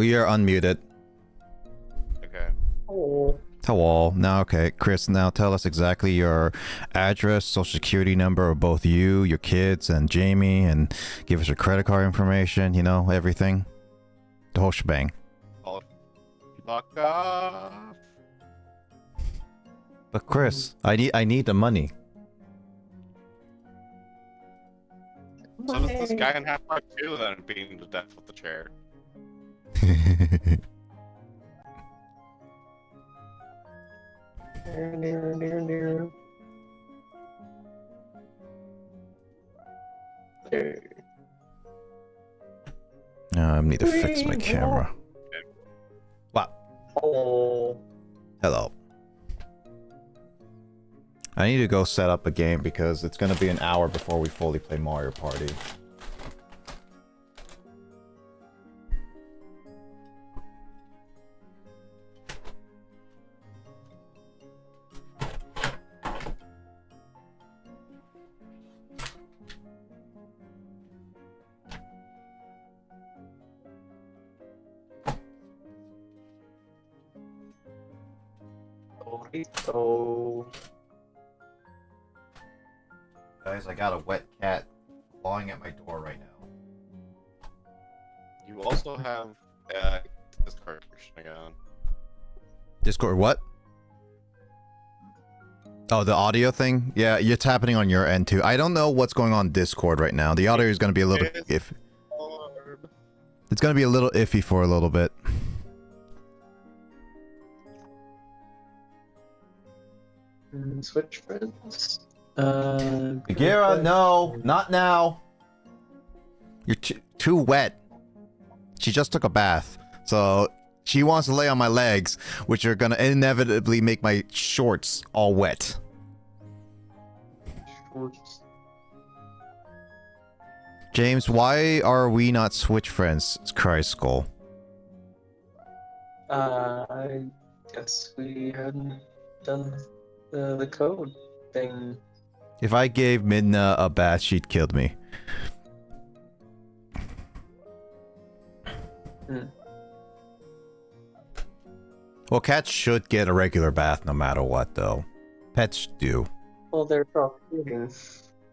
We are unmuted. Okay. Oh. Hello. Now, okay, Chris, now tell us exactly your address, social security number of both you, your kids, and Jamie, and give us your credit card information, you know, everything. The whole shebang. Oh, fuck off. But Chris, I need the money. So does this guy in Half-Life 2 then beaten to death with the chair? There. I need to fix my camera. Wow. Oh. Hello. I need to go set up a game because it's gonna be an hour before we fully play Mario Party. Oh. Guys, I got a wet cat clawing at my door right now. You also have Discord connection again. Discord what? Oh, the audio thing? Yeah, it's happening on your end too. I don't know what's going on Discord right now. The audio is going to be a little iffy. It's going to be a little iffy for a little bit. Switch friends. Bagheera, no, not now. You're too wet. She just took a bath, so she wants to lay on my legs, which are gonna inevitably make my shorts all wet. Shorts. James, why are we not Switch friends? Christ, Skull. I guess we hadn't done the code thing. If I gave Midna a bath, she'd killed me. Well, cats should get a regular bath no matter what, though. Pets do. Well, they're self-cleaning.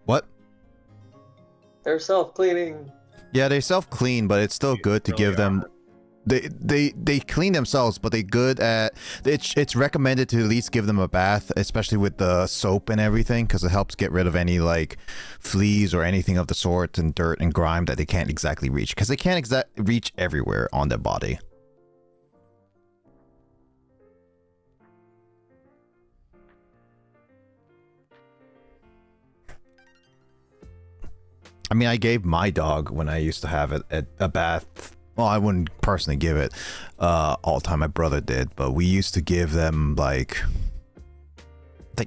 What? They're self-cleaning. Yeah, they self-clean, but it's still good to give them... They clean themselves, but they good at... It's recommended to at least give them a bath, especially with the soap and everything, because it helps get rid of any, like, fleas or anything of the sort, and dirt and grime that they can't exactly reach, because they can't reach everywhere on their body. I mean, I gave my dog, when I used to have it, a bath. Well, I wouldn't personally give it all the time. My brother did, but we used to give them like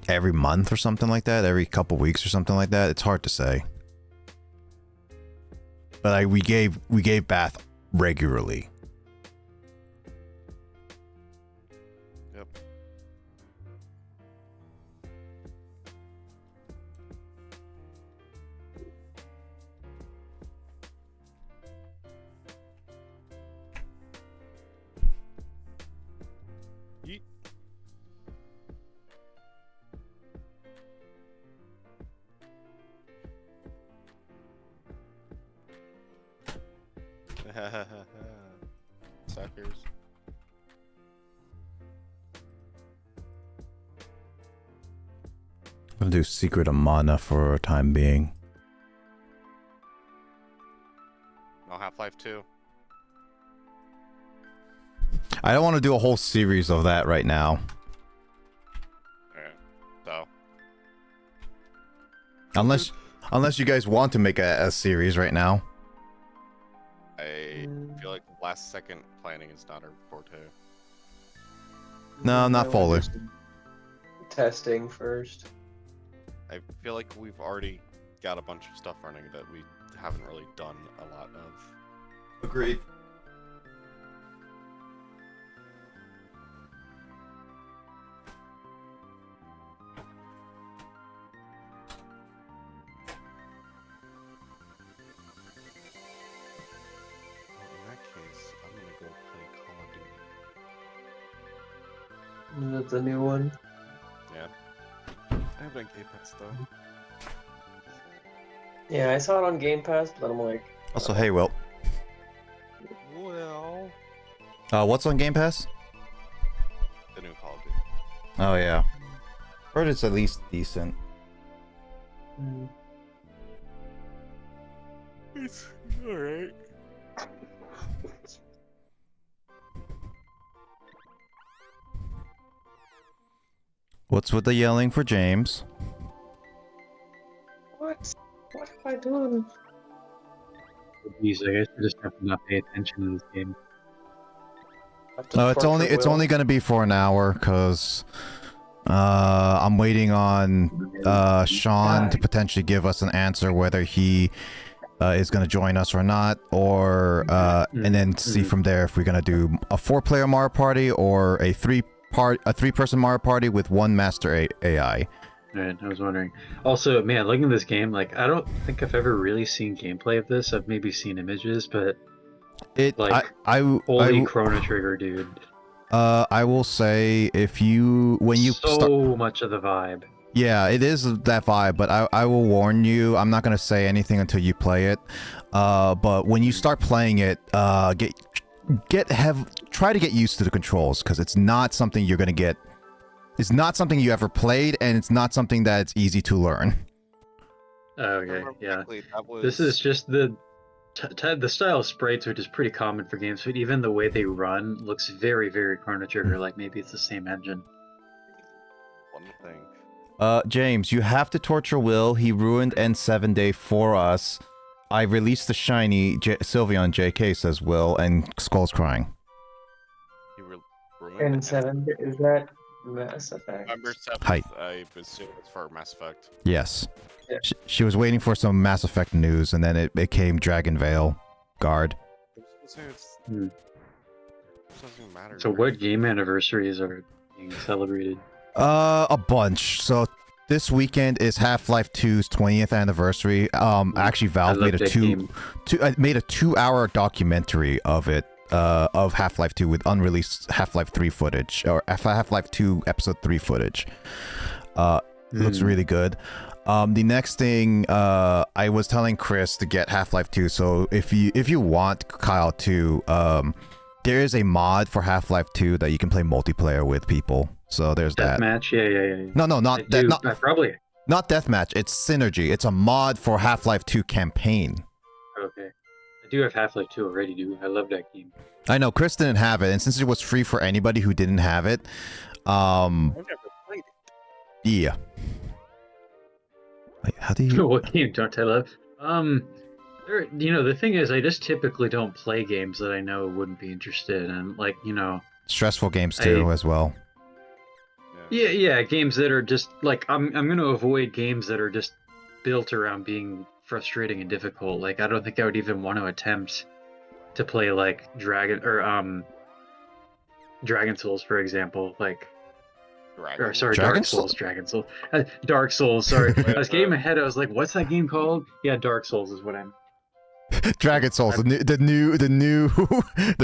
every month or something like that, every couple weeks or something like that. It's hard to say, but we gave bath regularly. Yep. Yeet. Suckers. I'm gonna do Secret of Mana for a time being. No, Half-Life 2. I don't want to do a whole series of that right now. Alright. So. Unless you guys want to make a series right now. I feel like last second planning is not our forte. No, not fully. Testing first. I feel like we've already got a bunch of stuff running that we haven't really done a lot of. Agreed. In that case, I'm gonna go play The new one. Yeah. I have been Game Pass though. Yeah, I saw it on Game Pass, but I'm like, Also, hey, Will. Well, What's on Game Pass? the new Call of Duty. Oh yeah, heard it's at least decent. mm, It's alright. What's with the yelling for James? what? What have I done? Geez, I guess we just have to not pay attention in this game. Have to No, it's torture Will? only gonna be for an hour, cause I'm waiting on Sean to potentially give us an answer whether he is gonna join us or not, or and then see from there if we're gonna do a 4-player Mario Party or a 3-person Mario Party with one master AI. Right, I was wondering. Also, man, looking at this game, like, I don't think I've ever really seen gameplay of this. I've maybe seen images, but like, holy Chrono Trigger, dude. I will say when you so much of the vibe. Yeah, it is that vibe, but I will warn you, I'm not gonna say anything until you play it. But when you start playing it, try to get used to the controls, because it's not something you're gonna get. It's not something you ever played, and it's not something that's easy to learn. Okay, yeah. That was... This is just the style of sprites, which is pretty common for games, but even the way they run looks very, very Chrono Trigger. Like maybe it's the same engine. one thing. James, you have to torture Will. He ruined N7 Day for us. I released the shiny Sylveon JK, says Will, and Skull's crying. You ruined N7, is that Mass Effect? Number 7, Height. I assume it's for Mass Effect. Yes. Yeah. She was waiting for some Mass Effect news, and then it became Dragon Veil Guard. Hmm. It doesn't even matter. So what game anniversaries are being celebrated? A bunch. So this weekend is Half-Life 2's 20th anniversary. Actually, Valve made a 2-hour documentary of it, of Half-Life 2 with unreleased Half-Life 3 footage, or Half-Life 2 Episode 3 footage. It looks really good. The next thing, I was telling Chris to get Half-Life 2. So if you want Kyle to, there is a mod for Half-Life 2 that you can play multiplayer with people. So there's that. Deathmatch? Yeah. No, not that. Probably. Not Deathmatch. It's Synergy. It's a mod for Half-Life 2 campaign. Okay. I do have Half-Life 2 already, dude. I love that game. I know Chris didn't have it, and since it was free for anybody who didn't have it, I've never played it. yeah. Wait, how do you? What game don't I love? The thing is, I just typically don't play games that I know wouldn't be interested in. Like, Stressful games too, as well. Yeah, games that are just like I'm gonna avoid games that are just built around being frustrating and difficult. Like I don't think I would even want to attempt to play like Dragon Souls, for example. Like Dark Souls. Dark Souls, sorry. I was getting my head, I was like, what's that game called? Yeah, Dark Souls is what I'm Dragon Souls, the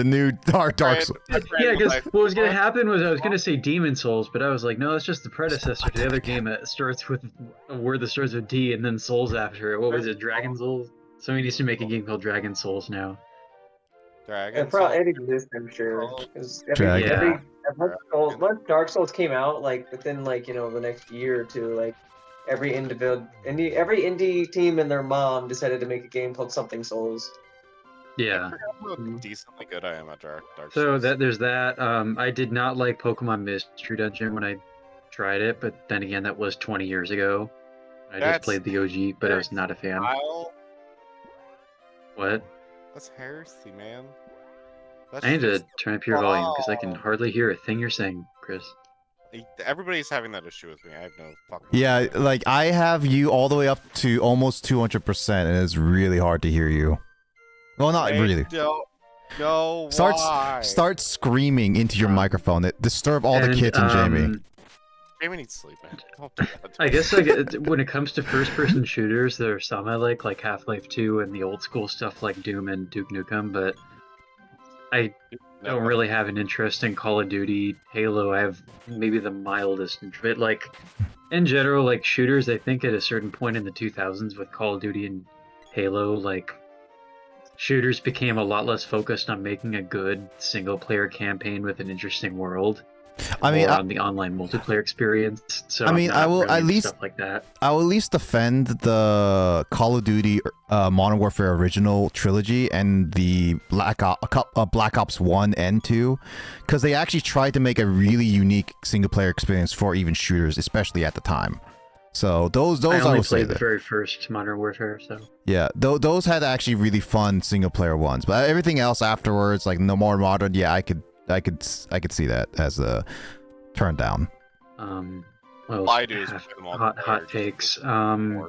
new Dark Souls. Yeah, because what was gonna happen was I was gonna say Demon Souls, but I was like, no, that's just the predecessor to the other game that starts with a word that starts with D and then Souls after it. What was it, Dragon Souls? Somebody needs to make a game called Dragon Souls now. It exists, I'm sure. Because once Dark Souls came out, like within the next year or two, like every indie team and their mom decided to make a game called something Souls. Yeah. How decently good I am at Dark Souls. So there's that. I did not like Pokemon Mystery Dungeon when I tried it, but then again, that was 20 years ago. I just played the OG, but I was not a fan. What? That's heresy, man. I need to turn up your volume because I can hardly hear a thing you're saying, Chris. Everybody's having that issue with me. I have no fucking... Yeah, like I have you all the way up to almost 200%, and it's really hard to hear you. Well, not really. No, Start screaming into your microphone. Disturb all the kids and Jamie. Jamie needs sleep, man. I guess when it comes to first-person shooters, there are some I like Half-Life 2 and the old school stuff like Doom and Duke Nukem, but don't really have an interest in Call of Duty. Halo, I have maybe the mildest interest. Like, in general, like shooters, I think at a certain point in the 2000s with Call of Duty and Halo, like shooters became a lot less focused on making a good single-player campaign with an interesting world. I mean, on the online multiplayer experience. So I mean, I will really at least stuff like that. I will at least defend the Call of Duty Modern Warfare original trilogy and the Black Ops 1 and 2, because they actually tried to make a really unique single player experience for even shooters, especially at the time. So those I will say played the very first Modern Warfare, so yeah, those had actually really fun single player ones, but everything else afterwards, like no more modern, yeah, I could see that as a turn down. Well, I do is hot takes. I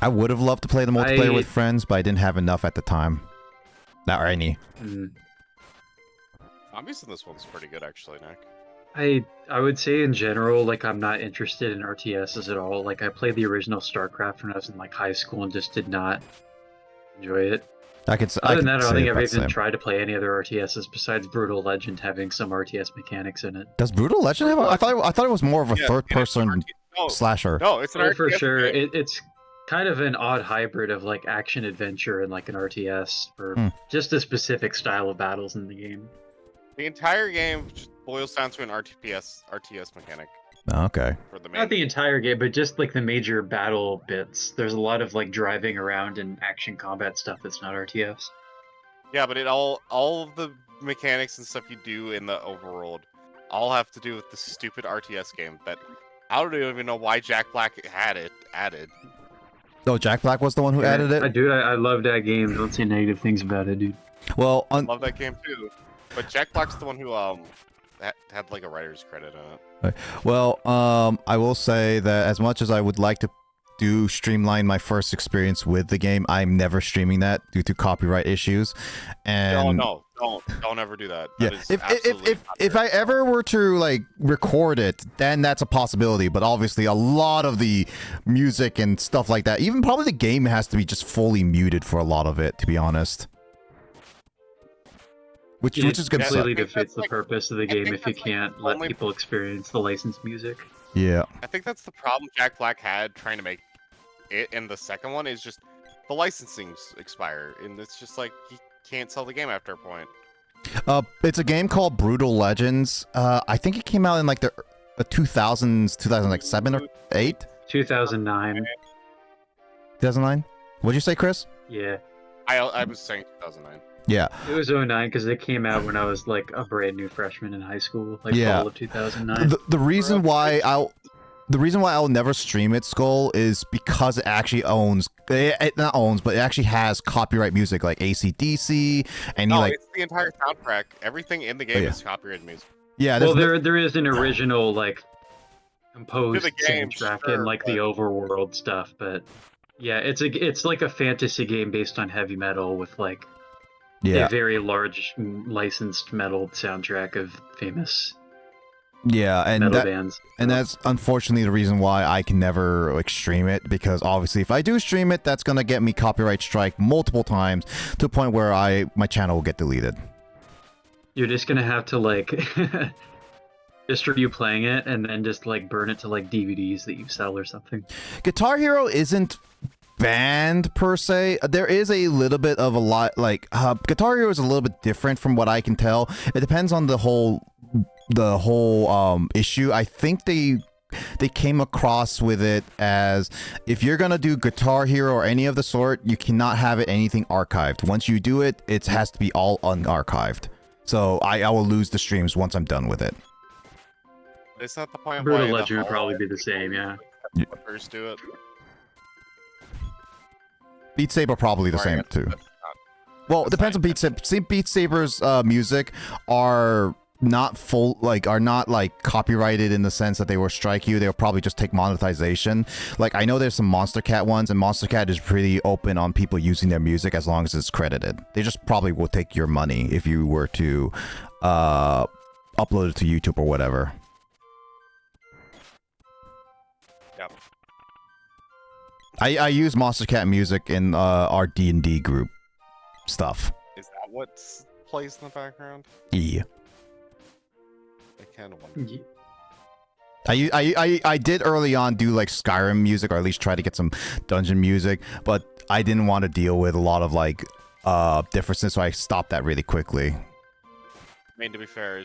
would have loved to play the multiplayer with friends, but I didn't have enough at the time. Not any. Zombies in this one's pretty good, actually, Nick. I would say in general, like I'm not interested in RTSs at all. Like I played the original StarCraft when I was in like high school and just did not enjoy it. Other than that, I don't think I've even tried to play any other RTSs besides Brutal Legend having some RTS mechanics in it. Does Brutal Legend have? I thought it was more of a third-person slasher. No, it's an RTS for sure. It's kind of an odd hybrid of like action adventure and like an RTS for just a specific style of battles in the game. The entire game just boils down to an RTS mechanic. Okay. For the main Not the entire game, but just like the major battle bits. There's a lot of like driving around and action combat stuff that's not RTS. Yeah, but all of the mechanics and stuff you do in the overworld all have to do with the stupid RTS game that I don't even know why Jack Black had it added. Oh, Jack Black was the one who added it? I love that game. Don't say negative things about it, dude. Well, I love that game too. But Jack Black's the one who had like a writer's credit on it. Well, I will say that as much as I would like to streamline my first experience with the game, I'm never streaming that due to copyright issues. And don't ever do that. Yeah, if I ever were to like record it, then that's a possibility. But obviously, a lot of the music and stuff like that, even probably the game, has to be just fully muted for a lot of it, to be honest. Which is completely defeats the purpose of the game if you can't let people experience the licensed music. Yeah. I think that's the problem Jack Black had trying to make it, and the second one is just the licensings expire, and it's just like you can't sell the game after a point. It's a game called Brutal Legends. I think it came out in like the 2000s, 2007 or 8? 2009. 2009? What'd you say, Chris? Yeah. I was saying 2009. Yeah. It was 2009 because it came out when I was like a brand new freshman in high school, like fall of 2009. The reason why I'll never stream it, Skull, is because it actually not owns, but it actually has copyright music like AC/DC and it's the entire soundtrack. Everything in the game is copyrighted music. Yeah. Well, there is an original like composed soundtrack in like the overworld stuff, but yeah, it's like a fantasy game based on heavy metal with like a very large licensed metal soundtrack of famous metal bands. And that's unfortunately the reason why I can never like stream it, because obviously if I do stream it, that's gonna get me copyright strike multiple times to a point where my channel will get deleted. You're just gonna have to like just review playing it and then just like burn it to like DVDs that you sell or something. Guitar Hero isn't banned per se. There is a little bit of a lot like Guitar Hero is a little bit different from what I can tell. It depends on the whole issue. I think they came across with it as if you're gonna do Guitar Hero or any of the sort, you cannot have anything archived. Once you do it, it has to be all unarchived. So I will lose the streams once I'm done with it. It's not the point. Brutal Legend would probably be the same, yeah. First do it. Beat Saber probably the same too. Well, it depends on Beat Saber. Beat Saber's music are not copyrighted in the sense that they will strike you. They'll probably just take monetization. Like I know there's some Monster Cat ones, and Monster Cat is pretty open on people using their music as long as it's credited. They just probably will take your money if you were to upload it to YouTube or whatever. Yep. I use Monster Cat music in our D&D group stuff. Is that what's plays in the background? Yeah. I kind of wonder. Yeah. I did early on do like Skyrim music, or at least try to get some dungeon music, but I didn't want to deal with a lot of like differences, so I stopped that really quickly. I mean, to be fair,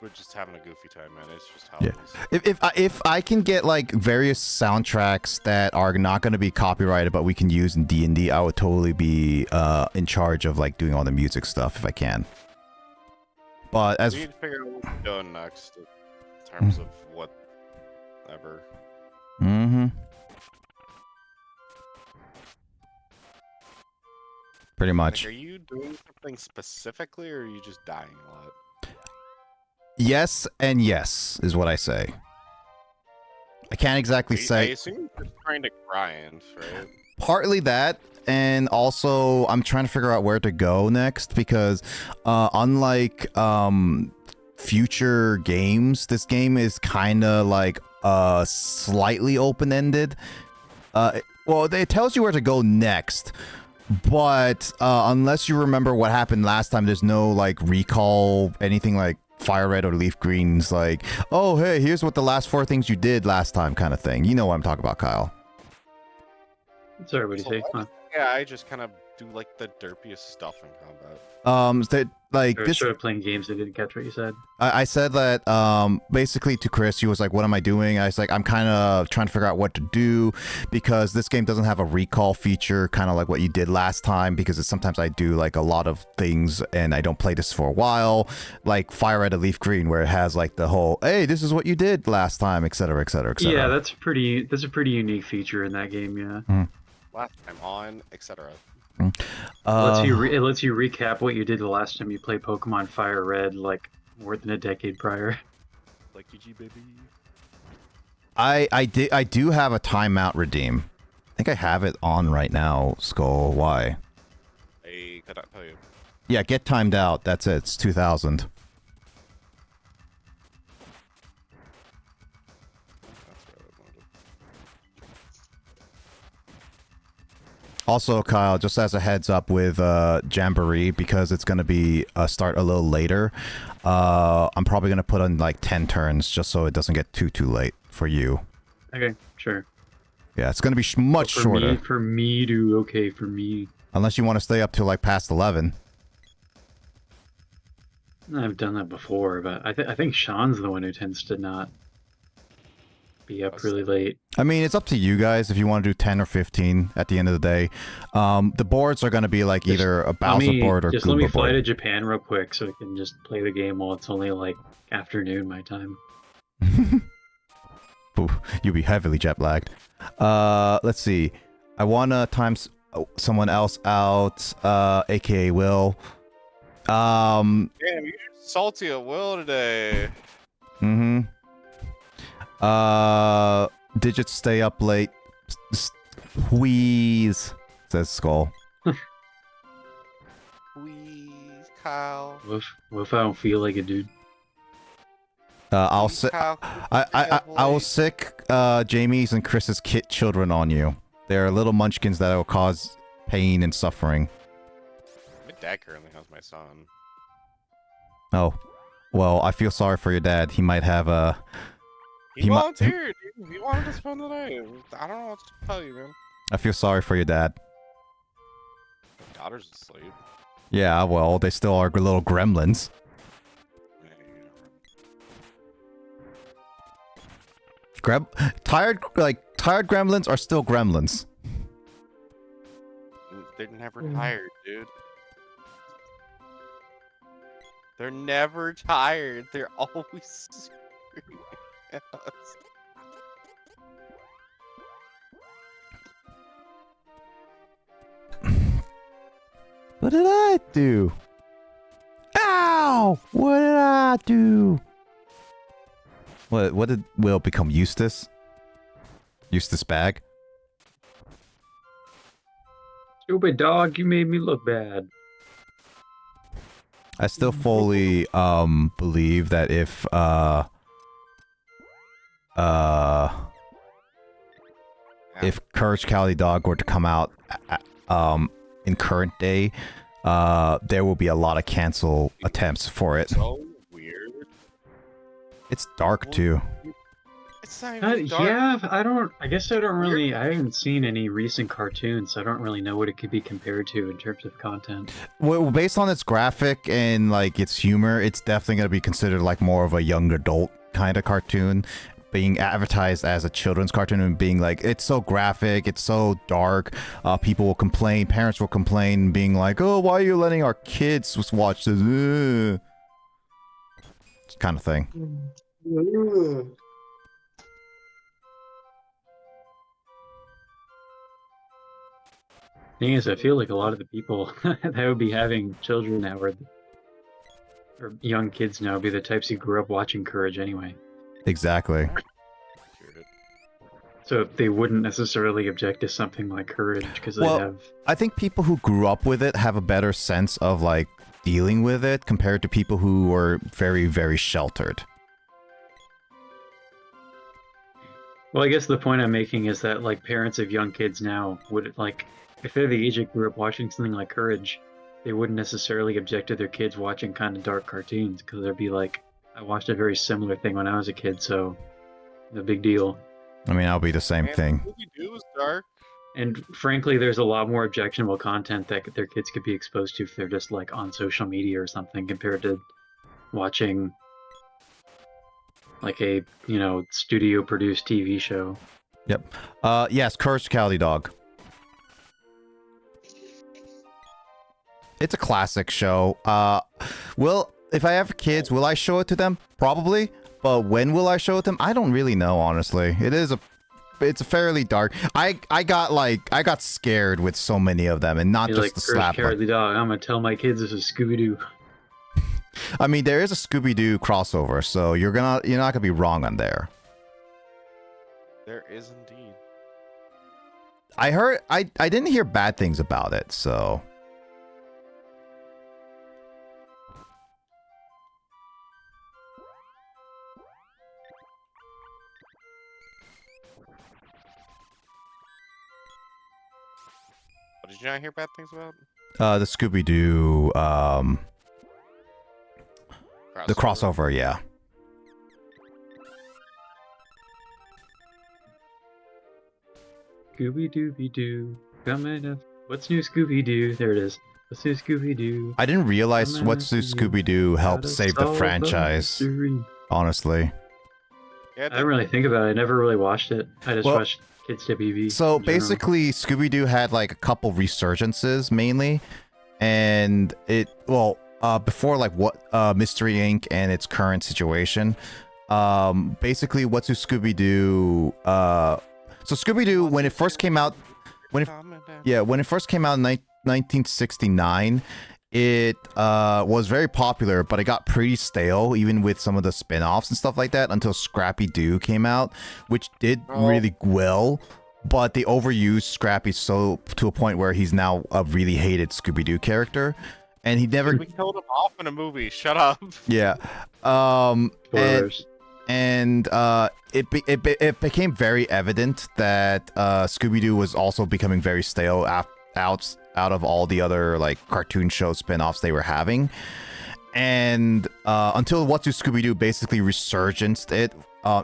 we're just having a goofy time, man. It's just how Yeah. it is. If I can get like various soundtracks that are not going to be copyrighted, but we can use in D&D, I would totally be in charge of like doing all the music stuff if I can. But as we need to figure out what we're doing next in terms of whatever. Mm-hmm. Pretty much. Like, are you doing something specifically, or are you just dying a lot? Yes and yes is what I say. I can't exactly I say. assume you're just trying to grind, right? Partly that, and also I'm trying to figure out where to go next, because unlike future games, this game is kind of like slightly open-ended. Well, it tells you where to go next, but unless you remember what happened last time, there's no like recall, anything like Fire Red or Leaf Green's like, oh hey, here's what the last 4 things you did last time kind of thing. You know what I'm talking about, Kyle. Sorry, what do you say? Huh? Yeah, I just kind of do like the derpiest stuff in combat. That like I this. started playing games. I didn't catch what you said. I said that basically to Chris, he was like, what am I doing? I was like, I'm kind of trying to figure out what to do, because this game doesn't have a recall feature, kind of like what you did last time, because sometimes I do like a lot of things and I don't play this for a while, like Fire Red and Leaf Green, where it has like the whole, hey, this is what you did last time, etc., etc., etc. Yeah, that's a pretty unique feature in that game. Yeah. Last time on, etc. It lets you recap what you did the last time you played Pokemon Fire Red, like more than a decade prior. Like GG baby. I do have a timeout redeem. I think I have it on right now, Skull. Why? I could not tell you. Yeah, get timed out. That's it. It's 2000. Also, Kyle, just as a heads up with Jamboree, because it's going to be start a little later, I'm probably going to put on like 10 turns just so it doesn't get too late for you. Okay, sure. Yeah, it's going to be much shorter. For me. Unless you want to stay up till like past 11. I've done that before, but I think Sean's the one who tends to not be up really late. I mean, it's up to you guys if you want to do 10 or 15 at the end of the day. The boards are going to be like either a Bowser board or just Goomba let me fly board. to Japan real quick so I can just play the game while it's only like afternoon my time. Ooh, you'll be heavily jet lagged. Let's see. I want to time someone else out, aka Will. Damn, you're salty at Will today. Mm-hmm. Digits stay up late. Wheeze, says Skull. Please, Kyle. What if I don't feel like it, dude? I'll Please, sick. Kyle, I will sick Jamie's and Chris's kit children on you. They're little munchkins that will cause pain and suffering. My dad currently has my son. Oh, well, I feel sorry for your dad. He might have a. He volunteered. He wanted to spend the night. I don't know what to tell you, man. I feel sorry for your dad. My daughter's asleep. Yeah, well, they still are little gremlins. Tired gremlins are still gremlins. They're never tired, dude. They're never tired. They're always screaming at us. What did I do? Ow! What did I do? What did Will become? Eustace? Eustace Bag? Stupid dog, you made me look bad. I still fully believe that if Courage Cowardly Dog were to come out in current day, there will be a lot of cancel attempts for it. So weird. It's dark too. It's not even dark. Yeah, I guess I don't really. I haven't seen any recent cartoons, so I don't really know what it could be compared to in terms of content. Well, based on its graphic and like its humor, it's definitely going to be considered like more of a young adult kind of cartoon, being advertised as a children's cartoon and being like, it's so graphic, it's so dark. People will complain, parents will complain, being like, oh, why are you letting our kids watch this? Kind of thing. Thing is, I feel like a lot of the people that would be having children now or young kids now would be the types who grew up watching Courage anyway. Exactly. So they wouldn't necessarily object to something like Courage because they have. I think people who grew up with it have a better sense of like dealing with it compared to people who were very, very sheltered. Well, I guess the point I'm making is that like parents of young kids now would like, if they're the age that grew up watching something like Courage, they wouldn't necessarily object to their kids watching kind of dark cartoons because they'd be like, I watched a very similar thing when I was a kid, so no big deal. I mean, I'll be the same thing. Scooby-Doo is dark. And frankly, there's a lot more objectionable content that their kids could be exposed to if they're just like on social media or something compared to watching like a, studio produced TV show. Yep. Yes, Courage the Cowardly Dog. It's a classic show. If I have kids, will I show it to them? Probably. But when will I show it to them? I don't really know, honestly. It's a fairly dark. I got scared with so many of them, and not You're just like, the slap. Cowardly Dog. I'm gonna tell my kids this is Scooby-Doo. I mean, there is a Scooby-Doo crossover, so you're not gonna be wrong on there. There is indeed. I didn't hear bad things about it, so. What did you not hear bad things about? The Scooby-Doo, the crossover, yeah. Scooby-Dooby-Doo, coming up. What's new, Scooby-Doo? There it is. What's new, Scooby-Doo? I didn't realize What's New Scooby-Doo helped save the franchise, honestly. Yeah, I didn't really think about it. I never really watched it. I just watched Kids WB. So basically, Scooby-Doo had like a couple resurgences mainly, and before like Mystery Inc. and its current situation. Basically, What's New Scooby-Doo? So Scooby-Doo, when it first came out, when it first came out in 1969, it was very popular, but it got pretty stale, even with some of the spin-offs and stuff like that, until Scrappy-Doo came out, which did really well, but they overused Scrappy to a point where he's now a really hated Scooby-Doo character, and he never... We killed him off in a movie, shut up! Yeah. It became very evident that Scooby-Doo was also becoming very stale out of all the other like cartoon show spin-offs they were having, and until What's New Scooby-Doo basically resurgenced it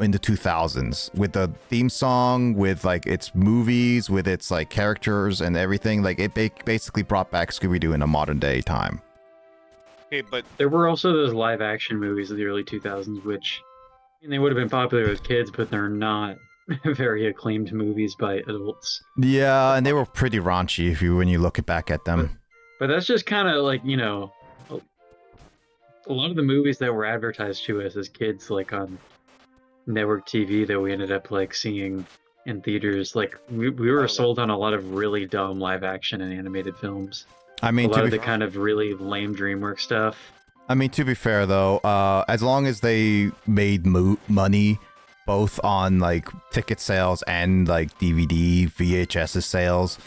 in the 2000s with the theme song, with like its movies, with its like characters and everything. Like it basically brought back Scooby-Doo in a modern day time. Okay, but there were also those live action movies of the early 2000s, which they would have been popular with kids, but they're not very acclaimed movies by adults. Yeah, and they were pretty raunchy when you look back at them. But that's just kind of like, a lot of the movies that were advertised to us as kids, like on network TV, that we ended up like seeing in theaters, like we were sold on a lot of really dumb live action and animated films. I mean, a lot of the kind of really lame DreamWorks stuff. I mean, to be fair though, as long as they made money both on like ticket sales and like DVD, VHS sales,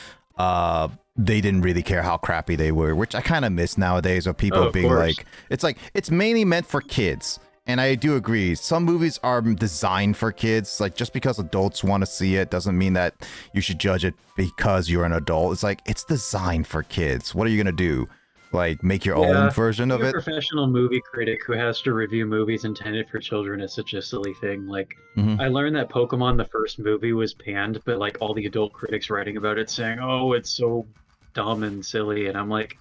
they didn't really care how crappy they were, which I kind of miss nowadays, of people being like, it's mainly meant for kids. And I do agree, some movies are designed for kids. Like, just because adults want to see it doesn't mean that you should judge it because you're an adult. It's like, it's designed for kids. What are you gonna do? like make your own version of being it. a professional movie critic who has to review movies intended for children is such a silly thing. Like, I learned that Pokemon, the first movie, was panned, but like all the adult critics writing about it saying, "Oh, it's so dumb and silly," and I'm like,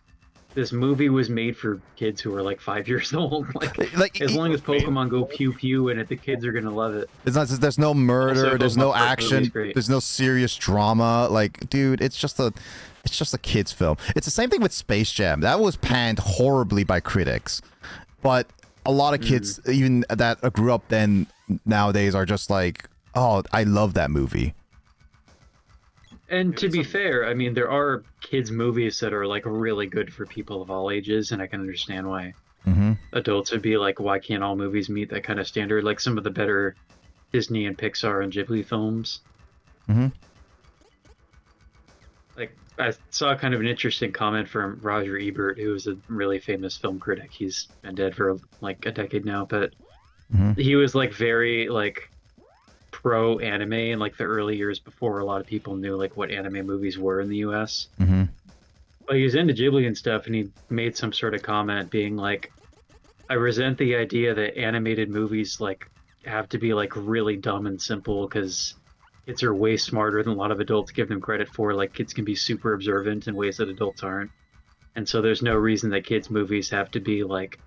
this movie was made for kids who are like 5 years old. Like as long as Pokemon go pew pew in it, the kids are gonna love it. It's not. There's no murder. There's no action. There's no serious drama. Like, dude, it's just a kids film. It's the same thing with Space Jam. That was panned horribly by critics, but a lot of kids, even that grew up then, nowadays are just like, oh, I love that movie. And to be fair, I mean, there are kids' movies that are like really good for people of all ages, and I can understand why adults would be like, why can't all movies meet that kind of standard? Like some of the better Disney and Pixar and Ghibli films. Like, I saw kind of an interesting comment from Roger Ebert, who is a really famous film critic. He's been dead for like a decade now, but he was like very like pro anime in like the early years before a lot of people knew like what anime movies were in the US. But he was into Ghibli and stuff, and he made some sort of comment being like, I resent the idea that animated movies like have to be like really dumb and simple because kids are way smarter than a lot of adults give them credit for. Like, kids can be super observant in ways that adults aren't, and so there's no reason that kids movies have to be like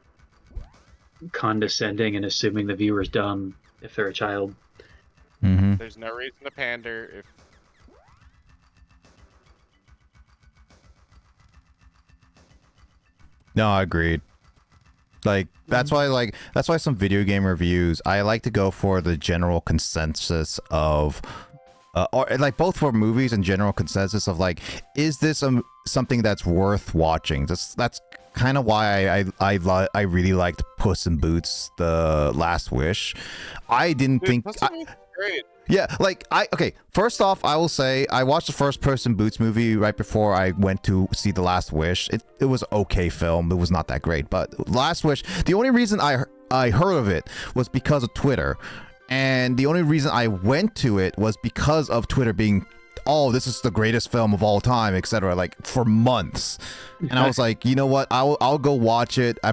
condescending and assuming the viewer's dumb if they're a child. There's no reason to pander if... No, I agreed. Like, that's why some video game reviews, I like to go for the general consensus of, or like both for movies and general consensus of like, is this something that's worth watching? That's kind of why I really liked Puss in Boots: The Last Wish. I didn't think. Great. Yeah, like okay, first off, I will say I watched the first Puss in Boots movie right before I went to see The Last Wish. It was an okay film. It was not that great, but Last Wish, the only reason I heard of it was because of Twitter. And the only reason I went to it was because of Twitter being, oh, this is the greatest film of all time, etc. Like for months. And I was like, you know what? I'll go watch it. I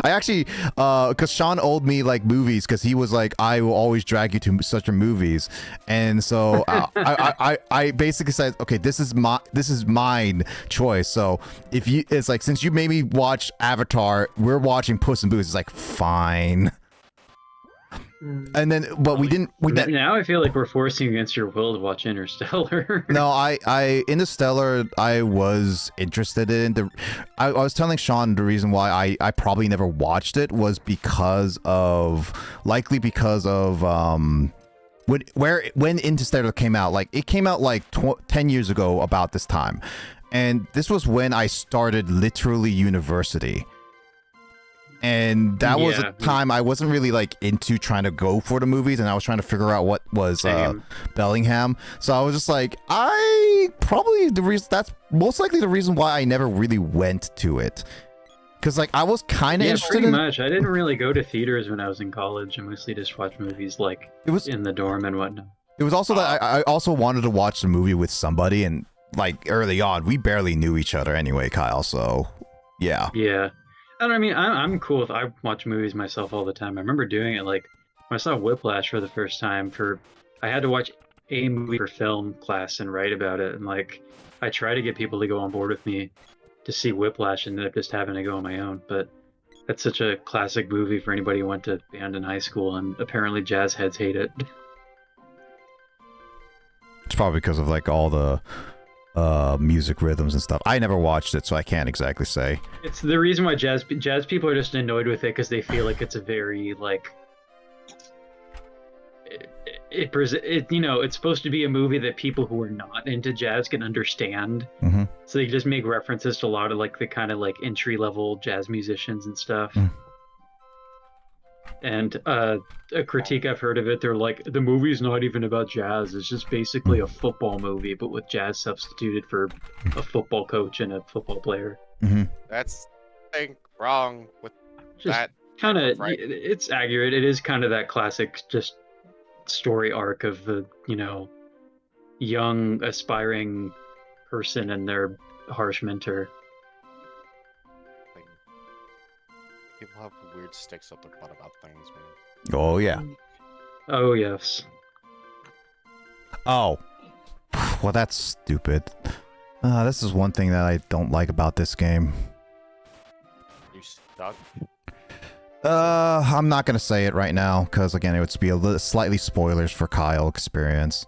actually, because Sean owed me like movies because he was like, I will always drag you to such movies. And so I basically said, okay, this is mine choice. So it's like, since you made me watch Avatar, we're watching Puss in Boots. It's like, fine. And then, but we didn't. Now I feel like we're forcing against your will to watch Interstellar. No, Interstellar, I was interested in. I was telling Sean the reason why I probably never watched it was because of when Interstellar came out. Like, it came out like 10 years ago about this time, and this was when I started literally university. And that was a time I wasn't really like into trying to go for the movies, and I was trying to figure out what was Bellingham. So I was just like, that's most likely the reason why I never really went to it. Because like I was kind of interested pretty much. I didn't really go to theaters when I was in college. I mostly just watched movies like in the dorm and whatnot. It was also that I also wanted to watch the movie with somebody, and like early on, we barely knew each other anyway, Kyle. So yeah. Yeah. I mean, I'm cool with, I watch movies myself all the time. I remember doing it like when I saw Whiplash for the first time. I had to watch a movie for film class and write about it, and like I try to get people to go on board with me to see Whiplash, and ended up just having to go on my own. But that's such a classic movie for anybody who went to band in high school, and apparently jazz heads hate it. It's probably because of like all the music rhythms and stuff. I never watched it, so I can't exactly say. It's the reason why jazz people are just annoyed with it, because they feel like it's a very like it's supposed to be a movie that people who are not into jazz can understand. So they just make references to a lot of like the kind of like entry level jazz musicians and stuff. And a critique I've heard of it, they're like, the movie's not even about jazz. It's just basically a football movie, but with jazz substituted for a football coach and a football player. That's something wrong with just that. Kind of, it's accurate. It is kind of that classic just story arc of the, young aspiring person and their harsh mentor. People have weird sticks up their butt about things, man. Oh yeah. Oh yes. Oh. Well, that's stupid. This is one thing that I don't like about this game. You stuck? I'm not gonna say it right now, because again, it would be a little slightly spoilers for Kyle experience.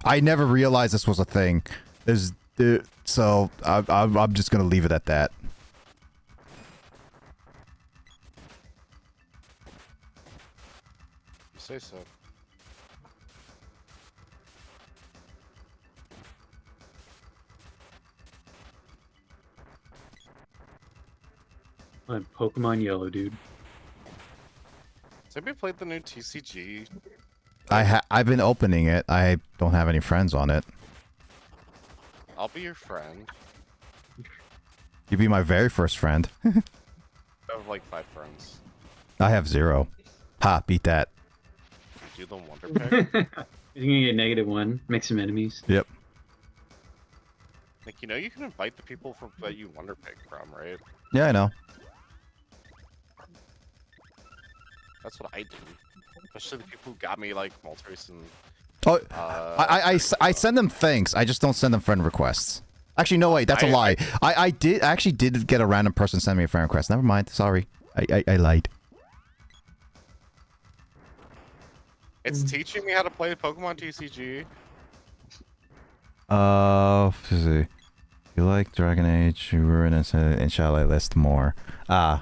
I never realized this was a thing. So I'm just gonna leave it at that. You say so. I'm Pokemon Yellow, dude. Has anybody played the new TCG? I've been opening it. I don't have any friends on it. I'll be your friend. You'd be my very first friend. I have like 5 friends. I have 0. Ha, beat that. Do the Wonder Pick? You're gonna get -1. Make some enemies. Yep. Like, you know you can invite the people that you Wonder Pick from, right? Yeah, I know. That's what I do. Especially the people who got me, like, Moltres and... Oh, I send them thanks. I just don't send them friend requests. Actually, no, wait, that's a lie. I actually did get a random person send me a friend request. Never mind. Sorry. I lied. It's teaching me how to play Pokemon TCG. Let's see. You like Dragon Age, you ruin it, and shall I list more?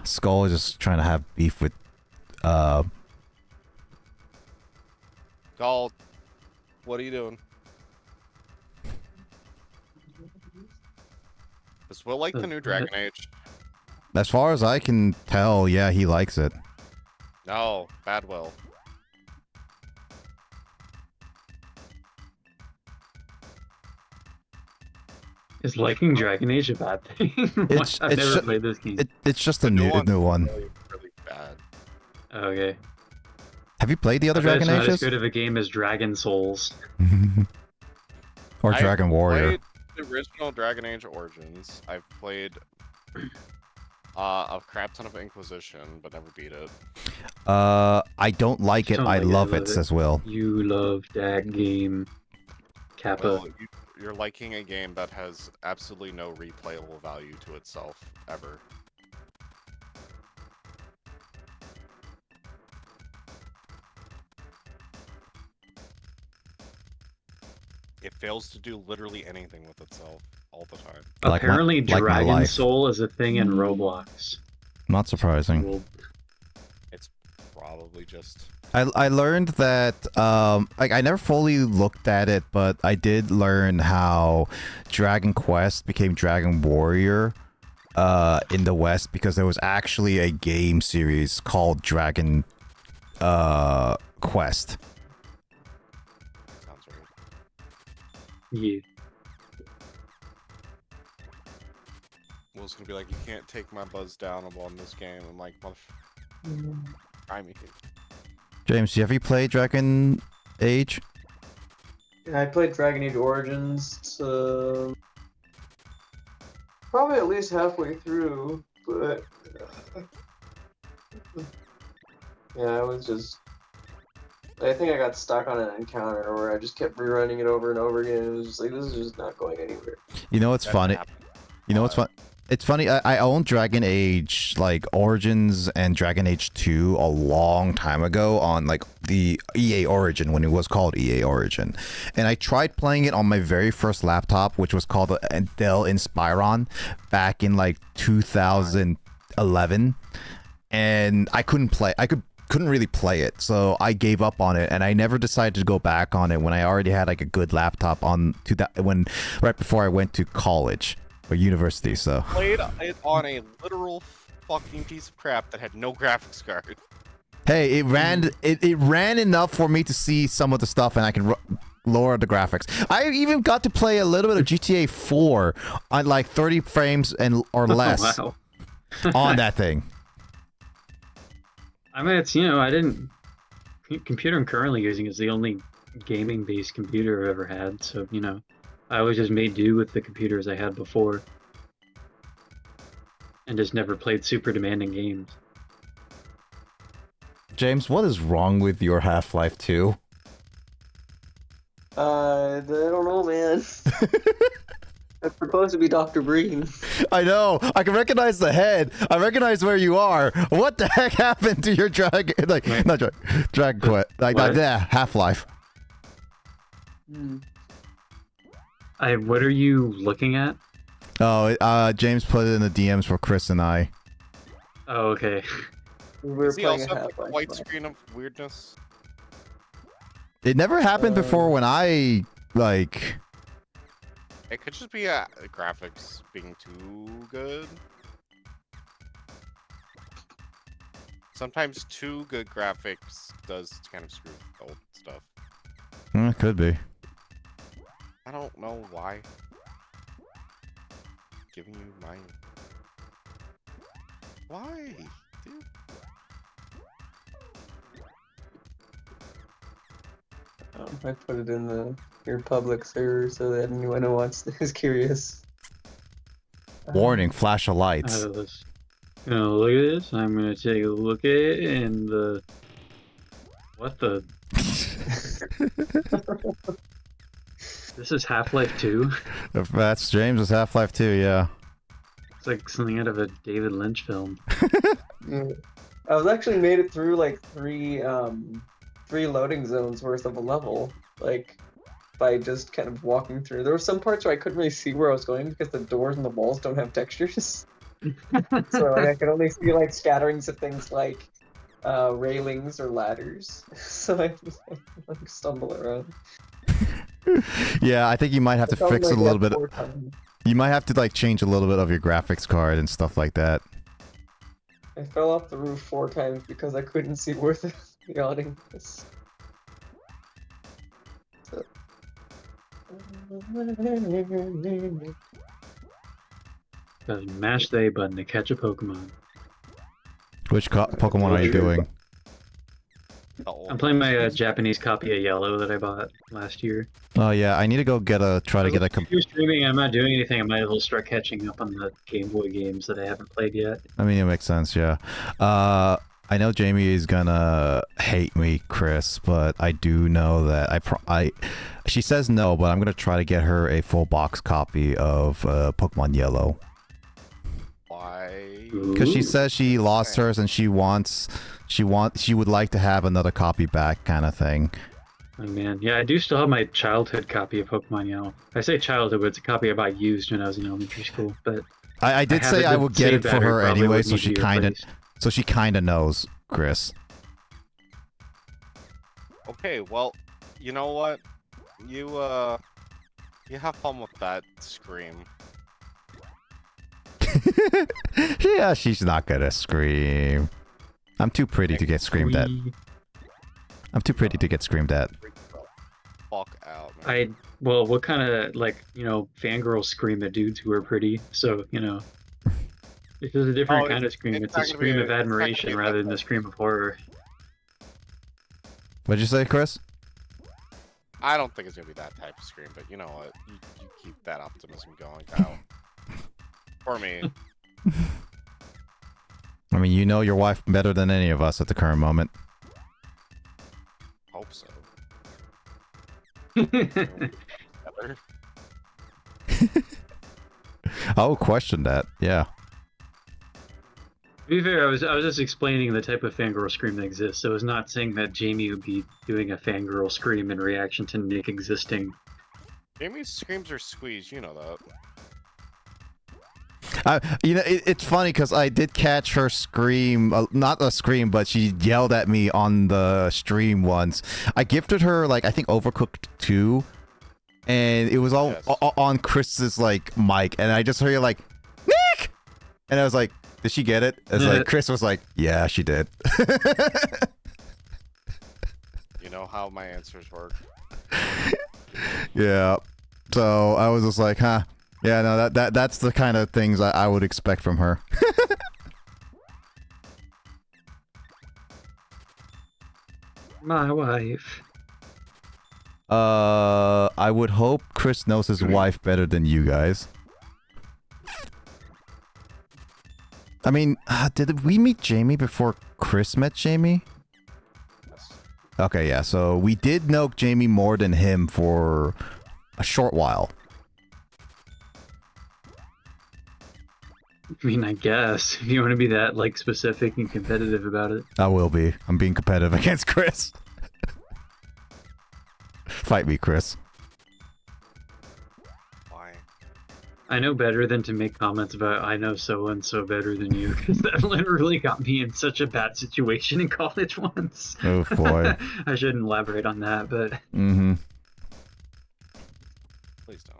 Skull is just trying to have beef with, Galt, what are you doing? Does Will like the new Dragon Age? As far as I can tell, yeah, he likes it. No, bad Will. Is liking Dragon Age a bad thing? I've never played this game. It's just a new one. Really bad. Okay. Have you played the other Dragon Ages? Ages? Not as good of a game as Dragon Souls. Or Dragon Warrior. Played the original Dragon Age Origins. I've played a crap ton of Inquisition, but never beat it. I don't like it. I love it, says Will. You love that game, Kappa. Will, you're liking a game that has absolutely no replayable value to itself, ever. It fails to do literally anything with itself all the time. Apparently, Dragon Soul is a thing in Roblox. Not surprising. It's probably just... I learned that, like, I never fully looked at it, but I did learn how Dragon Quest became Dragon Warrior in the West, because there was actually a game series called Dragon Quest. Sounds right. Yeah. Will's gonna be like, you can't take my buzz down on this game. I'm like, try me. James, have you played Dragon Age? Yeah, I played Dragon Age Origins probably at least halfway through, but yeah, I was just... I think I got stuck on an encounter where I just kept rerunning it over and over again. It was just like, this is just not going anywhere. You know what's funny? You know what's fun? It's funny, I owned Dragon Age, like, Origins and Dragon Age 2 a long time ago on, like, the EA Origin, when it was called EA Origin. And I tried playing it on my very first laptop, which was called a Dell Inspiron, back in, like, 2011. And I couldn't play, couldn't really play it, so I gave up on it, and I never decided to go back on it when I already had, like, a good laptop on, right before I went to college. Or university, so. Played it on a literal fucking piece of crap that had no graphics card. Hey, it ran enough for me to see some of the stuff, and I can lower the graphics. I even got to play a little bit of GTA 4 on like 30 frames or less on that thing. I mean, it's, you know, computer I'm currently using is the only gaming-based computer I've ever had, so, you know. I always just made do with the computers I had before. and just never played super demanding games. James, what is wrong with your Half-Life 2? I don't know, man. It's supposed to be Dr. Breen. I know. I can recognize the head. I recognize where you are. What the heck happened to your Dragon? Like, not Dragon Quest. Like, Half-Life. What are you looking at? Oh, James put it in the DMs for Chris and I. Oh, okay. Does he also have a white screen of weirdness? It never happened before when I, like... It could just be graphics being too good. Sometimes too good graphics does kind of screw old stuff. It could be. I don't know why. Giving you my... Why, dude? I put it in your public server so that anyone who wants is curious. Warning, flash of lights. Look at this. I'm gonna take a look at it and what the? This is Half-Life 2? That's James' Half-Life 2, yeah. It's like something out of a David Lynch film. I was actually made it through like three loading zones worth of a level, like by just kind of walking through. There were some parts where I couldn't really see where I was going because the doors and the walls don't have textures. So like, I could only see like scatterings of things like railings or ladders. So I just like stumble around. Yeah, I think you might have to fix it a little bit. You might have to like change a little bit of your graphics card and stuff like that. I fell off the roof 4 times because I couldn't see where the audience was. So. Mash the A button to catch a Pokemon. Which Pokemon are you doing? I'm playing my Japanese copy of Yellow that I bought last year. Oh yeah, I need to go try to get a. If you're streaming, I'm not doing anything. I might as well start catching up on the Game Boy games that I haven't played yet. I mean, it makes sense, yeah. I know Jamie is gonna hate me, Chris, but I do know that she says no, but I'm gonna try to get her a full box copy of Pokemon Yellow. Why? Because she says she lost hers and she would like to have another copy back, kind of thing. Oh man, yeah, I do still have my childhood copy of Pokemon Yellow. I say childhood, but it's a copy I bought used when I was in elementary school. But I did say I would get it for her anyway, so she kind of knows, Chris. Okay, well, you know what? You have fun with that scream. Yeah, she's not gonna scream. I'm too pretty to get screamed at. I'm too pretty to get screamed at. Fuck out, man. Well, what kind of, like, fangirls scream at dudes who are pretty, so, It's just a different kind of scream. It's a scream of admiration rather than a scream of horror. What'd you say, Chris? I don't think it's gonna be that type of scream, but you know what? You keep that optimism going, Kyle. For me. I mean, you know your wife better than any of us at the current moment. Hope so. I would question that, yeah. To be fair, I was just explaining the type of fangirl scream that exists. I was not saying that Jamie would be doing a fangirl scream in reaction to Nick existing. Jamie's screams are squeezed, you know that. It's funny because I did catch her scream, not a scream, but she yelled at me on the stream once. I gifted her, like, I think Overcooked 2, and it was all on Chris's, like, mic, and I just heard you like, Nick! And I was like, did she get it? It's like, Chris was like, yeah, she did. You know how my answers work. Yeah. So I was just like, huh. Yeah, no, that's the kind of things I would expect from her. My wife. I would hope Chris knows his wife better than you guys. I mean, did we meet Jamie before Chris met Jamie? Yes. Okay, yeah. So we did know Jamie more than him for a short while. I mean, I guess if you want to be that like specific and competitive about it. I will be. I'm being competitive against Chris. Fight me, Chris. Why? I know better than to make comments about I know so and so better than you, because that literally got me in such a bad situation in college once. Oh boy. I shouldn't elaborate on that, but Mm-hmm. Please don't.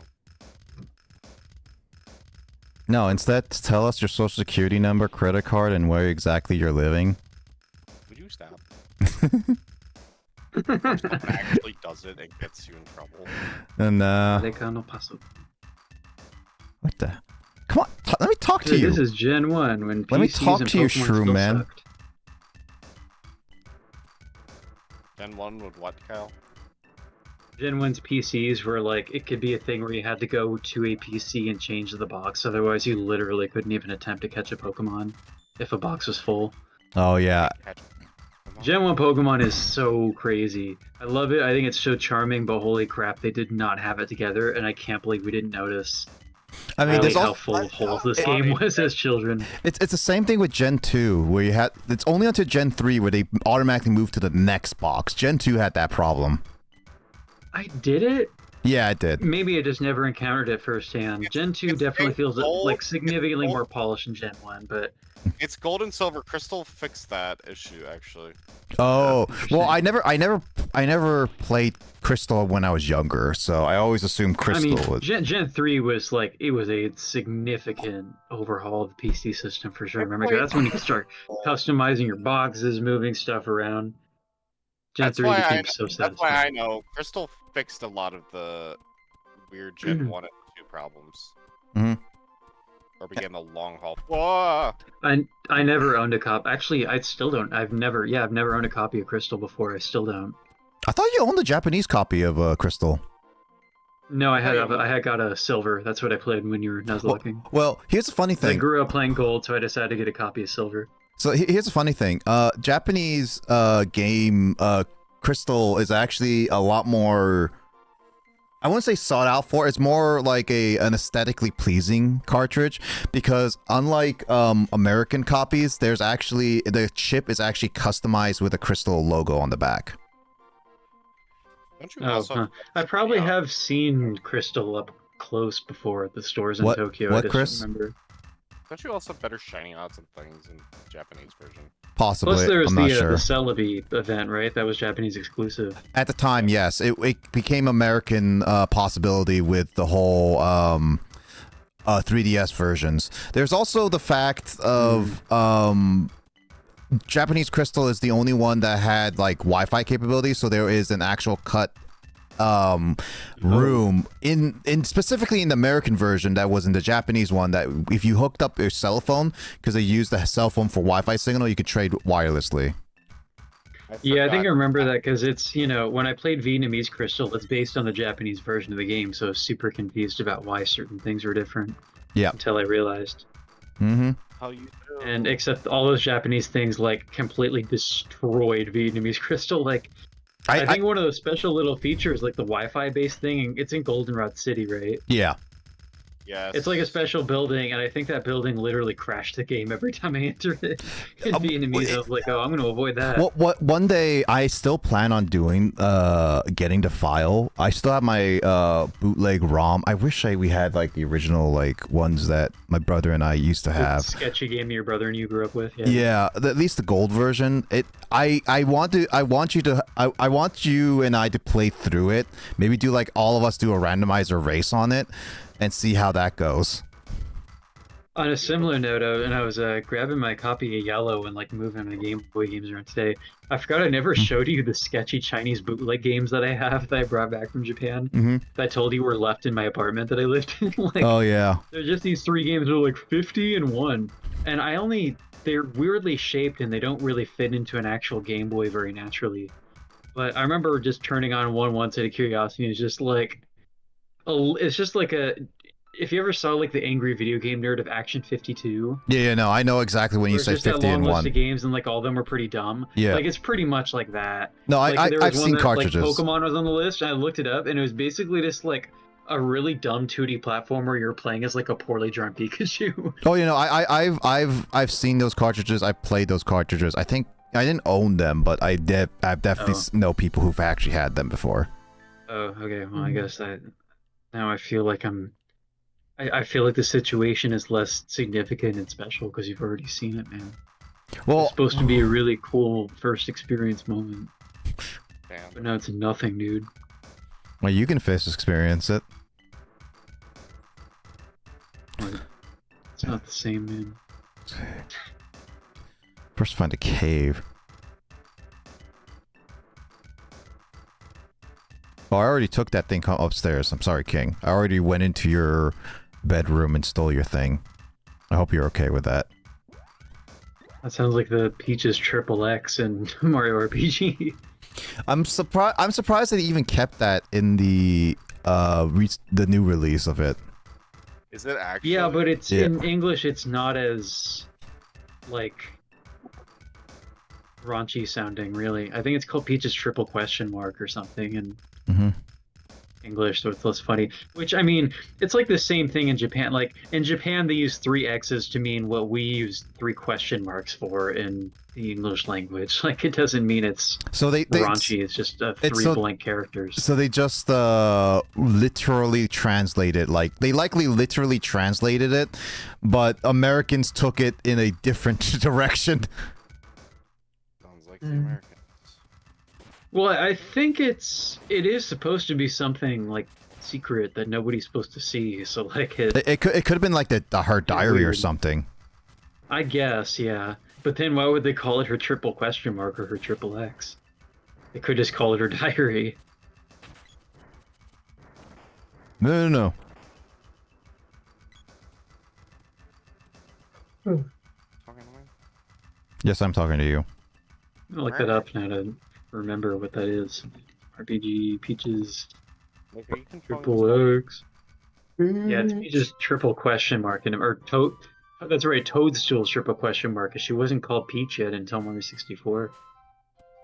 No, instead tell us your social security number, credit card, and where exactly you're living. Would you stop? Someone actually does it and gets you in trouble. And what the? Come on, let me talk to you. This is Gen 1 when Let me PCs talk and to you, Pokemon shrew still man. sucked. Gen 1 with what, Kyle? Gen 1's PCs were like, it could be a thing where you had to go to a PC and change the box, otherwise you literally couldn't even attempt to catch a Pokemon if a box was full. Oh yeah. Gen 1 Pokemon is so crazy. I love it, I think it's so charming, but holy crap, they did not have it together, and I can't believe we didn't notice. I mean, really there's how also full of holes this game was as children. it's the same thing with Gen 2, where you had it's only until Gen 3 where they automatically move to the next box. Gen 2 had that problem. I did it? Yeah, it did. Maybe I just never encountered it firsthand. Gen 2 definitely feels like significantly more polished than Gen 1, but... It's Gold and Silver. Crystal fixed that issue, actually. Oh, well, I never played Crystal when I was younger, so I always assumed Crystal was... Gen 3 was like, it was a significant overhaul of the PC system for sure. Remember, that's when you could start customizing your boxes, moving stuff around. Gen 3 became so satisfying. That's why I know Crystal fixed a lot of the weird Gen 1 and 2 problems. Mm-hmm. Or began the long haul. Whoa! I never owned a copy. Actually, I still don't. I've never owned a copy of Crystal before. I still don't. I thought you owned the Japanese copy of Crystal. No, I had got a Silver. That's what I played when you were Nuzlocking. Well, here's the funny thing. I grew up playing Gold, so I decided to get a copy of Silver. So here's the funny thing. Japanese game Crystal is actually a lot more, I wouldn't say sought out for. It's more like an aesthetically pleasing cartridge, because unlike American copies, there's actually the chip is actually customized with a Crystal logo on the back. Don't you also I probably have seen Crystal up close before at the stores in Tokyo. What, I just Chris? don't remember. Don't you also have better shiny odds and things in the Japanese version? Possibly. Plus, there was I'm not sure. the Celebi event, right? That was Japanese exclusive. At the time, yes, it became American possibility with the whole 3DS versions. There's also the fact of Japanese Crystal is the only one that had like Wi-Fi capability, so there is an actual cut room in specifically in the American version that was in the Japanese one, that if you hooked up your cell phone, because they used the cell phone for Wi-Fi signal, you could trade wirelessly. Yeah, I think I remember that, because it's, you know, when I played Vietnamese Crystal, it's based on the Japanese version of the game, so I was super confused about why certain things were different. Yeah. Until I realized. Mm-hmm. How you do? And except all those Japanese things, like, completely destroyed Vietnamese Crystal. Like, I think one of those special little features, like the Wi-Fi based thing, it's in Goldenrod City, right? Yeah. Yes. It's like a special building, and I think that building literally crashed the game every time I entered it. In Vietnamese, I was like, oh, I'm going to avoid that. What one day I still plan on doing, getting the file. I still have my bootleg ROM. I wish we had like the original like ones that my brother and I used to have. The sketchy game your brother and you grew up with. Yeah, at least the gold version. I want you and I to play through it. Maybe do like all of us do a randomizer race on it, and see how that goes. On a similar note, I was grabbing my copy of Yellow and like moving my Game Boy games around today. I forgot I never showed you the sketchy Chinese bootleg games that I have that I brought back from Japan. Mm-hmm. That I told you were left in my apartment that I lived in. Like, oh yeah. They're just these 3 games that are like 50 and 1, and they're weirdly shaped and they don't really fit into an actual Game Boy very naturally. But I remember just turning on one once out of curiosity, and it's just like if you ever saw like the angry video game nerd of Action 52, Yeah, no, I know exactly when you where it's say just that 50 long and list 1. of games and like all of them were pretty dumb. Yeah. Like it's pretty much like that. No, Like there was I've one seen that, cartridges. Like Pokemon was on the list, and I looked it up, and it was basically just like a really dumb 2D platformer you're playing as like a poorly drawn Pikachu. Oh, you know, I've seen those cartridges. I played those cartridges. I think I didn't own them, but I've definitely know people who've actually had them before. Oh, okay. Well, I guess now I feel like I feel like the situation is less significant and special because you've already seen it, man. Well, It's supposed to be a really cool first experience moment. Damn. But now it's nothing, dude. well, you can first experience it. Like, it's not the same, man. First, find a cave. Oh, I already took that thing upstairs. I'm sorry, King. I already went into your bedroom and stole your thing. I hope you're okay with that. That sounds like the Peach's Triple X in Mario RPG. I'm surprised that they even kept that in the new release of it. Is it actually? Yeah, but it's Yeah. in English. It's not as like raunchy sounding, really. I think it's called Peach's Triple Question Mark or something in English, so it's less funny. Which, I mean, it's like the same thing in Japan. Like in Japan, they use 3 X's to mean what we use 3 question marks for in the English language. Like it doesn't mean it's raunchy. It's just 3 blank characters. So they just literally translated. Like they likely literally translated it, but Americans took it in a different direction. Sounds like the Americans. Well, I think it is supposed to be something like secret that nobody's supposed to see. So like it could have been like her diary or something. I guess, yeah. But then why would they call it her triple question mark or her triple X? They could just call it her diary. No. Talking to me? Yes, I'm talking to you. I'll look that up now to remember what that is. RPG Peaches Like, are you controlling Triple X. Yeah, it's Peach's triple question mark or Toad. That's right, Toadstool's triple question mark. She wasn't called Peach yet until Mario 64.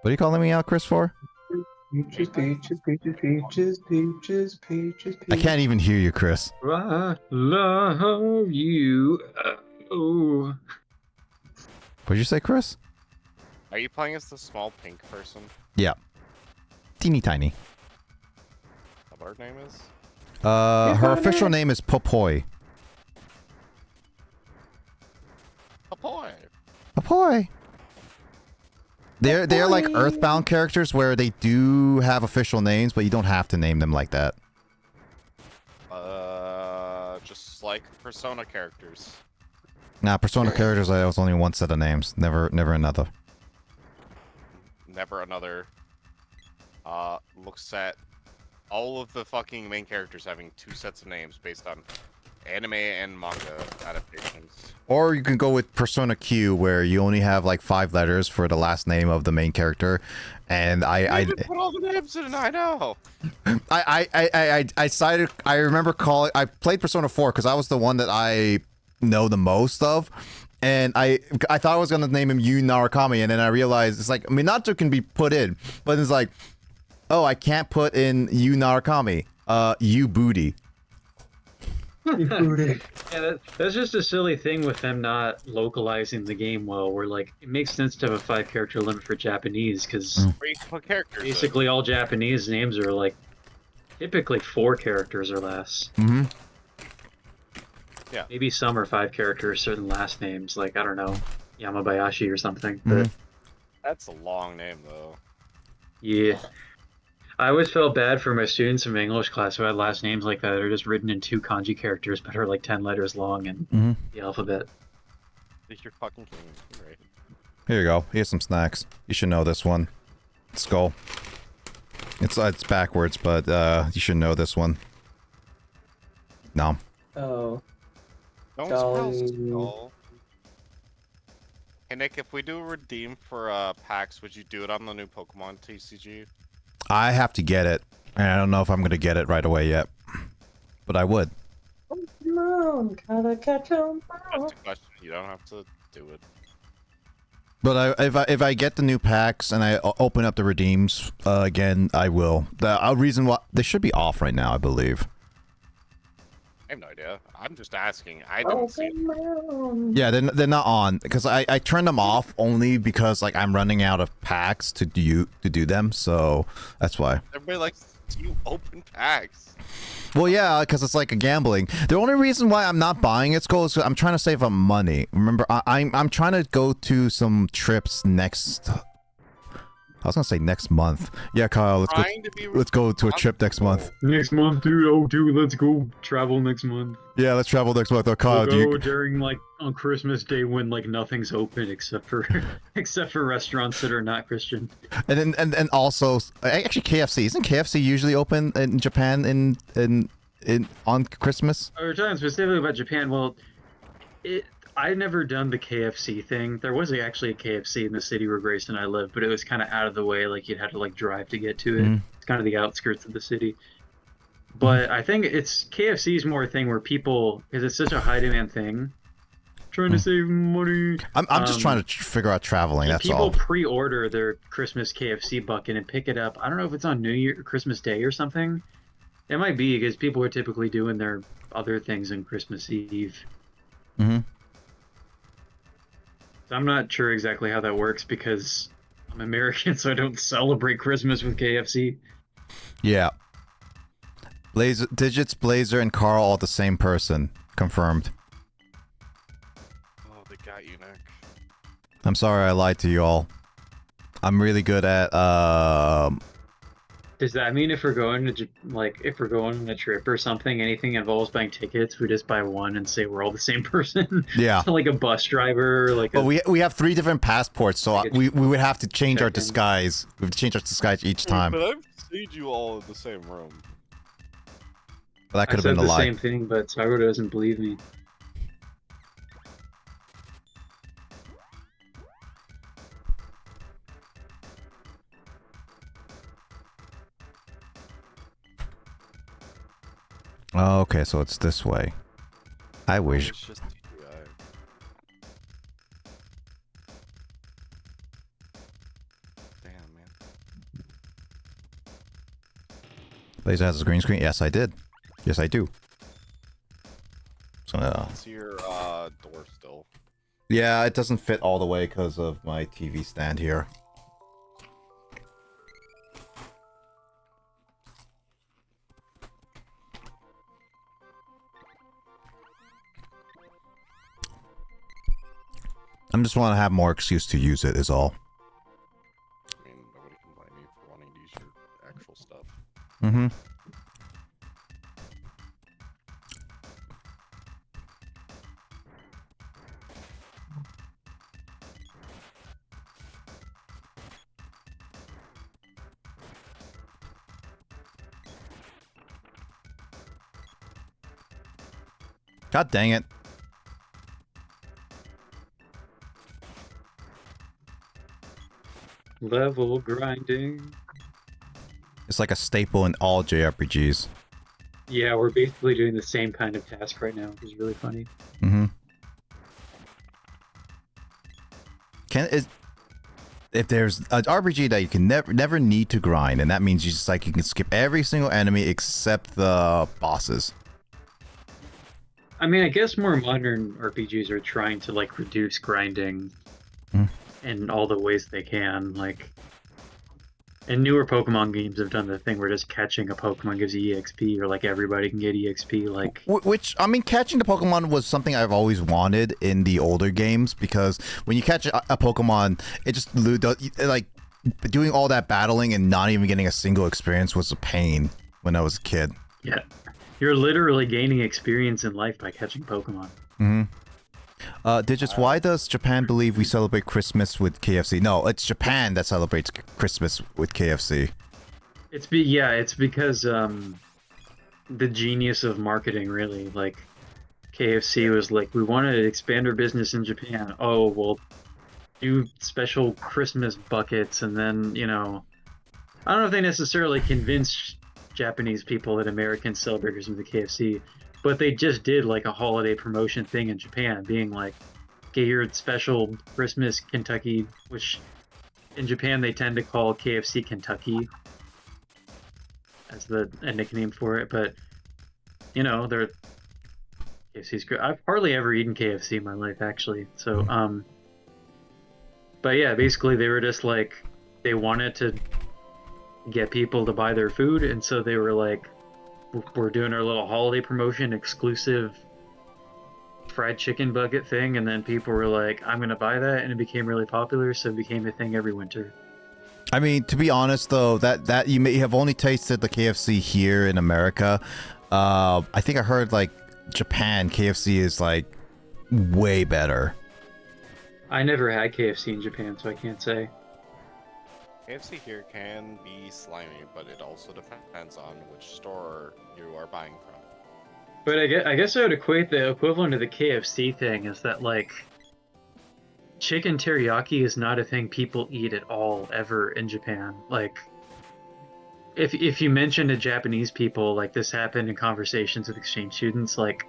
What are you calling me out, Chris, for? Peaches, peaches, peaches, peaches, peaches, peaches. I can't even hear you, Chris. I love you. Oh. What'd you say, Chris? Are you playing as the small pink person? Yeah. Teeny tiny. What her name is? Her official name is Popoy. Apoy! Apoy! They're like Earthbound characters where they do have official names, but you don't have to name them like that. Just like Persona characters. Nah, Persona characters, there was only one set of names. Never another. Never another. Looks at all of the fucking main characters having 2 sets of names based on anime and manga adaptations. Or you can go with Persona Q, where you only have like 5 letters for the last name of the main character. And I put all the names in. I know. I remember calling. I played Persona 4 because I was the one that I know the most of. And I thought I was gonna name him Yu Narakami, and then I realized it's like Minato can be put in, but it's like, oh, I can't put in Yu Narakami. You booty. Yeah, that's just a silly thing with them not localizing the game well. Where like it makes sense to have a 5-character limit for Japanese because basically all Japanese names are like typically 4 characters or less. Mm-hmm. Yeah. Maybe some are 5 characters, certain last names, like I don't know, Yamabayashi or something. But That's a long name though. yeah. I always felt bad for my students in my English class who had last names like that. They're just written in 2 kanji characters, but are like 10 letters long in the alphabet. You're fucking kidding me, right? Here you go. Here's some snacks. You should know this one. Skull. It's backwards, but you should know this one. No. Oh. Don't Dolly. spell. Hey Nick, if we do redeem for packs, would you do it on the new Pokemon TCG? I have to get it, and I don't know if I'm gonna get it right away yet, but I would. down. Gotta catch 'em all. Just a question. You don't have to do it. But if I get the new packs and I open up the redeems again, I will. The reason why they should be off right now, I believe. I have no idea. I'm just asking. I didn't see it. Yeah, they're not on because I turned them off only because like I'm running out of packs to do them, so that's why. Everybody likes to open packs. Well, yeah, because it's like a gambling. The only reason why I'm not buying it, Skull, is I'm trying to save up money. Remember, I'm trying to go to some trips next. I was gonna say next month. Yeah, Kyle, let's go to a trip next month. Next month, dude. Oh, dude, let's go travel next month. Yeah, let's travel next month. Oh, Kyle, we'll go during like on Christmas Day when like nothing's open except for restaurants that are not Christian. And then also actually KFC, isn't KFC usually open in Japan in on Christmas? We're talking specifically about Japan. Well, I've never done the KFC thing. There was actually a KFC in the city where Grace and I lived, but it was kind of out of the way. Like you'd have to like drive to get to it. It's kind of the outskirts of the city. But I think KFC is more a thing where people, because it's such a high demand thing, trying to save money. I'm just trying to figure out traveling. That's all. People pre-order their Christmas KFC bucket and pick it up. I don't know if it's on New Year, Christmas Day or something. It might be because people are typically doing their other things on Christmas Eve. Mm-hmm. So I'm not sure exactly how that works because I'm American, so I don't celebrate Christmas with KFC. Yeah. Digits, Blazer, and Carl all the same person. Confirmed. Oh, they got you, Nick. I'm sorry I lied to you all. I'm really good at Does that mean if we're going to if we're going on a trip or something, anything involves buying tickets, we just buy one and say we're all the same person? Yeah. Like a bus driver, like. Well, we have 3 different passports, so we would have to change our disguise. We have to change our disguise each time. But I've seen you all in the same room. Well, that could have been a lie. I said the same thing, but Sago doesn't believe me. Oh, okay, so it's this way. I wish. It's just TGI. Damn, man. Blazer has a green screen? Yes, I did. Yes, I do. So, It's your door still. yeah, it doesn't fit all the way because of my TV stand here. I just want to have more excuse to use it, is all. I mean, nobody can blame you for wanting to use your actual stuff. Mm-hmm. God dang it. Level grinding. It's like a staple in all JRPGs. Yeah, we're basically doing the same kind of task right now, which is really funny. Mm-hmm. If there's an RPG that you can never need to grind, and that means you can skip every single enemy except the bosses. I mean, I guess more modern RPGs are trying to like reduce grinding in all the ways they can. Like, and newer Pokemon games have done the thing where just catching a Pokemon gives you EXP, or like everybody can get EXP. Like, which I mean, catching the Pokemon was something I've always wanted in the older games, because when you catch a Pokemon, it just like doing all that battling and not even getting a single experience was a pain when I was a kid. Yeah. You're literally gaining experience in life by catching Pokemon. Mm-hmm. Digits, why does Japan believe we celebrate Christmas with KFC? No, it's Japan that celebrates Christmas with KFC. It's because the genius of marketing, really. Like, KFC was like, we want to expand our business in Japan. Oh, we'll do special Christmas buckets, and then, I don't know if they necessarily convinced Japanese people that Americans celebrate Christmas with KFC, But they just did like a holiday promotion thing in Japan, being like, get your special Christmas Kentucky, which in Japan they tend to call KFC Kentucky as a nickname for it. But you know, they're KFC's good. I've hardly ever eaten KFC in my life, actually. So but yeah, basically they were just like, they wanted to get people to buy their food, and so they were like, we're doing our little holiday promotion exclusive fried chicken bucket thing, and then people were like, I'm gonna buy that, and it became really popular, so it became a thing every winter. I mean, to be honest though, that you may have only tasted the KFC here in America. I think I heard like Japan KFC is like way better. I never had KFC in Japan, so I can't say. KFC here can be slimy, but it also depends on which store you are buying from. But I guess I would equate the equivalent of the KFC thing is that, like, chicken teriyaki is not a thing people eat at all, ever, in Japan. Like, if you mention to Japanese people, like, this happened in conversations with exchange students, like,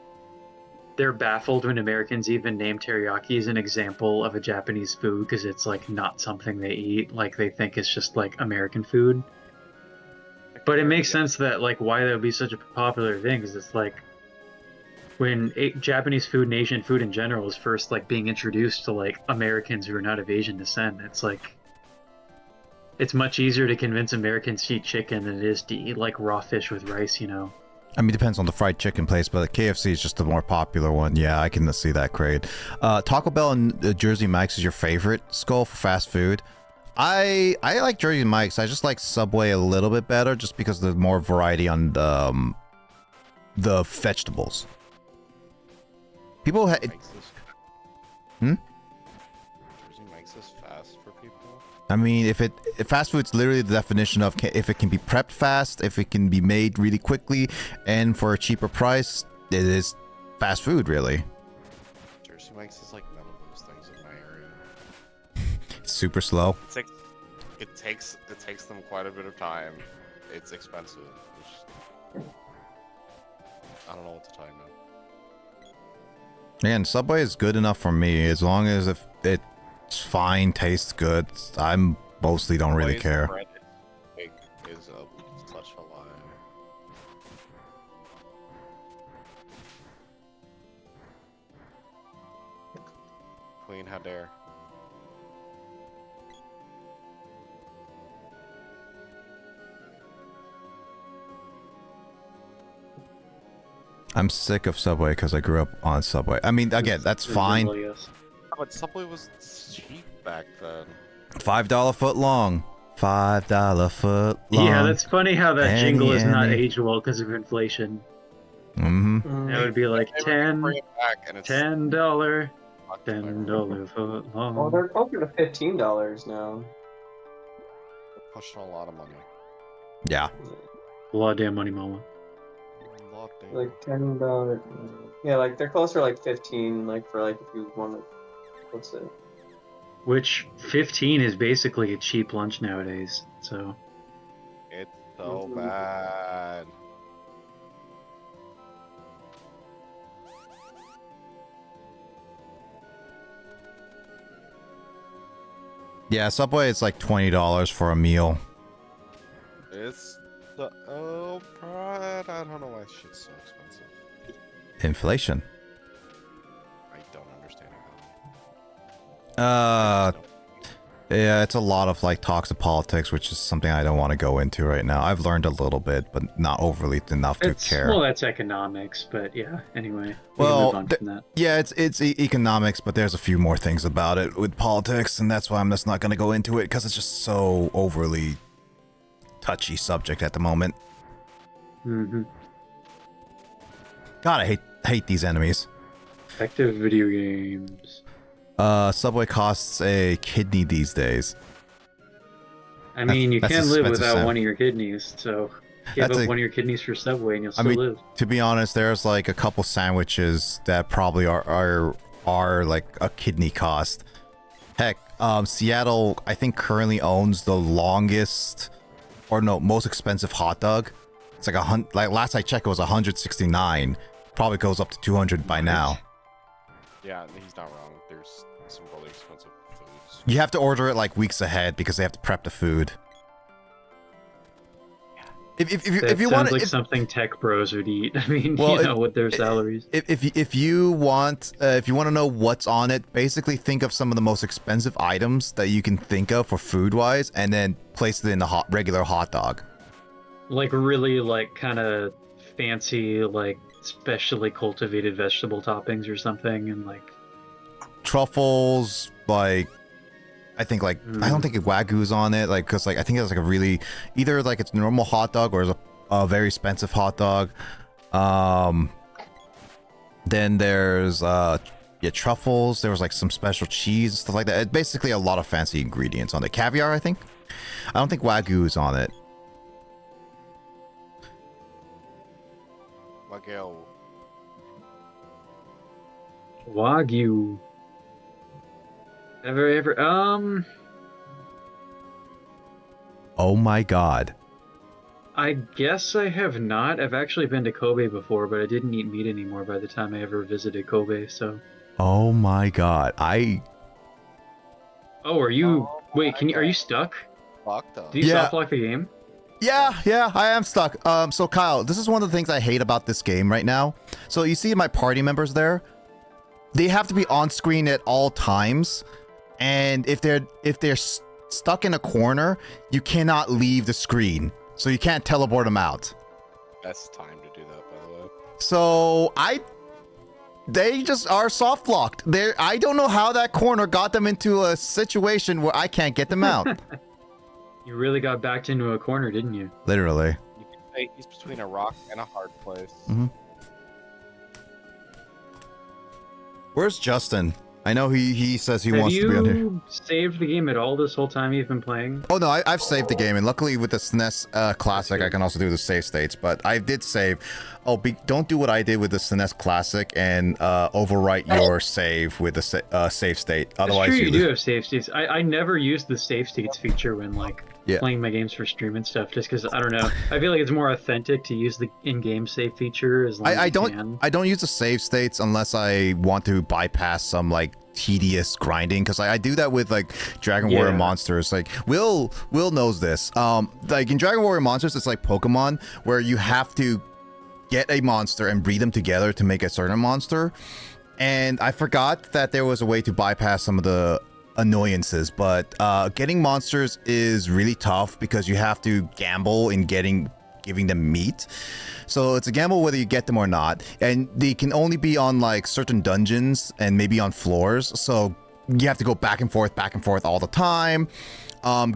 they're baffled when Americans even name teriyaki as an example of a Japanese food, because it's, like, not something they eat. Like, they think it's just, like, American food. But it makes sense that, like, why that would be such a popular thing, because it's, like, when Japanese food and Asian food in general was first, like, being introduced to, like, Americans who are not of Asian descent, it's, like, it's much easier to convince Americans to eat chicken than it is to eat, like, raw fish with rice, you know? I mean, it depends on the fried chicken place, but KFC is just the more popular one. Yeah, I can see that, Craig. Taco Bell and Jersey Mike's is your favorite, Skull, for fast food? I like Jersey Mike's. I just like Subway a little bit better just because there's more variety on the vegetables. People Jersey Mike's is fast for people. I mean, if fast food's literally the definition of if it can be prepped fast, if it can be made really quickly, and for a cheaper price, it is fast food, really. Jersey Mike's is like none of those things in my area. It's super slow. It takes them quite a bit of time. It's expensive. I don't know what to tell you, man. And Subway is good enough for me as long as if it's fine, tastes good. I mostly don't really care. Bread is such a lie. Queen, how dare. I'm sick of Subway because I grew up on Subway. I mean, again, that's fine. But Subway was cheap back then. $5 foot long. $5 foot long. Yeah, that's funny how that jingle is not aged well because of inflation. Mm-hmm. It would be like $10 $10 foot long. Well, they're closer to $15 now. They're pushing a lot of money. Yeah. A lot of damn money, mama. Like $10. Yeah, like they're closer to like 15. Like for like if you want to, what's it? Which 15 is basically a cheap lunch nowadays. So. It's so bad. Yeah, Subway is like $20 for a meal. It's the I don't know why shit's so expensive. Inflation. I don't understand it. Yeah, it's a lot of like talks of politics, which is something I don't want to go into right now. I've learned a little bit, but not overly enough to care. Well, that's economics, but yeah. Anyway, well, move on from that. Yeah, it's economics, but there's a few more things about it with politics, and that's why I'm just not going to go into it because it's just so overly touchy subject at the moment. Mm-hmm. God, I hate these enemies. Effective video games. Subway costs a kidney these days. I mean, you can't live without one of your kidneys, so give up one of your kidneys for Subway and you'll still live. To be honest, there's like a couple sandwiches that probably are like a kidney cost. Heck, Seattle, I think, currently owns the longest, or no, most expensive hot dog. It's like last I checked, it was $169. probably goes up to 200 by now. Yeah, he's not wrong. There's some really expensive foods. You have to order it like weeks ahead because they have to prep the food. If you want, sounds like something tech bros would eat. I mean, with their salaries. If you want to know what's on it, basically think of some of the most expensive items that you can think of for food wise, and then place it in the regular hot dog. Like really, like kind of fancy, like specially cultivated vegetable toppings or something, and like truffles, like. I think I don't think Wagyu's on it, like, cause like I think it's like a really either like it's a normal hot dog or it's a very expensive hot dog. Then there's truffles. There was like some special cheese and stuff like that. It's basically a lot of fancy ingredients on it. Caviar, I think. I don't think Wagyu's on it. Wagyu. Ever Oh my god. I guess I have not. I've actually been to Kobe before, but I didn't eat meat anymore by the time I ever visited Kobe, so. Oh my god. Oh, are you wait, are you stuck? Locked up. Do you soft lock the game? Yeah, I am stuck. So Kyle, this is one of the things I hate about this game right now. So you see my party members there? They have to be on screen at all times. And if they're stuck in a corner, you cannot leave the screen, so you can't teleport them out. Best time to do that, by the way. So they just are soft locked. I don't know how that corner got them into a situation where I can't get them out. You really got backed into a corner, didn't you? Literally. You can say he's between a rock and a hard place. Mm-hmm. Where's Justin? I know he says he wants to be on here. Have you saved the game at all this whole time you've been playing? Oh no, I've saved the game, and luckily with the SNES Classic, I can also do the save states. But I did save. Don't do what I did with the SNES Classic and overwrite your save with the save state. Otherwise, it's true, you do have save states. I never used the save states feature when playing my games for stream and stuff, just because I don't know. I feel like it's more authentic to use the in-game save feature as long as you can. I don't use the save states unless I want to bypass some like tedious grinding, because I do that with like Dragon Warrior Monsters. Like Will knows this. Like in Dragon Warrior Monsters, it's like Pokemon where you have to get a monster and breed them together to make a certain monster. And I forgot that there was a way to bypass some of the annoyances, but getting monsters is really tough because you have to gamble in giving them meat. So it's a gamble whether you get them or not, and they can only be on like certain dungeons and maybe on floors, so you have to go back and forth all the time.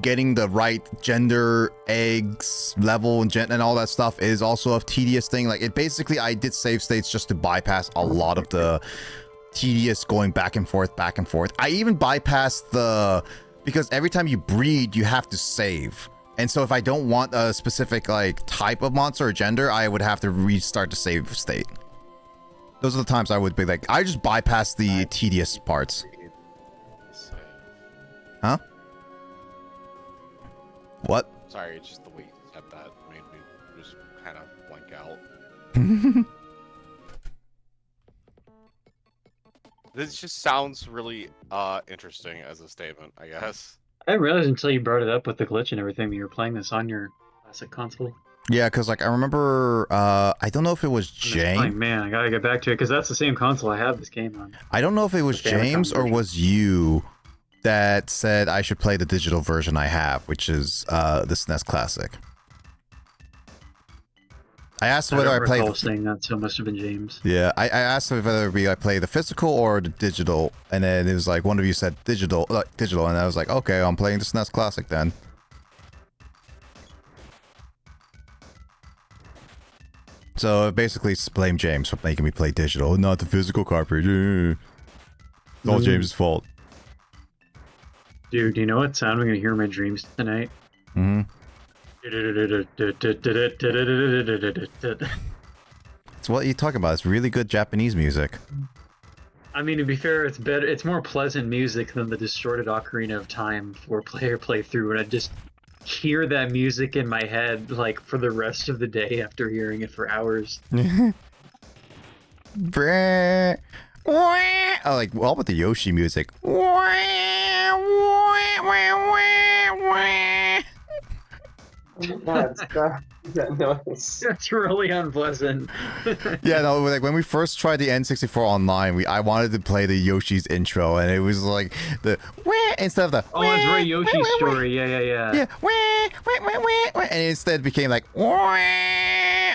Getting the right gender, eggs, level, and all that stuff is also a tedious thing. Like I did save states just to bypass a lot of the tedious going back and forth. I even bypassed because every time you breed, you have to save. And so if I don't want a specific like type of monster or gender, I would have to restart the save state. Those are the times I would be like, I just bypass the tedious parts. Huh? What? Sorry, it's just the way you said that made me just kind of blank out. This just sounds really interesting as a statement, I guess. I didn't realize until you brought it up with the glitch and everything that you were playing this on your classic console. Yeah, because like I remember, I don't know if it was James. Like, man, I gotta get back to it because that's the same console I have this game on. I don't know if it was James or was you that said I should play the digital version I have, which is the SNES Classic. I asked whether I played. Saying that, so it must have been James. Yeah, I asked whether I play the physical or the digital, and then it was like one of you said digital, and I was like, okay, I'm playing the SNES Classic then. So basically, blame James for making me play digital, not the physical cartridge. It's all James' fault. Dude, do you know what sound I'm gonna hear in my dreams tonight? Mm-hmm. It's what you talking about. It's really good Japanese music. I mean, to be fair, it's better. It's more pleasant music than the distorted Ocarina of Time four-player playthrough, and I just hear that music in my head like for the rest of the day after hearing it for hours. Brr. Wah. Oh, like all with the Yoshi music. Wah, wah, wah, wah, wah. That's that noise. That's really unpleasant. Yeah, no, like when we first tried the N64 online, I wanted to play the Yoshi's intro, and it was like the wah instead of the Oh, it's Ray Yoshi's story. Yeah. yeah wah, wah, wah, wah, wah, and it instead became like wah,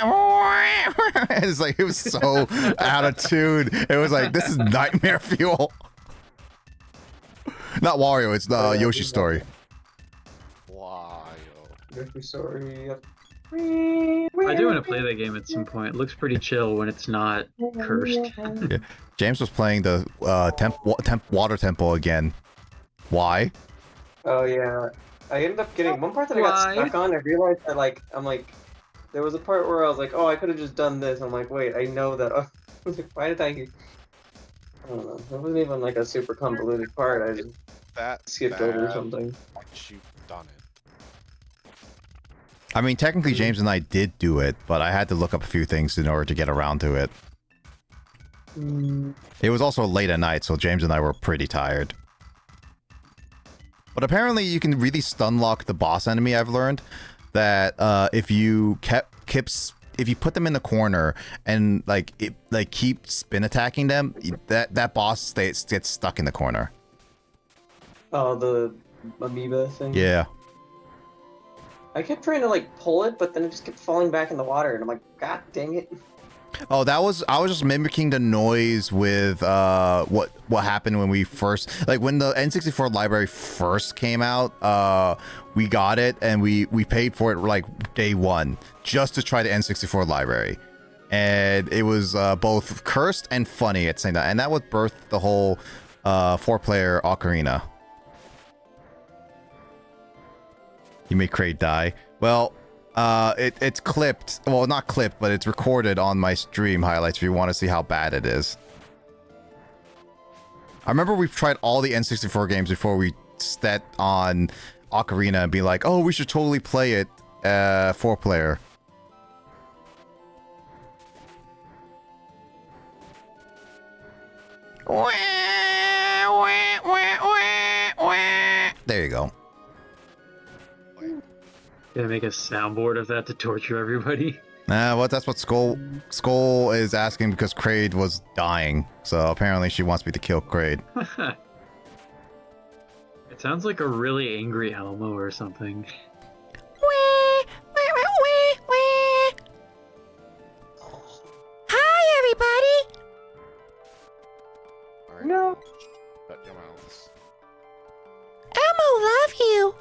wah, wah. It's like it was so out of tune. It was like this is nightmare fuel. Not Wario, it's the Yoshi's story. Sorry. I do want to play that game at some point. It looks pretty chill when it's not cursed. Yeah. James was playing the water temple again. Why? Oh yeah, I ended up getting one part that I got stuck on. I realized that there was a part where I was like, oh, I could have just done this. I'm like, wait, I know that. I was like, why did I don't know. It wasn't even like a super convoluted part. I just skipped over something. You've done it. I mean, technically, James and I did do it, but I had to look up a few things in order to get around to it. It was also late at night, so James and I were pretty tired. But apparently, you can really stun lock the boss enemy. I've learned that if you if you put them in the corner and keep spin attacking them, that boss gets stuck in the corner. Oh, the amoeba thing. Yeah. I kept trying to pull it, but then it just kept falling back in the water, and I'm like, God dang it! Oh, I was just mimicking the noise with what happened when we first when the N64 library first came out. We got it and we paid for it day one just to try the N64 library, and it was both cursed and funny at the same time, and that would birth the whole 4-player ocarina. You make Kraid die. Well, it's clipped. Well, not clipped, but it's recorded on my stream highlights if you want to see how bad it is. I remember we've tried all the N64 games before we set on Ocarina and be like, oh, we should totally play it 4-player. There you go. Gonna make a soundboard of that to torture everybody. That's what Skull is asking because Kraid was dying. So apparently she wants me to kill Kraid. It sounds like a really angry Elmo or something. Hi, everybody. Right. No. Shut your mouths. Elmo, love you.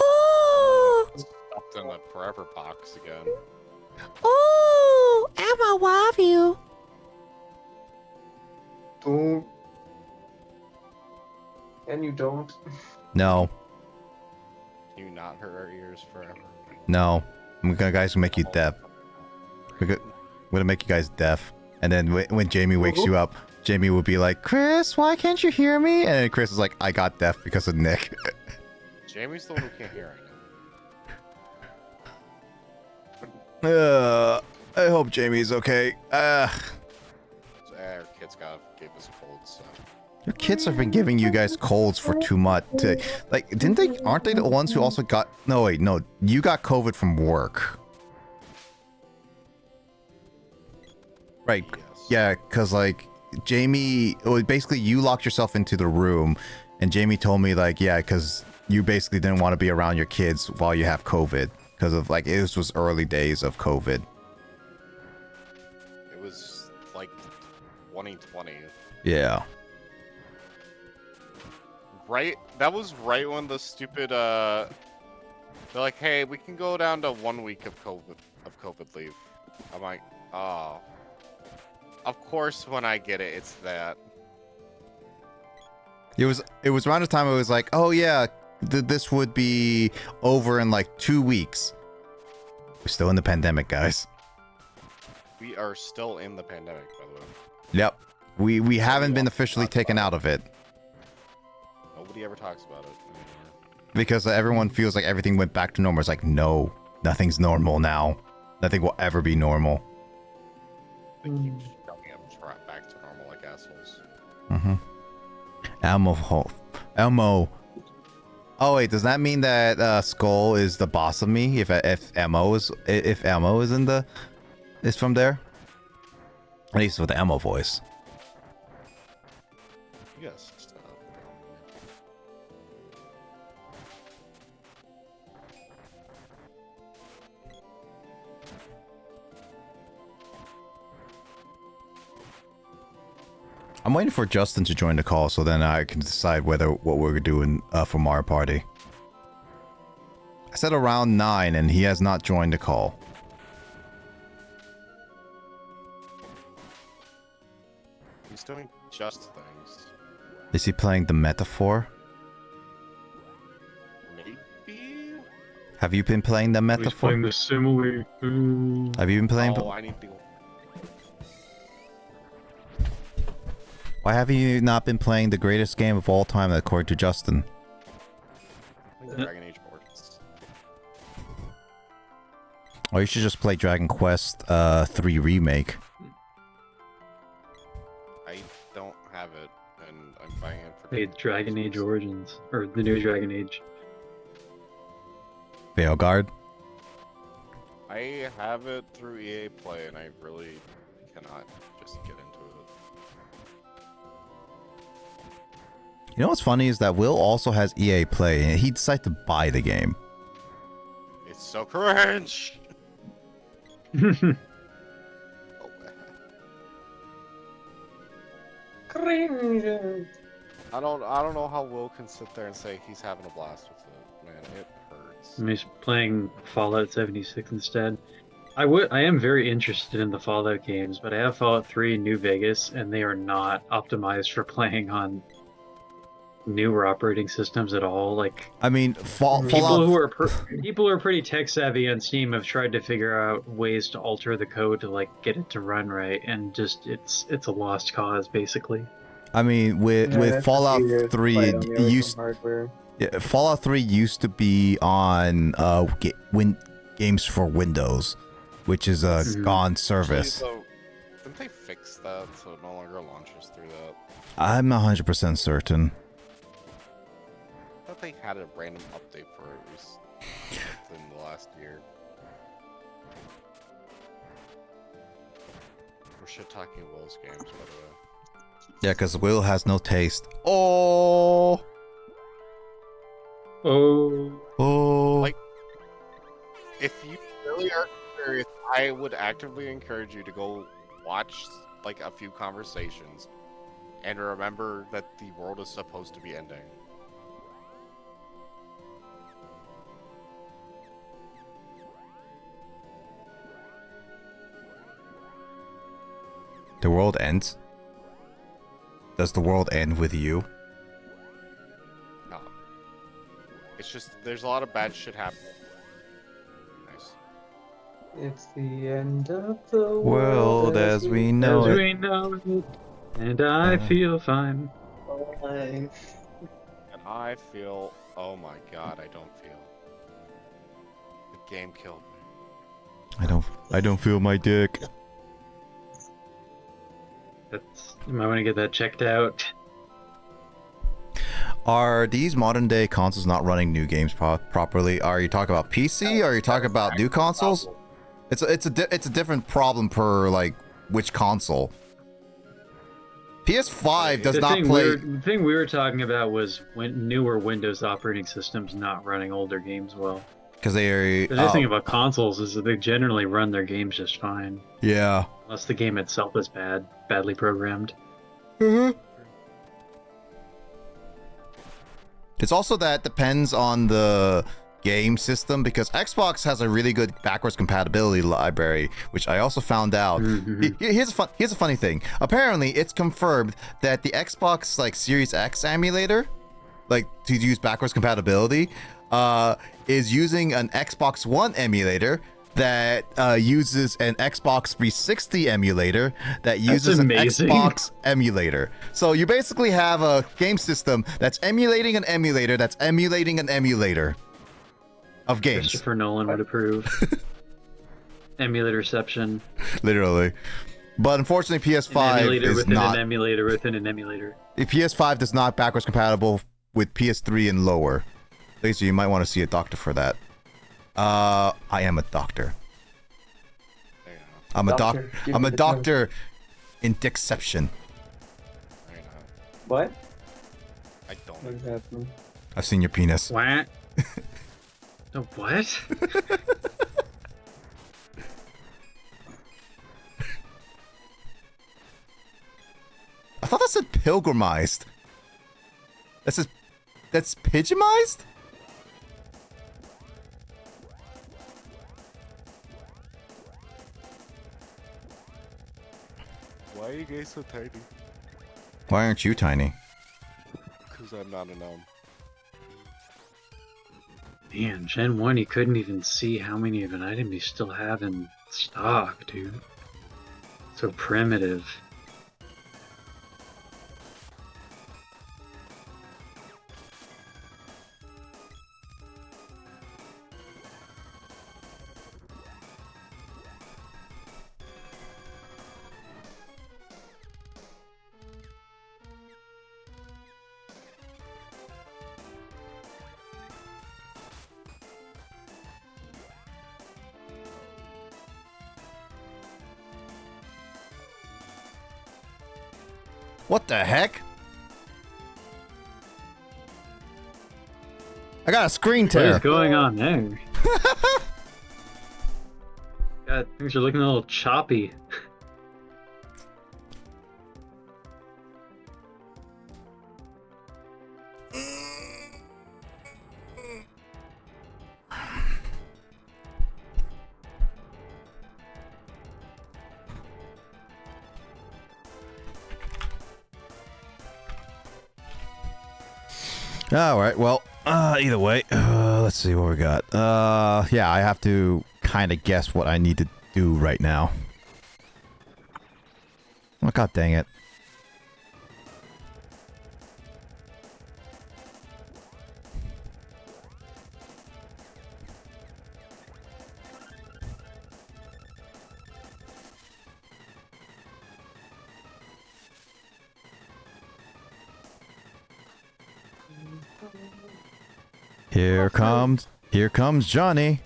Ooh. Stuffed in the forever box again. Ooh, Elmo, love you. Don't. And you don't. No. Can you not hurt our ears forever? No. I'm gonna make you deaf. We're gonna make you guys deaf. And then when Jamie wakes you up, Jamie will be like, Chris, why can't you hear me? And then Chris is like, I got deaf because of Nick. Jamie's the one who can't hear I hope Jamie's okay. Our kids gave us colds, so. Your kids have been giving you guys colds for too much. Aren't they the ones who also got... No, wait, no. You got COVID from work. Right. Yes. Yeah, because, Jamie... basically, you locked yourself into the room, and Jamie told me, because you basically didn't want to be around your kids while you have COVID. Because of, it was early days of COVID. It was, 2020. Yeah. Right? That was right when the stupid, they're like, hey, we can go down to 1 week of COVID leave. I'm like, oh. Of course, when I get it, it's that. It was around the time it was like, oh yeah, this would be over in 2 weeks. We're still in the pandemic, guys. We are still in the pandemic, by the way. Yep. We haven't been officially taken out of it. Nobody ever talks about it anymore. Because everyone feels like everything went back to normal. It's like, no, nothing's normal now. Nothing will ever be normal. They keep shoving it Mm-hmm. Elmo. Oh wait, does that mean that Skull is the boss of me? If Elmo is from there? At least with the Elmo voice. Yes. I'm waiting for Justin to join the call so then I can decide what we're doing for Mario Party. I said around 9 and he has not joined the call. He's doing just things. Is he playing the Metaphor? Maybe? Have you been playing the He's Metaphor? playing the simile. Have you been playing? Oh, I need to. Why have you not been playing the greatest game of all time according to Justin? Dragon Age Origins. Or you should just play Dragon Quest 3 Remake. I don't have it, and I'm buying it for. Hey, Dragon Age Origins, or the new Dragon Age. Veilguard? I have it through EA Play, and I really cannot just get into it. You know what's funny is that Will also has EA Play and he decided to buy the game. It's so cringe. Cringe. I don't know how Will can sit there and say he's having a blast with it. Man, it hurts. I'm just playing Fallout 76 instead. I am very interested in the Fallout games, but I have Fallout 3 New Vegas, and they are not optimized for playing on newer operating systems at all. Like, I mean, people Fallout... who are pretty tech savvy on Steam have tried to figure out ways to alter the code to like get it to run right, and just it's a lost cause basically. I mean, with Fallout 3, Fallout 3 used to be on games for Windows, which is a gone service. Actually, so, didn't they fix that so it no longer launches through that? I'm not 100% certain. I thought they had a random update for it within the last year. We're shit talking Will's games, by the way. Yeah, because Will has no taste. Oh! Like, if you really are curious, I would actively encourage you to go watch like a few conversations and remember that the world is supposed to be ending. The world ends? Does the world end with you? No. It's just, there's a lot of bad shit happening. Nice. It's the end of the World as we know it. we know it, and I feel fine. And I feel, oh my god, I don't feel. The game killed me. I don't feel my dick. You might want to get that checked out. Are these modern day consoles not running new games properly? Are you talking about PC? Or are you talking about new consoles? It's a different problem per like which console. PS5 does not play. The thing we were talking about was when newer Windows operating systems not running older games well. Because they are. The nice thing about consoles is that they generally run their games just fine. Yeah. Unless the game itself is badly programmed. It's also that depends on the game system because Xbox has a really good backwards compatibility library, which I also found out. Here's a funny thing. Apparently, it's confirmed that the Xbox like Series X emulator, like to use backwards compatibility, is using an Xbox One emulator that uses an Xbox 360 emulator that uses an Xbox emulator. So you basically have a game system that's emulating an emulator that's emulating an emulator of games. Christopher Nolan would approve. Emulatorception. Literally. But unfortunately, An PS5 emulator is within not. an emulator within an emulator. PS5 does not backwards compatible with PS3 and lower. Lisa, you might want to see a doctor for that. I am a doctor. There you go. I'm a Doctor, give I'm me a the doctor in Dixception. There you go. What? I don't. What is happening? I've seen your penis. What? The what? I thought that said pilgrimized. That's pigeonized? Why are you guys so tiny? Why aren't you tiny? Because I'm not a gnome. Man, Gen 1, you couldn't even see how many of an item you still have in stock, dude. So primitive. What the heck? I got a screen What tear. is going on there? God, things are looking a little choppy. All right. Well, either way, let's see what we got. Yeah, I have to kind of guess what I need to do right now. Oh, God dang it. Here comes Johnny.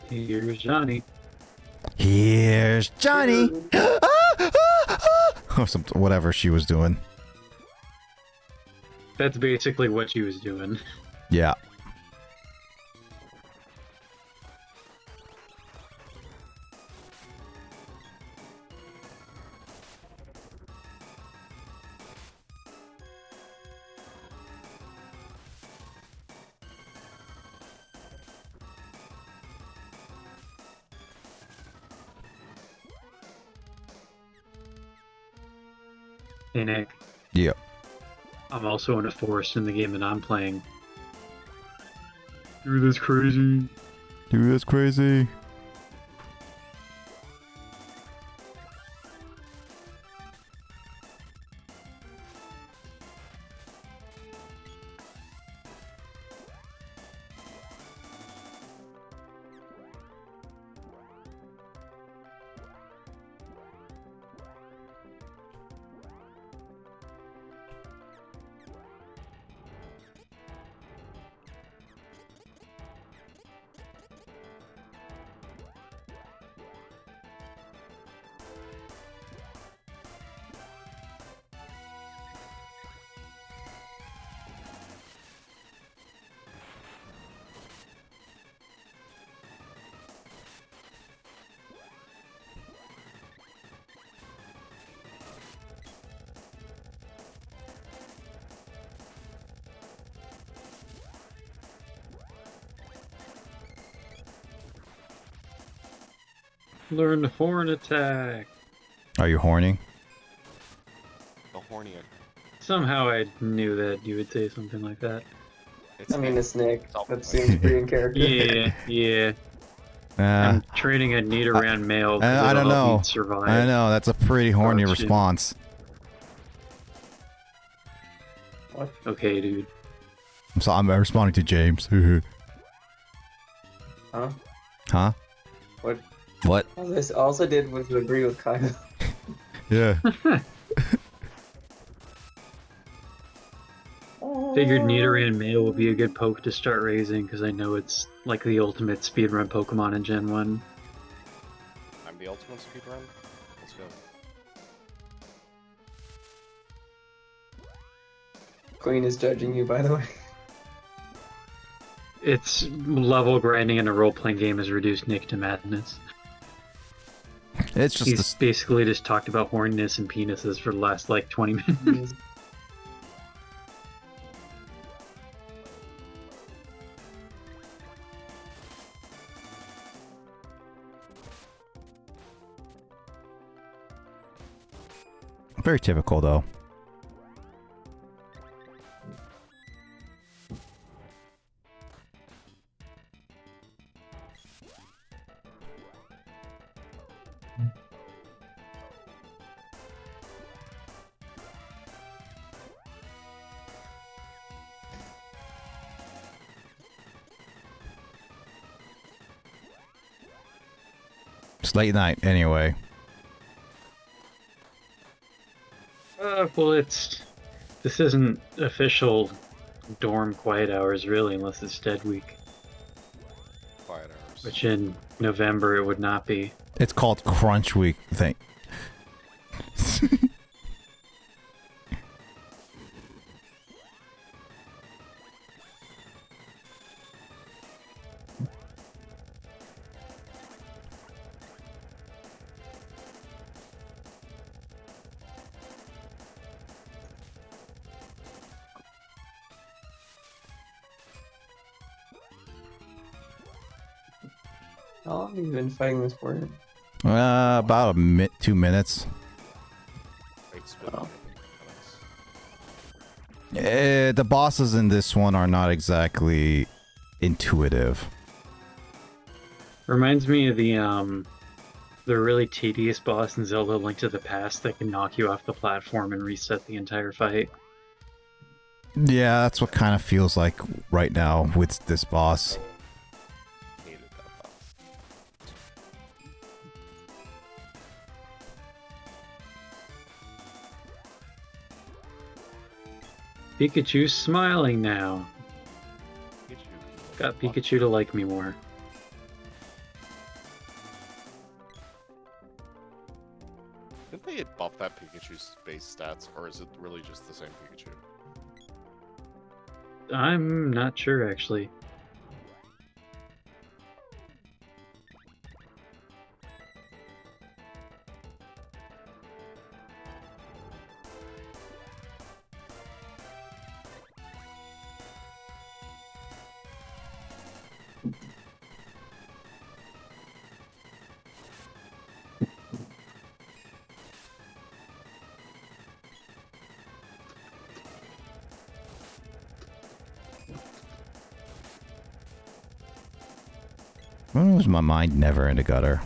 Here's Johnny. Here's Johnny. Or something, whatever she was doing. That's basically what she was doing. Yeah. Hey, Nick. Yeah. I'm also in a forest in the game that I'm playing. Dude, that's crazy. Dude, that's crazy. Learn horn attack. Are you horny? The hornier. Somehow I knew that you would say something like that. It's I mean, it's Nick. all- That seems pretty in character. Yeah, yeah. I'm trading a Nidoran male. 'cause I it'll don't help me know. survive. I know, that's a pretty horny Corruption. response. Okay, dude. I'm responding to James. Huh? Huh? What? All this also did was agree with Kyle. Yeah. Figured Nidoran male will be a good poke to start raising because I know it's like the ultimate speedrun Pokemon in Gen 1. I'm the ultimate speedrun. Let's go. Queen is judging you, by the way. It's level grinding in a role-playing game has reduced Nick to madness. It's just He's basically just talked about horniness and penises for the last like 20 minutes. very typical, though. It's late night, anyway. Well, this isn't official dorm quiet hours, really, unless it's dead week. Quiet hours. Which in November it would not be. It's called Crunch Week, I think. How long have you been fighting this for? About 2 minutes. Oh. The bosses in this one are not exactly intuitive. Reminds me of the really tedious boss in Zelda Link to the Past that can knock you off the platform and reset the entire fight. Yeah, that's what kind of feels like right now with this boss. Hated that boss. Pikachu's smiling now. Pikachu. Got Pikachu to like me more. Didn't they buff that Pikachu's base stats, or is it really just the same Pikachu? I'm not sure, actually. When was my mind never in the gutter?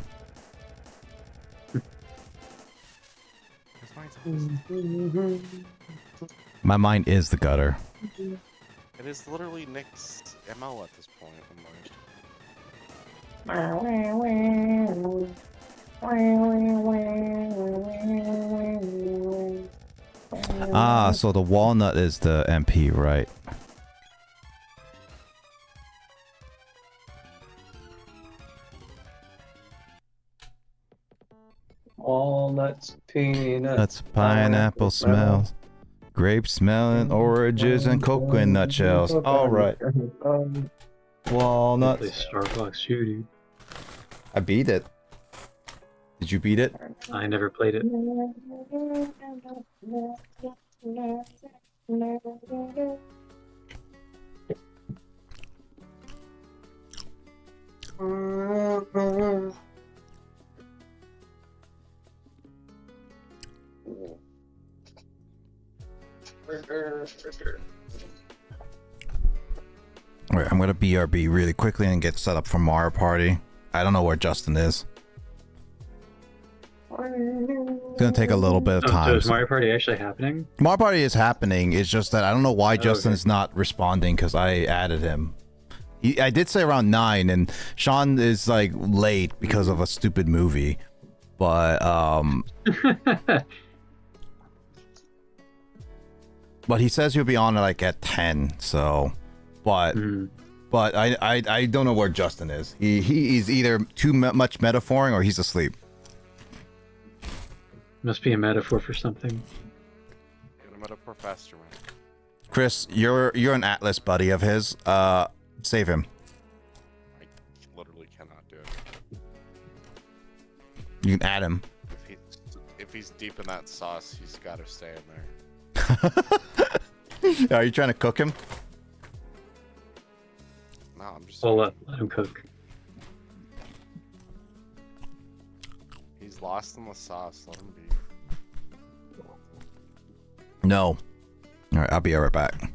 My mind is the gutter. It is literally Nick's ML at this point. Ah, so the walnut is the MP, right? Walnuts, peanuts, That's pineapple smells, grape smelling, oranges, and coconut shells. All right. Walnuts. Play Star Fox 2, dude. I beat it. Did you beat it? I never played it. Alright, I'm gonna BRB really quickly and get set up for Mario Party. I don't know where Justin is. It's gonna take a little bit of time. So is Mario Party actually happening? Mario Party is happening. It's just that I don't know why Justin's not responding because I added him. I did say around 9, and Sean is like late because of a stupid movie. But but he says he'll be on like at 10. So, but I don't know where Justin is. He's either too much metaphoring or he's asleep. Must be a metaphor for something. Get a metaphor faster, man. Chris, you're an Atlas buddy of his. Save him. I literally cannot do it. You can add him. If he's deep in that sauce, he's got to stay in there. Are you trying to cook him? No, I'm just. Well, let him cook. He's lost in the sauce. Let him be. No. All right, I'll be right back.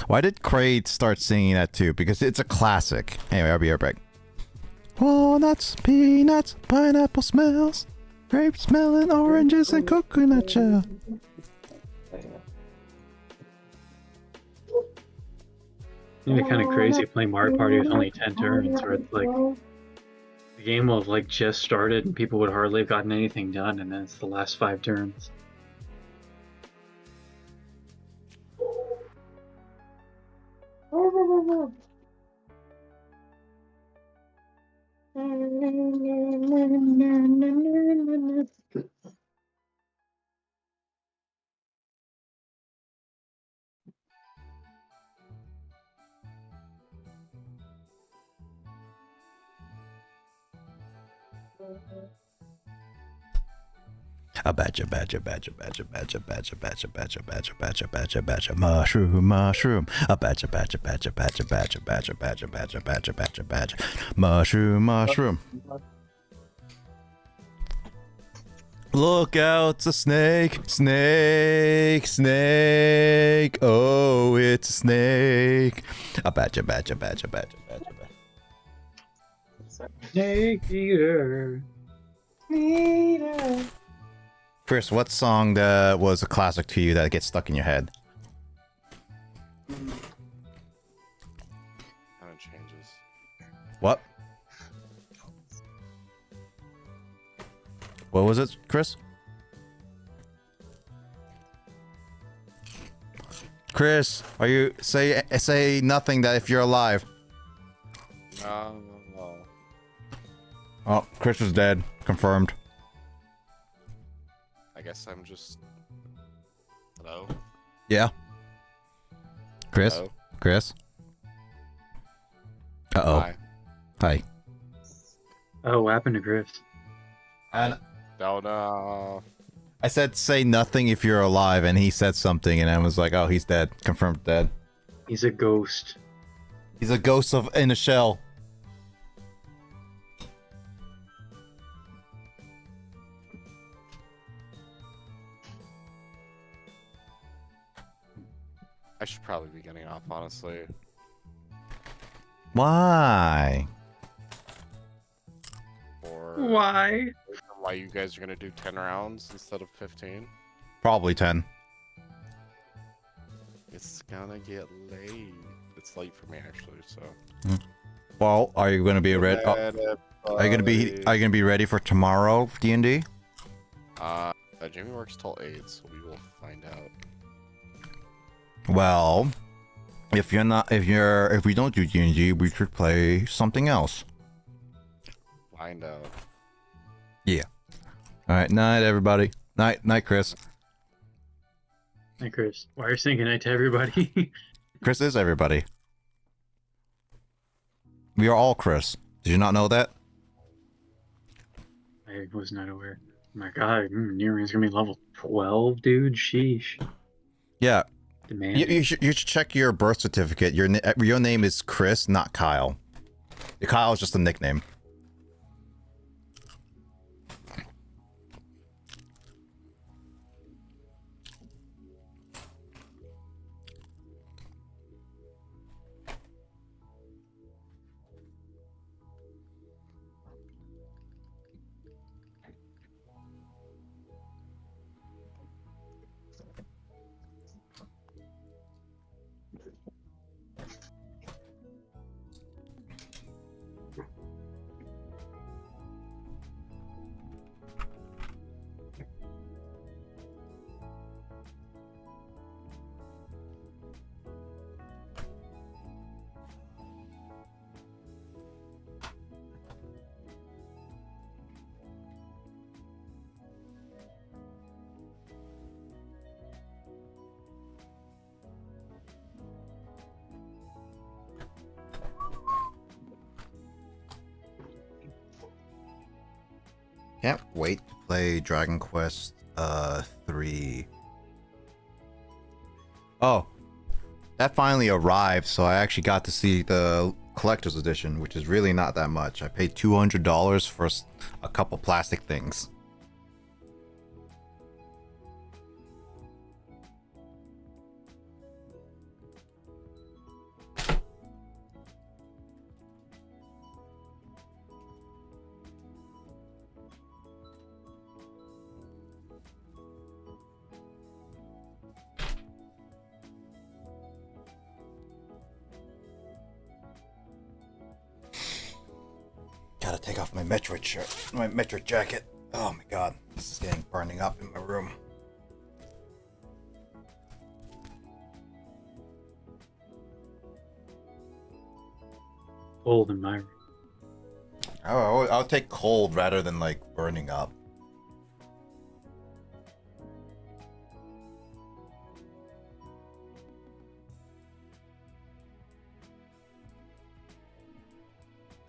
Why did Kraid start singing that too? Because it's a classic. Anyway, I'll be right back. Walnuts, peanuts, pineapple smells, grape smelling, oranges, and coconut shell. It'd be kind of crazy playing Mario Party with only 10 turns, where it's like the game will have like just started and people would hardly have gotten anything done, and then it's the last 5 turns. A badger, mushroom. A badger, mushroom. Look out, it's a snake. Oh, it's a snake. A badger. Snake eater. Chris, what song that was a classic to you that gets stuck in your head? Kind of changes. What? What was it, Chris? Chris, are you say nothing that if you're alive? No. Oh, Chris is dead. Confirmed. I guess I'm just. Hello. Yeah. Chris. Hello? Chris. Uh-oh. Hi. Hi. Oh, what happened to Griff? And Don't know. I said say nothing if you're alive, and he said something, and I was like, oh, he's dead. Confirmed dead. He's a ghost. He's a ghost in a shell. I should probably be getting off, honestly. Why? Or Why? why you guys are gonna do 10 rounds instead of 15? Probably 10. It's gonna get late. It's late for me actually, so. Well, are you going to be ready? Are you going to be ready for tomorrow D&D? Jimmy works till 8, so we will find out. Well, if we don't do D&D, we should play something else. Find out. Yeah. All right, night everybody. Night, Chris. Hey, Chris. Why are you saying goodnight to everybody? Chris is everybody. We are all Chris. Did you not know that? I was not aware. Oh my god, Nearing's gonna be level 12, dude. Sheesh. Yeah. Demand. You should check your birth certificate. Your name is Chris, not Kyle. Kyle is just a nickname. Can't wait to play Dragon Quest 3. Oh, that finally arrived, so I actually got to see the collector's edition, which is really not that much. I paid $200 for a couple plastic things. Gotta take off my Metroid shirt, my Metroid jacket. Oh my god, this is getting burning up in my room. Cold in my room. I'll take cold rather than like burning up.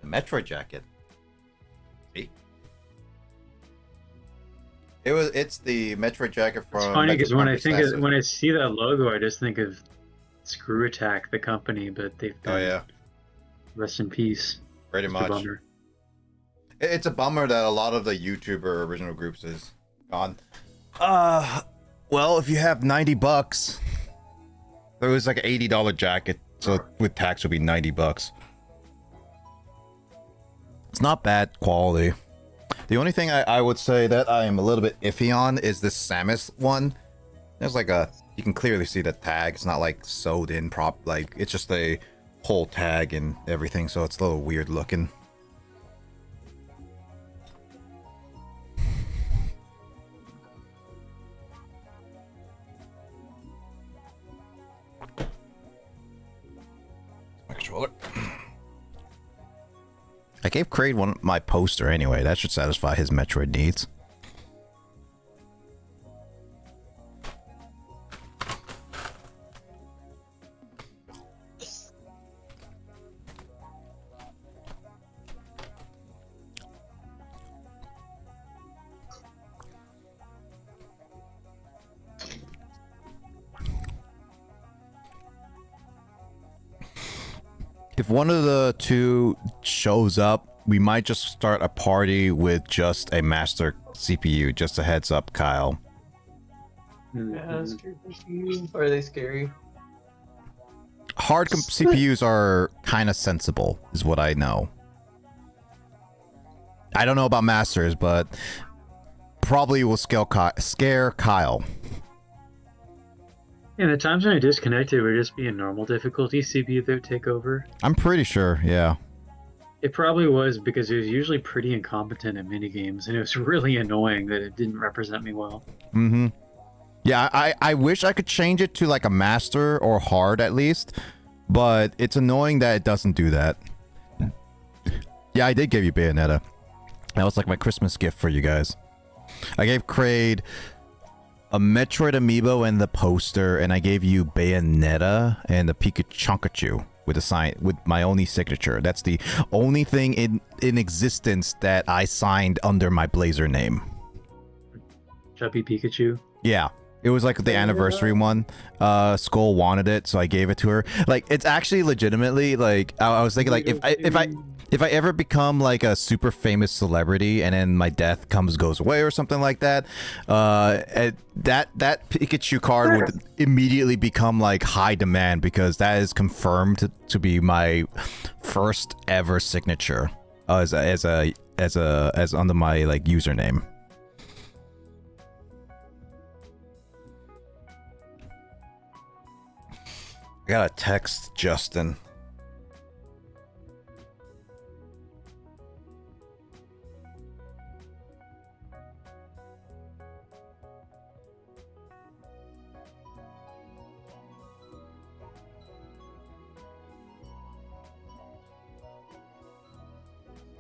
The Metroid jacket. See? It's the Metroid jacket from. It's funny because when Metroid when I see that logo, I just think of Screw Attack, the company, but they've been, Oh yeah, rest in peace. pretty Mr. much. Bummer. It's a bummer that a lot of the YouTuber original groups is gone. Well, if you have $90, there was like an $80 jacket, so with tax it would be $90. It's not bad quality. The only thing I would say that I am a little bit iffy on is this Samus one. There's like you can clearly see the tag. It's not like sewed in like it's just a whole tag and everything, so it's a little weird looking. My controller. I gave Craig my poster anyway. That should satisfy his Metroid needs. If one of the two shows up, we might just start a party with just a master CPU. Just a heads up, Kyle. Master CPU? Are they scary? Hard CPUs are kind of sensible, is what I know. I don't know about masters, but probably will scare Kyle. Yeah, the times when I disconnected would just be a normal difficulty CPU that would take over. I'm pretty sure, yeah. It probably was because it was usually pretty incompetent at minigames, and it was really annoying that it didn't represent me well. Mm-hmm. Yeah, I wish I could change it to like a master or hard at least, but it's annoying that it doesn't do that. Yeah, I did give you Bayonetta. That was like my Christmas gift for you guys. I gave Kraid a Metroid amiibo and the poster, and I gave you Bayonetta and the Pikachu with a sign with my only signature. That's the only thing in existence that I signed under my Blazer name. Chubby Pikachu. Yeah. It was like the anniversary one. Skull wanted it, so I gave it to her. Like, it's actually legitimately like I was thinking, like, if I ever become like a super famous celebrity and then my death goes away or something like that, that Pikachu card would immediately become like high demand because that is confirmed to be my first ever signature as under my like username. I gotta text Justin.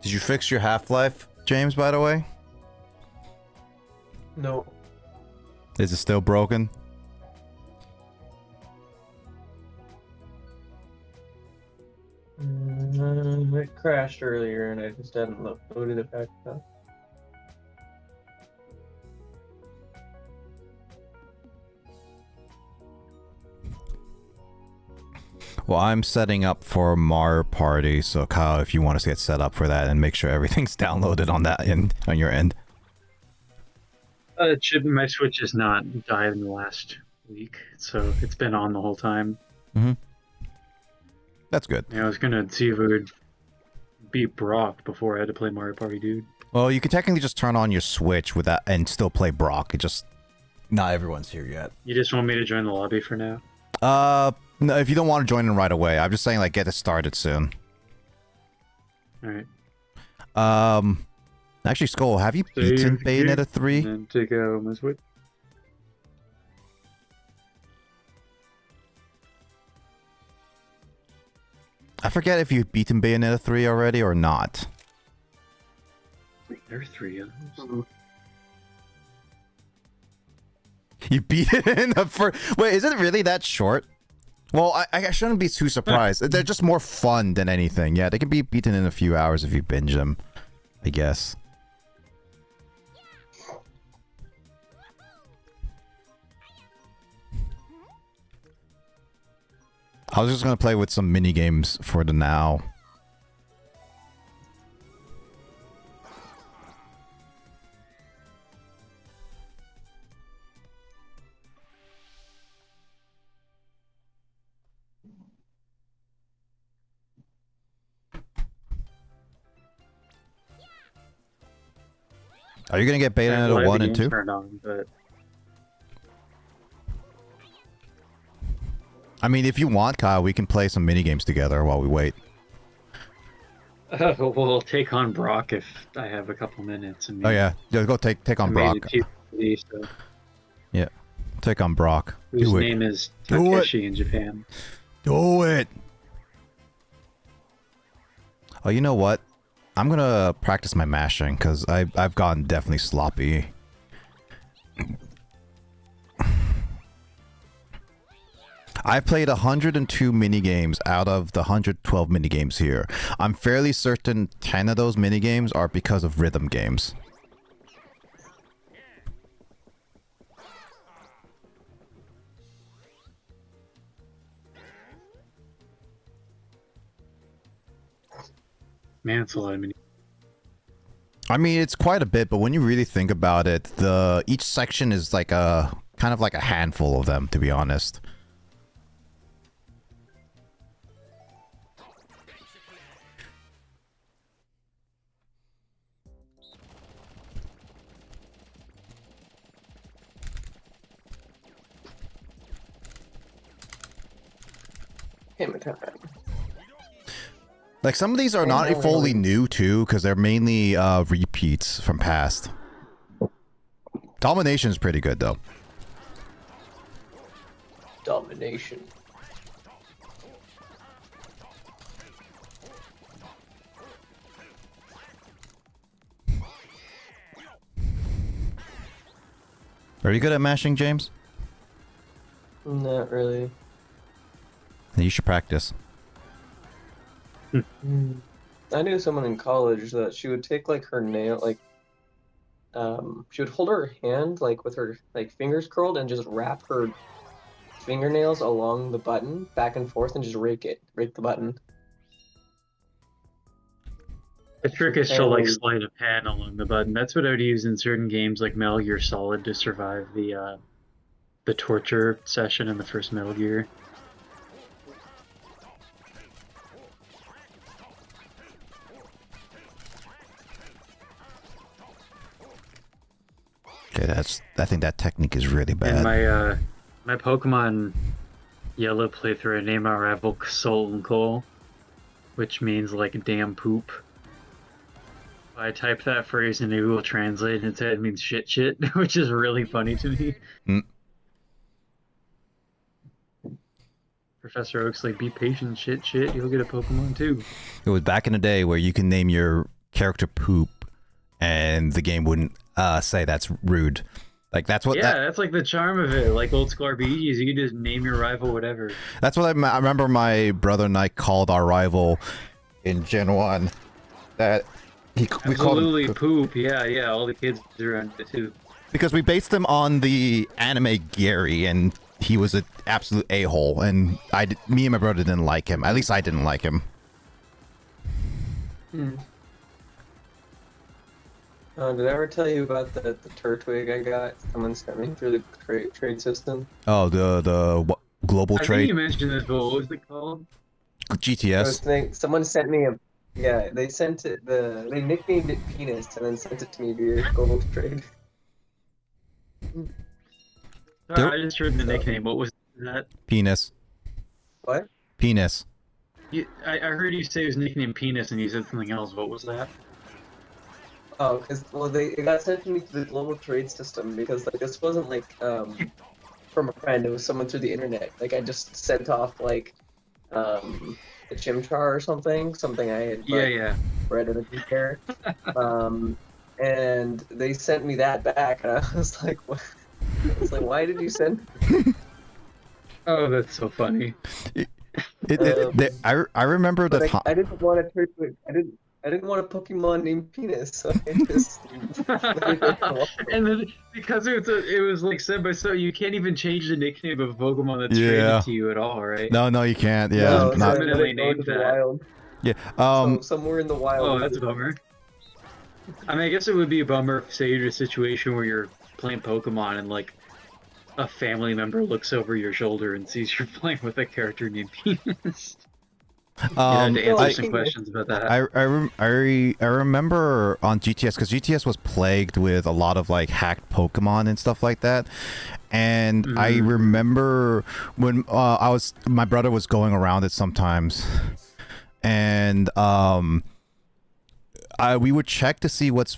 Did you fix your Half-Life, James, by the way? No. Is it still broken? It crashed earlier and I just hadn't loaded it back up. Well, I'm setting up for Mario Party, so Kyle, if you want to get set up for that and make sure everything's downloaded on that end, on your end. It should. My Switch has not died in the last week, so it's been on the whole time. Mm-hmm. That's good. Yeah, I was gonna see if it would beat Brock before I had to play Mario Party, dude. Well, you could technically just turn on your Switch with that and still play Brock. It just not everyone's here yet. You just want me to join the lobby for now? No, if you don't want to join in right away, I'm just saying like get it started soon. All right. Actually, Skull, have you beaten Bayonetta 3? And take out my Switch. I forget if you've beaten Bayonetta 3 already or not. There are 3 of them. You beat it in the first... Wait, is it really that short? Well, I shouldn't be too surprised. They're just more fun than anything. Yeah, they can be beaten in a few hours if you binge them, I guess. I was just gonna play with some mini games for the now. Are you gonna get Bayonetta 1 and 2? On, but... I mean, if you want, Kyle, we can play some mini games together while we wait. We'll take on Brock if I have a couple minutes. Oh yeah, go take on Brock. So. Yeah, take on Brock. Whose name is Takeshi in Japan. Do it. Oh, you know what? I'm gonna practice my mashing because I've gotten definitely sloppy. I've played 102 minigames out of the 112 minigames here. I'm fairly certain 10 of those minigames are because of rhythm games. Man, it's a lot of mini. I mean, it's quite a bit, but when you really think about it, each section is like a kind of like a handful of them, to be honest. Hammer time. Like, some of these are not fully new, too, because they're mainly repeats from past. Domination is pretty good, though. Domination. Are you good at mashing, James? Not really. You should practice. I knew someone in college that she would take like her nail, like she would hold her hand like with her like fingers curled and just wrap her fingernails along the button back and forth and just rake the button. The trick is to like slide a pan along the button. That's what I would use in certain games like Metal Gear Solid to survive the torture session in the first Metal Gear. Okay, I think that technique is really bad. In my Pokemon Yellow playthrough, I named my rival Sultan Cole, which means like damn poop. I typed that phrase in Google Translate and it said it means shit, which is really funny to me. Professor Oak's like, be patient, shit, you'll get a Pokemon too. It was back in the day where you can name your character Poop and the game wouldn't say that's rude. Like, that's what... Yeah, that's like the charm of it. Like old school RPGs, you can just name your rival whatever. That's what I remember my brother and I called our rival in Gen 1. That... we called him Poop, yeah, all the kids around it too. Because we based him on the anime Gary, and he was an absolute a-hole, and me and my brother didn't like him. At least I didn't like him. Did I ever tell you about the Turtwig I got? Someone sent me through the trade system. Oh, the what, global I trade? think you mentioned this, but what was it called? GTS. Someone sent me a. Yeah, they sent it. They nicknamed it Penis and then sent it to me via global trade. I just heard the nickname. What was that? Penis. What? Penis. I heard you say his nickname Penis, and you said something else. What was that? Oh, because it got sent to me through the global trade system because like this wasn't like from a friend. It was someone through the internet. Like I just sent off like a chimchar or something I had read in a daycare. And they sent me that back, and I was like, what? I was like, why did you send? Oh, that's so funny. I remember the time. I didn't want to. I didn't want a Pokemon named Penis, so I just. And then because it was like said by so you can't even change the nickname of a Pokemon that's traded to you at all, right? No, you can't. Yeah, no, not permanently named that. Wild. Yeah. So somewhere in the wild. Oh, that's a bummer. I mean, I guess it would be a bummer if, say, you're in a situation where you're playing Pokemon and like a family member looks over your shoulder and sees you're playing with a character named Penis. To answer some questions about that. I remember on GTS, because GTS was plagued with a lot of like hacked Pokemon and stuff like that, and I remember when my brother was going around it sometimes, and we would check to see what's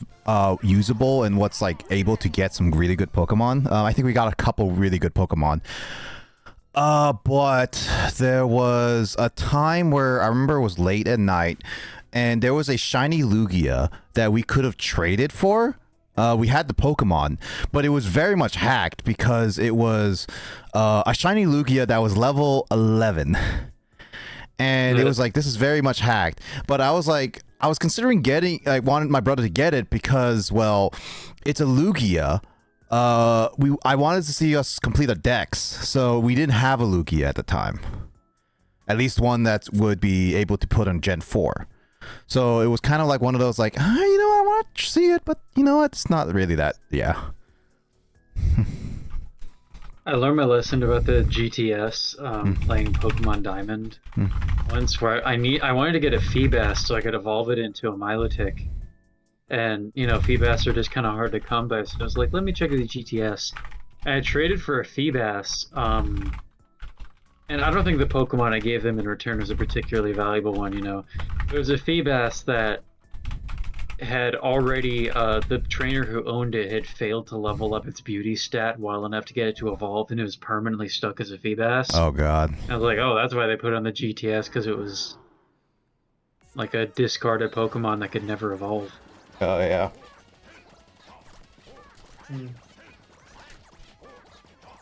usable and what's like able to get some really good Pokemon. I think we got a couple really good Pokemon. But there was a time where I remember it was late at night, and there was a shiny Lugia that we could have traded for. We had the Pokemon, but it was very much hacked because it was a shiny Lugia that was level 11. And it was like, this is very much hacked. But I was considering wanted my brother to get it because, well, it's a Lugia. I wanted to see us complete a dex, so we didn't have a Lugia at the time. At least one that would be able to put on Gen 4. So it was kind of like one of those like, I want to see it, but you know what? It's not really that, yeah. I learned my lesson about the GTS playing Pokemon Diamond once, where I wanted to get a Feebas so I could evolve it into a Milotic. And, Feebas are just kind of hard to come by, so I was like, let me check the GTS. And I traded for a Feebas, and I don't think the Pokemon I gave them in return was a particularly valuable one, It was a Feebas that had already, the trainer who owned it had failed to level up its beauty stat well enough to get it to evolve, and it was permanently stuck as a Feebas. Oh, God. I was like, oh, that's why they put it on the GTS, because it was like a discarded Pokemon that could never evolve. Oh, yeah.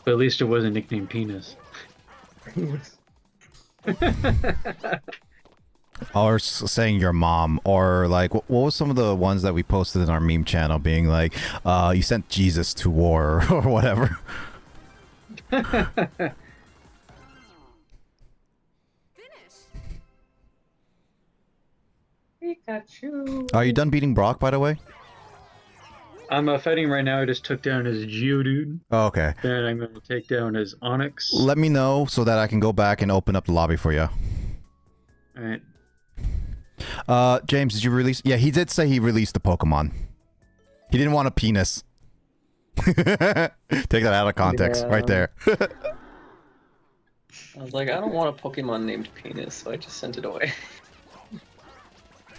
But at least it wasn't nicknamed Penis. Or saying your mom, or like, what was some of the ones that we posted in our meme channel being like, you sent Jesus to war, or whatever. Pikachu. Are you done beating Brock, by the way? I'm fighting right now. I just took down his Geodude. Oh, okay. Then I'm going to take down his Onyx. Let me know so that I can go back and open up the lobby for you. Alright. James, did you release? Yeah, he did say he released the Pokemon. He didn't want a penis. Take that out of context, right there. I was like, I don't want a Pokemon named Penis, so I just sent it away.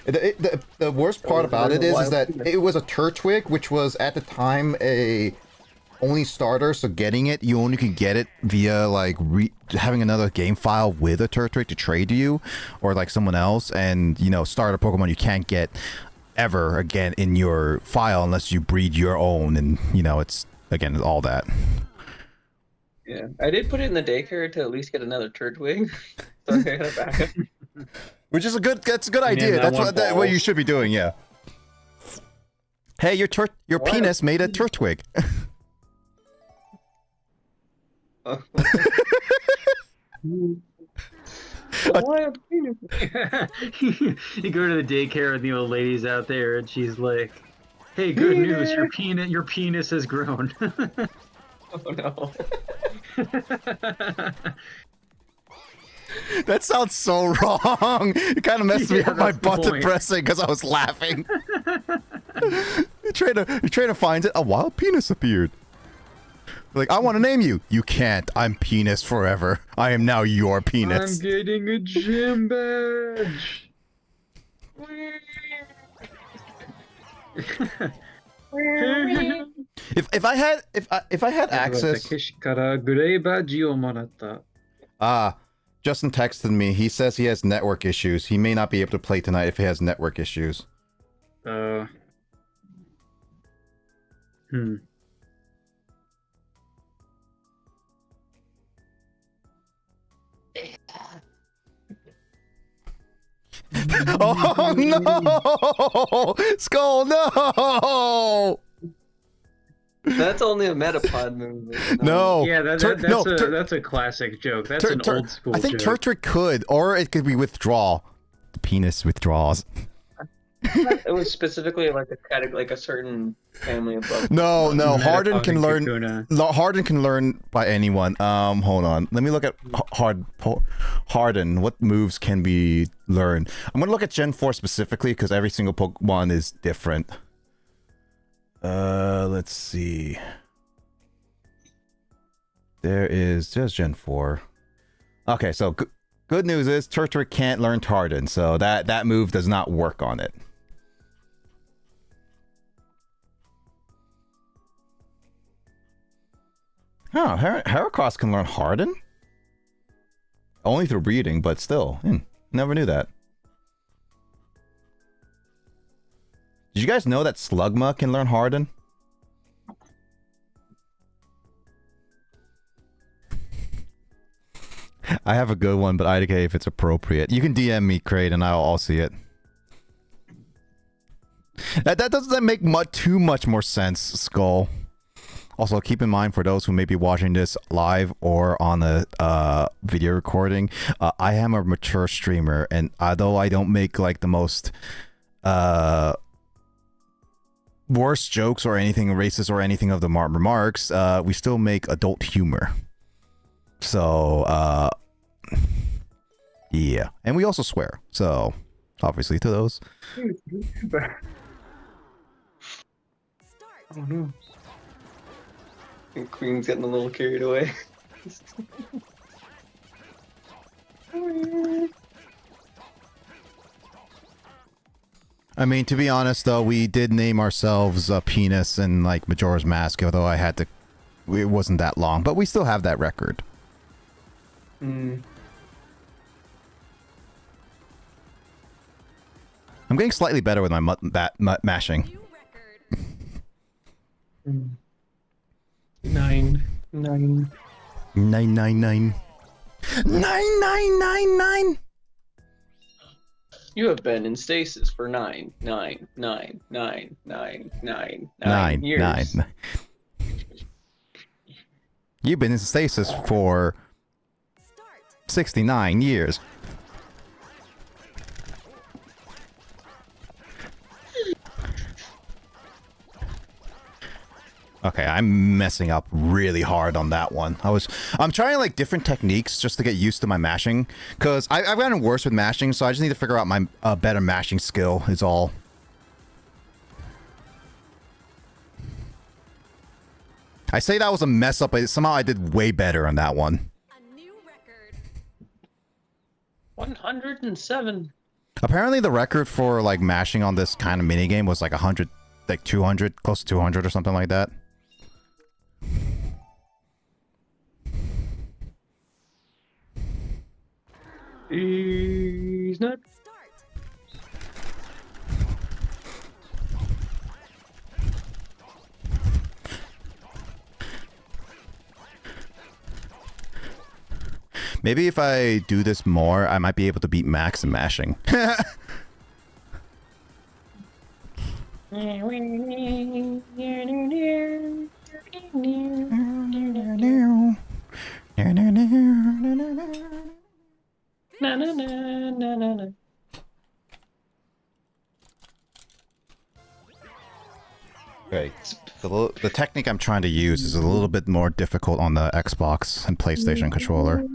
The worst part about it is that it was a Turtwig, which was at the time a only starter, so getting it, you only can get it via like having another game file with a Turtwig to trade to you, or like someone else, and starter Pokemon you can't get ever again in your file unless you breed your own, and it's again all that. Yeah, I did put it in the daycare to at least get another Turtwig. So I had a backup. Which is that's a good idea. That's what you should be doing, yeah. Hey, your penis made a Turtwig. Wild penis. You go to the daycare and the old lady's out there, and she's like, "Hey, good news! Your penis has grown." Oh no. That sounds so wrong. It kind of messed me up my butt depressing because I was laughing. You try to find it. A wild penis appeared. Like, I want to name you. You can't. I'm penis forever. I am now your penis. I'm getting a gym badge. If I had access. Justin texted me. He says he has network issues. He may not be able to play tonight if he has network issues. Oh no! Skull, no! That's only a Metapod movie. No. Yeah, that's a classic joke. That's an old school I think joke. Turtwig could, or it could be withdraw. The penis withdraws. It was specifically like a certain family above. No, Harden can learn. Kakuna. Harden can learn by anyone. Hold on. Let me look at Harden. What moves can be learned? I'm gonna look at Gen 4 specifically because every single Pokemon is different. Let's see. There's Gen 4. Okay, so good news is Turtwig can't learn Harden, so that move does not work on it. Oh, Heracross can learn Harden? Only through breeding, but still. Never knew that. Did you guys know that Slugma can learn Harden? I have a good one, but IDK if it's appropriate. You can DM me, Crate, and I'll see it. That doesn't make too much more sense, Skull. Also, keep in mind for those who may be watching this live or on a video recording, I am a mature streamer, and although I don't make like the most worst jokes or anything racist or anything of the remarks, we still make adult humor. So, yeah. And we also swear. So, obviously to those. Oh no. And Queen's getting a little carried away. I mean, to be honest, though, we did name ourselves Penis and like Majora's Mask, although I had to. It wasn't that long, but we still have that record. I'm getting slightly better with my mashing. 999. 999. You have been in stasis for 9 years. You've been in stasis for 69 years. Okay, I'm messing up really hard on that one. I'm trying like different techniques just to get used to my mashing, because I've gotten worse with mashing, so I just need to figure out my better mashing skill is all. I say that was a mess up, but somehow I did way better on that one. A new record. 107. Apparently the record for like mashing on this kind of minigame was like 100, like 200, close to 200 or something like that. He's not. Maybe if I do this more, I might be able to beat Max in mashing. Na na na na na na. Okay. The technique I'm trying to use is a little bit more difficult on the Xbox and PlayStation controller.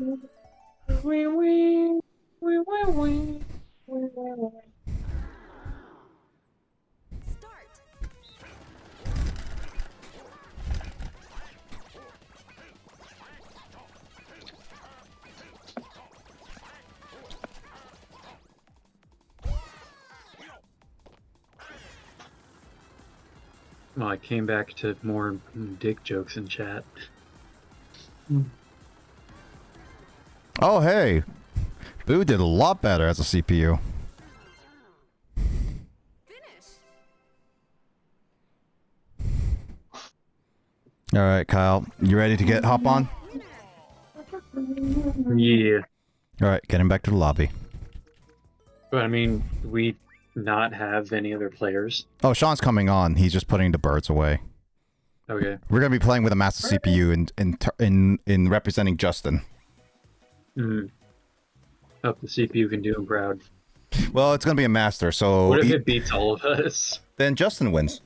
Well, I came back to more dick jokes in chat. Oh, hey! Boo did a lot better as a CPU. Alright, Kyle. You ready to hop on? Yeah. Alright, getting back to the lobby. But I mean, we not have any other players. Oh, Sean's coming on. He's just putting the birds away. Okay. We're gonna be playing with a master CPU in representing Justin. Hope the CPU can do him proud. Well, it's gonna be a master, so... What if it beats all of us? Then Justin wins.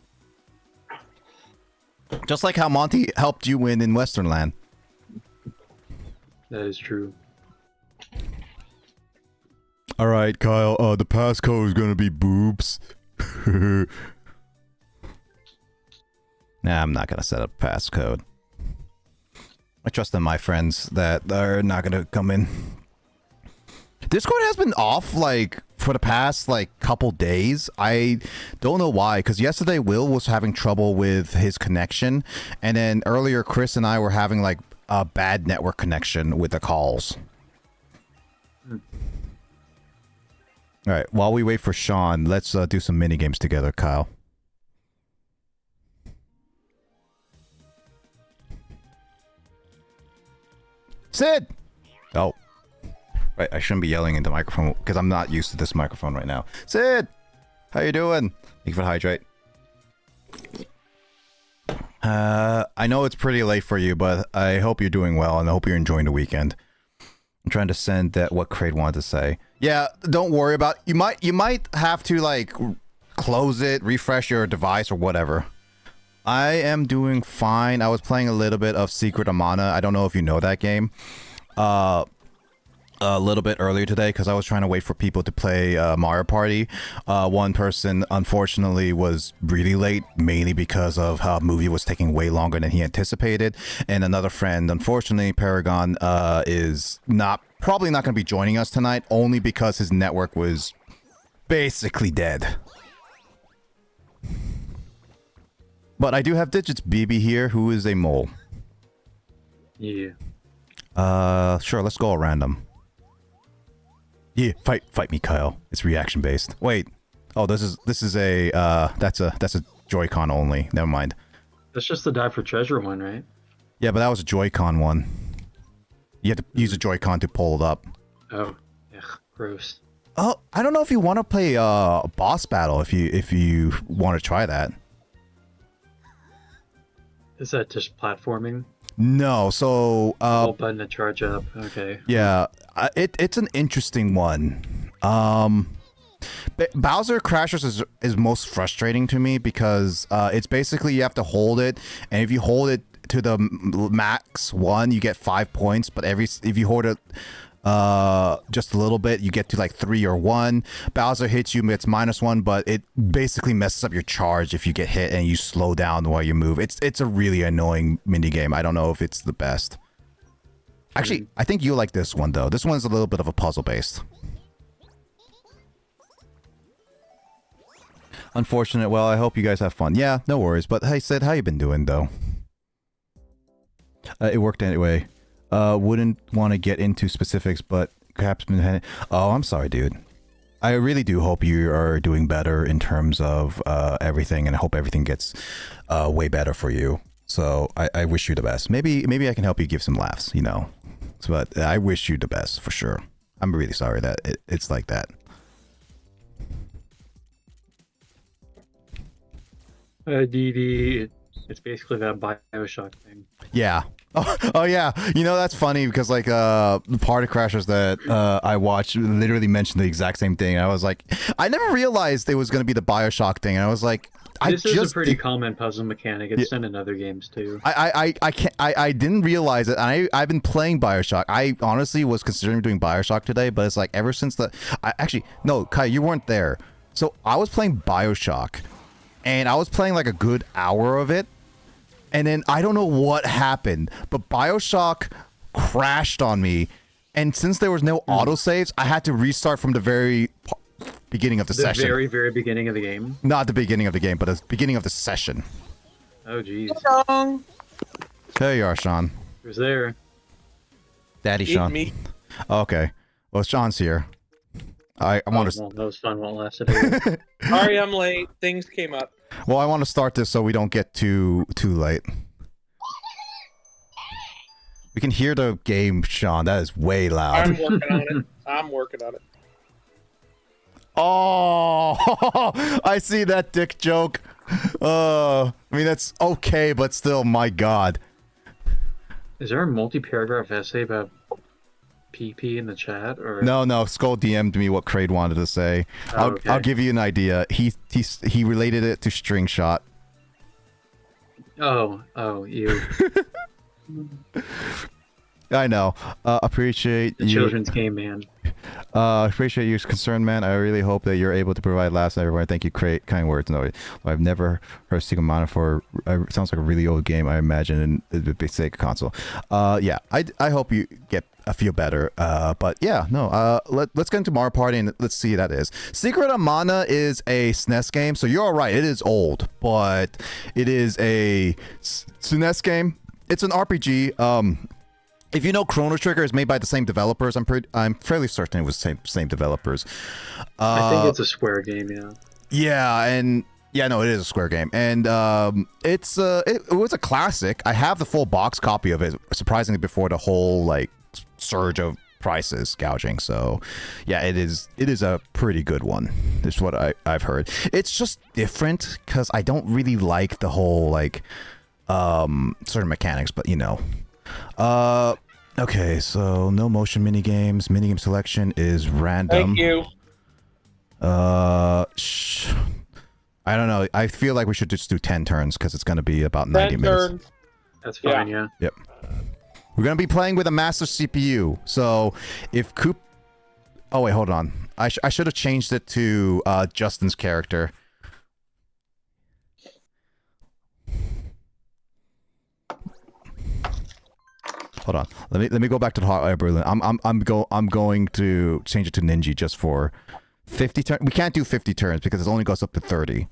Just like how Monty helped you win in Western Land. That is true. Alright, Kyle, the passcode is gonna be boobs. Nah, I'm not gonna set up passcode. I trust in my friends that are not gonna come in. Discord has been off, like, for the past, like, couple days. I don't know why, because yesterday Will was having trouble with his connection, and then earlier Chris and I were having, like, a bad network connection with the calls. Alright, while we wait for Sean, let's do some mini games together, Kyle. Sid! Oh. Right, I shouldn't be yelling into the microphone because I'm not used to this microphone right now. Sid! How you doing? Thank you for the hydrate. I know it's pretty late for you, but I hope you're doing well and I hope you're enjoying the weekend. I'm trying to send that what Craig wanted to say. Yeah, don't worry about it. You might have to like close it, refresh your device or whatever. I am doing fine. I was playing a little bit of Secret of Mana. I don't know if you know that game. A little bit earlier today because I was trying to wait for people to play Mario Party. One person unfortunately was really late, mainly because of how the movie was taking way longer than he anticipated. And another friend, unfortunately, Paragon, is probably not going to be joining us tonight, only because his network was basically dead. But I do have Digits BB here, who is a mole. Yeah. Sure, let's go all random. Yeah, fight me, Kyle. It's reaction based. Wait. Oh, this is a that's a Joy-Con only. Never mind. That's just the die for treasure one, right? Yeah, but that was a Joy-Con one. You have to use a Joy-Con to pull it up. Oh, yeah, gross. Oh, I don't know if you want to play a boss battle if you want to try that. Is that just platforming? No, so Hold button to charge up. Okay. Yeah, it's an interesting one. Bowser Crashers is most frustrating to me because it's basically you have to hold it, and if you hold it to the max 1, you get 5 points. But if you hold it just a little bit, you get to like 3 or 1. Bowser hits you, it's -1, but it basically messes up your charge if you get hit and you slow down while you move. It's a really annoying mini game. I don't know if it's the best. Actually, I think you'll like this one though. This one's a little bit of a puzzle based. Unfortunate. Well, I hope you guys have fun. Yeah, no worries. But hey, Sid, how you been doing though? It worked anyway. Wouldn't want to get into specifics, but perhaps been... Oh, I'm sorry, dude. I really do hope you are doing better in terms of everything, and I hope everything gets way better for you. So I wish you the best. Maybe I can help you give some laughs, you know. But I wish you the best for sure. I'm really sorry that it's like that. DD, it's basically that Bioshock thing. Yeah, Oh yeah, you know that's funny because like the Party Crashers that I watched literally mentioned the exact same thing. I was like, I never realized it was gonna be the Bioshock thing. And I was like, This is a pretty common puzzle mechanic. It's done in other games too. I didn't realize it. And I've been playing Bioshock. I honestly was considering doing Bioshock today, but it's like ever since no, Kai, you weren't there. So I was playing Bioshock, and I was playing like a good hour of it. And then I don't know what happened, but Bioshock crashed on me. And since there was no autosaves, I had to restart from the very beginning of the session. The very, very beginning of the game? Not the beginning of the game, but the beginning of the session. Oh, jeez. There you are, Sean. Who's there? Daddy Sean. Me. Okay. Well, Sean's here. I want to... Well, that was fun. Won't last a day. Sorry, I'm late. Things came up. Well, I want to start this so we don't get too late. We can hear the game, Sean. That is way loud. I'm working on it. I'm working on it. Oh, I see that dick joke. I mean, that's okay, but still, my God. Is there a multi-paragraph essay about PP in the chat? Or No. Skull DM'd me what Kraid wanted to say. Okay. I'll give you an idea. He related it to String Shot. Oh, you. I know. Appreciate The you. children's game, man. Appreciate your concern, man. I really hope that you're able to provide laughs everywhere. Thank you, kind words. No, I've never heard Secret Mana for. It sounds like a really old game, I imagine, in the big Sega console. Yeah, I hope you feel better. But yeah, no. Let's get into Mario Party and let's see what that is. Secret of Mana is a SNES game, so you're all right. It is old, but it is a SNES game. It's an RPG. If you know, Chrono Trigger is made by the same developers. I'm fairly certain it was same developers. I think it's a Square game, yeah. Yeah, and yeah, no, it is a Square game, and it was a classic. I have the full box copy of it, surprisingly, before the whole like surge of prices gouging. So, yeah, it is a pretty good one. Is what I've heard. It's just different because I don't really like the whole like certain mechanics, but you know. Okay, so no motion minigames. Minigame selection is random. Thank you. I don't know. I feel like we should just do 10 turns because it's going to be about 90 minutes. Turns. That's fine, yeah. Yep. We're going to be playing with a master CPU. So if Coop... Oh, wait, hold on. I should have changed it to Justin's character. Hold on. Let me go back to the hot air balloon. I'm going to change it to Ninja just for 50 turns. We can't do 50 turns because it only goes up to 30.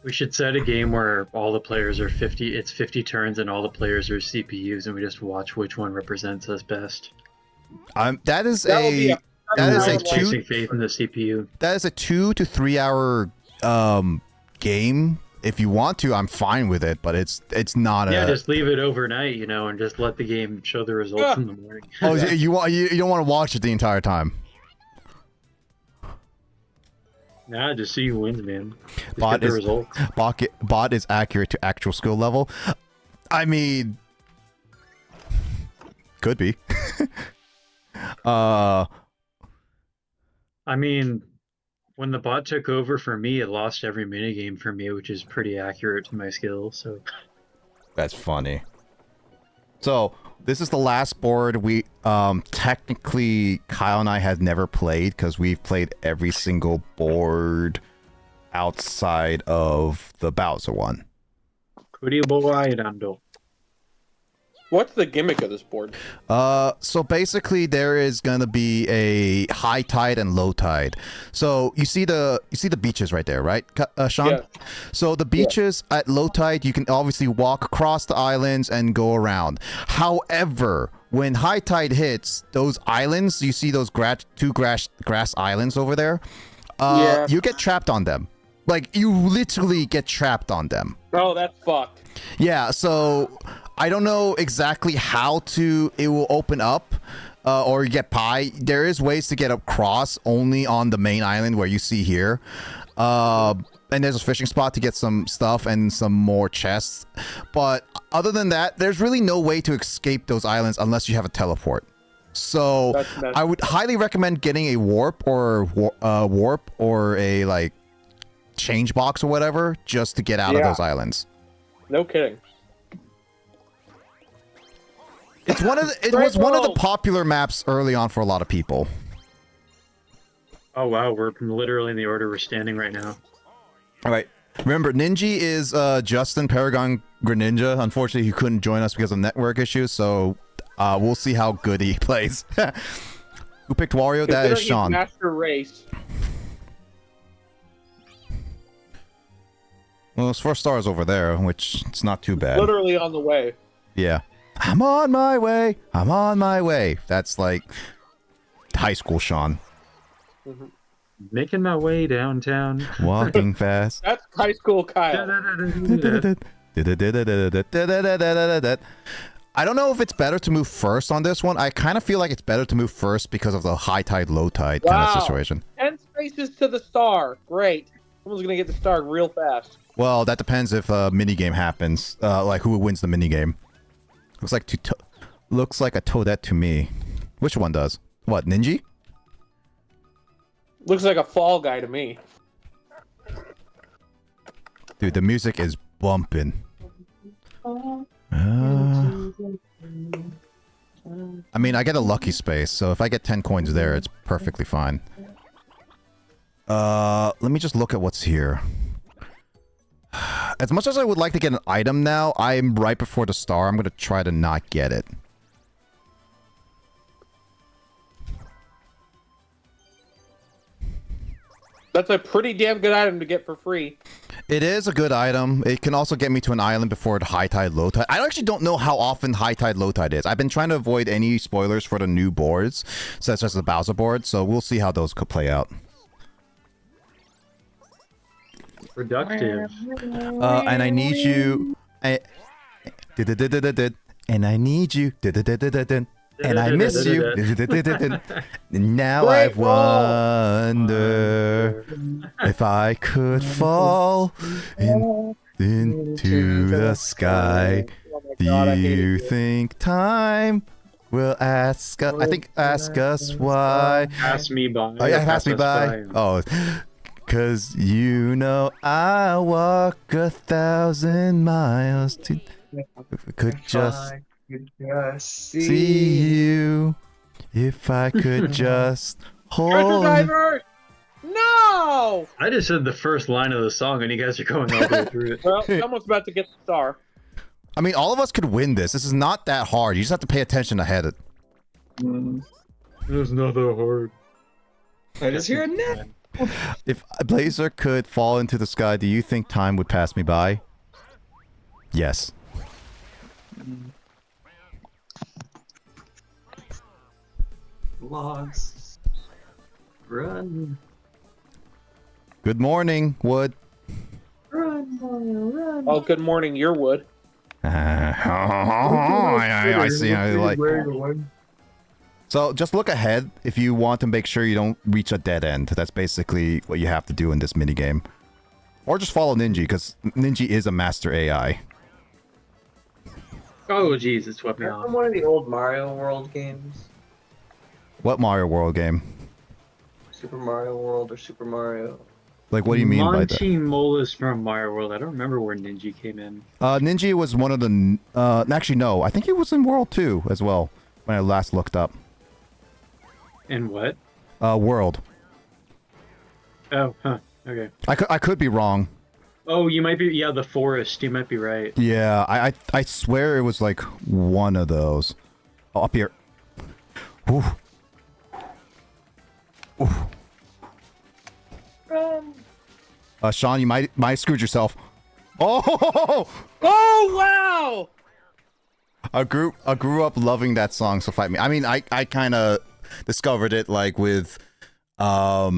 We should set a game where all the players are 50. It's 50 turns and all the players are CPUs, and we just watch which one represents us best. That is Placing faith in the CPU. That is a 2 to 3 hour game. If you want to, I'm fine with it, but it's not Yeah, just leave it overnight, you know, and just let the game show the results in the morning. Oh, you don't want to watch it the entire time. Nah, just see who wins, man. Just Bot get the is results. bot is accurate to actual skill level. I mean, could be. I mean, when the bot took over for me, it lost every minigame for me, which is pretty accurate to my skill, so... That's funny. So, this is the last board we, technically, Kyle and I have never played, because we've played every single board outside of the Bowser one. What's the gimmick of this board? So basically there is gonna be a high tide and low tide. So you see the beaches right there, right, Sean? Yeah. So the beaches at low tide, you can obviously walk across the islands and go around. However, when high tide hits, those islands, you see those two grass islands over there, you get trapped on them. Like, you literally get trapped on them. Oh, that's fucked. Yeah, so I don't know exactly how it will open up or get pie. There is ways to get across only on the main island where you see here. and there's a fishing spot to get some stuff and some more chests. But other than that, there's really no way to escape those islands unless you have a teleport. So I would highly recommend getting a warp or a like change box or whatever just to get out of those islands. No kidding. It's one of the, it was one of the popular maps early on for a lot of people. Oh wow, we're literally in the order we're standing right now. All right. Remember, Ninja is Justin Paragon Greninja. Unfortunately, he couldn't join us because of network issues, so we'll see how good he plays. Who picked Wario? That is Sean. Master Race. Well, his first star is over there, which it's not too bad. Literally on the way. Yeah. I'm on my way. I'm on my way. That's like high school Sean. Making my way downtown. Walking fast. That's high school Kyle. I don't know if it's better to move first on this one. I kind of feel like it's better to move first because of the high tide, low tide kind of situation. 10 spaces to the star. Great. Someone's going to get the star real fast. Well, that depends if a minigame happens. Like who wins the minigame. Looks like a Toadette to me. Which one does? What, Ninja? Looks like a Fall Guy to me. Dude, the music is bumping. I mean, I get a lucky space, so if I get 10 coins there, it's perfectly fine. Let me just look at what's here. As much as I would like to get an item now, I'm right before the star. I'm going to try to not get it. That's a pretty damn good item to get for free. It is a good item. It can also get me to an island before the high tide, low tide. I actually don't know how often high tide, low tide is. I've been trying to avoid any spoilers for the new boards, such as the Bowser board, so we'll see how those could play out. Productive. And I need you. And I need you. And I miss you. Now I wonder if I could fall into the sky. Do you think time will ask us? I think ask us why. Pass me by. Oh yeah, pass me by. Oh, 'cause you know I walk 1,000 miles to. If we could just see you, if I could just Treasure hold. Diver! No! I just said the first line of the song and you guys are going all the way through it. Well, someone's about to get the star. I mean, all of us could win this. This is not that hard. You just have to pay attention ahead. It's not that hard. I just hear a net. If a Blazer could fall into the sky, do you think time would pass me by? Yes. Logs. Run. Good morning, Wood. Run, run. Oh, good morning, your wood. I see. I like. So just look ahead if you want to make sure you don't reach a dead end. That's basically what you have to do in this minigame. Or just follow Ninja, because Ninja is a master AI. Oh jeez, it swept me From off. one of the old Mario World games. What Mario World game? Super Mario World or Super Mario. Like, what do you mean by that? Monty Molas from Mario World. I don't remember where Ninja came in. Ninja was one of the... actually, no. I think he was in World 2 as well, when I last looked up. In what? World. Oh, huh. Okay. I could be wrong. Oh, you might be... Yeah, the forest. You might be right. Yeah, I swear it was like one of those. Oh, up here. Ooh. Ooh. Sean, you might screwed yourself. Oh! Oh, wow! I grew up loving that song, So Fight Me. I mean, I kind of discovered it like with, I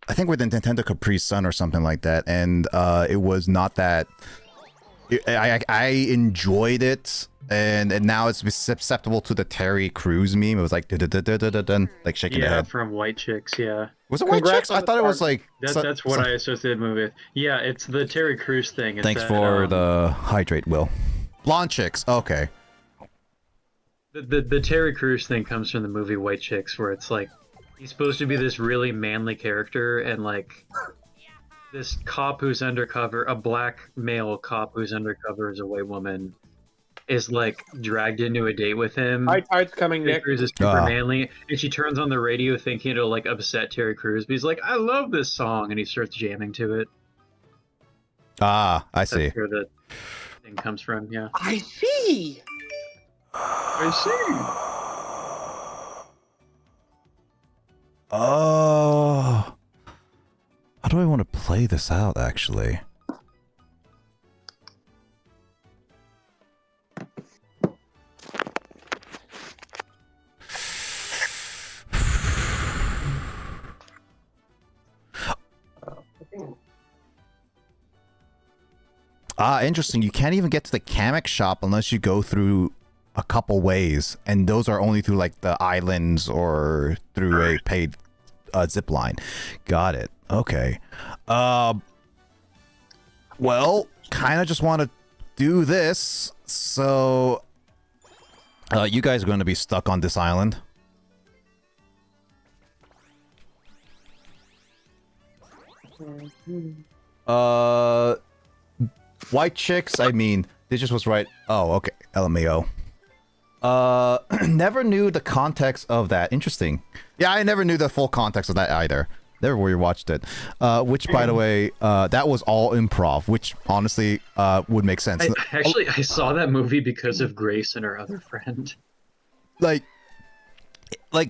think with the Nintendo Capri Sun or something like that, and it was not that. I enjoyed it, and now it's susceptible to the Terry Crews meme. It was like dun, like shaking the Yeah, head. from White Chicks, yeah. Was it White Congrats Chicks? on I the thought it was start. like. That's what I associated the movie with. Yeah, it's the Terry Crews thing. It's Thanks that, for the hydrate, Will. Blonde Chicks. Okay. the Terry Crews thing comes from the movie White Chicks, where it's like he's supposed to be this really manly character, and like this cop who's undercover, a black male cop who's undercover as a white woman, is like dragged into a date with him. High tide's coming, Terry Nick. Crews is super manly, and she turns on the radio thinking it'll like upset Terry Crews, but he's like, "I love this song," and he starts jamming to it. I see. That's where the thing comes from. Yeah, I see. I see. Oh. How do I want to play this out, actually? Interesting. You can't even get to the Kamek shop unless you go through a couple ways, and those are only through like the islands or through a paid zip line. Got it. Okay. Well, kind of just want to do this, so you guys are going to be stuck on this island. White Chicks, I mean, they just was right. Oh, okay. LMAO. Never knew the context of that. Interesting. Yeah, I never knew the full context of that either. Never rewatched it. Which, by the way, that was all improv, which honestly would make sense. I saw that movie because of Grace and her other friend. Like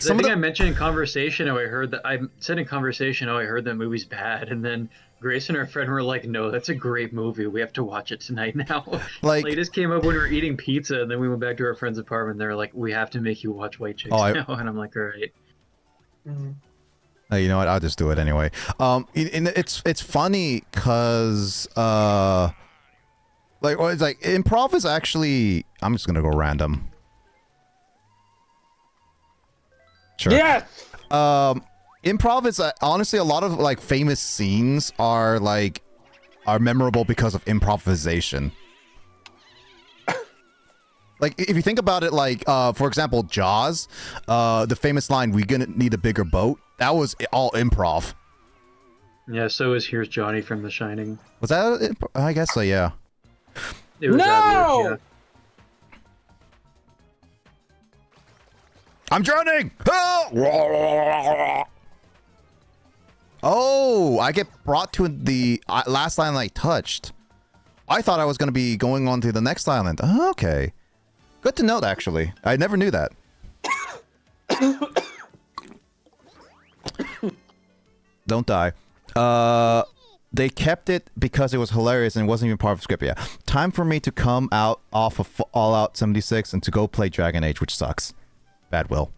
some I mentioned in conversation how I heard that I said in conversation how I heard that movie's bad, and then Grace and her friend were like, "No, that's a great movie. We have to watch it tonight now." Like it just came up when we were eating pizza, and then we went back to our friend's apartment. They're like, "We have to make you watch White Chicks now," and I'm like, "All right." You know what? I'll just do it anyway. It's funny because it's like improv is actually. I'm just gonna go random. Sure. Yes. Improv is honestly a lot of like famous scenes are memorable because of improvisation. Like if you think about it, like for example, Jaws, the famous line, "We're gonna need a bigger boat." That was all improv. Yeah. So is Here's Johnny from The Shining. Was that? I guess so. Yeah. It was No. Yeah. I'm drowning! Oh, I get brought to the last island I touched. I thought I was going to be going on to the next island. Oh, okay. Good to note, actually. I never knew that. Don't die. They kept it because it was hilarious and it wasn't even part of the script. Yeah. Time for me to come out off of All Out 76 and to go play Dragon Age, which sucks. Bad Will.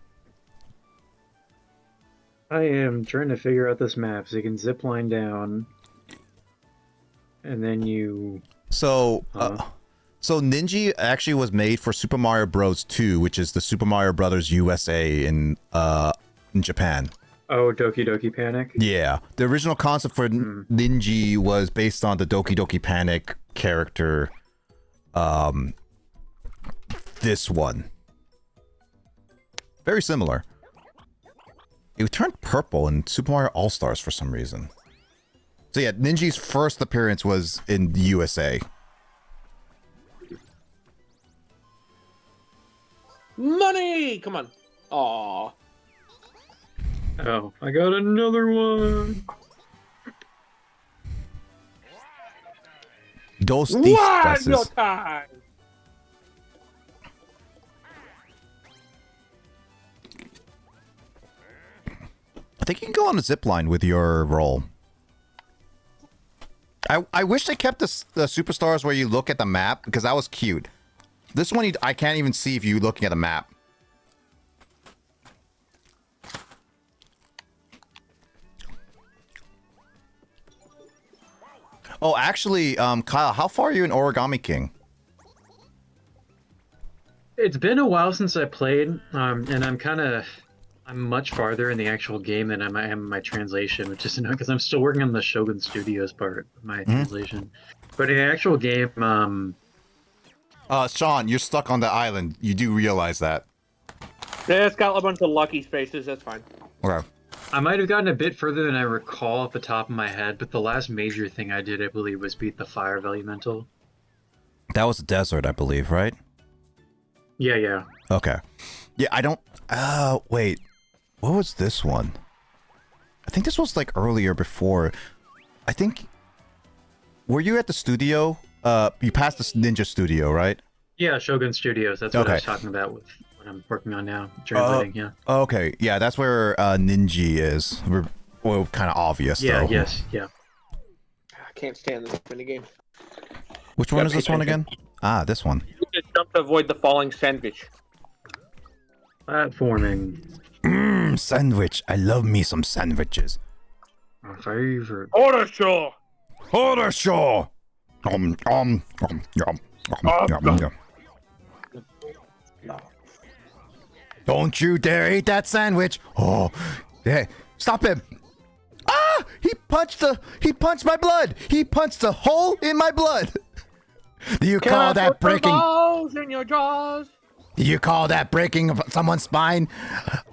I am trying to figure out this map so you can zip line down, and then you. So Ninja actually was made for Super Mario Bros. 2, which is the Super Mario Brothers USA in Japan. Oh, Doki Doki Panic. Yeah, the original concept for Ninja was based on the Doki Doki Panic character. This one. Very similar. It turned purple in Super Mario All-Stars for some reason. So yeah, Ninja's first appearance was in the USA. Money! Come on. Aw. Oh, I got another one. Dos One dispaces. time! I think you can go on a zip line with your roll. I wish they kept the superstars where you look at the map, because that was cute. This one, I can't even see if you're looking at the map. Oh, actually, Kyle, how far are you in Origami King? It's been a while since I played, and I'm I'm much farther in the actual game than I am in my translation, which is annoying because I'm still working on the Shogun Studios part of my translation. But in the actual game, Sean, you're stuck on the island. You do realize that. Yeah, it's got a bunch of lucky spaces. That's fine. Okay. I might have gotten a bit further than I recall off the top of my head, but the last major thing I did, I believe, was beat the Fire Elemental. That was a desert, I believe, right? Yeah. Okay. Yeah, I don't... wait. What was this one? I think this was like earlier before. I think... Were you at the studio? You passed the Ninja Studio, right? Yeah, Shogun Studios. That's what I was talking about with what I'm working on now. Translating, yeah. Okay, yeah, that's where Ninja is. Well, kind of obvious, though. Yeah. I can't stand this minigame. Which one is this one again? Ah, this one. You can jump to avoid the falling sandwich. Platforming. Sandwich. I love me some sandwiches. My favorite. Order show! Order show! Yum. Don't you dare eat that sandwich! Oh, hey, stop him! Ah! He punched my blood! He punched a hole in my blood! Do you call that breaking? Balls in your jaws. Do you call that breaking of someone's spine?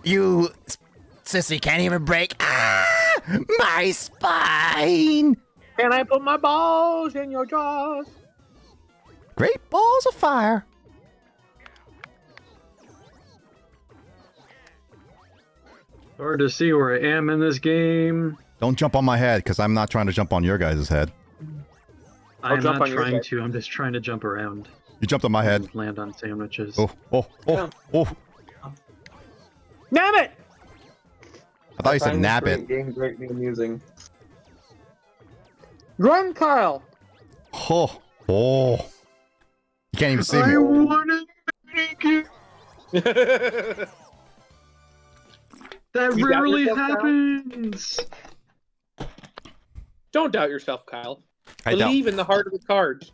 You sissy can't even break. Ah! My spine! Can I put my balls in your jaws? Great balls of fire. Hard to see where I am in this game. Don't jump on my head, because I'm not trying to jump on your guys' head. I'm not trying to. I'm just trying to jump around. You jumped on my head. Land on sandwiches. Oh. Damn it! I thought you said nab it. Game greatly amusing. Run, Kyle! Oh. You can't even see me. I wanna make it. That You doubt rarely yourself, Kyle? happens. Don't doubt yourself, Kyle. I don't. Believe in the heart of the cards.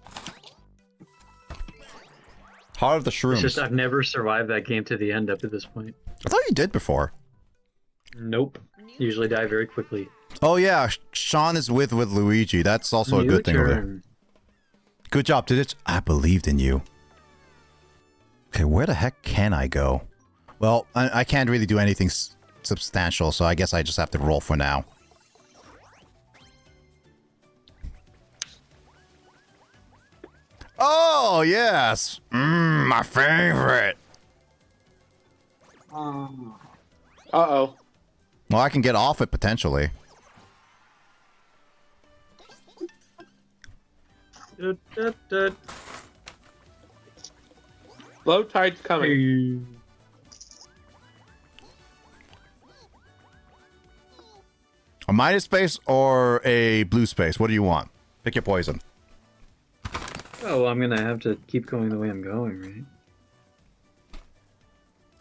Heart of the It's shrooms. just I've never survived that game to the end up to this point. I thought you did before. Nope. Usually die very quickly. Oh yeah, Sean is with Luigi. That's also a good thing over there. Good job, Tidich. I believed in you. Okay, where the heck can I go? Well, I can't really do anything substantial, so I guess I just have to roll for now. Oh, yes! My favorite! Uh-oh. Well, I can get off it, potentially. Low tide's coming. A minus space or a blue space? What do you want? Pick your poison. Oh, well, I'm gonna have to keep going the way I'm going, right?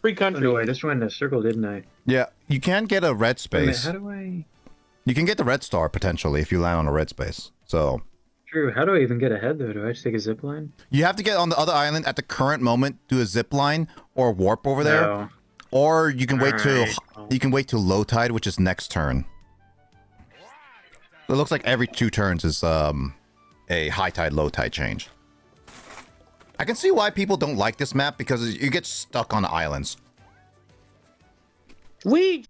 Free Oh, country. no, I just went in a circle, didn't I? Yeah, you can get a red Wait a minute, space. how do I... You can get the red star, potentially, if you land on a red space. So... True, how do I even get ahead, though? Do I just take a zip line? You have to get on the other island at the current moment, do a zip line or warp over there, No. or you can wait till Alright. you can wait till low tide, which is next turn. It looks like every 2 turns is a high tide, low tide change. I can see why people don't like this map because you get stuck on islands. I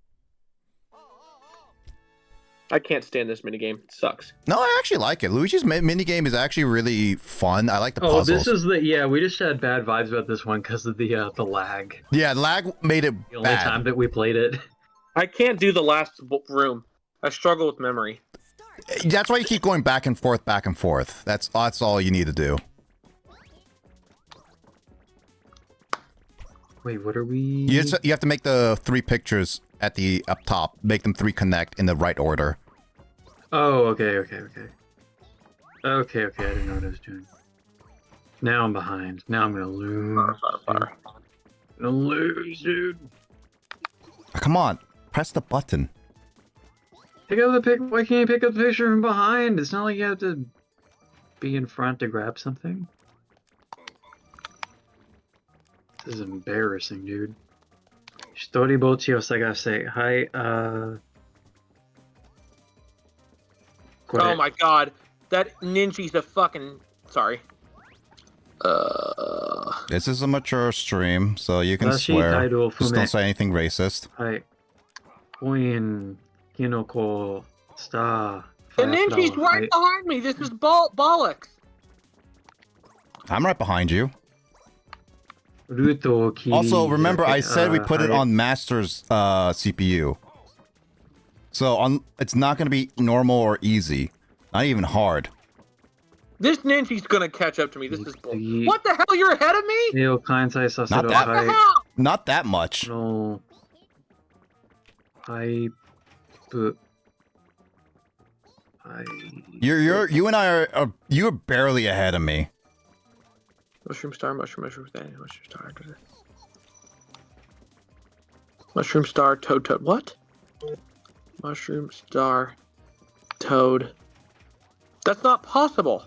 can't stand this minigame. It sucks. No, I actually like it. Luigi's minigame is actually really fun. I like the puzzles. Oh, this is the... Yeah, we just had bad vibes about this one because of the lag. Yeah, lag made it The only bad. time that we played it. I can't do the last room. I struggle with memory. That's why you keep going back and forth, back and forth. That's all you need to do. Wait, what are we... You have to make the 3 pictures at the up top. Make them 3 connect in the right order. Oh, okay. Okay, I didn't know what I was doing. Now I'm behind. Now I'm gonna lose. I'm gonna lose, dude. Come on, press the button. Pick up the pic. Why can't you pick up the picture from behind? It's not like you have to be in front to grab something. This is embarrassing, dude. Storybochiを探せ。はい、これ Oh my god. That Ninja's a fucking. Sorry. This is a mature stream, so you can 正しい態 swear. 度を Just 踏め don't。say anything racist. はい。コイン、キノコ、スター、 The ファイアフラワ Ninja's ー。は right い。 behind me. This is bollocks. I'm right behind you. ルートを切り Also, remember, 開 I け said we put it はい on Master's CPU. So it's not going to be normal or easy. Not even hard. This Ninja's gonna catch up to me. This is bull. Ye- What the hell? You're ahead of me? 絵を開催させ Not ろ。 that- はい。 What the hell? Not that much. のパイプ。はい。 You and I you're barely ahead of me. Mushroom star, mushroom star. Mushroom star, toad. What? Mushroom star, toad. That's not possible.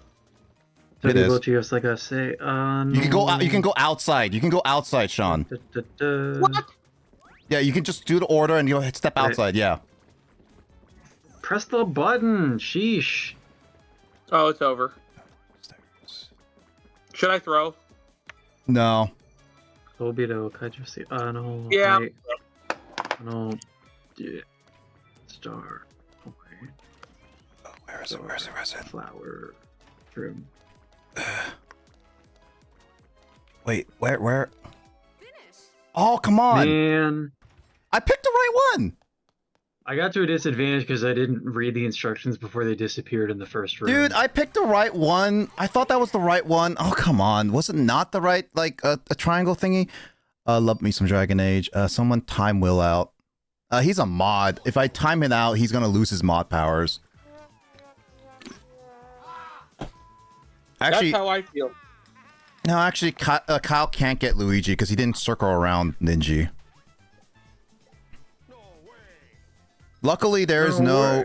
It is. storybochi を探せ。You can go out. You can go outside. You can go outside, Sean. What? Yeah, you can just do the order and you'll step outside. Yeah. Press the button. Sheesh. Oh, it's over. Should I throw? No. 扉を解除せ。Yeah. はい。star. Okay. Where is it? Where is it? Where is it? Flower. Room. Wait, where? Oh, come on. Man. I picked the right one. I got to a disadvantage because I didn't read the instructions before they disappeared in the first room. Dude, I picked the right one. I thought that was the right one. Oh, come on. Was it not the right, like, a triangle thingy? Love me some Dragon Age. Someone time Will out. He's a mod. If I time it out, he's gonna lose his mod powers. Actually, That's how I feel. no, actually, Kyle can't get Luigi because he didn't circle around Ninja. Luckily, there's no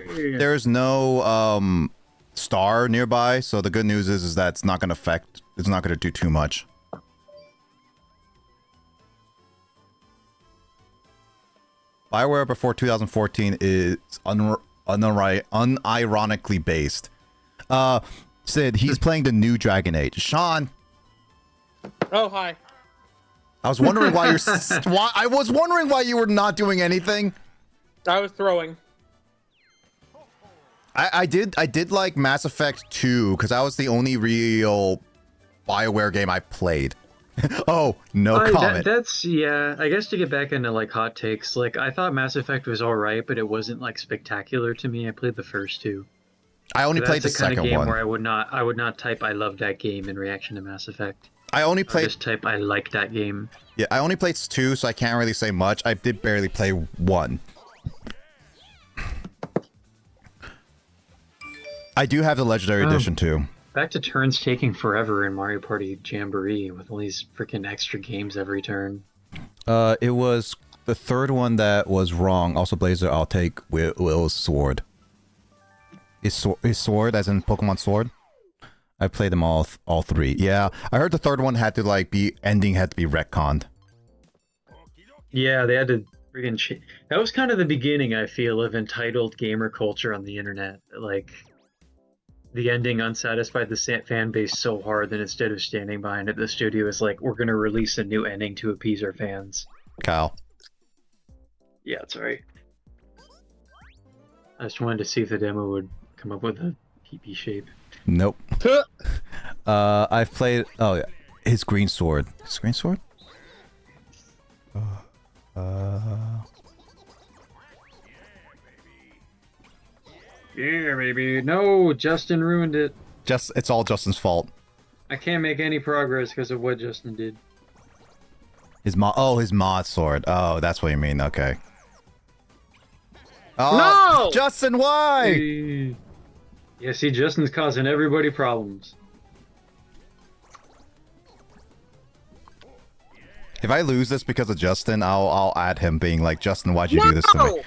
star nearby, so the good news is that it's not gonna affect. It's not gonna do too much. Bioware before 2014 is unironically based. Sid, he's playing the new Dragon Age. Sean, Oh, hi. I was wondering why you're. I was wondering why you were not doing anything. I was throwing. I did like Mass Effect 2 because that was the only real BioWare game I played. Oh, no comment. That's, yeah, I guess to get back into like hot takes, like I thought Mass Effect was alright, but it wasn't like spectacular to me. I played the first two. I only played the That's the kind of second game one. where I would not type I love that game in reaction to Mass Effect. I only I played. just type I like that game. Yeah, I only played 2, so I can't really say much. I did barely play 1. I do have the Legendary Edition too. Back to turns taking forever in Mario Party Jamboree with all these freaking extra games every turn. It was the third one that was wrong. Also, Blazer, I'll take Will's sword. Is sword as in Pokemon Sword? I played them all 3. Yeah, I heard the third one had to like ending had to be retconned. Yeah, they had to freaking that was kind of the beginning, I feel, of entitled gamer culture on the internet. Like, the ending unsatisfied the fan base so hard that instead of standing behind it, the studio is like, we're going to release a new ending to appease our fans. Kyle. Yeah, it's alright. I just wanted to see if the demo would come up with a PP shape. Nope. I've played. Oh yeah, his green sword. His green sword. Yeah, baby. No, Justin ruined it. It's all Justin's fault. I can't make any progress because of what Justin did. His mod sword. Oh, that's what you mean. Okay. Oh, No! Justin, why? Hey. Yeah, see, Justin's causing everybody problems. If I lose this because of Justin, I'll add him being like, Justin, why'd you do this to me?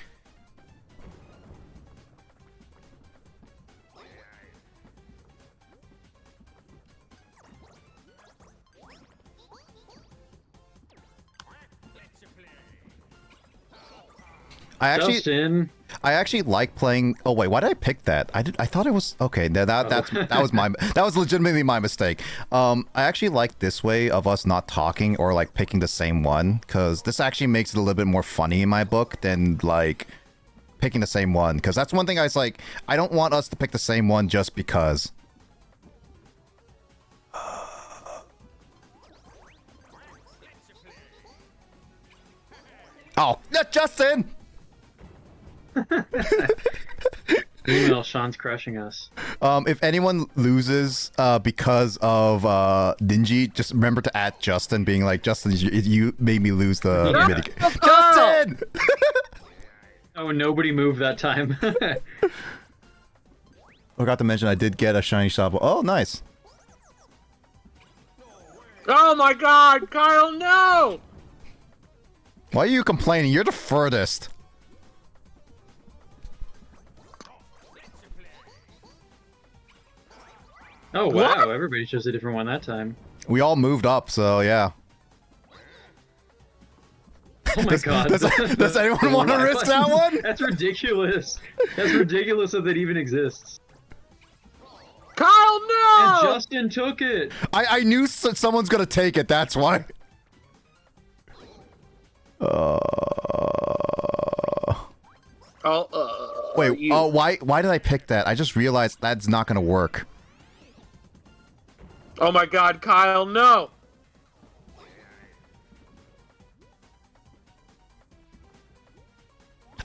Justin. I actually like playing. Oh wait, why did I pick that? I thought it was okay. That was legitimately my mistake. I actually like this way of us not talking or like picking the same one, because this actually makes it a little bit more funny in my book than like picking the same one. Because that's one thing I was like, I don't want us to pick the same one just because. Oh, not Justin. Meanwhile, Sean's crushing us. If anyone loses because of Ninji, just remember to add Justin, being like, Justin, you made me lose the minigame. Justin! Oh, nobody moved that time. Forgot to mention I did get a shiny shop. Oh, nice. Oh my god, Kyle, no! Why are you complaining? You're the furthest. Oh wow, everybody chose a different one that time. We all moved up, so yeah. Oh my god. Does anyone want to risk that one? That's ridiculous. That's ridiculous that that even exists. Kyle, no! And Justin took it. I knew someone's gonna take it, that's why. Wait, why did I pick that? I just realized that's not gonna work. Oh my god, Kyle, no!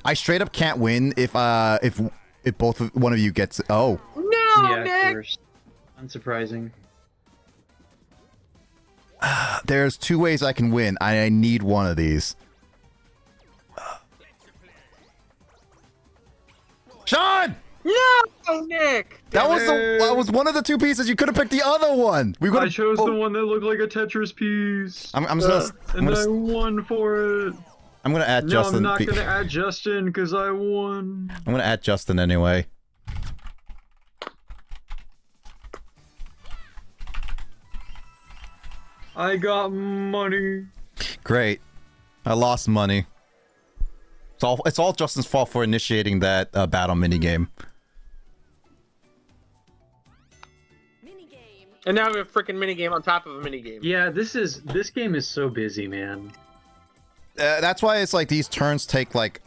I straight up can't win if one of you gets. Oh. No, Yeah, Nick! of course. Unsurprising. There's two ways I can win. I need one of these. Sean! No, Nick! That was one of the two pieces. You could have picked the other one. I chose the one that looked like a Tetris piece. I won for it. I'm gonna add Justin. No, I'm not gonna add Justin because I won. I'm gonna add Justin anyway. I got money. Great. I lost money. It's all Justin's fault for initiating that battle minigame. And now we have a freaking minigame on top of a minigame. Yeah, this game is so busy, man. That's why it's like these turns take like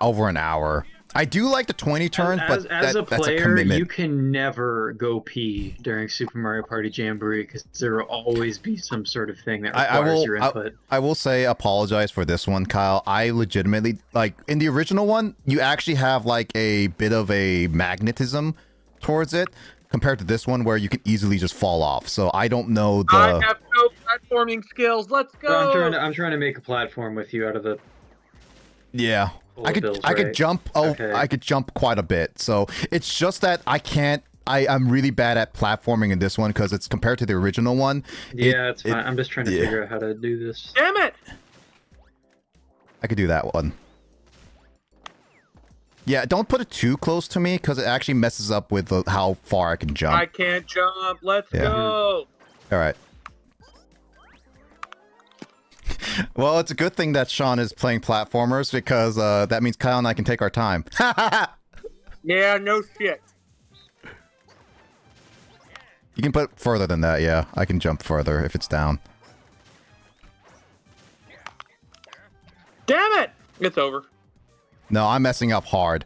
over an hour. I do like the 20 turns, but as a that's a player, commitment. you can never go pee during Super Mario Party Jamboree because there will always be some sort of thing that requires your input. I will say apologize for this one, Kyle. I legitimately, like, in the original one, you actually have like a bit of a magnetism towards it compared to this one where you can easily just fall off. So I don't know the... I have no platforming skills. Let's go! I'm trying to make a platform with you out of the... Yeah. I could jump. Oh, okay. I could jump quite a bit. So it's just that I can't. I'm really bad at platforming in this one because it's compared to the original one. Yeah, it's fine. I'm just trying to figure out how to do this. Damn it! I could do that one. Yeah, don't put it too close to me because it actually messes up with how far I can jump. I can't jump. Let's go. All right. Well, it's a good thing that Sean is playing platformers because that means Kyle and I can take our time. Yeah, no shit. You can put further than that, yeah. I can jump further if it's down. Damn it! It's over. No, I'm messing up hard.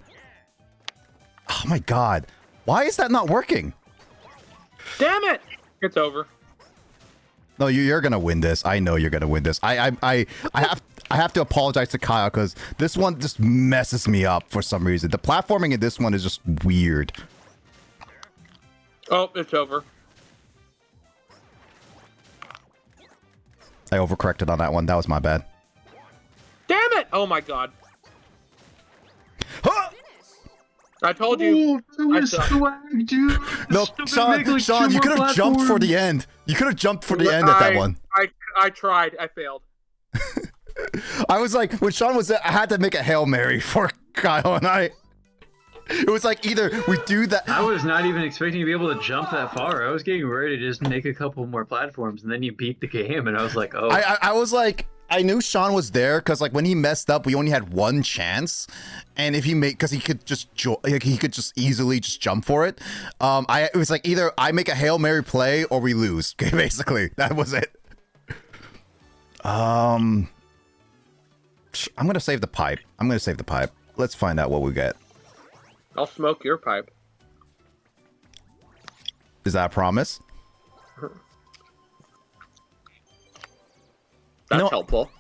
Oh my god. Why is that not working? Damn it! It's over. No, you're gonna win this. I know you're gonna win this. I have to apologize to Kyle because this one just messes me up for some reason. The platforming in this one is just weird. Oh, it's over. I overcorrected on that one. That was my bad. Damn it! Oh my god. I told you. I swag, dude. No, Sean, you could have jumped for the end. You could have jumped for the end at that one. I tried. I failed. I was like, when Sean was there, I had to make a Hail Mary for Kyle and I. It was like either we do that. I was not even expecting to be able to jump that far. I was getting ready to just make a couple more platforms, and then you beat the game, and I was like, oh. I was like, I knew Sean was there because like when he messed up, we only had one chance, and if he made because he could just he could just easily just jump for it. It was like either I make a Hail Mary play or we lose. Okay, basically that was it. I'm gonna save the pipe. Let's find out what we get. I'll smoke your pipe. Is that a promise? That's helpful.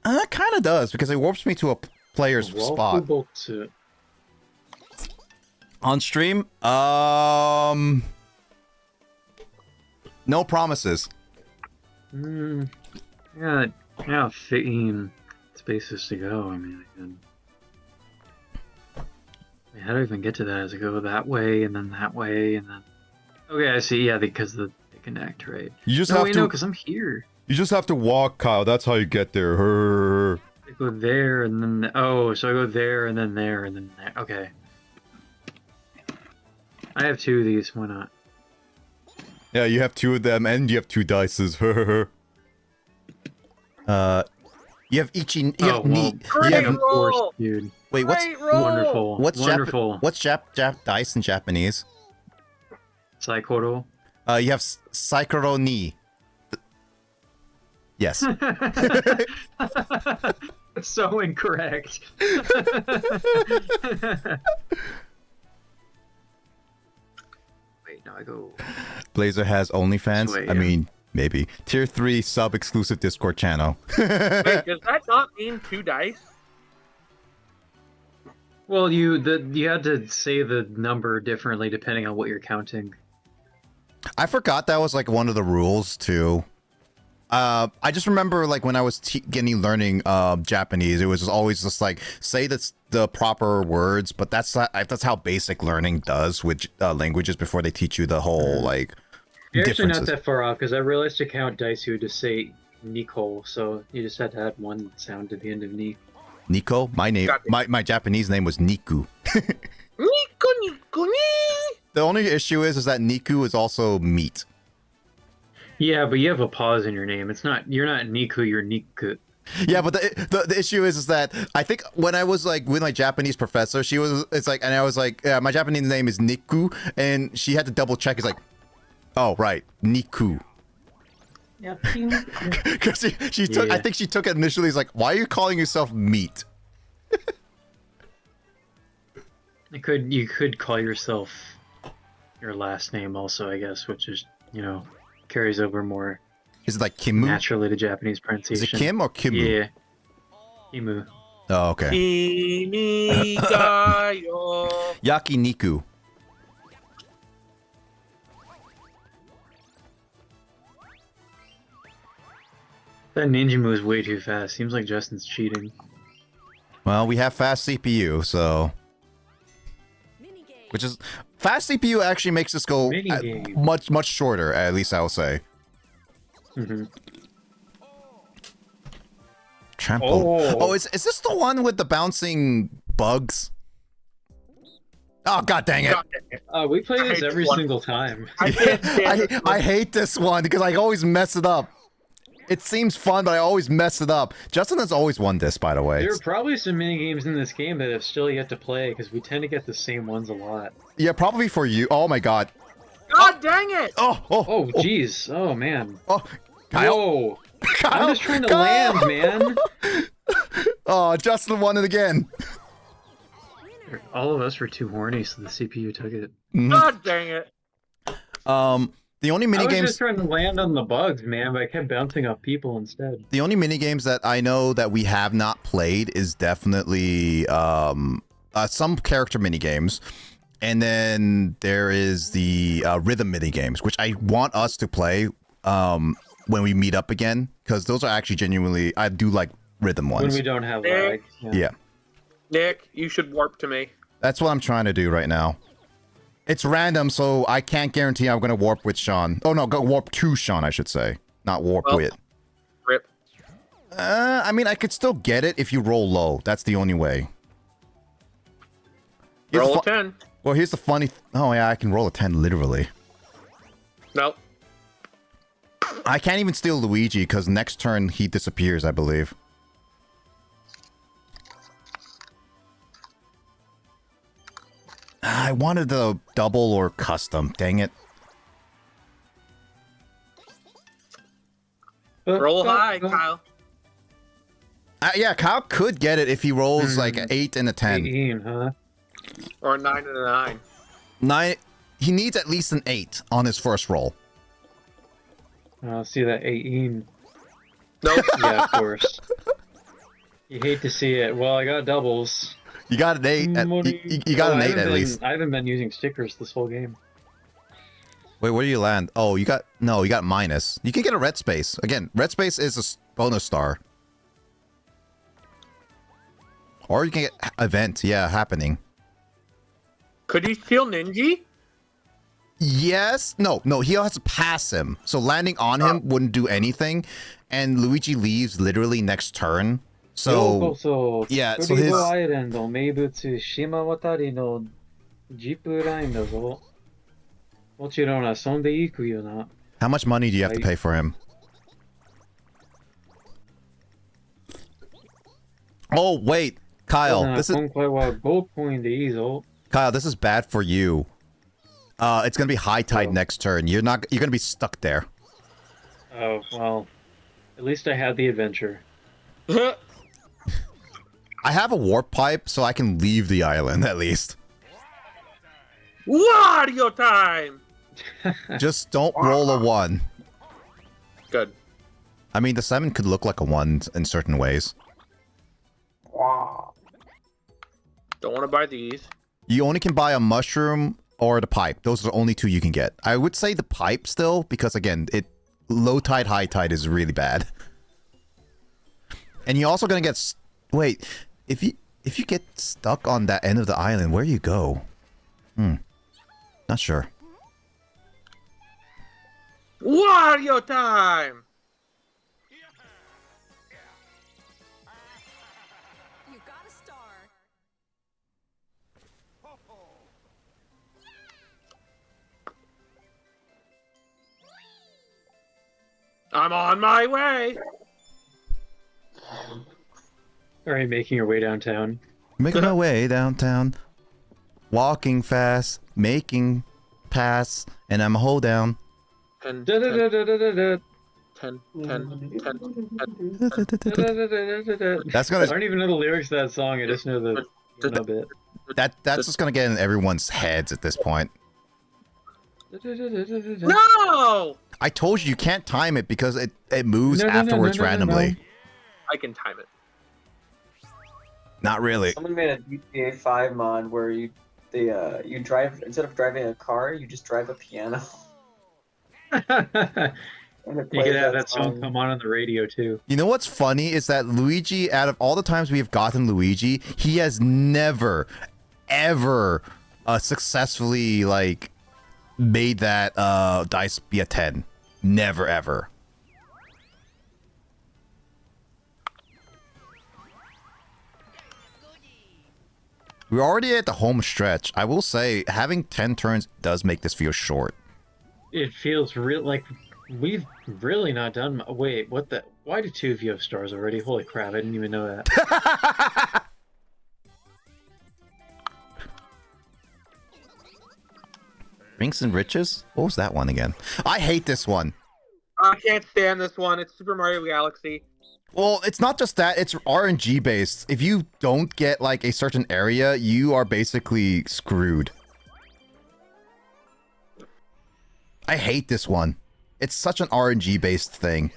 It kind of does because it warps me to a player's spot. On stream, no promises. Yeah, 15 spaces to go. I mean, how do I even get to that? As I go that way and then that way and then. Okay, I see. Yeah, because they connect, right? You just have to. Because I'm here. You just have to walk, Kyle. That's how you get there. I go there and then so I go there and then there and then there. Okay. I have 2 of these. Why not? Yeah, you have 2 of them, and you have 2 dices. You have Ichi. You have Great roll! dude. Wait, what's Wonderful? wonderful? What's Jap dice in Japanese? Saikoro. You have Saikoro ni. Yes. So incorrect. Wait, now I go. Blazer has OnlyFans. Wait, I mean, maybe tier 3 sub exclusive Discord channel. Wait, does that not mean 2 dice? Well, you had to say the number differently depending on what you're counting. I forgot that was like one of the rules too. I just remember like when I was learning Japanese, it was always just like say that's the proper words, but that's how basic learning does with languages before they teach you the whole like. You're actually not that far off because I realized to count dice you would just say Nico, so you just had to add one sound at the end of ni. Nico, my Japanese name was Niku. Niku. The only issue is that Niku is also meat. Yeah, but you have a pause in your name. You're not Niku, you're Niku. Yeah, but the issue is that I think when I was like with my Japanese professor, and I was like, yeah, my Japanese name is Niku, and she had to double check. It's like, oh right, Niku. Yeah. Because she took, I think she took it initially. It's like, why are you calling yourself meat? You could call yourself your last name also, I guess, which is carries over more. Is it like Kimu? Naturally to Japanese pronunciation. Is it Kim or Kimu? Yeah. Kimu. Oh, okay. Yakiniku. That ninja move is way too fast. Seems like Justin's cheating. Well, we have fast CPU, so... Which is... Fast CPU actually makes this go much shorter, at least I'll say. Mm-hmm. Trample. Oh, is this the one with the bouncing bugs? Oh, god dang it. We play this every single time. I hate this one because I always mess it up. It seems fun, but I always mess it up. Justin has always won this, by the way. There are probably some mini games in this game that have still yet to play because we tend to get the same ones a lot. Yeah, probably for you. Oh my god. God dang it! Oh, jeez. Oh, man. Oh, Kyle. Whoa. Kyle. I'm just trying to land, man. Oh, Justin won it again. All of us were too horny, so the CPU took it. God dang it. The only mini I was games just trying to land on the bugs, man, but I kept bouncing off people instead. The only mini games that I know that we have not played is definitely some character mini games, and then there is the rhythm mini games, which I want us to play when we meet up again, because those are actually genuinely, I do like rhythm ones. When we don't have lag. Yeah. Nick, you should warp to me. That's what I'm trying to do right now. It's random, so I can't guarantee I'm going to warp with Sean. Oh, no, go warp to Sean, I should say. Not warp with. Rip. I mean, I could still get it if you roll low. That's the only way. Roll a 10. Well, here's the funny... Oh, yeah, I can roll a 10, literally. Nope. I can't even steal Luigi because next turn he disappears, I believe. I wanted the double or custom. Dang it. Roll high, Kyle. Yeah, Kyle could get it if he rolls like an 8 and a 10. 18, huh? Or a 9 and a 9. 9. He needs at least an 8 on his first roll. I'll see that 18. Nope. Yeah, of course. You hate to see it. Well, I got doubles. You got an 8. You got an 8 at least. I haven't been using stickers this whole game. Wait, where do you land? Oh, you got minus. You can get a red space. Again, red space is a bonus star. Or you can get event, yeah, happening. Could he steal Ninja? Yes. No, he has to pass him. So landing on him wouldn't do anything. And Luigi leaves literally next turn. So yeah, so his... How much money do you have to pay for him? Oh, wait. Kyle, this is... Kyle, this is bad for you. It's gonna be high tide next turn. You're gonna be stuck there. Oh, well. At least I had the adventure. I have a warp pipe, so I can leave the island, at least. Wario time! Just don't roll a 1. Good. I mean, the 7 could look like a 1 in certain ways. Don't want to buy these. You only can buy a mushroom or the pipe. Those are the only 2 you can get. I would say the pipe still, because again, low tide, high tide is really bad. And you're also gonna get... Wait, if you get stuck on that end of the island, where do you go? Not sure. Wario time! You got a star. I'm on my way! Alright, making your way downtown. Making my way downtown. Walking fast. Making pass. And I'm a hold down. 10, 10. 10, 10, 10, 10. That's I gonna... don't even know the lyrics to that song, I just know the bit. That's just gonna get in everyone's heads at this point. No! I told you can't time it because it moves afterwards randomly. I can time it. Not really. Someone made a GTA 5 mod where you drive, instead of driving a car, you just drive a piano. You could have that song come on the radio too. You know what's funny is that Luigi, out of all the times we have gotten Luigi, he has never, ever successfully like made that dice be a 10. Never ever. We're already at the home stretch. I will say, having 10 turns does make this feel short. It feels real like we've really not done. Wait, what the? Why do 2 of you have stars already? Holy crap! I didn't even know that. Rinks and Riches? What was that one again? I hate this one. I can't stand this one. It's Super Mario Galaxy. Well, it's not just that, it's RNG based. If you don't get like a certain area, you are basically screwed. I hate this one. It's such an RNG based thing.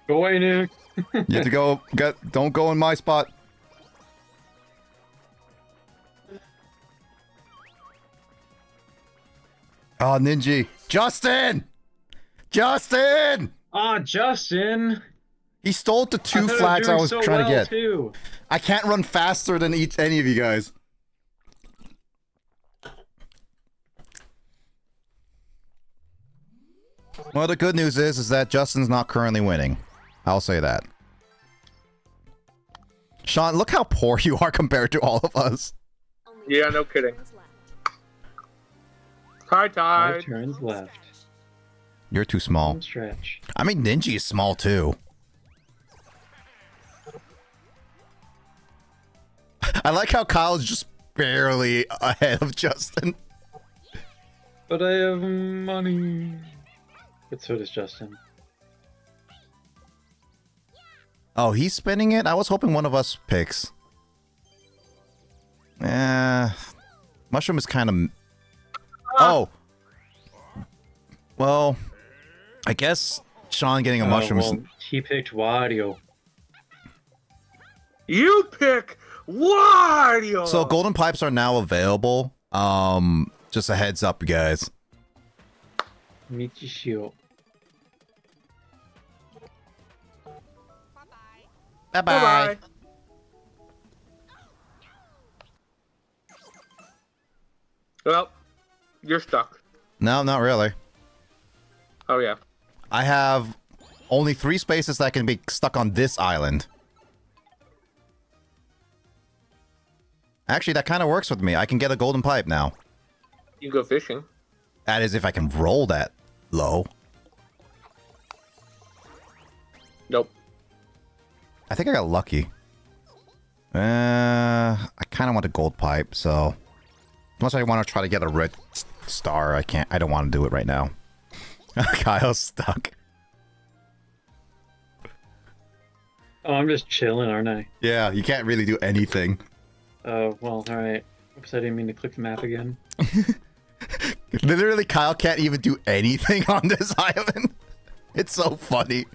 Go away, Nick. You have to go. Don't go in my spot. Oh, Ninja. Justin! Justin! Ah, Justin! He stole the 2 flags I was trying to get. Too. I can't run faster than any of you guys. Well, the good news is that Justin's not currently winning. I'll say that. Sean, look how poor you are compared to all of us. Yeah, no kidding. Tide. 5 turns left. You're too small. Stretch. I mean, Ninja is small too. I like how Kyle's just barely ahead of Justin. But I have money. But so does Justin. Oh, he's spinning it? I was hoping one of us picks. Mushroom is kind of... Oh. Well, I guess Sean getting a mushroom is... Well, he picked Wario. You pick Wario! So golden pipes are now available. Just a heads up, you guys. Michishio. Bye-bye. Well, you're stuck. No, not really. Oh, yeah. I have only 3 spaces that can be stuck on this island. Actually, that kind of works with me. I can get a golden pipe now. You can go fishing. That is if I can roll that low. Nope. I think I got lucky. I kind of want a gold pipe, so... Unless I want to try to get a red star, I can't. I don't want to do it right now. Kyle's stuck. Oh, I'm just chilling, aren't I? Yeah, you can't really do anything. Oh, well, alright. Oops, I didn't mean to click the map again. Literally, Kyle can't even do anything on this island. It's so funny.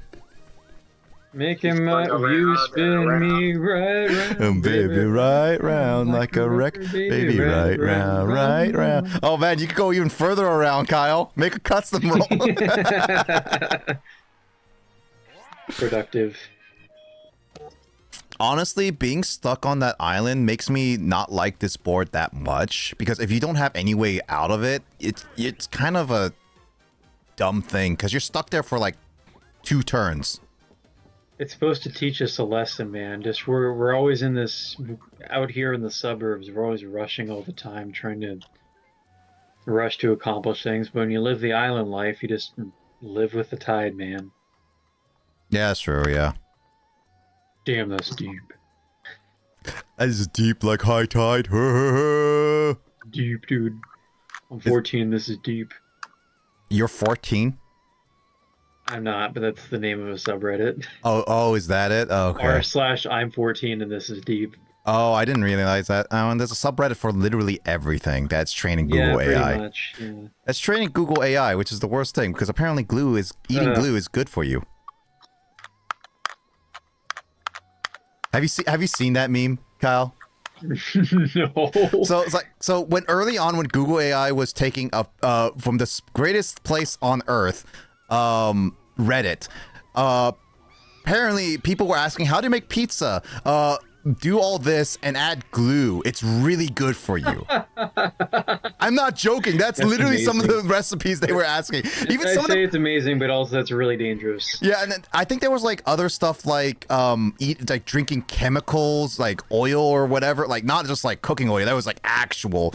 Making my you spin me right round, Baby, right round like a record. Baby, right round, right round. Oh man, you could go even further around, Kyle. Make a custom roll. Productive. Honestly, being stuck on that island makes me not like this board that much, because if you don't have any way out of it, it's kind of a dumb thing, because you're stuck there for like 2 turns. It's supposed to teach us a lesson, man. Just we're always in this out here in the suburbs. We're always rushing all the time, trying to rush to accomplish things. But when you live the island life, you just live with the tide, man. Yeah, that's true. Yeah. Damn, that's deep. That's deep like high tide. Deep, dude. I'm 14. This is deep. You're 14? I'm not, but that's the name of a subreddit. Oh, is that it? Oh, okay. r/I'm 14 and this is deep. Oh, I didn't realize that. And there's a subreddit for literally everything that's training Google pretty AI. Much, yeah. That's training Google AI, which is the worst thing, because apparently eating glue is good for you. Have you seen that meme, Kyle? No. So when early on when Google AI was taking up from the greatest place on earth, Reddit, apparently people were asking, how do you make pizza? Do all this and add glue. It's really good for you. I'm not joking. That's literally amazing. Some of the recipes they were asking. Even I'd some say it's amazing, but also that's really dangerous. Yeah, and then I think there was like other stuff like like drinking chemicals, like oil or whatever. Like not just like cooking oil. That was like actual.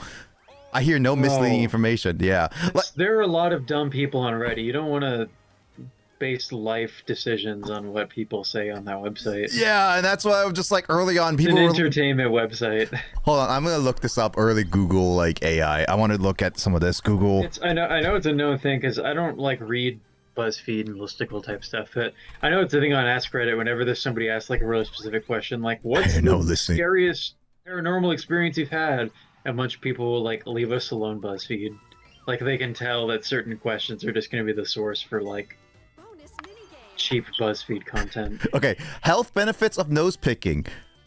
I hear no misleading information. Yeah, there are a lot of dumb people on Reddit. You don't want to base life decisions on what people say on that website. Yeah, and that's why I was just like early on people it's an entertainment website. Hold on, I'm gonna look this up. Early Google like AI. I want to look at some of this Google. I know it's a known thing because I don't like read BuzzFeed and listicle type stuff, but I know it's a thing on Ask Reddit. Whenever there's somebody asks like a really specific question, like what's the scariest paranormal experience you've had, a bunch of people will like leave us alone BuzzFeed. Like they can tell that certain questions are just going to be the source for like cheap BuzzFeed content. Okay, health benefits of nose picking.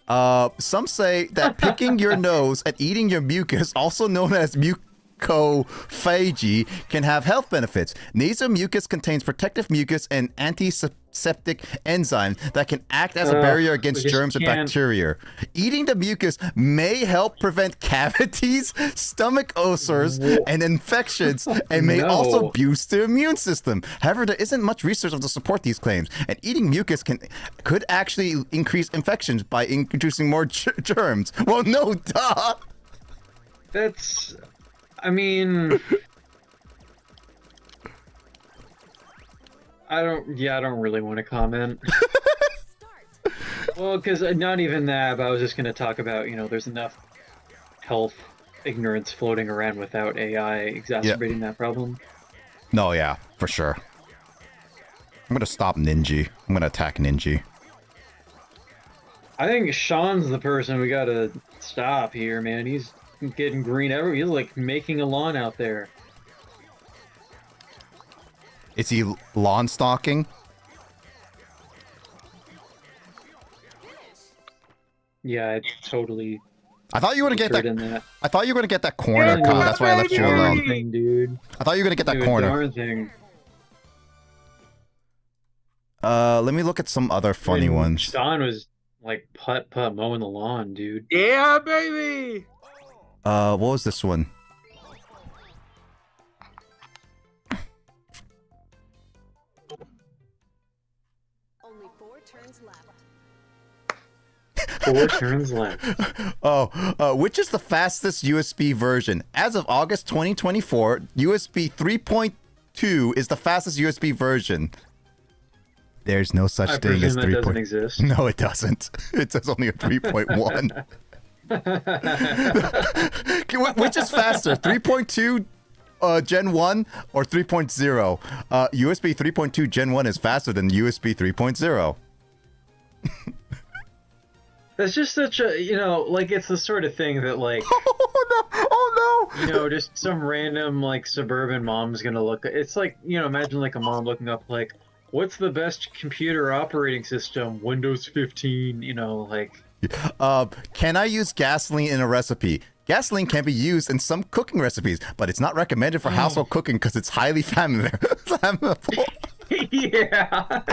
Some say that picking your nose and eating your mucus, also known as mucophagy, can have health benefits. Nasal mucus contains protective mucus and antiseptic antiseptic enzyme that can act as a barrier against germs and bacteria. Eating the mucus may help prevent cavities, stomach ulcers, and infections, and may also boost the immune system. However, there isn't much research to support these claims, and eating mucus could actually increase infections by introducing more germs. Well, no, duh. That's, I mean, I don't really want to comment. Well, because not even that, but I was just going to talk about, there's enough health ignorance floating around without AI exacerbating that problem. No, yeah, for sure. I'm going to stop Ninja. I'm going to attack Ninja. I think Sean's the person we got to stop here, man. He's getting green everywhere. He's like making a lawn out there. Is he lawn stalking? Yeah, totally. I thought you were gonna get that. I thought you were gonna get that corner, Kyle. That's why I left you alone. Dude. I thought you were gonna get that corner. Thing. Let me look at some other funny ones. Sean was like putt mowing the lawn, dude. Yeah, baby. What was this one? Only 4 turns left. 4 turns left. Which is the fastest USB version? As of August 2024, USB 3.2 is the fastest USB version. There's no such thing as 3. Doesn't exist. No, it doesn't. It says only a 3.1. Which is faster, 3.2 Gen 1 or 3.0? USB 3.2 Gen 1 is faster than USB 3.0. That's just such a, like, it's the sort of thing that, like, oh no, just some random, like, suburban mom's gonna look, it's like, imagine, like, a mom looking up, like, what's the best computer operating system? Windows 15, like... Can I use gasoline in a recipe? Gasoline can be used in some cooking recipes, but it's not recommended for household cooking because it's highly flammable. Yeah.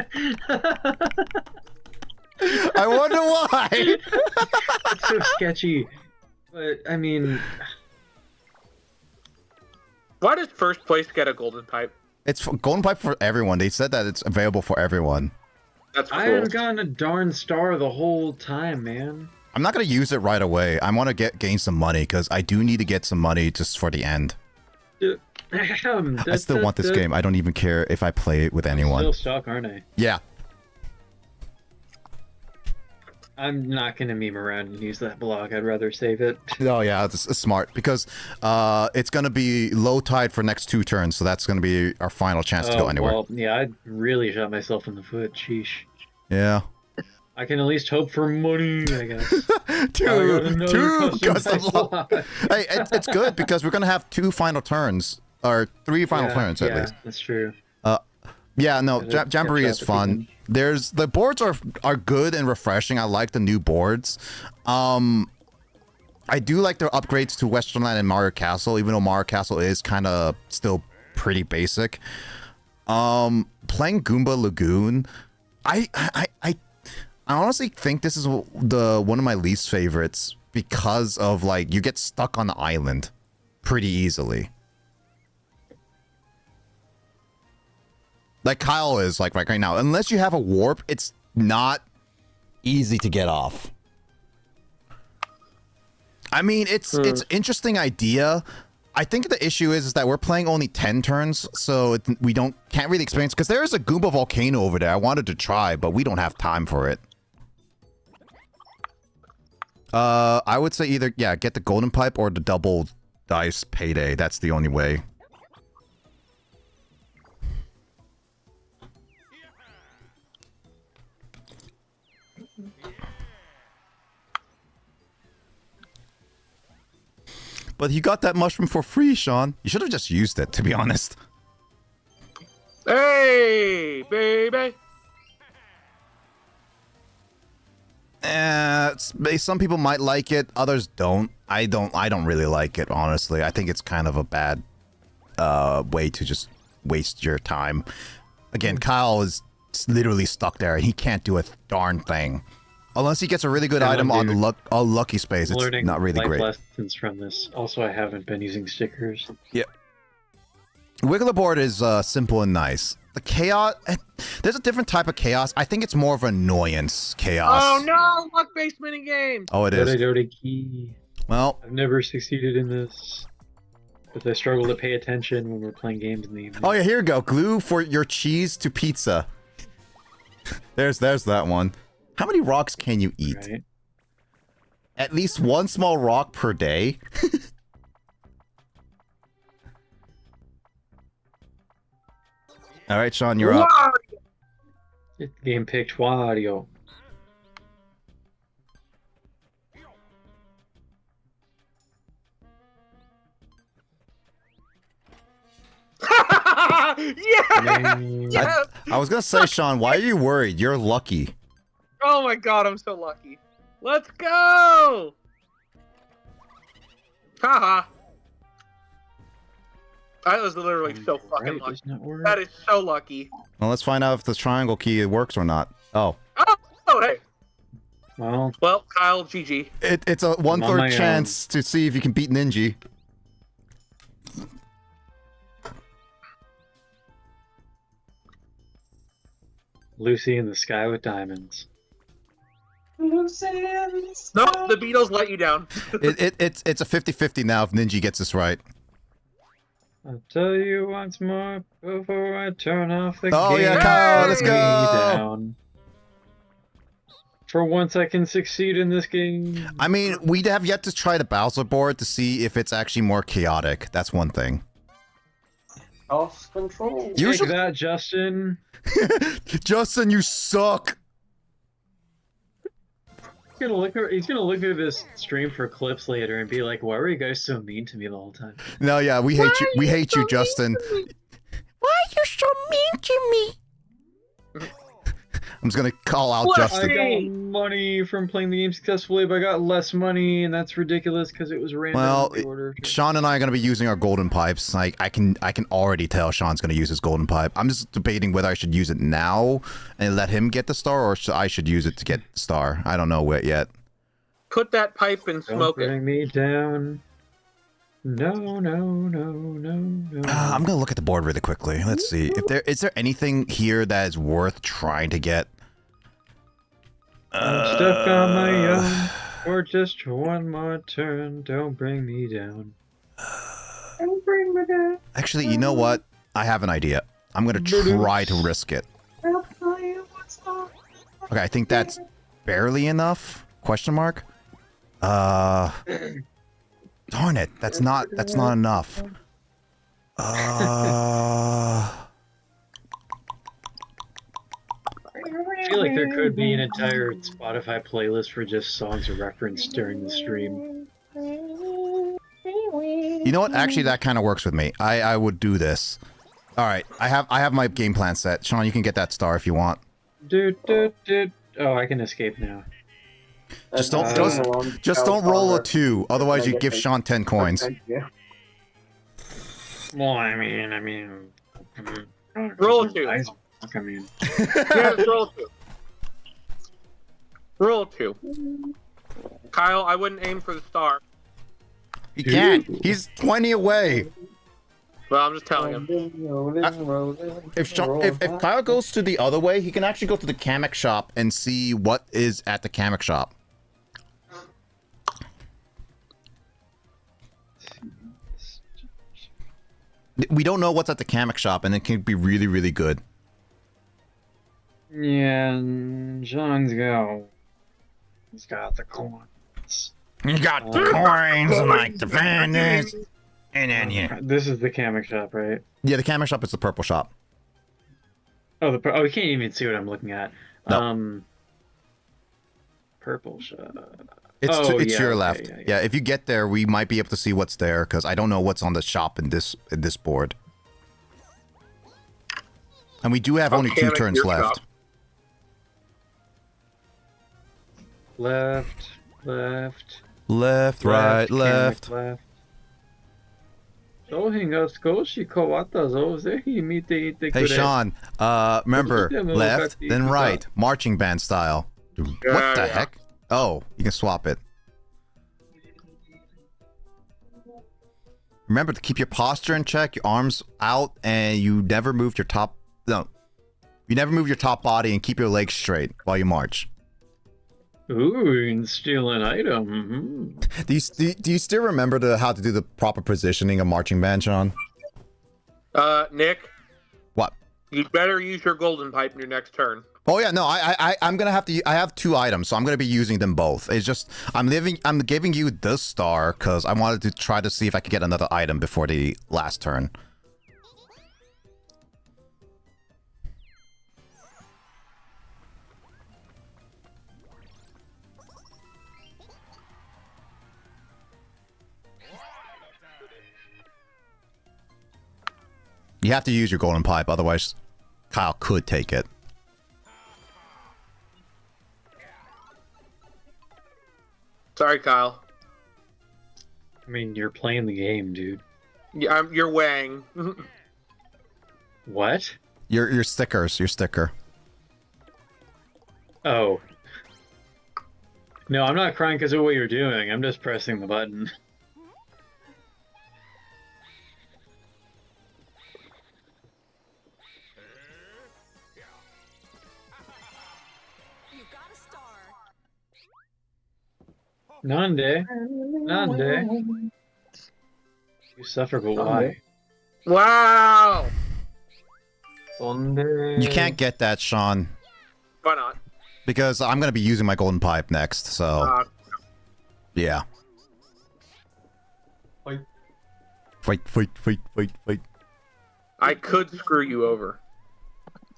I wonder why. It's so sketchy. But, I mean... Why does first place get a golden pipe? It's golden pipe for everyone. They said that it's available for everyone. That's cool. I haven't gotten a darn star the whole time, man. I'm not going to use it right away. I want to gain some money because I do need to get some money just for the end. I still want this game. I don't even care if I play it with anyone. Still stuck, aren't I? Yeah. I'm not going to meme around and use that blog. I'd rather save it. Oh, yeah, it's smart because it's going to be low tide for next 2 turns, so that's going to be our final chance to go anywhere. Well, yeah, I really shot myself in the foot. Sheesh. Yeah. I can at least hope for money, I guess. two custom lock. Hey, it's good because we're going to have 2 final turns, or 3 final turns at least. Yeah, that's true. Yeah, no, Jamboree is fun. The boards are good and refreshing. I like the new boards. I do like their upgrades to Westernland and Mario Castle, even though Mario Castle is kind of still pretty basic. Playing Goomba Lagoon, I honestly think this is one of my least favorites because of, like, you get stuck on the island pretty easily. Like Kyle is, like, right now. Unless you have a warp, it's not easy to get off. I mean, it's interesting idea. I think the issue is that we're playing only 10 turns, so we can't really experience, because there is a Goomba volcano over there. I wanted to try, but we don't have time for it. I would say either, get the golden pipe or the double dice payday. That's the only way. But you got that mushroom for free, Sean. You should have just used it, to be honest. Hey, baby. Some people might like it, others don't. I don't really like it, honestly. I think it's kind of a bad way to just waste your time. Again, Kyle is literally stuck there, and he can't do a darn thing. Unless he gets a really good item on the lucky space, it's Learning not really life great. lessons from this. Also, I haven't been using stickers. Yep. Wiggler board is simple and nice. The chaos, there's a different type of chaos. I think it's more of annoyance chaos. Oh no, luck-based minigame! Oh, it is. Key. Well, I've never succeeded in this, but I struggle to pay attention when we're playing games in the evening. oh yeah, here you go. Glue for your cheese to pizza. there's that one. How many rocks can you eat? Right. At least one small rock per day. All right, Sean, you're up. Game picked Wario. Yeah! Yes! I was gonna say, Sean, why are you worried? You're lucky. Oh my god, I'm so lucky. Let's go! Haha. That was literally so fucking lucky. That is so lucky. Well, let's find out if the triangle key works or not. Oh. Oh, hey. Well, Kyle, GG. It's a 1/3 chance to see if you can beat Ninja. Lucy in the Sky with Diamonds. Lucy in the sky. No, the Beatles let you down. It's a 50-50 now if Ninja gets this right. I'll tell you once more before I turn off the game. Oh yeah, Kyle, let's go! Down. For once I can succeed in this game. I mean, we have yet to try the Bowser board to see if it's actually more chaotic. That's one thing. Off control. Take that, Justin. Justin, you suck! He's gonna look at this stream for clips later and be like, why were you guys so mean to me the whole time? No, yeah, we hate you. We hate you, Justin. Why are you so mean to me? I'm just gonna call out Justin. I got money from playing the game successfully, but I got less money, and that's ridiculous because it was random. Well, Sean and I are gonna be using our golden pipes. Like, I can already tell Sean's gonna use his golden pipe. I'm just debating whether I should use it now and let him get the star, or I should use it to get the star. I don't know it yet. Put that pipe and smoke it. Bring me down. No. I'm gonna look at the board really quickly. Let's see if is there anything here that is worth trying to get. I'm stuck on my own for just one more turn. Don't bring me down. Don't bring me down. Actually, you know what? I have an idea. I'm gonna try to risk it. Okay, I think that's barely enough. Question mark. Darn it! That's not enough. I feel like there could be an entire Spotify playlist for just songs referenced during the stream. You know what? Actually, that kind of works with me. I would do this. All right, I have my game plan set. Sean, you can get that star if you want. Oh, I can escape now. Just don't roll a 2, otherwise you give Sean 10 coins. Well, I mean, roll a 2. Yeah, roll a 2. Roll a 2. Kyle, I wouldn't aim for the star. He can't. He's 20 away. Well, I'm just telling him. If Kyle goes to the other way, he can actually go to the Kamek shop and see what is at the Kamek shop. We don't know what's at the Kamek shop, and it can be really, really good. Yeah, John's go. He's got the coins. You got the coins like the bandits. And then this is the Kamek shop, right? Yeah, the Kamek shop is the purple shop. Oh, we can't even see what I'm looking at. No. Purple shop. It's to your left. Yeah, if you get there, we might be able to see what's there, because I don't know what's on the shop in this board. And we do have only 2 turns left. Shop. Left, right, left. Hey Sean, remember left, then right, marching band style. What the heck? Oh, you can swap it. Remember to keep your posture in check, your arms out, and you never move your top. No, you never move your top body, and keep your legs straight while you march. Ooh, you can steal an item. Do you still remember how to do the proper positioning of marching band, Sean? Nick. What? You better use your golden pipe in your next turn. Oh yeah, no, I'm gonna have to. I have 2 items, so I'm gonna be using them both. It's just I'm giving you this star because I wanted to try to see if I could get another item before the last turn. You have to use your golden pipe, otherwise Kyle could take it. Sorry, Kyle. I mean, you're playing the game, dude. Yeah, you're weighing. What? Your stickers, your sticker. Oh. No, I'm not crying because of what you're doing. I'm just pressing the button. You got a star. Nande. Nande. You suffer, but why? Wow. You can't get that, Sean. Why not? Because I'm gonna be using my golden pipe next, so yeah. Fight. I could screw you over.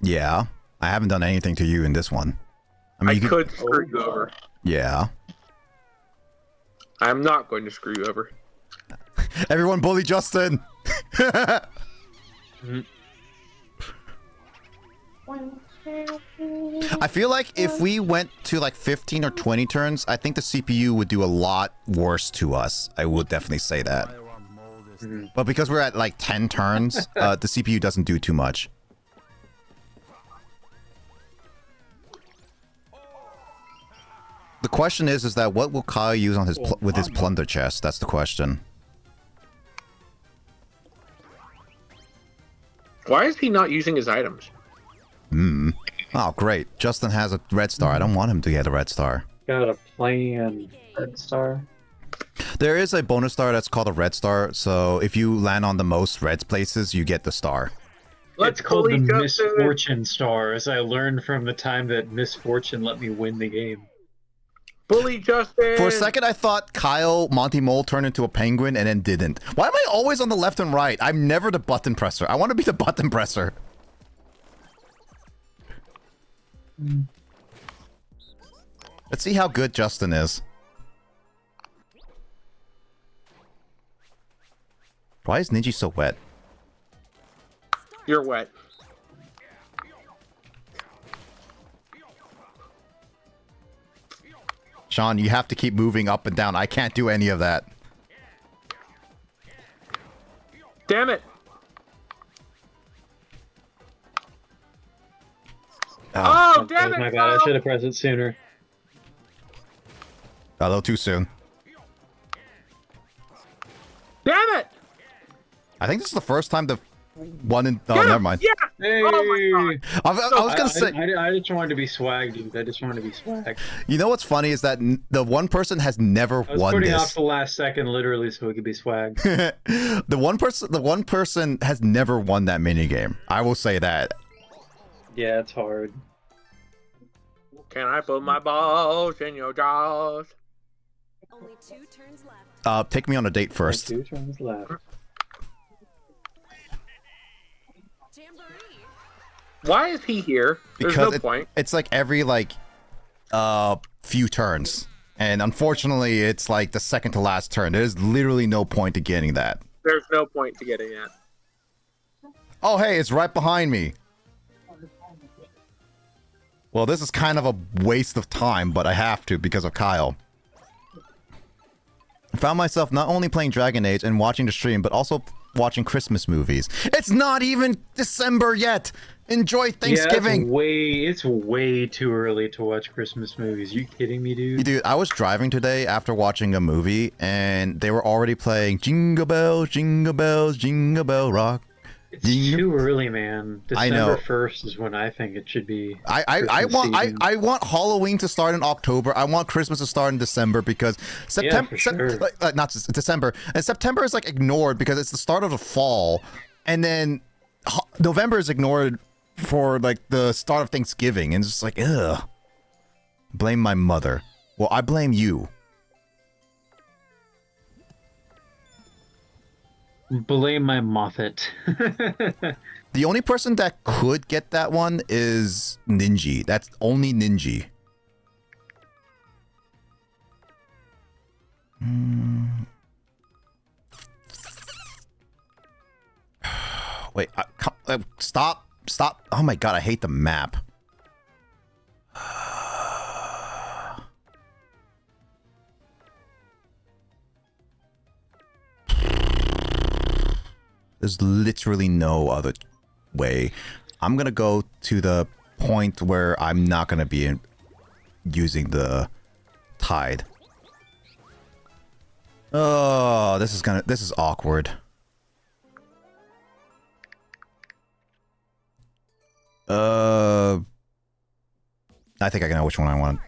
Yeah. I haven't done anything to you in this one. I mean, I could screw you over. Yeah. I'm not going to screw you over. Everyone bully Justin! I feel like if we went to like 15 or 20 turns, I think the CPU would do a lot worse to us. I would definitely say that. But because we're at like 10 turns, the CPU doesn't do too much. The question is that what will Kyle use on his with his plunder chest? That's the question. Why is he not using his items? Oh, great. Justin has a red star. I don't want him to get a red star. Got a plan. Red star. There is a bonus star that's called a red star, so if you land on the most red places, you get the star. Let's It's called the bully Justin. Misfortune Star, as I learned from the time that Misfortune let me win the game. Bully Justin. For a second, I thought Kyle Monty Mole turned into a penguin and then didn't. Why am I always on the left and right? I'm never the button presser. I want to be the button presser. Let's see how good Justin is. Why is Ninja so wet? You're wet. Sean, you have to keep moving up and down. I can't do any of that. Damn it. Oh, damn it. My bad. I should have pressed it sooner. A little too soon. Damn it. I think this is the first time the one in... Oh, never mind. Yeah. Hey! Oh my God. I was gonna say... I just wanted to be swag, dude. I just wanted to be swag. You know what's funny is that the one person has never I was won putting this. off the last second, literally, so it could be swag. The one person has never won that minigame. I will say that. Yeah, it's hard. Can I put my balls in your jaws? Only 2 turns left. Take me on a date first. 2 turns left. Jamboree. Why is he here? There's no point. It's like every few turns. And unfortunately, it's like the second to last turn. There's literally no point to getting that. There's no point to getting that. Oh, hey, it's right behind me. Well, this is kind of a waste of time, but I have to because of Kyle. I found myself not only playing Dragon Age and watching the stream, but also watching Christmas movies. It's not even December yet. Enjoy Thanksgiving. Yeah, it's way too early to watch Christmas movies. You kidding me, dude? Dude, I was driving today after watching a movie, and they were already playing Jingle Bells, Jingle Bells, Jingle Bell Rock. It's too early, man. I know. December 1st is when I think it should be. I want Halloween to start in October. I want Christmas to start in December because September, for sure. not just December, and September is like ignored because it's the start of the fall, and then November is ignored for like the start of Thanksgiving, and it's just like, ugh. Blame my mother. Well, I blame you. Blame my Moffat. The only person that could get that one is Ninji. That's only Ninji. Wait, stop. Stop. Oh my god, I hate the map. There's literally no other way. I'm gonna go to the point where I'm not gonna be using the tide. Oh, this is awkward. I think I know which one I want.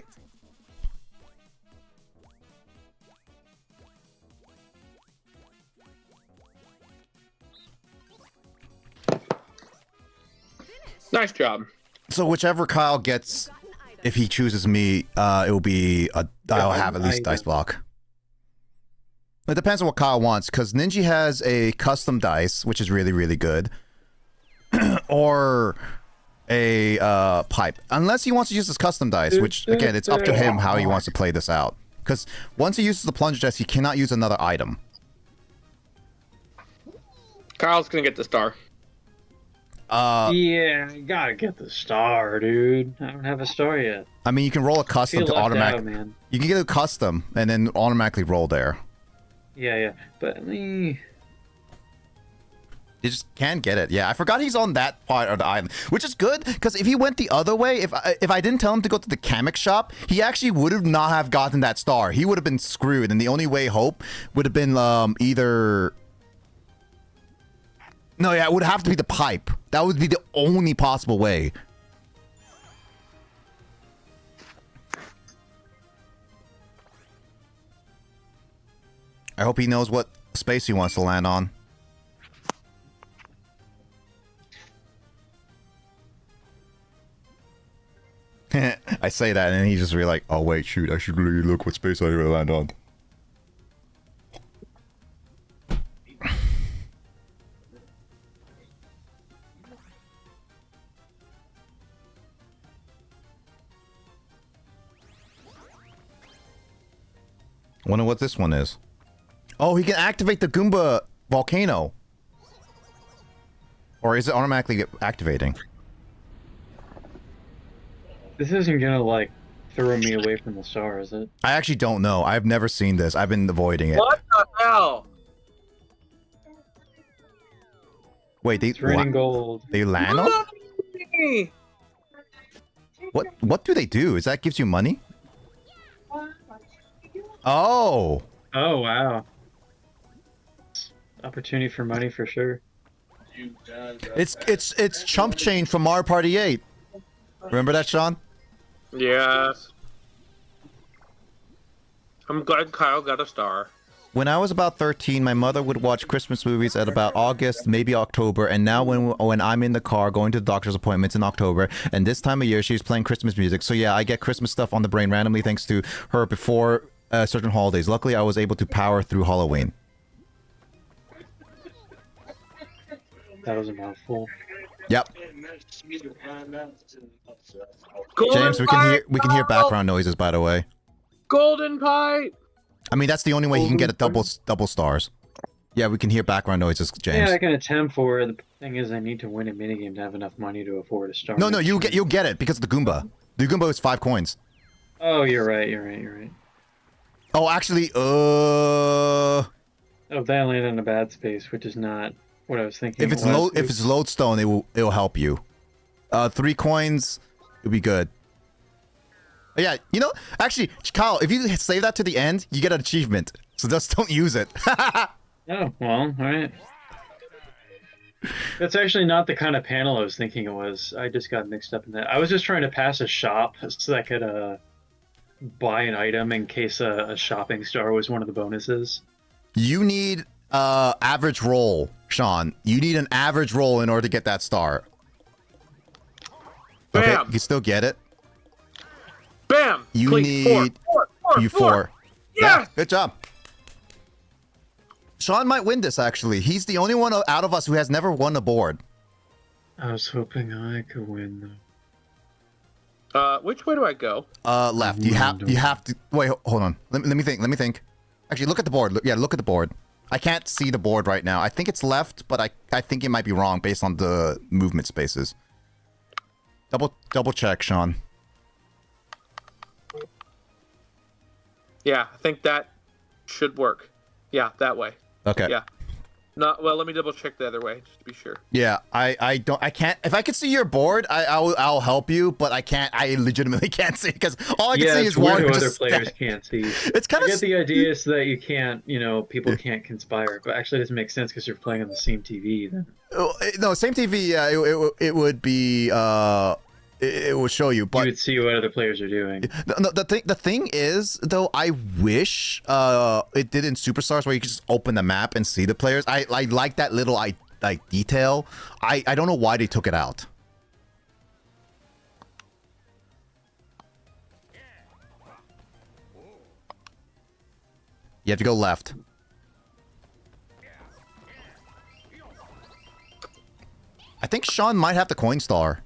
Nice job. So whichever Kyle gets, if he chooses me, it will be I'll have at least dice block. It depends on what Kyle wants, because Ninja has a custom dice, which is really, really good. Or a pipe. Unless he wants to use his custom dice, which, again, it's up to him how he wants to play this out. Because once he uses the plunger dice, he cannot use another item. Kyle's gonna get the star. Yeah, you gotta get the star, dude. I don't have a star yet. I mean, you can roll a custom to automatic. Man. You can get a custom and then automatically roll there. Yeah, but me. You just can't get it. Yeah, I forgot he's on that part of the island, which is good because if he went the other way, if I didn't tell him to go to the Kamek shop, he actually would have not have gotten that star. He would have been screwed, and the only way hope would have been either. No, yeah, it would have to be the pipe. That would be the only possible way. I hope he knows what space he wants to land on. I say that, and he's just really like, oh wait, shoot, I should really look what space I really land on. Wonder what this one is. Oh, he can activate the Goomba volcano. Or is it automatically activating? This isn't gonna, like, throw me away from the star, is it? I actually don't know. I've never seen this. I've been avoiding it. What the hell? Wait, It's raining gold. They land on? What do they do? Is that gives you money? Oh. Oh, wow. Opportunity for money for sure. It's chump change from Mario Party 8. Remember that, Sean? Yes. I'm glad Kyle got a star. When I was about 13, my mother would watch Christmas movies at about August, maybe October, and now when I'm in the car going to the doctor's appointments in October, and this time of year she's playing Christmas music. So yeah, I get Christmas stuff on the brain randomly thanks to her before certain holidays. Luckily, I was able to power through Halloween. That was a mouthful. Yep. Golden James, we can hear background noises, by the way. Golden pipe. I mean, that's the only way you can get a double stars. Yeah, we can hear background noises, James. Yeah, I can attempt for it. The thing is, I need to win a minigame to have enough money to afford a star. No, you'll get it because of the Goomba. The Goomba is 5 coins. Oh, you're right. Oh, actually, Oh, that landed in a bad space, which is not what I was thinking. If it's lodestone, it'll help you. 3 coins, it'll be good. Yeah, you know, actually, Kyle, if you save that to the end, you get an achievement. So just don't use it. Oh, well, all right. That's actually not the kind of panel I was thinking it was. I just got mixed up in that. I was just trying to pass a shop so that I could buy an item in case a shopping star was one of the bonuses. You need average roll, Sean. You need an average roll in order to get that star. Bam. Okay, you can still get it. Bam! You Please, need four. Yeah, Yes! good job. Sean might win this, actually. He's the only one out of us who has never won a board. I was hoping I could win, Which way do I go? Left. You have to wait. Hold on. Let me think. Actually, look at the board. Look at the board. I can't see the board right now. I think it's left, but I think it might be wrong based on the movement spaces. Double check, Sean. Yeah, I think that should work. Yeah, that way. Okay. Yeah. No, well, let me double check the other way just to be sure. Yeah, I can't. If I could see your board, I'll help you, but I can't. I legitimately can't see because all I can see is one. Yeah, other players can't see. It's kind of. I get the idea is that you can't, people can't conspire, but actually it doesn't make sense because you're playing on the same TV. Then. No, same TV. Yeah, it would be. It will show you, but you would see what other players are doing. No, the thing is, though, I wish it did in Superstars where you could just open the map and see the players. I like that little detail. I don't know why they took it out. You have to go left. I think Sean might have the coin star.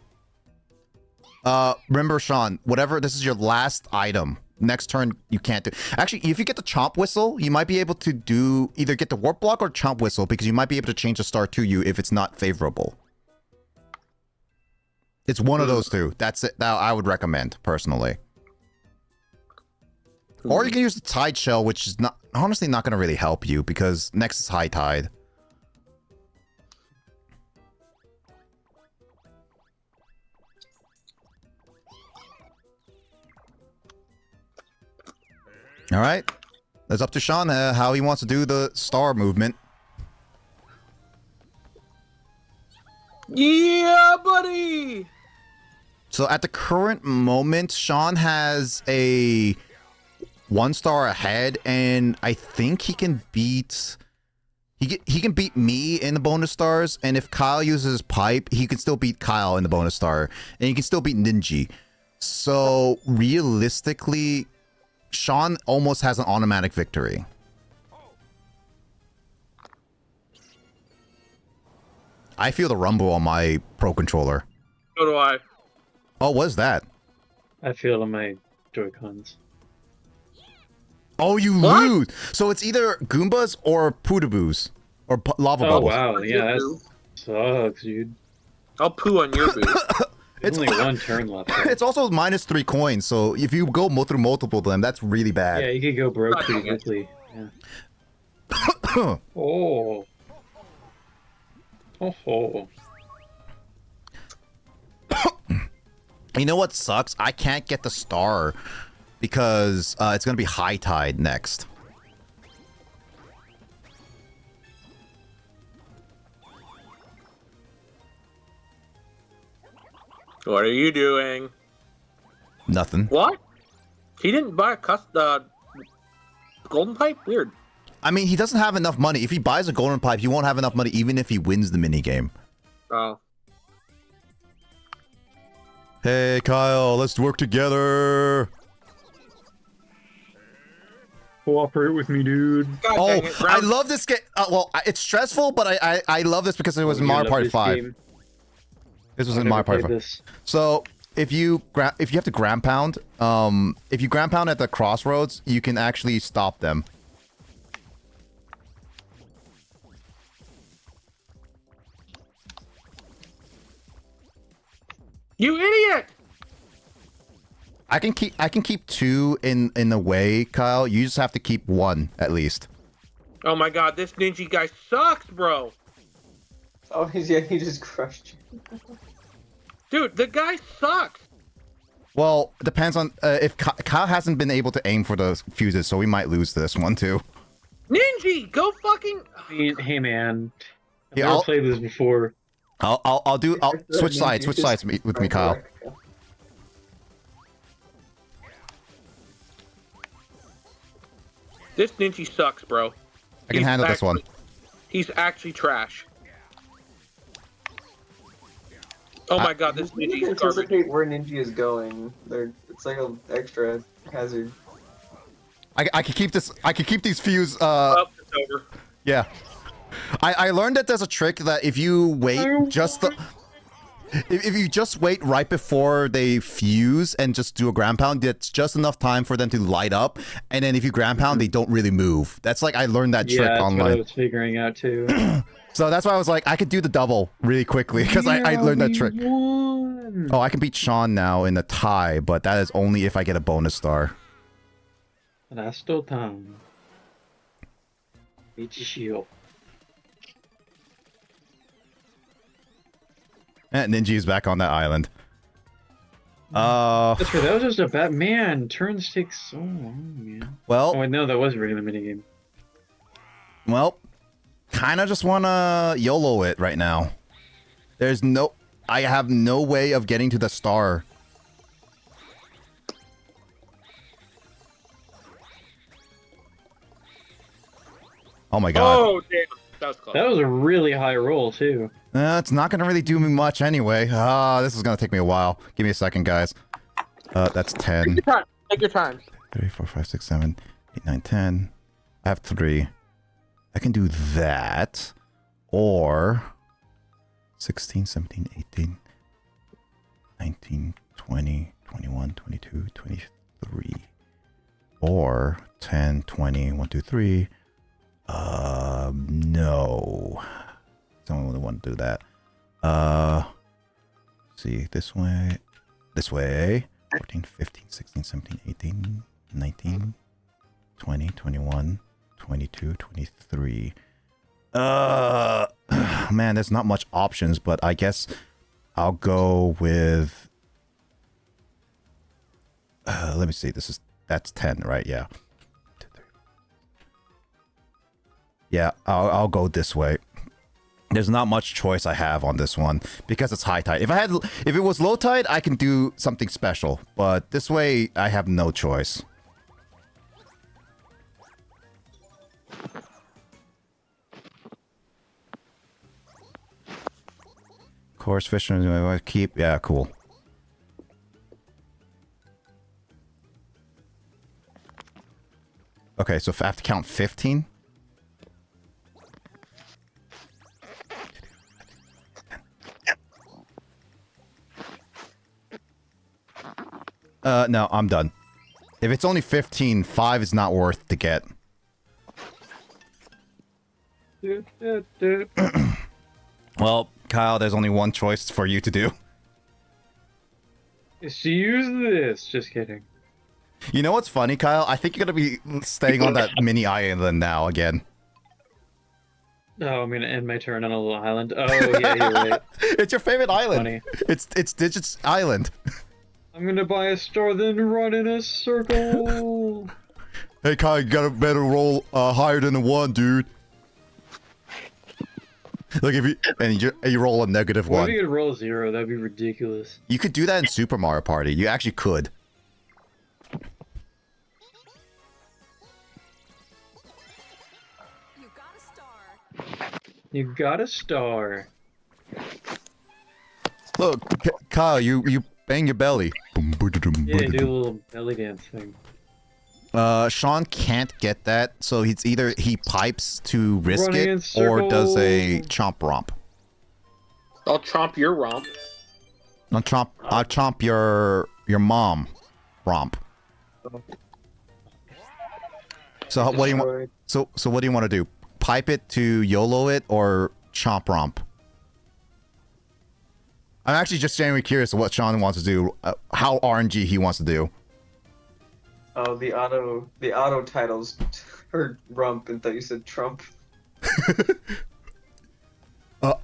Remember, Sean, this is your last item. Next turn, you can't do. Actually, if you get the chomp whistle, you might be able to either get the warp block or chomp whistle because you might be able to change the star to you if it's not favorable. It's one of those two. That's it. That I would recommend personally. Or you can use the tide shell, which is honestly not going to really help you because next is high tide. All right, that's up to Sean how he wants to do the star movement. Yeah, buddy! So at the current moment, Sean has a 1 star ahead, and I think he can beat... He can beat me in the bonus stars, and if Kyle uses pipe, he can still beat Kyle in the bonus star, and he can still beat Ninja. So realistically... Sean almost has an automatic victory. I feel the rumble on my Pro Controller. So do I. Oh, what's that? I feel it on my Joy-Cons. Oh, you lose! So it's either Goombas or Poodaboos. Or Lava Bubbles. Oh, wow. Yeah, that sucks, dude. I'll poo on your booth. It's only 1 turn left. Though. It's also minus 3 coins, so if you go through multiple of them, that's really bad. Yeah, you could go broke pretty quickly. Yeah. Oh. Oh. You know what sucks? I can't get the star because it's going to be high tide next. What are you doing? Nothing. What? He didn't buy a golden pipe? Weird. I mean, he doesn't have enough money. If he buys a golden pipe, he won't have enough money even if he wins the minigame. Oh. Hey, Kyle, let's work together. Cooperate with me, dude. God I love this game. Well, it's stressful, but I love this because it was in Mario Party 5. Game. This was in Mario Party 5. So if you have to ground pound, if you ground pound at the crossroads, you can actually stop them. You idiot! I can keep 2 in the way, Kyle. You just have to keep 1 at least. Oh my god, this ninja guy sucks, bro. Oh, yeah, he just crushed you. Dude, the guy sucks. Well, it depends on if Kyle hasn't been able to aim for the fuses, so we might lose this one too. Ninja, go fucking. Hey man, I've Yeah, never played this before. I'll switch sides with me, Kyle. This ninja sucks, bro. I can handle this one. He's actually trash. Oh my god, this ninja is garbage. Anticipate where ninja is going. It's like an extra hazard. I can keep this. I can keep these fuse. It's over. Yeah. I learned that there's a trick that if you wait if you just wait right before they fuse and just do a ground pound, that's just enough time for them to light up. And then if you ground pound, they don't really move. That's like I learned that trick online. Yeah, that's what I was figuring out too. So that's why I was like, I could do the double really quickly because I learned that trick. Oh, I can beat Sean now in the tie, but that is only if I get a bonus star. Last time. Ichishio. Ninja is back on that island. That's right, that was just a bad man. Turns take so long, man. Well, oh wait, no, that was a regular minigame. Well, kind of just want to YOLO it right now. I have no way of getting to the star. Oh my god. Oh, damn. That was close. That was a really high roll, too. It's not going to really do me much anyway. This is going to take me a while. Give me a second, guys. That's 10. Take your time. Take your time. 3, 4, 5, 6, 7, 8, 9, 10. I have 3. I can do that. Or 16, 17, 18, 19, 20, 21, 22, 23. Or 10, 20, 1, 2, 3. No. Don't really want to do that. See, this way. This way. 14, 15, 16, 17, 18, 19, 20, 21, 22, 23. Man, there's not much options, but I guess I'll go with... let me see. That's 10, right? Yeah. Yeah, I'll go this way. There's not much choice I have on this one because it's high tide. If it was low tide, I can do something special, but this way I have no choice. Course fishing, do I keep? Yeah, cool. Okay, so if I have to count 15. No, I'm done. If it's only 15, 5 is not worth to get. Well, Kyle, there's only one choice for you to do. Is to use this. Just kidding. You know what's funny, Kyle? I think you're gonna be staying on that mini island now again. Oh, I'm gonna end my turn on a little island. Oh, yeah, you're right. It's your favorite island. Funny. It's Digit's island. I'm gonna buy a star, then run in a circle. Hey, Kyle, you got a better roll higher than a 1, dude. Look, if you roll a negative What 1. if you could roll 0? That'd be ridiculous. You could do that in Super Mario Party. You actually could. You got a star. You got a star. Look, Kyle, you bang your belly. Yeah, do a little belly dance thing. Sean can't get that, so it's either he pipes to risk Running in it or does a circles. chomp romp. I'll chomp your romp. I'll chomp your mom romp. So what do you want? So what do you want to do? Pipe it to YOLO it or chomp romp? I'm actually just genuinely curious of what Sean wants to do, how RNG he wants to do. Oh, the auto titles heard rump and thought you said Trump.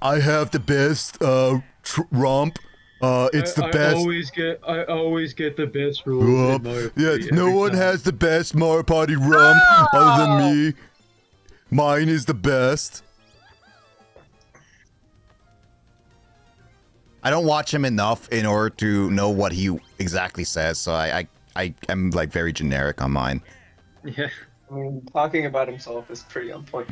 I have the best rump. It's the best. I always get the best rules in Mario Party. Yes, no one time. has the best Mario Party rump other than me. Mine is the best. I don't watch him enough in order to know what he exactly says, so I am like very generic on mine. Yeah. I mean, talking about himself is pretty on point.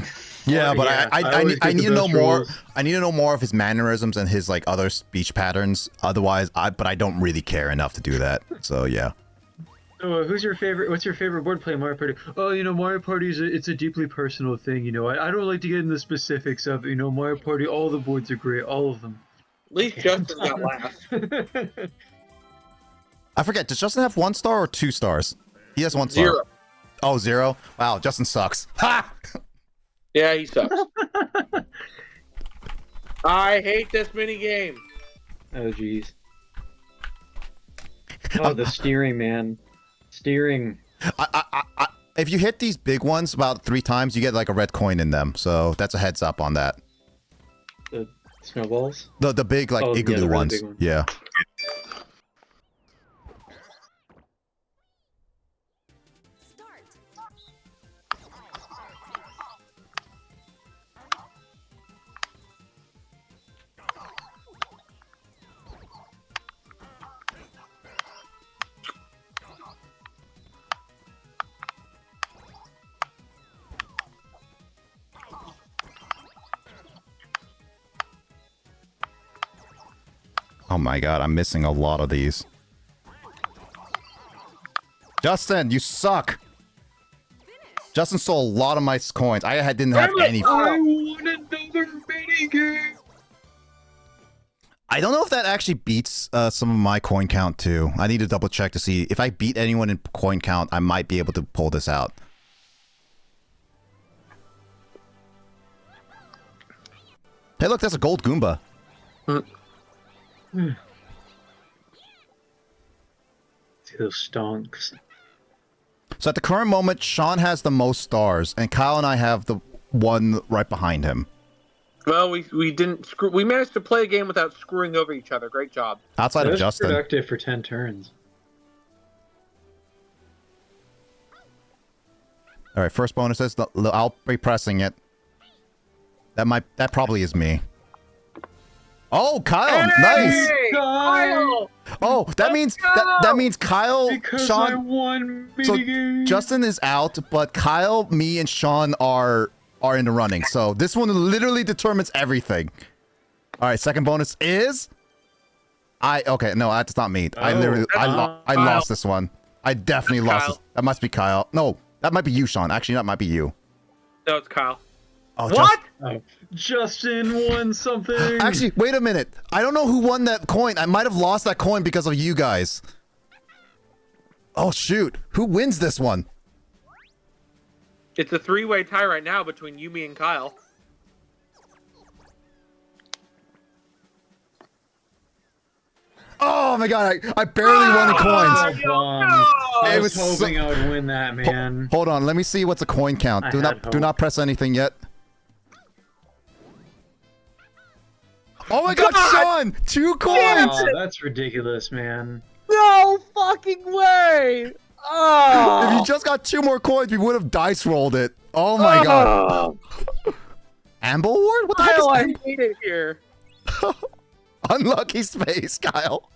Yeah, but Yeah, I need to know best more. rules. I need to know more of his mannerisms and his like other speech patterns. Otherwise, but I don't really care enough to do that. So yeah. So, who's your favorite? What's your favorite board play Mario Party? Oh, Mario Party it's a deeply personal thing. I don't like to get into the specifics of Mario Party. All the boards are great, all of them. At least Justin got last. I forget. Does Justin have 1 star or 2 stars? He has 1 star. 0. Oh, 0. Wow, Justin sucks. Ha! Yeah, he sucks. I hate this mini game. Oh, jeez. Oh, the steering, man. Steering. If you hit these big ones about 3 times, you get like a red coin in them. So that's a heads up on that. The snowballs? The big like Oh, yeah, igloo the really ones. big ones. Yeah. Start. Oh my god, I'm missing a lot of these. Justin, you suck. Justin stole a lot of my coins. I didn't have any. I want another minigame! I don't know if that actually beats some of my coin count too. I need to double check to see if I beat anyone in coin count. I might be able to pull this out. Hey, look, that's a gold Goomba. See those stonks. So at the current moment, Sean has the most stars, and Kyle and I have the one right behind him. Well, we didn't screw. We managed to play a game without screwing over each other. Great job. Outside That of was Justin. productive for 10 turns. All right, first bonuses. I'll be pressing it. That probably is me. Oh, Kyle, nice. Hey, Kyle! Oh, that means that means Kyle, Because Sean. I won So minigame! Justin is out, but Kyle, me, and Sean are in the running. So this one literally determines everything. All right, second bonus is okay. No, that's not me. I literally I lost this one. I definitely That's lost. Kyle. This. That must be Kyle. No, that might be you, Sean. Actually, that might be you. No, it's Kyle. Oh, What? Oh, Justin won something! Actually, wait a minute. I don't know who won that coin. I might have lost that coin because of you guys. Oh shoot! Who wins this one? It's a 3-way tie right now between you, me, and Kyle. Oh my god! I barely won the coins. I It was was hoping I would win that, man. Hold on, let me see what's a coin count. I Do had not hope. press anything yet. Oh my god, Sean! 2 coins! Oh, that's ridiculous, man. No fucking way! Oh! If you just got 2 more coins, we would have dice rolled it. Oh my god. Amble Award? What the heck is I Amble? hate it here. Unlucky space, Kyle.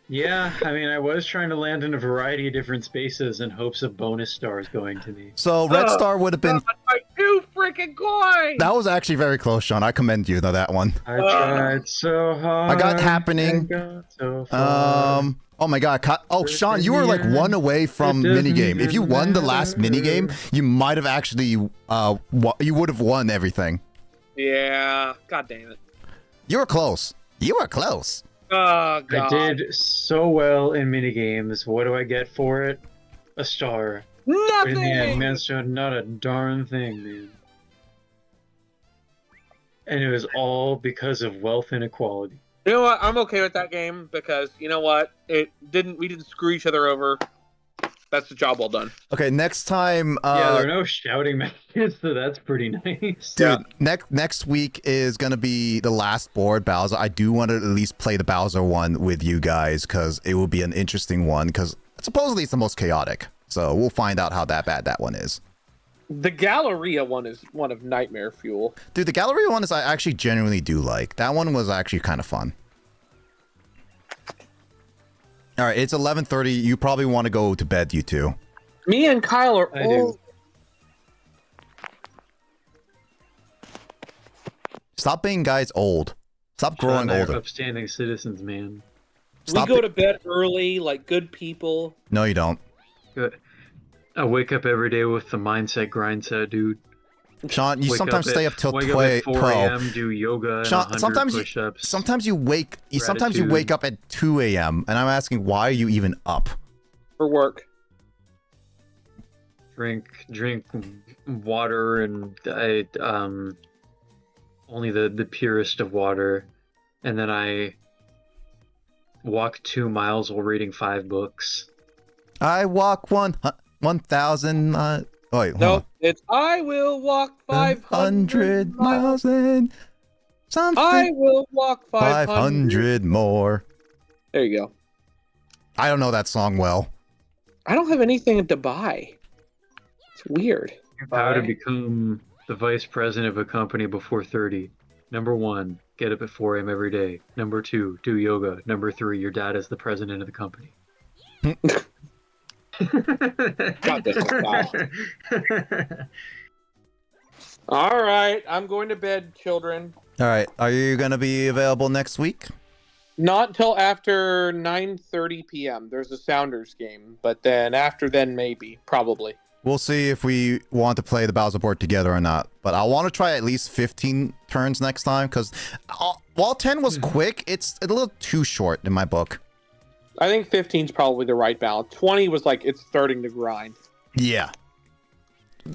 Yeah, I mean, I was trying to land in a variety of different spaces in hopes of bonus stars going to me. So Red Star would have been... God, my 2 freaking coins! That was actually very close, Sean. I commend you on that one. I tried so hard. I got happening. and got so far. Oh my god. Oh, Sean, you were like 1 away from It doesn't minigame. If you even won the last matter. minigame, you might have actually, you would have won everything. Yeah, god damn it. You were close. You were close. Oh, God. I did so well in minigames. What do I get for it? A star. But in the end, Nothing! man, so not a darn thing, man. And it was all because of wealth inequality. You know what? I'm okay with that game because, you know what? We didn't screw each other over. That's the job well done. Okay, next time. Yeah, there are no shouting matches, so that's pretty nice. Dude, next week is gonna be the last board, Bowser. I do want to at least play the Bowser one with you guys because it will be an interesting one. Because supposedly it's the most chaotic, so we'll find out how bad that one is. The Galleria one is one of nightmare fuel. Dude, the Galleria one is I actually genuinely do like. That one was actually kind of fun. All right, it's 11:30. You probably want to go to bed, you two. Me and Kyle are old. Stop being guys old. Stop growing older. Upstanding citizens, man. We go to bed early, like good people. No, you don't. Good. I wake up every day with the mindset grind set, dude. Sean, you sometimes stay up till 4 a.m. Do yoga. Sean, and sometimes push-ups. sometimes you wake up at 2 a.m. and I'm asking why are you even up? For work. Drink water and I only the purest of water, and then I walk 2 miles while reading 5 books. I walk 1,000. Wait, no, it's I will walk 500 miles and something. I will walk 500 more. There you go. I don't know that song well. I don't have anything to buy. It's weird. How to become the vice president of a company before 30. Number 1, get up at 4 a.m. every day. Number 2, do yoga. Number 3, your dad is the president of the company. God, this is foul. All right, I'm going to bed, children. All right, are you gonna be available next week? Not until after 9:30 p.m. There's a Sounders game, but then after then, maybe, probably. We'll see if we want to play the Bowser board together or not. But I want to try at least 15 turns next time because while 10 was quick, it's a little too short in my book. I think 15 is probably the right balance. 20 was like it's starting to grind. Yeah.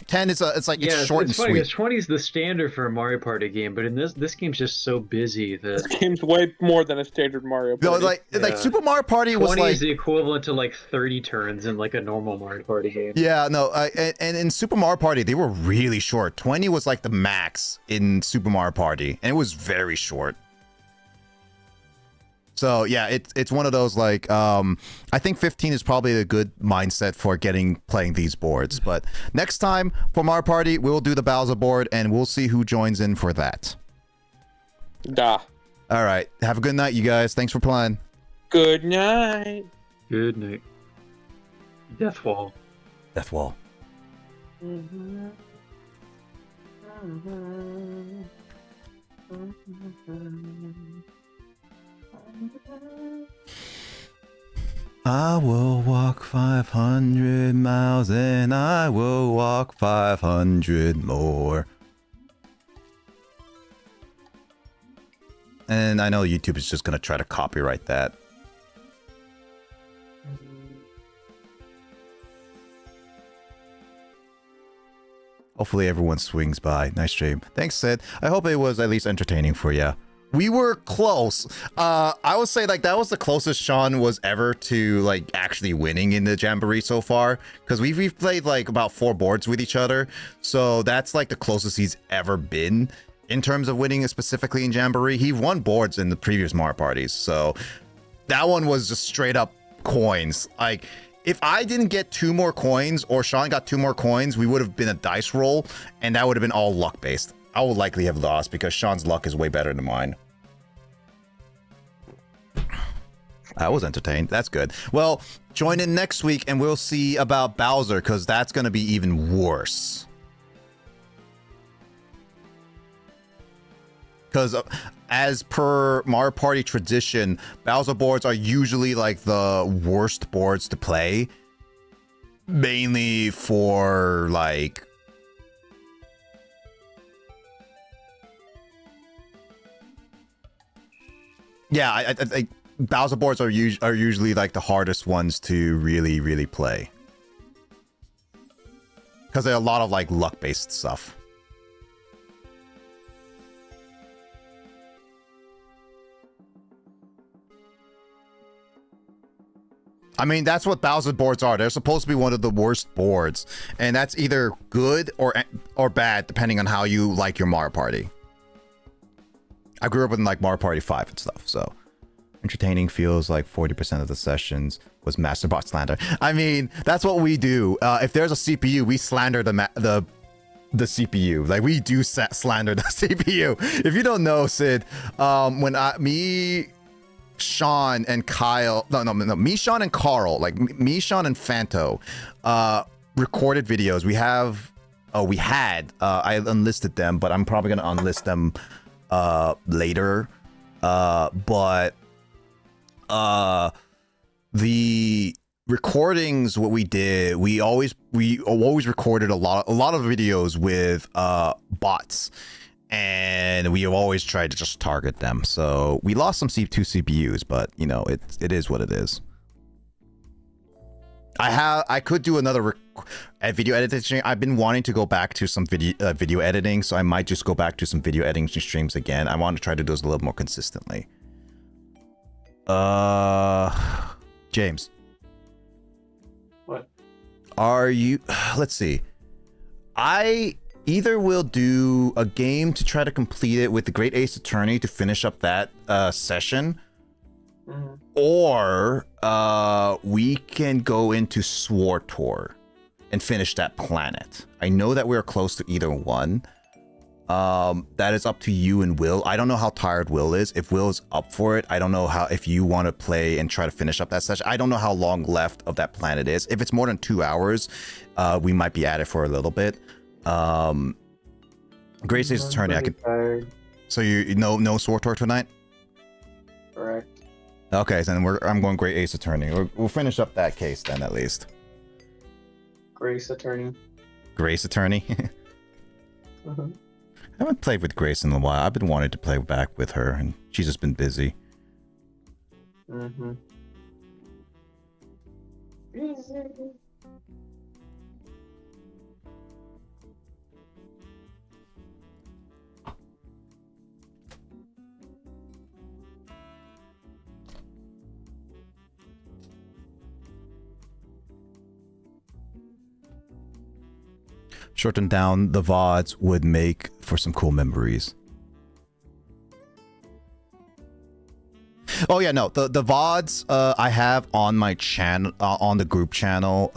10 is it's short and funny, sweet. 20 is the standard for a Mario Party game, but in this game's just so busy that this game's way more than a standard Mario Party. No, like Super Mario Party was 20 like is the equivalent to like 30 turns in like a normal Mario Party game. Yeah, no, and in Super Mario Party they were really short. 20 was like the max in Super Mario Party, and it was very short. So yeah, it's one of those like I think 15 is probably a good mindset for playing these boards. But next time for Mario Party, we'll do the Bowser board and we'll see who joins in for that. All right, have a good night, you guys. Thanks for playing. Good night. Good night. Death Wall. Death Wall. I will walk 500 miles and I will walk 500 more. And I know YouTube is just going to try to copyright that. Hopefully everyone swings by. Nice stream. Thanks, Sid. I hope it was at least entertaining for you. We were close. I would say like that was the closest Sean was ever to like actually winning in the Jamboree so far. Because we've played like about 4 boards with each other. So that's like the closest he's ever been in terms of winning specifically in Jamboree. He won boards in the previous Mario parties. So that one was just straight up coins. Like if I didn't get 2 more coins or Sean got 2 more coins, we would have been a dice roll and that would have been all luck based. I would likely have lost because Sean's luck is way better than mine. I was entertained. That's good. Well, join in next week and we'll see about Bowser because that's going to be even worse. Because as per Mario Party tradition, Bowser boards are usually like the worst boards to play. Mainly for like... Yeah, I think Bowser boards are usually like the hardest ones to really play. Because there are a lot of like luck-based stuff. I mean, that's what Bowser boards are. They're supposed to be one of the worst boards, and that's either good or bad depending on how you like your Mario Party. I grew up with like Mario Party 5 and stuff, so entertaining feels like 40% of the sessions was Masterbot slander. I mean, that's what we do. If there's a CPU, we slander the CPU. Like, we do slander the CPU. If you don't know, Sid, when me, Sean, and Kyle, me, Sean, and Carl, like me, Sean, and Fanto, recorded videos. We had, I unlisted them, but I'm probably gonna unlist them later. But the recordings, what we did, we always recorded a lot of videos with bots, and we have always tried to just target them. So we lost some two CPUs, but you know, it is what it is. I could do another video editing. I've been wanting to go back to some video editing, so I might just go back to some video editing streams again. I want to try to do this a little more consistently. James. What? Are you? Let's see. I either will do a game to try to complete it with the Great Ace Attorney to finish up that session, or we can go into Swartor and finish that planet. I know that we're close to either one. That is up to you and Will. I don't know how tired Will is. If Will is up for it, I don't know if you want to play and try to finish up that session. I don't know how long left of that planet is. If it's more than 2 hours, we might be at it for a little bit. Great Ace Attorney, I could. Tired. So you know no Swartor tonight? Correct. Okay, so then I'm going Great Ace Attorney. We'll finish up that case then, at least. Grace Attorney. Grace Attorney. I haven't played with Grace in a while. I've been wanting to play back with her, and she's just been busy. Busy. Shorten down the VODs would make for some cool memories. Oh yeah, no, the VODs I have on my channel, on the group channel,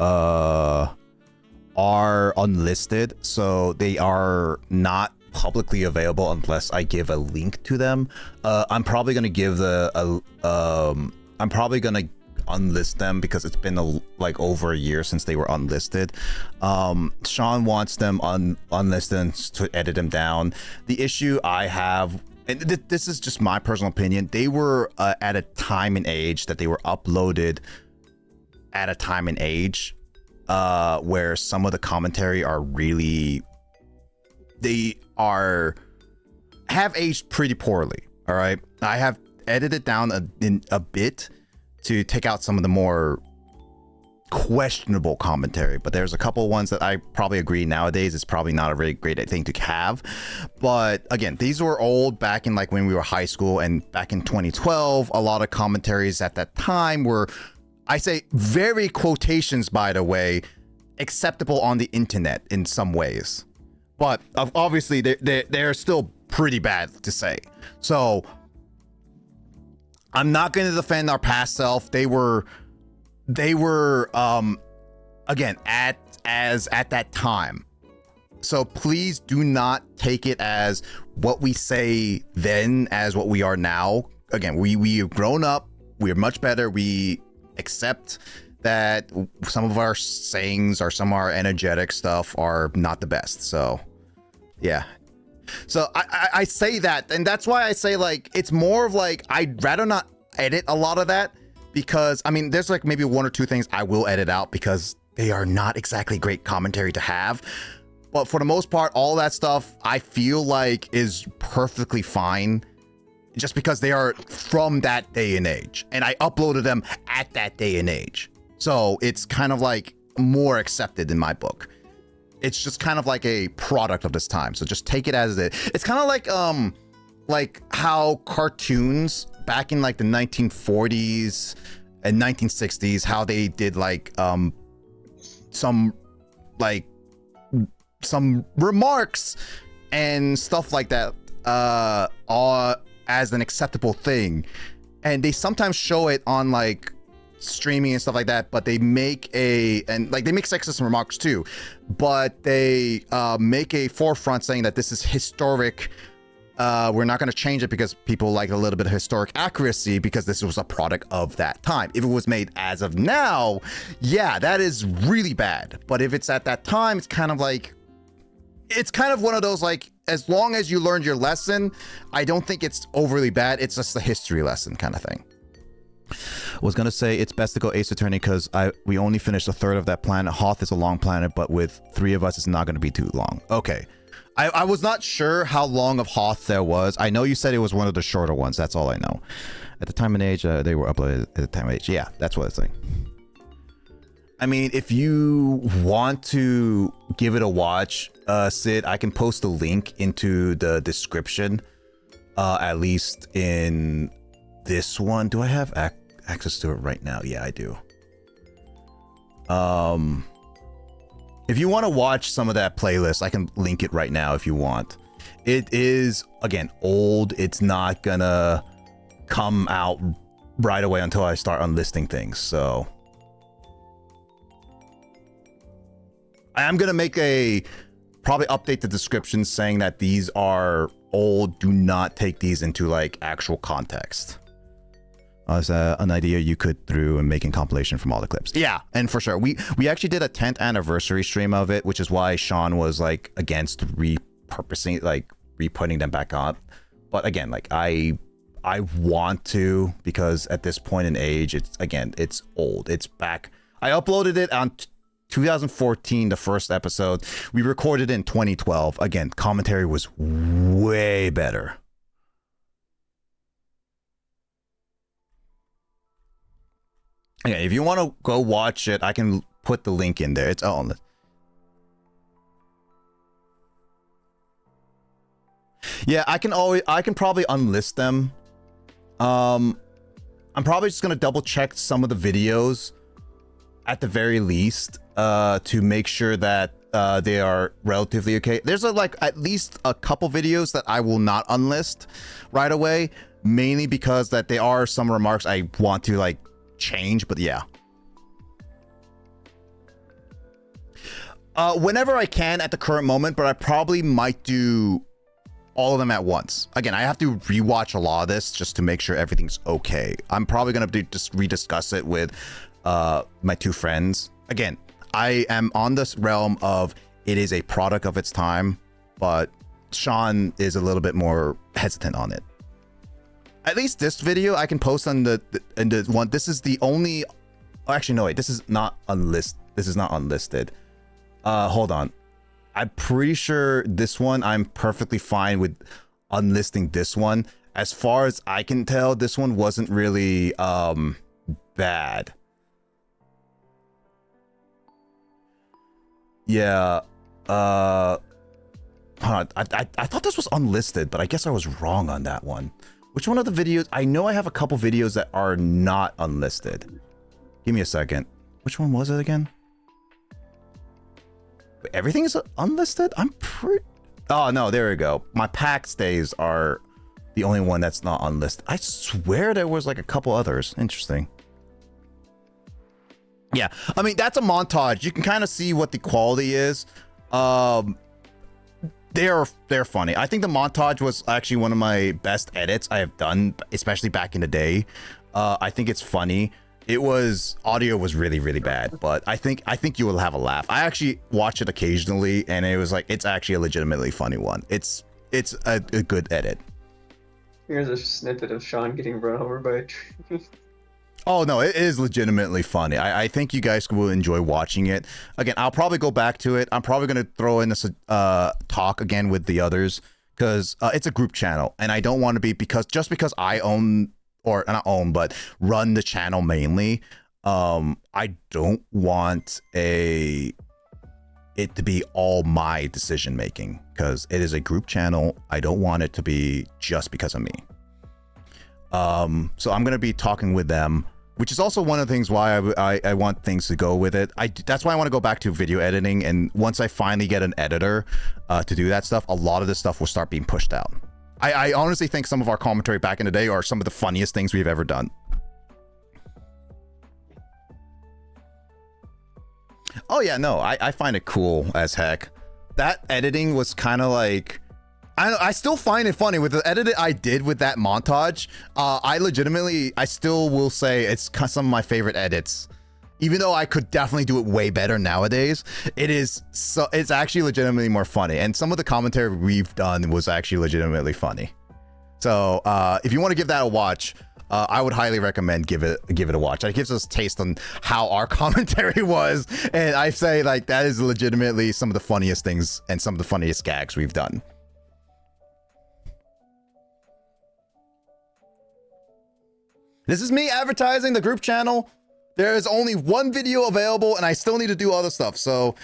are unlisted, so they are not publicly available unless I give a link to them. I'm probably gonna give I'm probably gonna unlist them because it's been like over a year since they were unlisted. Sean wants them unlisted and to edit them down. The issue I have, and this is just my personal opinion, they were at a time and age that they were uploaded at a time and age where some of the commentary are really, have aged pretty poorly. All right, I have edited down a bit to take out some of the more questionable commentary, but there's a couple ones that I probably agree nowadays is probably not a really great thing to have. But again, these were old back in like when we were high school, and back in 2012, a lot of commentaries at that time were, I say very quotations by the way, acceptable on the internet in some ways, but obviously they're still pretty bad to say. So I'm not going to defend our past self. They were again at that time. So please do not take it as what we say then as what we are now. Again, we have grown up. We are much better. We accept that some of our sayings or some of our energetic stuff are not the best. So yeah. So I say that, and that's why I say like it's more of like I'd rather not edit a lot of that, because I mean there's like maybe one or two things I will edit out because they are not exactly great commentary to have, but for the most part all that stuff I feel like is perfectly fine just because they are from that day and age and I uploaded them at that day and age, so it's kind of like more accepted in my book. It's just kind of like a product of this time. So just take it as it. It's kind of like how cartoons back in like the 1940s in 1960s, how they did like some remarks and stuff like that as an acceptable thing, and they sometimes show it on like streaming and stuff like that, but they make sexist remarks too, but they make a forefront saying that this is historic. We're not going to change it because people like a little bit of historic accuracy, because this was a product of that time. If it was made as of now, yeah, that is really bad. But if it's at that time, it's kind of one of those, like, as long as you learned your lesson, I don't think it's overly bad. It's just a history lesson kind of thing. I was gonna say it's best to go Ace Attorney because we only finished a third of that planet. Hoth is a long planet, but with 3 of us, it's not gonna be too long. Okay. I was not sure how long of Hoth there was. I know you said it was one of the shorter ones. That's all I know. At the time and age, they were uploaded at the time and age. Yeah, that's what it's saying. I mean, if you want to give it a watch, Sid, I can post a link into the description, at least in this one. Do I have access to it right now? Yeah, I do. If you want to watch some of that playlist, I can link it right now if you want. It is, again, old. It's not gonna come out right away until I start unlisting things, so I am gonna probably update the description saying that these are old. Do not take these into like actual context. As an idea you could through and making compilation from all the clips. Yeah, and for sure. We actually did a 10th anniversary stream of it, which is why Sean was like against repurposing, like re-putting them back on. But again, like I want to, because at this point in age, it's old. It's back. I uploaded it on 2014, the first episode. We recorded it in 2012. Again, commentary was way better. Okay, if you want to go watch it, I can put the link in there. It's on. Yeah, I can probably unlist them. I'm probably just gonna double check some of the videos at the very least to make sure that they are relatively okay. There's like at least a couple videos that I will not unlist right away, mainly because that there are some remarks I want to like change, but yeah. Whenever I can at the current moment, but I probably might do all of them at once. Again, I have to rewatch a lot of this just to make sure everything's okay. I'm probably gonna just rediscuss it with my 2 friends. Again, I am on this realm of it is a product of its time, but Sean is a little bit more hesitant on it. At least this video I can post on the one. This is the only. Oh, actually, no, wait. This is not unlisted. This is not unlisted. Hold on. I'm pretty sure this one I'm perfectly fine with unlisting this one. As far as I can tell, this one wasn't really bad. Yeah. Hold on. I thought this was unlisted, but I guess I was wrong on that one. Which one of the videos? I know I have a couple videos that are not unlisted. Give me a second. Which one was it again? Wait, everything is unlisted? I'm pretty... Oh, no, there we go. My pack stays are the only one that's not unlisted. I swear there was like a couple others. Interesting. Yeah, I mean, that's a montage. You can kind of see what the quality is. They're funny. I think the montage was actually one of my best edits I have done, especially back in the day. I think it's funny. Audio was really, really bad, but I think you will have a laugh. I actually watch it occasionally, and it was like, it's actually a legitimately funny one. It's a good edit. Here's a snippet of Sean getting run over by a tree. Oh no, it is legitimately funny. I think you guys will enjoy watching it. Again, I'll probably go back to it. I'm probably going to throw in this talk again with the others, because it's a group channel, and I don't want to be, just because I own, or not own, but run the channel mainly, I don't want it to be all my decision making, because it is a group channel. I don't want it to be just because of me. So I'm going to be talking with them which is also one of the things why I want things to go with it. That's why I want to go back to video editing, and once I finally get an editor to do that stuff, a lot of this stuff will start being pushed out. I honestly think some of our commentary back in the day are some of the funniest things we've ever done. Oh yeah, no, I find it cool as heck. That editing was kind of like, I still find it funny with the edit I did with that montage. I still will say it's some of my favorite edits. Even though I could definitely do it way better nowadays, it's actually legitimately more funny. And some of the commentary we've done was actually legitimately funny. So if you want to give that a watch, I would highly recommend give it a watch. It gives us a taste on how our commentary was, and I say like that is legitimately some of the funniest things and some of the funniest gags we've done. This is me advertising the group channel. There is only one video available, and I still need to do other stuff. So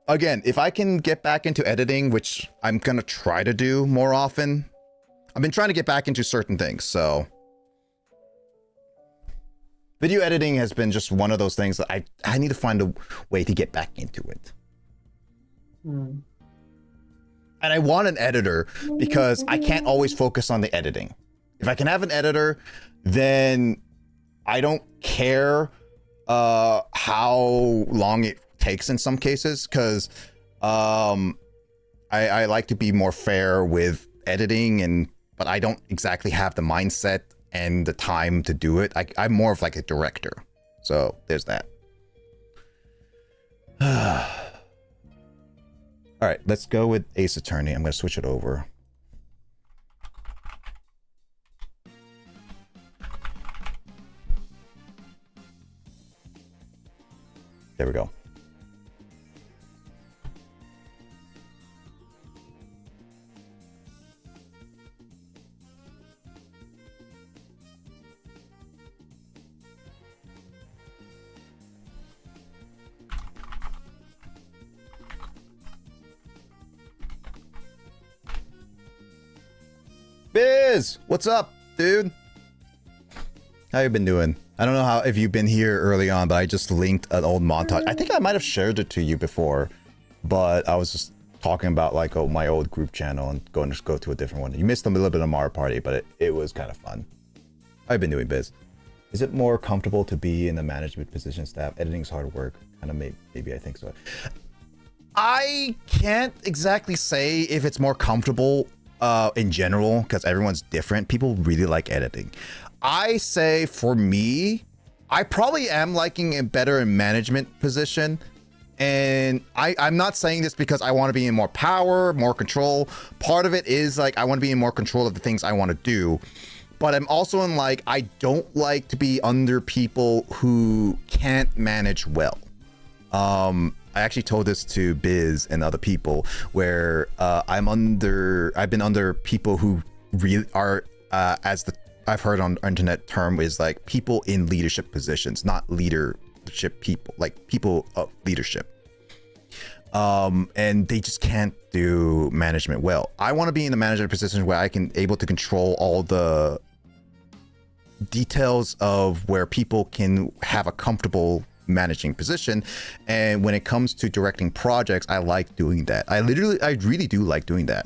again, if I can get back into editing, which I'm gonna try to do more often, I've been trying to get back into certain things, so. Video editing has been just one of those things that I need to find a way to get back into it. And I want an editor because I can't always focus on the editing. If I can have an editor, then I don't care how long it takes in some cases, because I like to be more fair with editing, but I don't exactly have the mindset and the time to do it. I'm more of like a director. So there's that. All right, let's go with Ace Attorney. I'm going to switch it over. There we go. Biz, what's up, dude? How you been doing? I don't know if you've been here early on, but I just linked an old montage. I think I might have shared it to you before, but I was just talking about like my old group channel and going to go to a different one. You missed a little bit of Mario Party, but it was kind of fun. How you been doing, Biz? Is it more comfortable to be in the management position staff? Editing's hard work. Kind of maybe I think so. I can't exactly say if it's more comfortable in general, because everyone's different. People really like editing. I say for me, I probably am liking it better in management position. And I'm not saying this because I want to be in more power, more control. Part of it is like, I want to be in more control of the things I want to do. But I'm also in like, I don't like to be under people who can't manage well. I actually told this to Biz and other people where I've been under people who really are, I've heard on internet term is like people in leadership positions, not leadership people, like people of leadership. And they just can't do management well. I want to be in the management position where I can able to control all the details of where people can have a comfortable managing position. And when it comes to directing projects, I like doing that. I really do like doing that.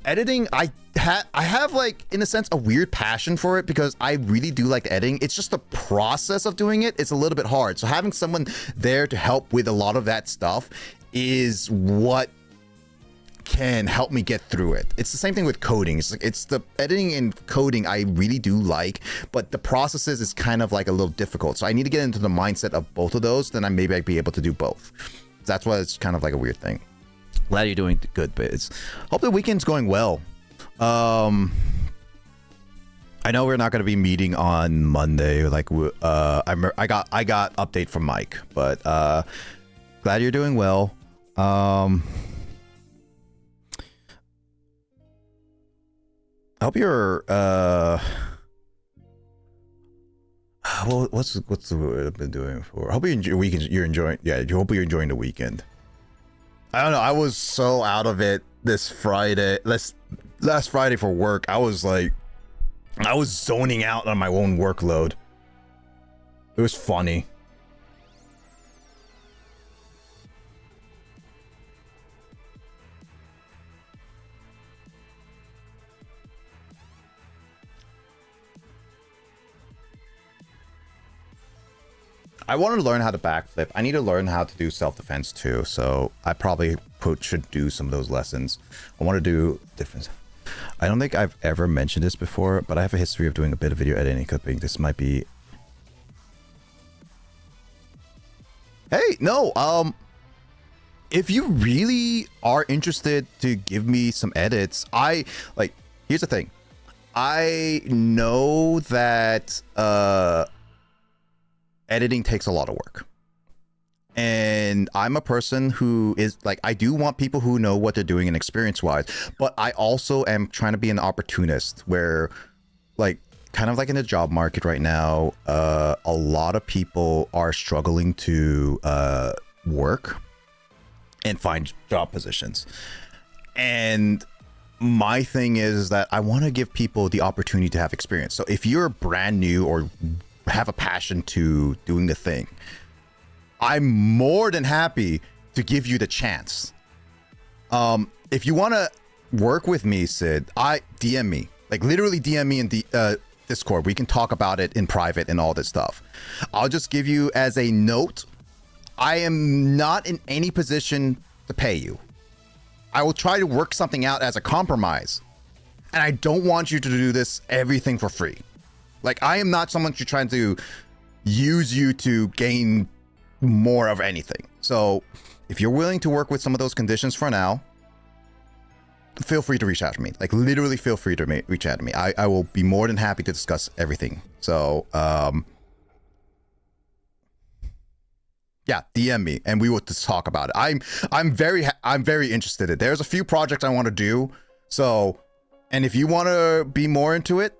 Editing, I have like, in a sense, a weird passion for it because I really do like editing. It's just the process of doing it. It's a little bit hard. So having someone there to help with a lot of that stuff is what can help me get through it. It's the same thing with coding. It's the editing and coding I really do like, but the processes is kind of like a little difficult. So I need to get into the mindset of both of those. Then maybe I'd be able to do both. That's why it's kind of like a weird thing. Glad you're doing good, Biz. Hope the weekend's going well. I know we're not going to be meeting on Monday. Like, I got update from Mike, but glad you're doing well. I hope you're well, what's the word I've been doing for? I hope you're enjoying. Yeah, I hope you're enjoying the weekend. I don't know. I was so out of it this Friday. Last Friday for work. I was zoning out on my own workload. It was funny. I want to learn how to backflip. I need to learn how to do self-defense too, so I probably should do some of those lessons. I want to do different. I don't think I've ever mentioned this before, but I have a history of doing a bit of video editing. Clipping. This might be. Hey, no. If you really are interested to give me some edits, here's the thing. I know that editing takes a lot of work. And I'm a person who is like, I do want people who know what they're doing and experience wise, but I also am trying to be an opportunist where, like, kind of like in the job market right now, a lot of people are struggling to work and find job positions. And my thing is that I want to give people the opportunity to have experience. So if you're brand new or have a passion to doing the thing, I'm more than happy to give you the chance. If you want to work with me, Sid, DM me, like literally DM me in the Discord. We can talk about it in private and all this stuff. I'll just give you as a note, I am not in any position to pay you. I will try to work something out as a compromise. And I don't want you to do this everything for free. Like, I am not someone who's trying to use you to gain more of anything. So if you're willing to work with some of those conditions for now, feel free to reach out to me. Like, literally feel free to reach out to me. I will be more than happy to discuss everything. So yeah, DM me and we will just talk about it. I'm very interested in it. There's a few projects I want to do. So, and if you want to be more into it,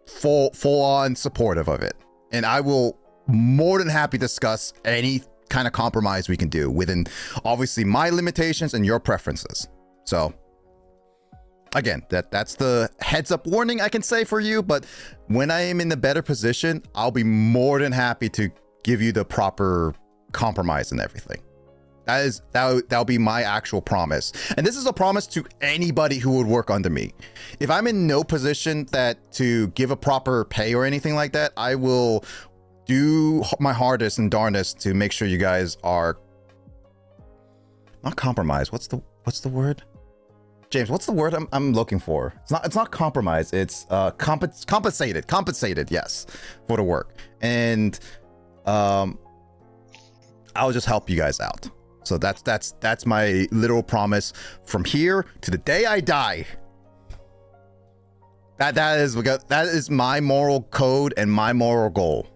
full on supportive of it. And I will more than happy discuss any kind of compromise we can do within obviously my limitations and your preferences. So again, that's the heads up warning I can say for you, but when I am in the better position, I'll be more than happy to give you the proper compromise and everything. That'll be my actual promise. And this is a promise to anybody who would work under me. If I'm in no position to give a proper pay or anything like that, I will do my hardest and darndest to make sure you guys are not compromised. What's the word? James, what's the word I'm looking for? It's not compromise. It's compensated. Yes, for the work. And I'll just help you guys out. So that's my literal promise from here to the day I die. That is my moral code and my moral goal.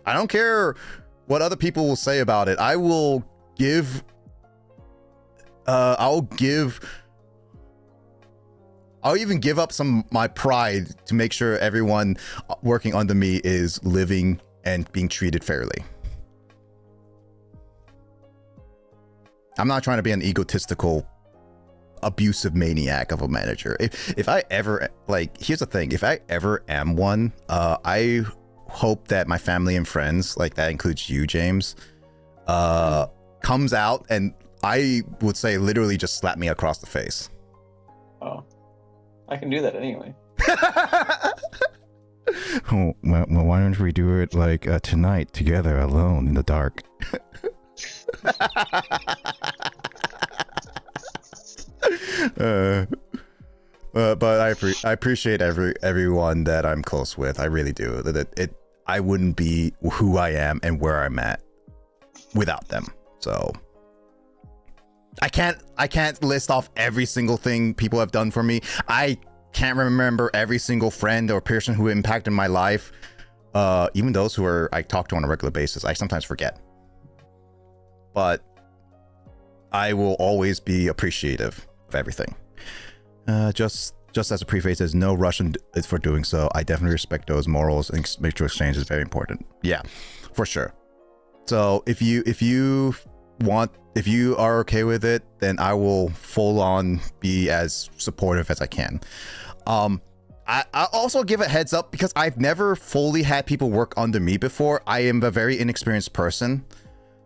I don't care what other people will say about it. I will give. I'll even give up some of my pride to make sure everyone working under me is living and being treated fairly. I'm not trying to be an egotistical, abusive maniac of a manager. If I ever, like, here's the thing, if I ever am one, I hope that my family and friends, like that includes you, James, comes out and I would say literally just slap me across the face. Oh, I can do that anyway. Oh, well, why don't we do it like tonight together alone in the dark? But I appreciate everyone that I'm close with. I really do. I wouldn't be who I am and where I'm at without them. So I can't list off every single thing people have done for me. I can't remember every single friend or person who impacted my life. Even those who I talk to on a regular basis, I sometimes forget. But I will always be appreciative of everything. Just as a preface, there's no rush for doing so. I definitely respect those morals, and mutual exchange is very important. Yeah, for sure. So if you are okay with it, then I will full on be as supportive as I can. I also give a heads up because I've never fully had people work under me before. I am a very inexperienced person.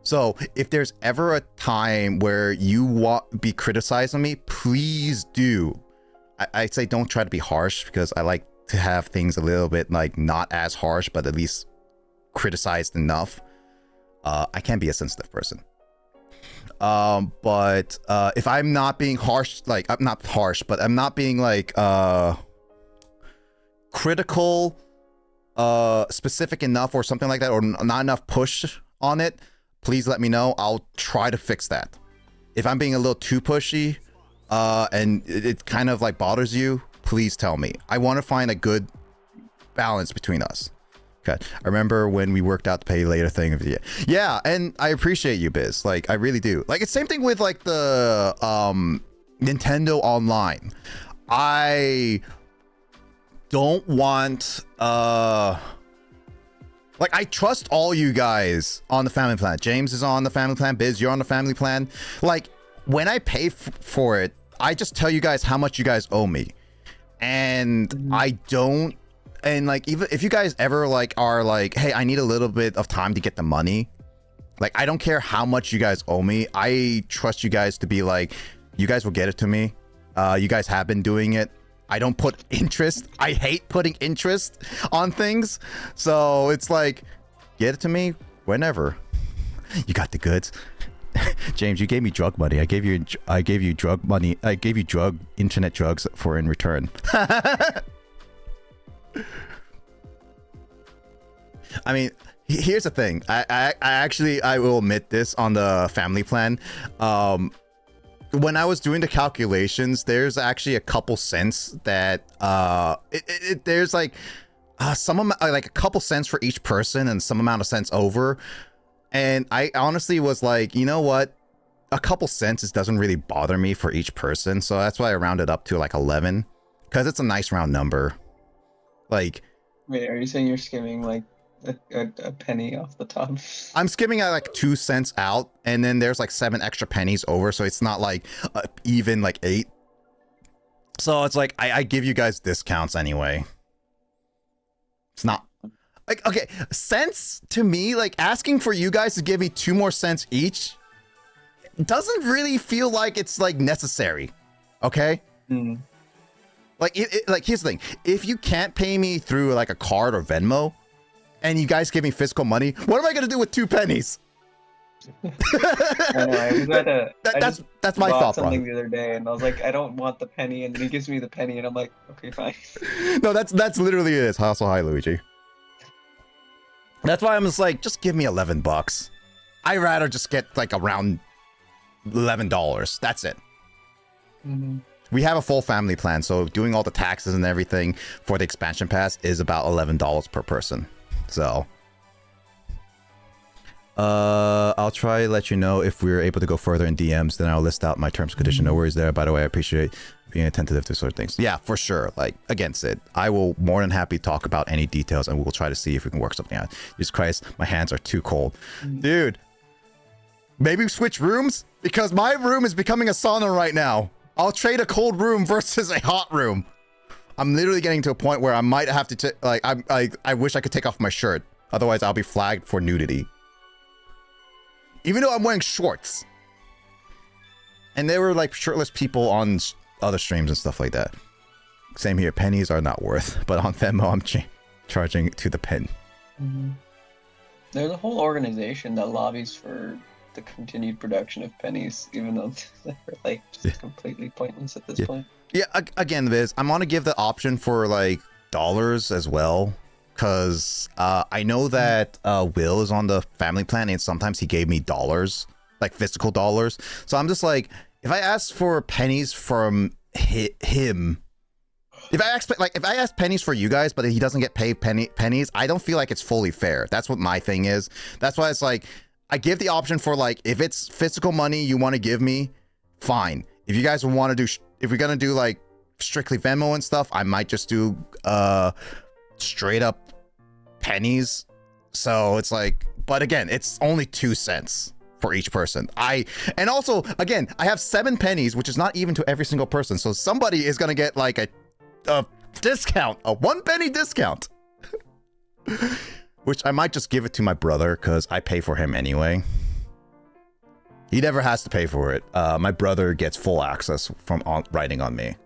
So if there's ever a time where you want be criticizing me, please do. I'd say don't try to be harsh because I like to have things a little bit like not as harsh, but at least criticized enough. I can be a sensitive person. But if I'm not being harsh, like I'm not harsh, but I'm not being like critical, specific enough or something like that, or not enough push on it, please let me know. I'll try to fix that. If I'm being a little too pushy, and it kind of like bothers you, please tell me. I want to find a good balance between us. Okay. I remember when we worked out the pay later thing. Yeah, and I appreciate you, Biz. Like, I really do. Like, it's same thing with like the Nintendo Online. I don't want like, I trust all you guys on the family plan. James is on the family plan. Biz, you're on the family plan. Like, when I pay for it, I just tell you guys how much you guys owe me. And I don't, and like, even if you guys ever like are like, hey, I need a little bit of time to get the money, like, I don't care how much you guys owe me. I trust you guys to be like, you guys will get it to me. You guys have been doing it. I don't put interest. I hate putting interest on things. So it's like, get it to me whenever. You got the goods. James, you gave me drug money. I gave you drug money. I gave you internet drugs for in return. I mean, here's the thing. I actually, I will admit this on the family plan. When I was doing the calculations, there's actually a couple cents that there's like some amount, like a couple cents for each person and some amount of cents over. And I honestly was like, you know what? A couple cents doesn't really bother me for each person. So that's why I rounded up to like 11 because it's a nice round number. Like, wait, are you saying you're skimming like a penny off the top? I'm skimming at like 2 cents out, and then there's like 7 extra pennies over, so it's not like even like 8. So it's like I give you guys discounts anyway. It's not like, okay, cents to me, like asking for you guys to give me 2 more cents each doesn't really feel like it's like necessary. Okay. Like like here's the thing: if you can't pay me through like a card or Venmo, and you guys give me physical money, what am I gonna do with 2 pennies? I know, that's my thought. Something the other day, and I was like, I don't want the penny, and then he gives me the penny, and I'm like, okay, fine. No, that's literally it. Also, hi, Luigi. That's why I'm just like, just give me $11. I'd rather just get like around $11. That's it. We have a full family plan, so doing all the taxes and everything for the expansion pass is about $11 per person. So I'll try to let you know if we're able to go further in DMs. Then I'll list out my terms and conditions. No worries there. By the way, I appreciate being attentive to sort of things. Yeah, for sure. Like, again, Sid, I will more than happy talk about any details, and we'll try to see if we can work something out. Jesus Christ, my hands are too cold. Dude, maybe switch rooms? Because my room is becoming a sauna right now. I'll trade a cold room versus a hot room. I'm literally getting to a point where I might have to I wish I could take off my shirt. Otherwise, I'll be flagged for nudity. Even though I'm wearing shorts. And there were like shirtless people on other streams and stuff like that. Same here. Pennies are not worth. But on Venmo, I'm charging to the pen. There's a whole organization that lobbies for the continued production of pennies, even though they're like just completely pointless at this point. Yeah, again, Viz, I'm gonna give the option for like dollars as well, because I know that Will is on the family plan, and sometimes he gave me dollars, like physical dollars. So I'm just like, if I ask for pennies from him, if I ask pennies for you guys, but he doesn't get paid pennies, I don't feel like it's fully fair. That's what my thing is. That's why it's like, I give the option for like, if it's physical money you want to give me, fine. If you guys want to do, if we're gonna do like strictly Venmo and stuff, I might just do straight up pennies. So it's like, but again, it's only 2 cents for each person. And also, again, I have 7 pennies, which is not even to every single person. So somebody is gonna get like a discount, a 1 penny discount. Which I might just give it to my brother because I pay for him anyway. He never has to pay for it. My brother gets full access from writing on me.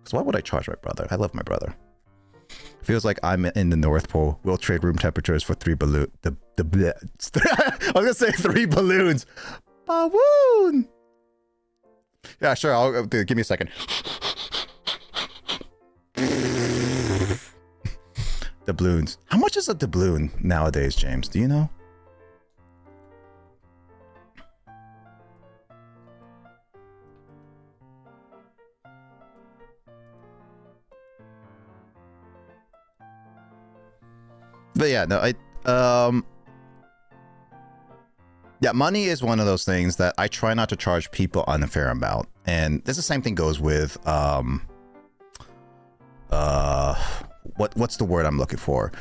So why would I charge my brother? I love my brother. Feels like I'm in the North Pole. We'll trade room temperatures for 3 balloons. I was gonna say 3 balloons. Balloon. Yeah, sure. I'll give me a second. Doubloons. How much is a doubloon nowadays, James? Do you know? But yeah, no, yeah, money is one of those things that I try not to charge people unfair amount. And this the same thing goes with what's the word I'm looking for?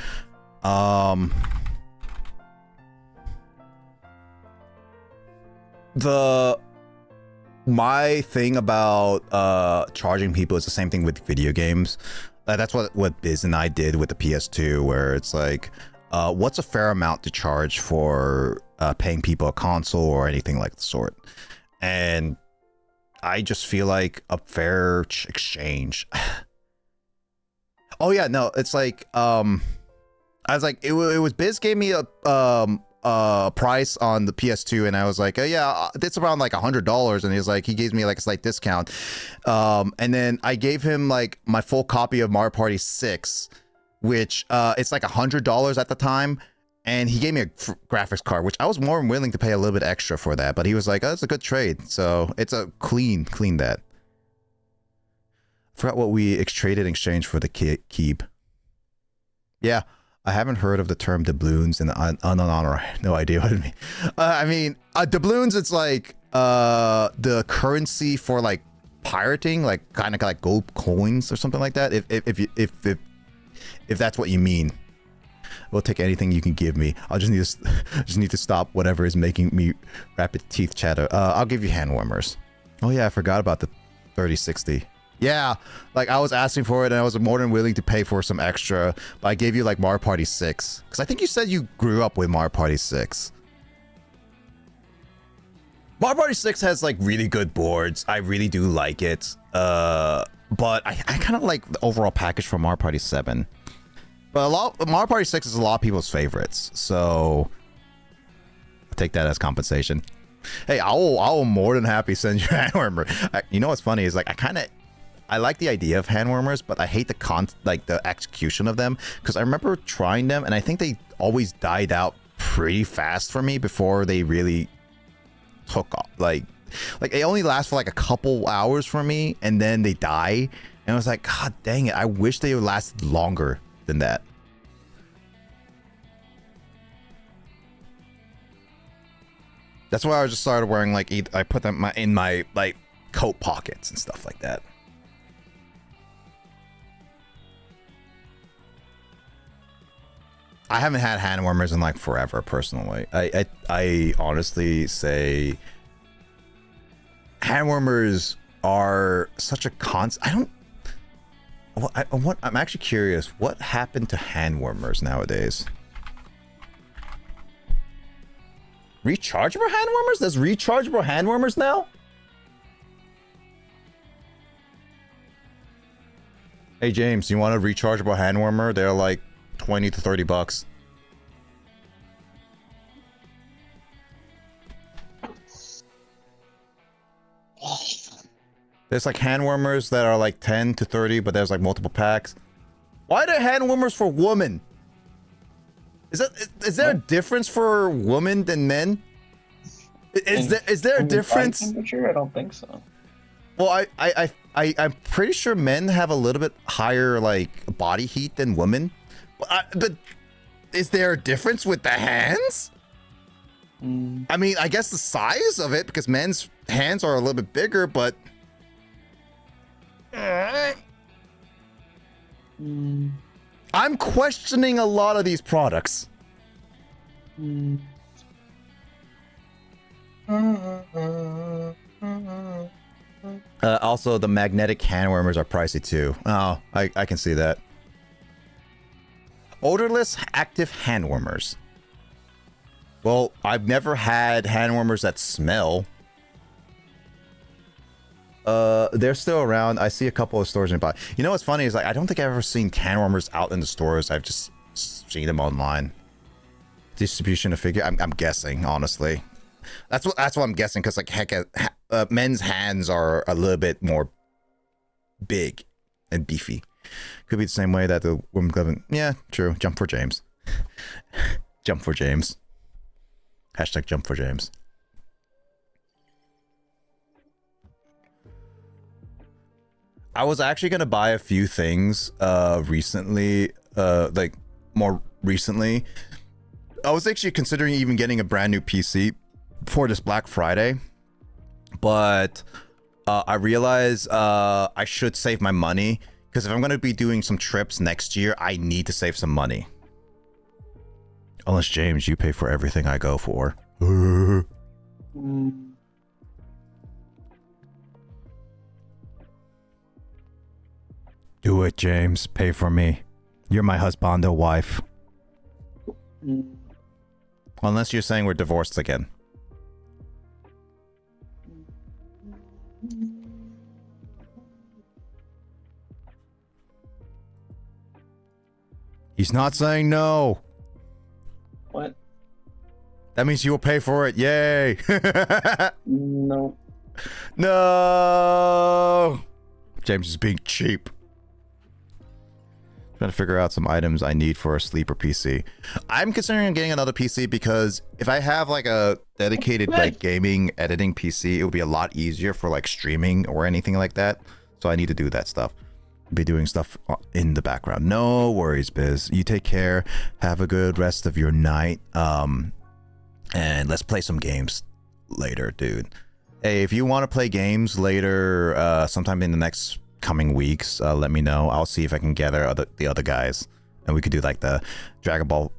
My thing about charging people is the same thing with video games. That's what Biz and I did with the PS2, where it's like, what's a fair amount to charge for paying people a console or anything like the sort? And I just feel like a fair exchange. Oh yeah, no, it's like I was like, it was Biz gave me a price on the PS2, and I was like, oh yeah, it's around like $100, and he gave me like a slight discount, and then I gave him like my full copy of Mario Party 6, which it's like $100 at the time, and he gave me a graphics card, which I was more than willing to pay a little bit extra for that, but he was like, oh, it's a good trade, so it's a clean that. Forgot what we traded in exchange for the keep. Yeah. I haven't heard of the term doubloons, and I have no idea what it means. I mean, doubloons, it's like the currency for like pirating, like kind of like gold coins or something like that. If that's what you mean, we'll take anything you can give me. I just need to stop whatever is making me rapid teeth chatter. I'll give you hand warmers. Oh yeah, I forgot about the 3060. Yeah, like I was asking for it and I was more than willing to pay for some extra, but I gave you like Mario Party 6. Because I think you said you grew up with Mario Party 6. Mario Party 6 has like really good boards. I really do like it. But I kind of like the overall package from Mario Party 7. But Mario Party 6 is a lot of people's favorites. So I'll take that as compensation. Hey, I will more than happy send you a hand warmer. You know what's funny is like I like the idea of hand warmers, but I hate the execution of them, because I remember trying them and I think they always died out pretty fast for me before they really took off. Like they only last for like a couple hours for me and then they die. And I was like, God dang it, I wish they would last longer than that. That's why I just started wearing like I put them in my like coat pockets and stuff like that. I haven't had hand warmers in like forever, personally. I honestly say hand warmers are such a I'm actually curious, what happened to hand warmers nowadays? Rechargeable hand warmers? There's rechargeable hand warmers now? Hey James, you want a rechargeable hand warmer? They're like 20 to 30 bucks. There's like hand warmers that are like 10 to 30, but there's like multiple packs. Why are there hand warmers for women? Is there a difference for women than men? Is there a difference? Temperature? I don't think so. Well, I'm pretty sure men have a little bit higher like body heat than women. But is there a difference with the hands? I mean, I guess the size of it, because men's hands are a little bit bigger, but I'm questioning a lot of these products. Also, the magnetic hand warmers are pricey too. Oh, I can see that. Odorless active hand warmers. Well, I've never had hand warmers that smell. They're still around. I see a couple of stores nearby. You know what's funny is like I don't think I've ever seen hand warmers out in the stores. I've just seen them online. Distribution of figure. I'm guessing, honestly. That's what I'm guessing because like heck, men's hands are a little bit more big and beefy. Could be the same way that the women's club. Yeah, true. Jump for James. Jump for James. Hashtag jump for James. I was actually gonna buy a few things recently, like more recently. I was actually considering even getting a brand new PC for this Black Friday, but I realized I should save my money because if I'm gonna be doing some trips next year, I need to save some money. Unless James, you pay for everything I go for. Do it, James. Pay for me. You're my husband or wife. Unless you're saying we're divorced again. He's not saying no. What? That means you will pay for it. Yay. No. No. James is being cheap. Trying to figure out some items I need for a sleeper PC. I'm considering getting another PC because if I have like a dedicated like gaming editing PC, it would be a lot easier for like streaming or anything like that. So I need to do that stuff. Be doing stuff in the background. No worries, Biz. You take care. Have a good rest of your night. And let's play some games later, dude. Hey, if you want to play games later, sometime in the next coming weeks, let me know. I'll see if I can gather the other guys, and we could do like the Dragon Ball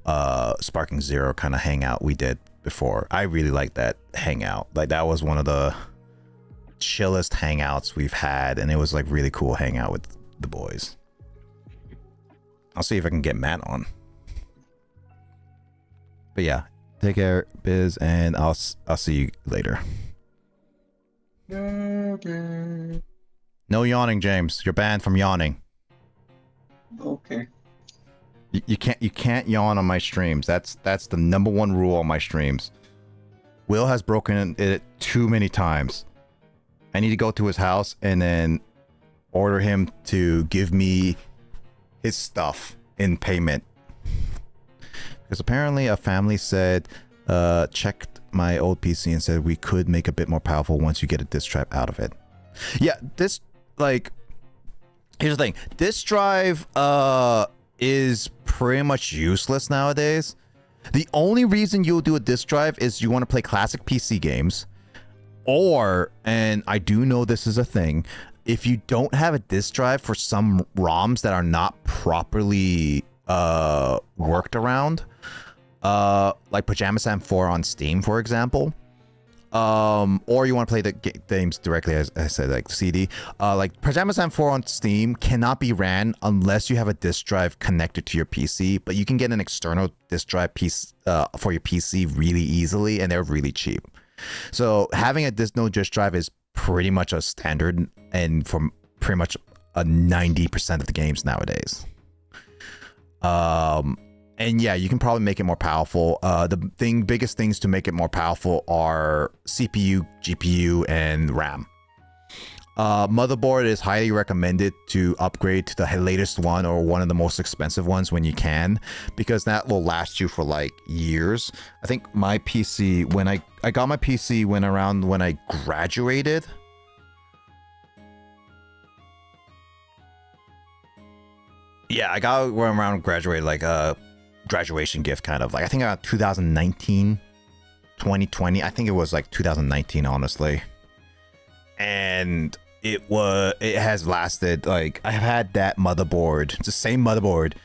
Sparking Zero kind of hangout we did before. I really like that hangout. Like that was one of the chillest hangouts we've had, and it was like really cool hangout with the boys. I'll see if I can get Matt on. But yeah, take care, Biz, and I'll see you later. No yawning, James. You're banned from yawning. Okay. You can't yawn on my streams. That's the number one rule on my streams. Will has broken it too many times. I need to go to his house and then order him to give me his stuff in payment. Because apparently a family said, checked my old PC and said we could make a bit more powerful once you get a disk drive out of it. Yeah, this, like, here's the thing. Disk drive is pretty much useless nowadays. The only reason you'll do a disk drive is you want to play classic PC games, or, and I do know this is a thing, if you don't have a disk drive for some ROMs that are not properly worked around, like Pajama Sam 4 on Steam, for example, or you want to play the games directly, as I said, like CD, like Pajama Sam 4 on Steam cannot be ran unless you have a disk drive connected to your PC, but you can get an external disk drive piece for your PC really easily, and they're really cheap. So having a no disk drive is pretty much a standard, and for pretty much a 90% of the games nowadays. And yeah, you can probably make it more powerful. The biggest things to make it more powerful are CPU, GPU, and RAM. Motherboard is highly recommended to upgrade to the latest one or one of the most expensive ones when you can, because that will last you for like years. I think my PC, when I got my PC when I graduated. Yeah, I got around graduated, like graduation gift kind of, like I think around 2019, 2020. I think it was like 2019, honestly. And it has lasted, like, I've had that motherboard, it's the same motherboard,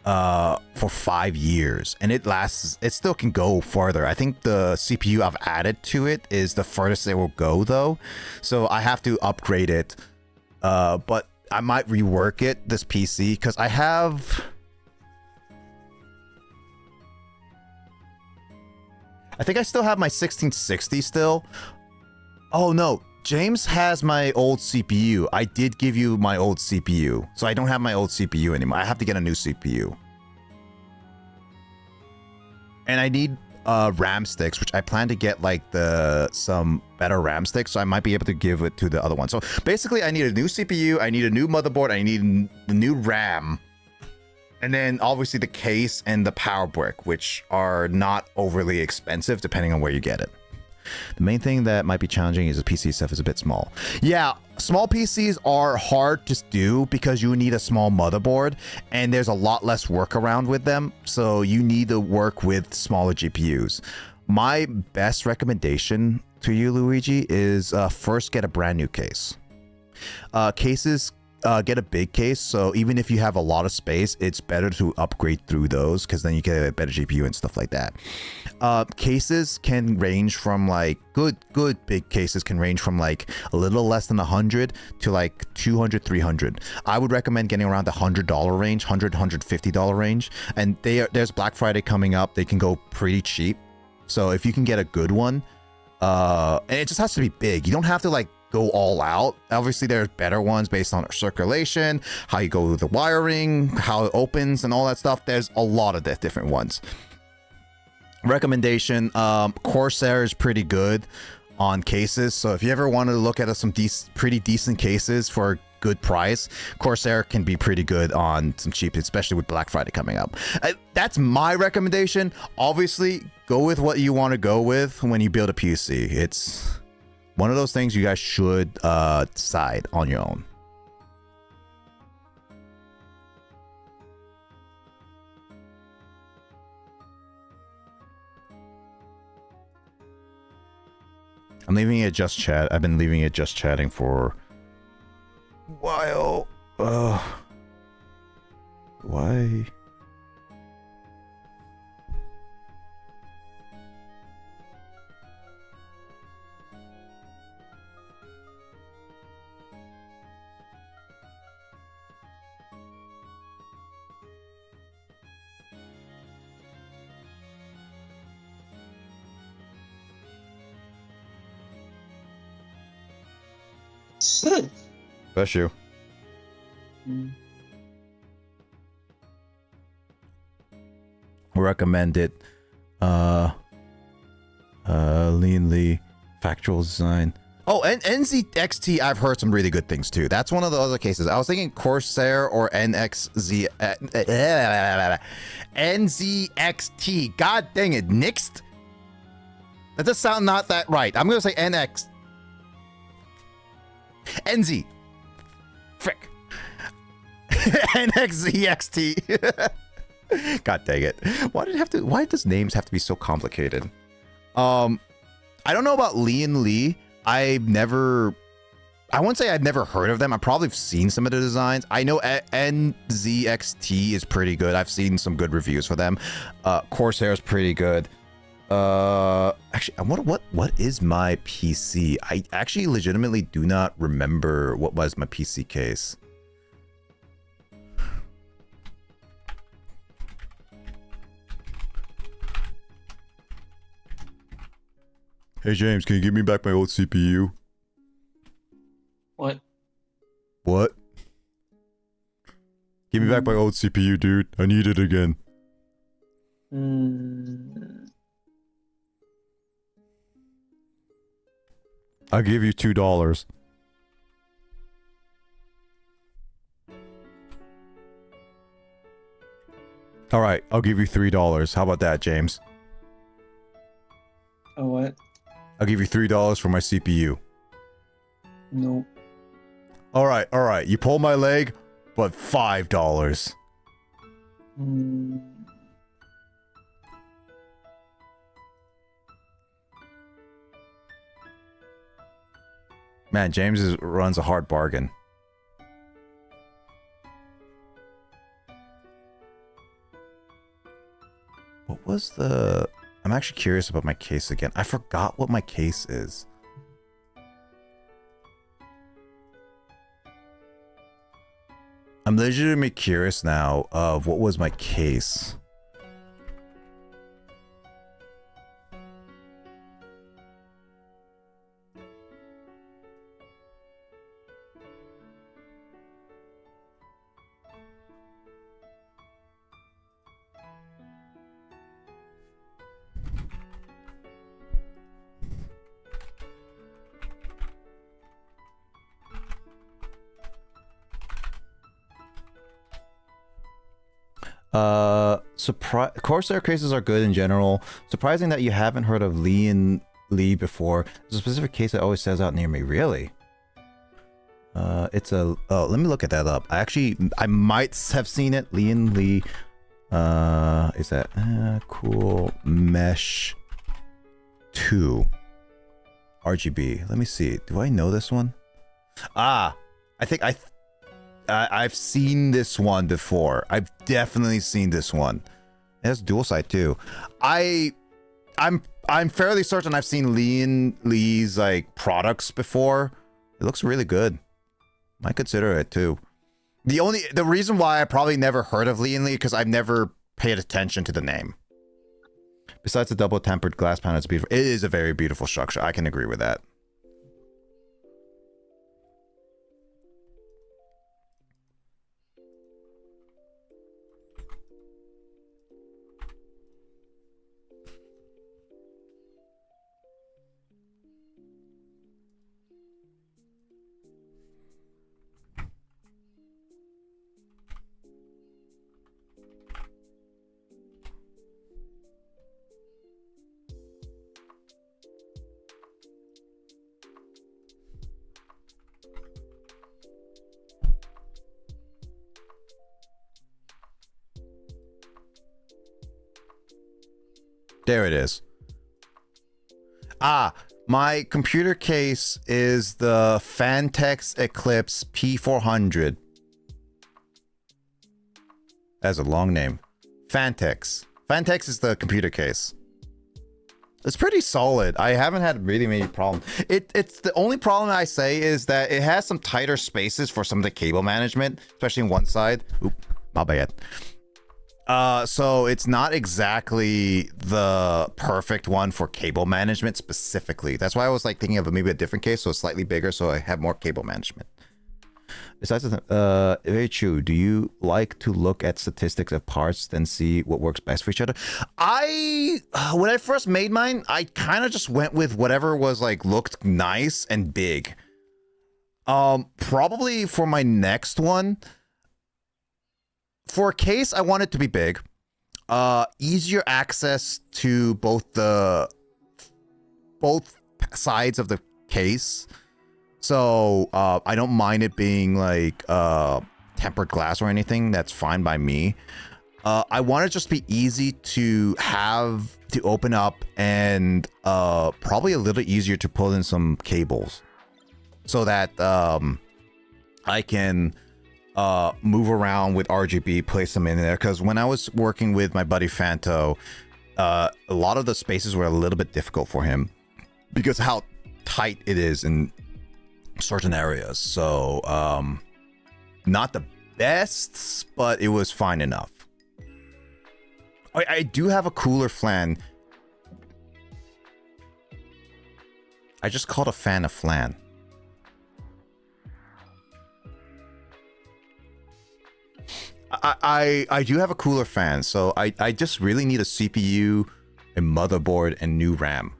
for 5 years, and it lasts. It still can go farther. I think the CPU I've added to it is the furthest it will go, though. So I have to upgrade it. But I might rework it, this PC, because I have. I think I still have my 1660 still. Oh no, James has my old CPU. I did give you my old CPU, so I don't have my old CPU anymore. I have to get a new CPU. And I need RAM sticks, which I plan to get like some better RAM sticks, so I might be able to give it to the other one. So basically, I need a new CPU, I need a new motherboard, I need a new RAM. And then obviously the case and the power brick, which are not overly expensive depending on where you get it. The main thing that might be challenging is the PC stuff is a bit small. Yeah, small PCs are hard to do because you need a small motherboard and there's a lot less workaround with them. So you need to work with smaller GPUs. My best recommendation to you, Luigi, is first get a brand new case. Cases, get a big case, so even if you have a lot of space, it's better to upgrade through those because then you get a better GPU and stuff like that. Cases can range from like good big cases can range from like a little less than 100 to like 200, 300. I would recommend getting around the $100 range, $150 range, and there's Black Friday coming up. They can go pretty cheap, so if you can get a good one, and it just has to be big. You don't have to like go all out. Obviously there's better ones based on circulation, how you go with the wiring, how it opens and all that stuff. There's a lot of different ones. Recommendation, Corsair is pretty good on cases, so if you ever wanted to look at some pretty decent cases for a good price, Corsair can be pretty good on some cheap, especially with Black Friday coming up. That's my recommendation. Obviously go with what you want to go with when you build a PC. It's one of those things you guys should decide on your own. I'm leaving it just chat. I've been leaving it just chatting for a while. Why? Bless you. Recommend it. Lean Lee, factual design. Oh, and NZXT, I've heard some really good things too. That's one of the other cases. I was thinking Corsair or NZXT. God dang it, Nixt? That does sound not that right. I'm gonna say NX. NZ. Frick. NXZXT. God dang it. Why does names have to be so complicated? I don't know about Lee and Lee. I won't say I've never heard of them. I probably have seen some of the designs. I know NZXT is pretty good. I've seen some good reviews for them. Corsair is pretty good. Actually, what is my PC? I actually legitimately do not remember what was my PC case. Hey James, can you give me back my old CPU? What? What? Give me back my old CPU, dude. I need it again. I'll give you $2. All right, I'll give you $3. How about that, James? Oh, what? I'll give you $3 for my CPU. Nope. All right. You pull my leg, but $5. Man, James runs a hard bargain. was the... I'm actually curious about my case again. I forgot what my case is. I'm legitimately curious now of what was my case. Corsair cases are good in general. Surprising that you haven't heard of Lee before. There's a specific case that always stands out near me. Really? It's a... Oh, let me look at that up. I might have seen it. Lee. Is that... cool. Mesh 2. RGB. Let me see. Do I know this one? Ah! I think I've seen this one before. I've definitely seen this one. It has dual sight too. I'm fairly certain I've seen Lee's like products before. It looks really good. Might consider it too. The reason why I probably never heard of Lee because I've never paid attention to the name. Besides the double tempered glass panel, it's beautiful. It is a very beautiful structure. I can agree with that. There it is. Ah, my computer case is the Fantex Eclipse P400. That's a long name. Fantex. Fantex is the computer case. It's pretty solid. I haven't had really many problems. It's the only problem I say is that it has some tighter spaces for some of the cable management, especially on one side. Oop, my bad. So it's not exactly the perfect one for cable management specifically. That's why I was like thinking of maybe a different case, so it's slightly bigger, so I have more cable management. Besides, very true. Do you like to look at statistics of parts, then see what works best for each other? When I first made mine, I kind of just went with whatever was like looked nice and big. Probably for my next one. For a case, I want it to be big. Easier access to both sides of the case. So I don't mind it being like tempered glass or anything. That's fine by me. I want it just be easy to have to open up and probably a little easier to pull in some cables so that I can move around with RGB, place them in there. Because when I was working with my buddy Fanto, a lot of the spaces were a little bit difficult for him because how tight it is in certain areas. So not the best, but it was fine enough. I do have a cooler fan. I just called a fan a flan. I do have a cooler fan, so I just really need a CPU, a motherboard, and new RAM.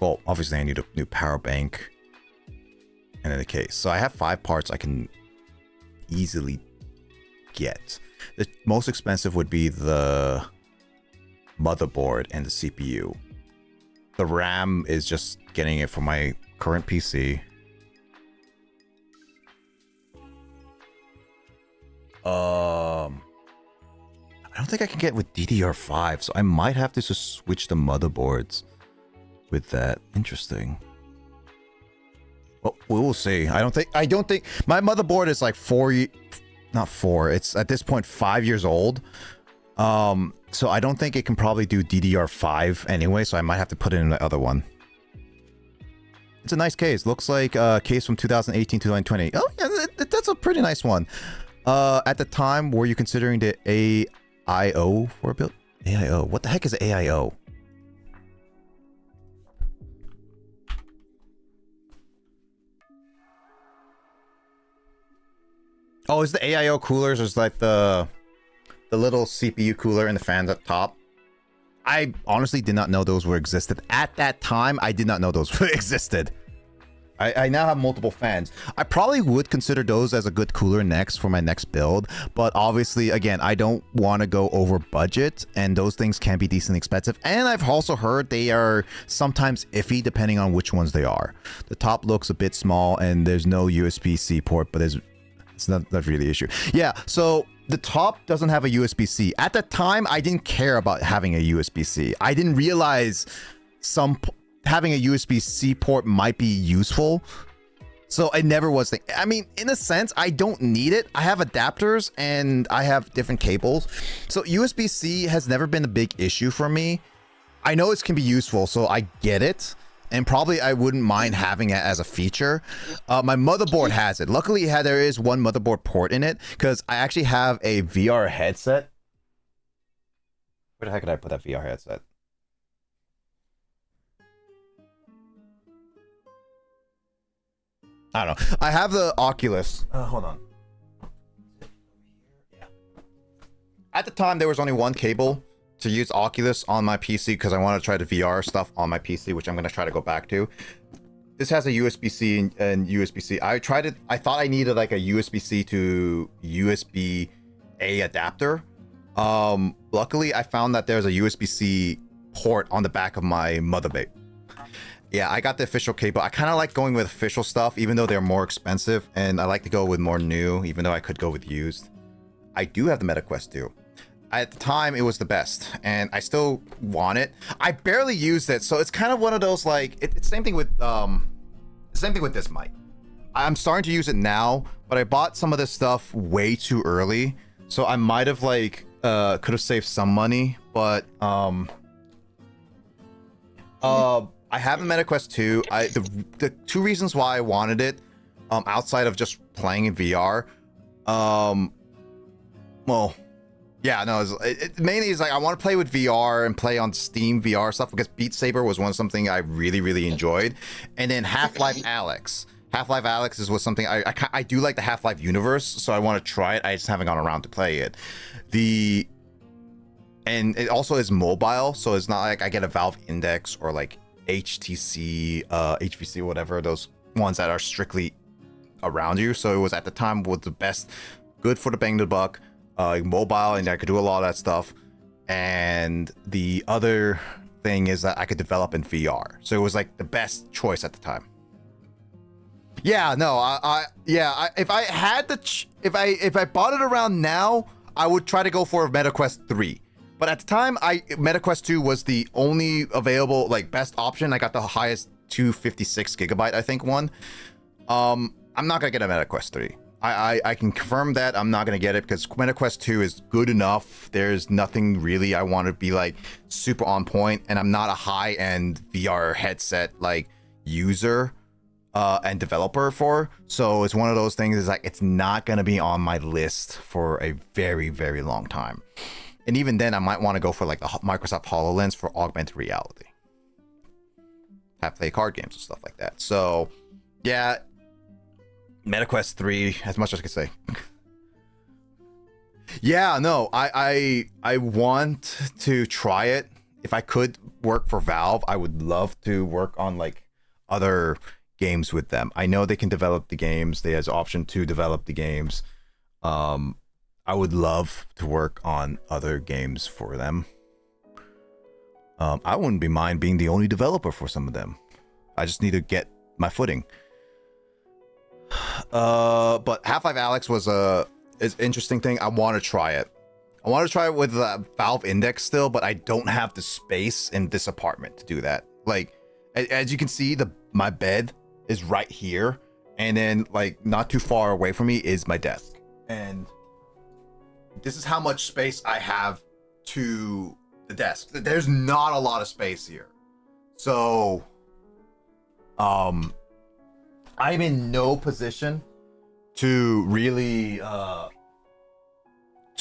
Well, obviously I need a new power bank and then a case. So I have 5 parts I can easily get. The most expensive would be the motherboard and the CPU. The RAM is just getting it for my current PC. I don't think I can get with DDR5, so I might have to just switch the motherboards with that. Interesting. Well, we will see. I don't think my motherboard is like not 4. It's at this point 5 years old. So I don't think it can probably do DDR5 anyway, so I might have to put it in the other one. It's a nice case. Looks like a case from 2018 to 2020. Oh, yeah, that's a pretty nice one. At the time, were you considering the AIO for a build? AIO. What the heck is AIO? Oh, is the AIO coolers? Is like the little CPU cooler and the fans up top? I honestly did not know those were existed. At that time, I did not know those existed. I now have multiple fans. I probably would consider those as a good cooler next for my next build, but obviously, again, I don't want to go over budget, and those things can be decently expensive. And I've also heard they are sometimes iffy depending on which ones they are. The top looks a bit small, and there's no USB-C port, but it's not really an issue. Yeah, so the top doesn't have a USB-C. At the time, I didn't care about having a USB-C. I didn't realize having a USB-C port might be useful. So I never was I mean, in a sense, I don't need it. I have adapters and I have different cables. So USB-C has never been a big issue for me. I know it can be useful, so I get it. And probably I wouldn't mind having it as a feature. My motherboard has it. Luckily, there is one motherboard port in it because I actually have a VR headset. Where the heck did I put that VR headset? I don't know. I have the Oculus. Hold on. Yeah. At the time, there was only one cable to use Oculus on my PC because I want to try the VR stuff on my PC, which I'm going to try to go back to. This has a USB-C and USB-C. I tried it. I thought I needed like a USB-C to USB-A adapter. Luckily, I found that there's a USB-C port on the back of my motherboard. Yeah, I got the official cable. I kind of like going with official stuff, even though they're more expensive, and I like to go with more new, even though I could go with used. I do have the MetaQuest 2. At the time, it was the best, and I still want it. I barely used it, so it's kind of one of those like it's same thing with this mic. I'm starting to use it now, but I bought some of this stuff way too early, so I might have like could have saved some money, but I have the MetaQuest 2. The two reasons why I wanted it, outside of just playing in VR, well, yeah, no, it mainly is like I want to play with VR and play on Steam VR stuff because Beat Saber was something I really enjoyed, and then Half-Life Alyx. Half-Life Alyx is something I do like the Half-Life universe, so I want to try it. I just haven't gone around to play it. And it also is mobile, so it's not like I get a Valve Index or like HTC, HVC, whatever, those ones that are strictly around you. So it was at the time was the best, good for the bang the buck, mobile, and I could do a lot of that stuff. And the other thing is that I could develop in VR, so it was like the best choice at the time. Yeah, no, if I had if I bought it around now, I would try to go for a MetaQuest 3. But at the time, MetaQuest 2 was the only available, like, best option. I got the highest 256 gigabyte, I think, one. I'm not gonna get a MetaQuest 3. I can confirm that I'm not gonna get it because MetaQuest 2 is good enough. There's nothing really I want to be like super on point, and I'm not a high-end VR headset like user and developer for. So it's one of those things. Is like it's not gonna be on my list for a very long time. And even then, I might want to go for like the Microsoft HoloLens for augmented reality. Have play card games and stuff like that. So, yeah, MetaQuest 3, as much as I can say. Yeah, no, I want to try it. If I could work for Valve, I would love to work on like other games with them. I know they can develop the games. They have the option to develop the games. I would love to work on other games for them. I wouldn't be mind being the only developer for some of them. I just need to get my footing. But Half-Life Alyx was is an interesting thing. I want to try it. I want to try it with Valve Index still, but I don't have the space in this apartment to do that. Like, as you can see, my bed is right here, and then like not too far away from me is my desk, and this is how much space I have to the desk. There's not a lot of space here. So I'm in no position to really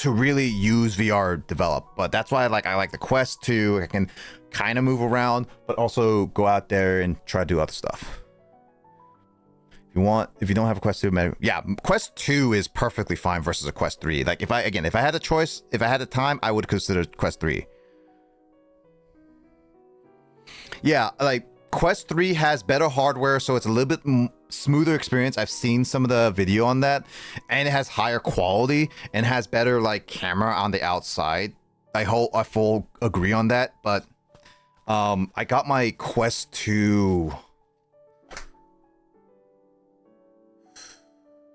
use VR develop, but that's why I like the Quest 2. I can kind of move around, but also go out there and try to do other stuff. If you don't have a Quest 2, Quest 2 is perfectly fine versus a Quest 3. Like if I had a choice, if I had the time, I would consider Quest 3. Yeah, like Quest 3 has better hardware, so it's a little bit smoother experience. I've seen some of the video on that, and it has higher quality and has better like camera on the outside. I full agree on that, but I got my Quest 2.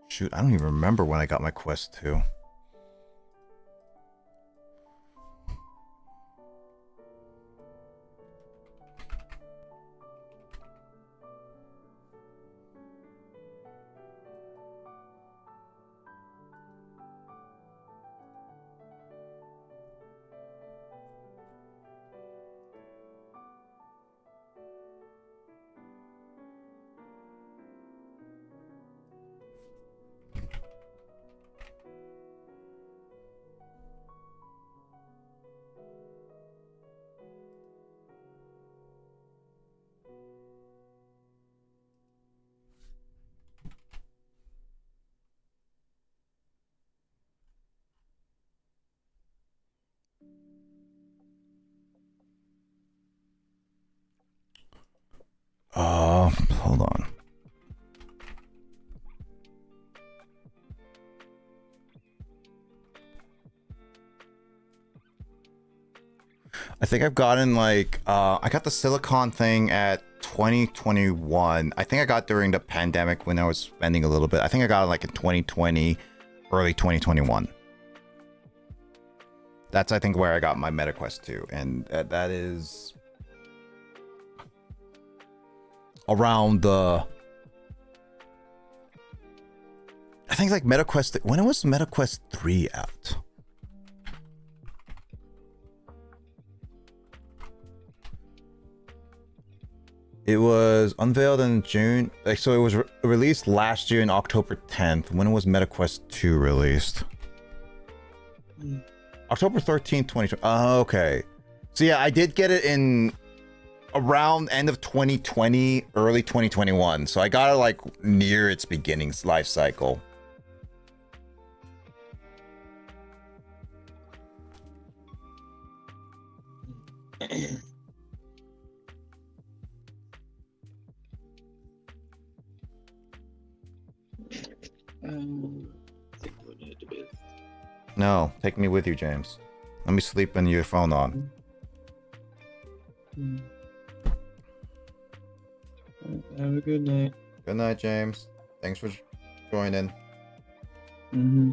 Shoot, I don't even remember when I got my Quest 2. Hold on. I think I've gotten like I got the silicon thing at 2021. I think I got during the pandemic when I was spending a little bit. I think I got it like in 2020, early 2021. That's I think where I got my MetaQuest 2, and that is around the, I think like MetaQuest, when was MetaQuest 3 out? It was unveiled in June, like, so it was released last year in October 10th. When was MetaQuest 2 released? October 13th, 2020. Oh, okay. So yeah, I did get it in around end of 2020, early 2021. So I got it like near its beginnings life cycle. No, take me with you, James. Let me sleep with your phone on. Have a good night. Good night, James. Thanks for joining. Mm-hmm.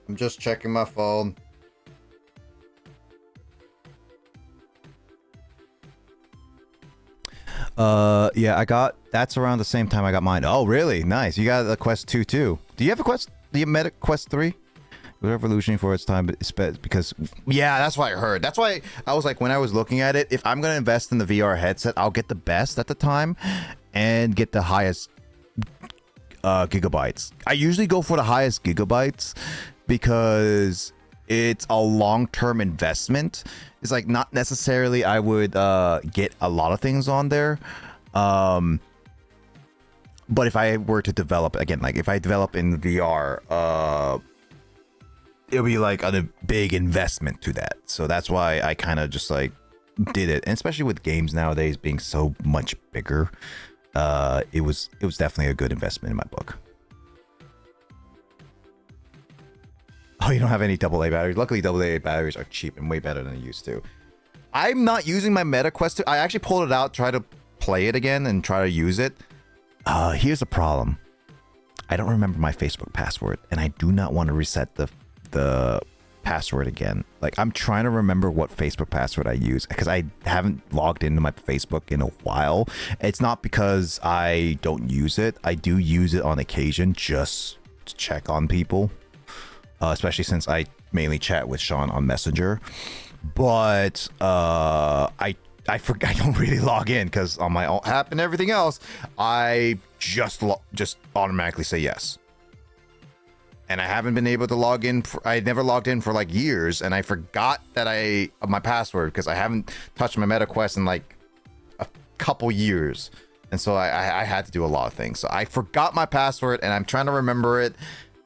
I'm just checking my phone. Yeah, that's around the same time I got mine. Oh, really? Nice. You got the Quest 2 too. Do you have a Quest? Do you have Quest 3? It was revolutionary for its time, because yeah, that's what I heard. That's why I was like, when I was looking at it, if I'm gonna invest in the VR headset, I'll get the best at the time and get the highest gigabytes. I usually go for the highest gigabytes because it's a long-term investment. It's like not necessarily I would get a lot of things on there, but if I were to develop again, like if I develop in VR, it'll be like a big investment to that. So that's why I kind of just like did it, and especially with games nowadays being so much bigger, it was definitely a good investment in my book. Oh, you don't have any AA batteries. Luckily, AA batteries are cheap and way better than they used to. I'm not using my MetaQuest. I actually pulled it out, tried to play it again, and try to use it. Here's the problem. I don't remember my Facebook password, and I do not want to reset the password again. Like, I'm trying to remember what Facebook password I use because I haven't logged into my Facebook in a while. It's not because I don't use it. I do use it on occasion just to check on people, especially since I mainly chat with Sean on Messenger. But I forgot. I don't really log in because on my app and everything else, I just automatically say yes. And I haven't been able to log in. I never logged in for like years, and I forgot that my password because I haven't touched my MetaQuest in like a couple years, and so I had to do a lot of things. So I forgot my password, and I'm trying to remember it.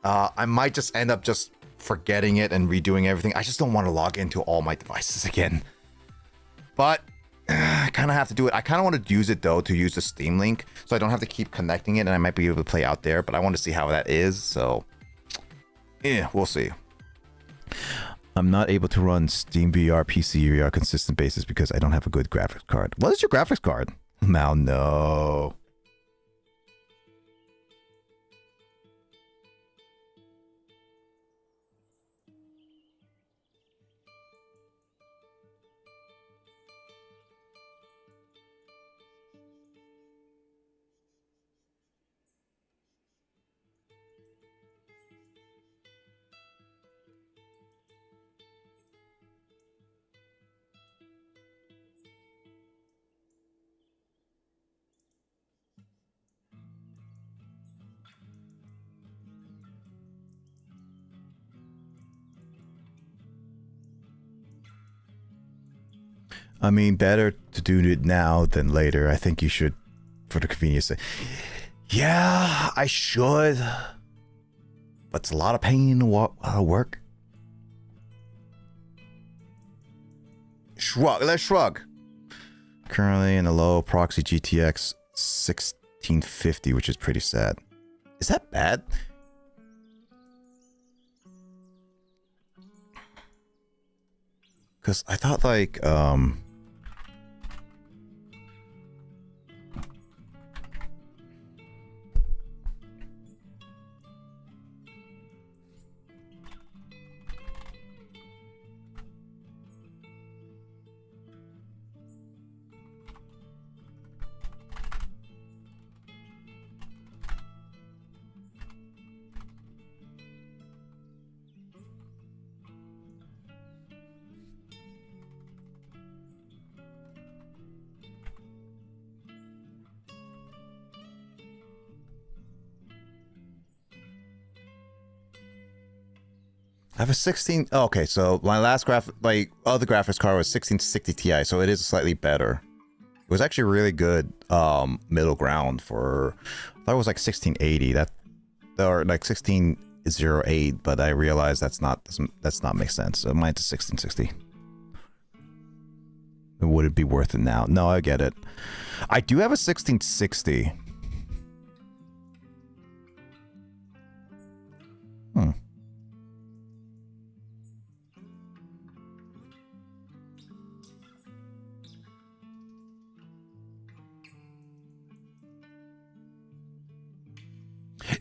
I might just end up just forgetting it and redoing everything. I just don't want to log into all my devices again. But I kind of have to do it. I kind of want to use it though, to use the Steam link, so I don't have to keep connecting it, and I might be able to play out there. But I want to see how that is. So. Yeah, we'll see. I'm not able to run Steam VR, PC VR consistent basis because I don't have a good graphics card. What is your graphics card? Now, no. I mean, better to do it now than later. I think you should, for the convenience sake. Yeah, I should. But it's a lot of pain, a lot of work. Let's shrug. Currently in a low proxy GTX 1650, which is pretty sad. Is that bad? Because I thought like, I have a 16. Oh, okay, so my last other graphics card was 1660 Ti, so it is slightly better. It was actually really good middle ground for. I thought it was like 1680, or like 1608, but I realized that's not make sense. So mine's 1660. Would it be worth it now? No, I get it. I do have a 1660.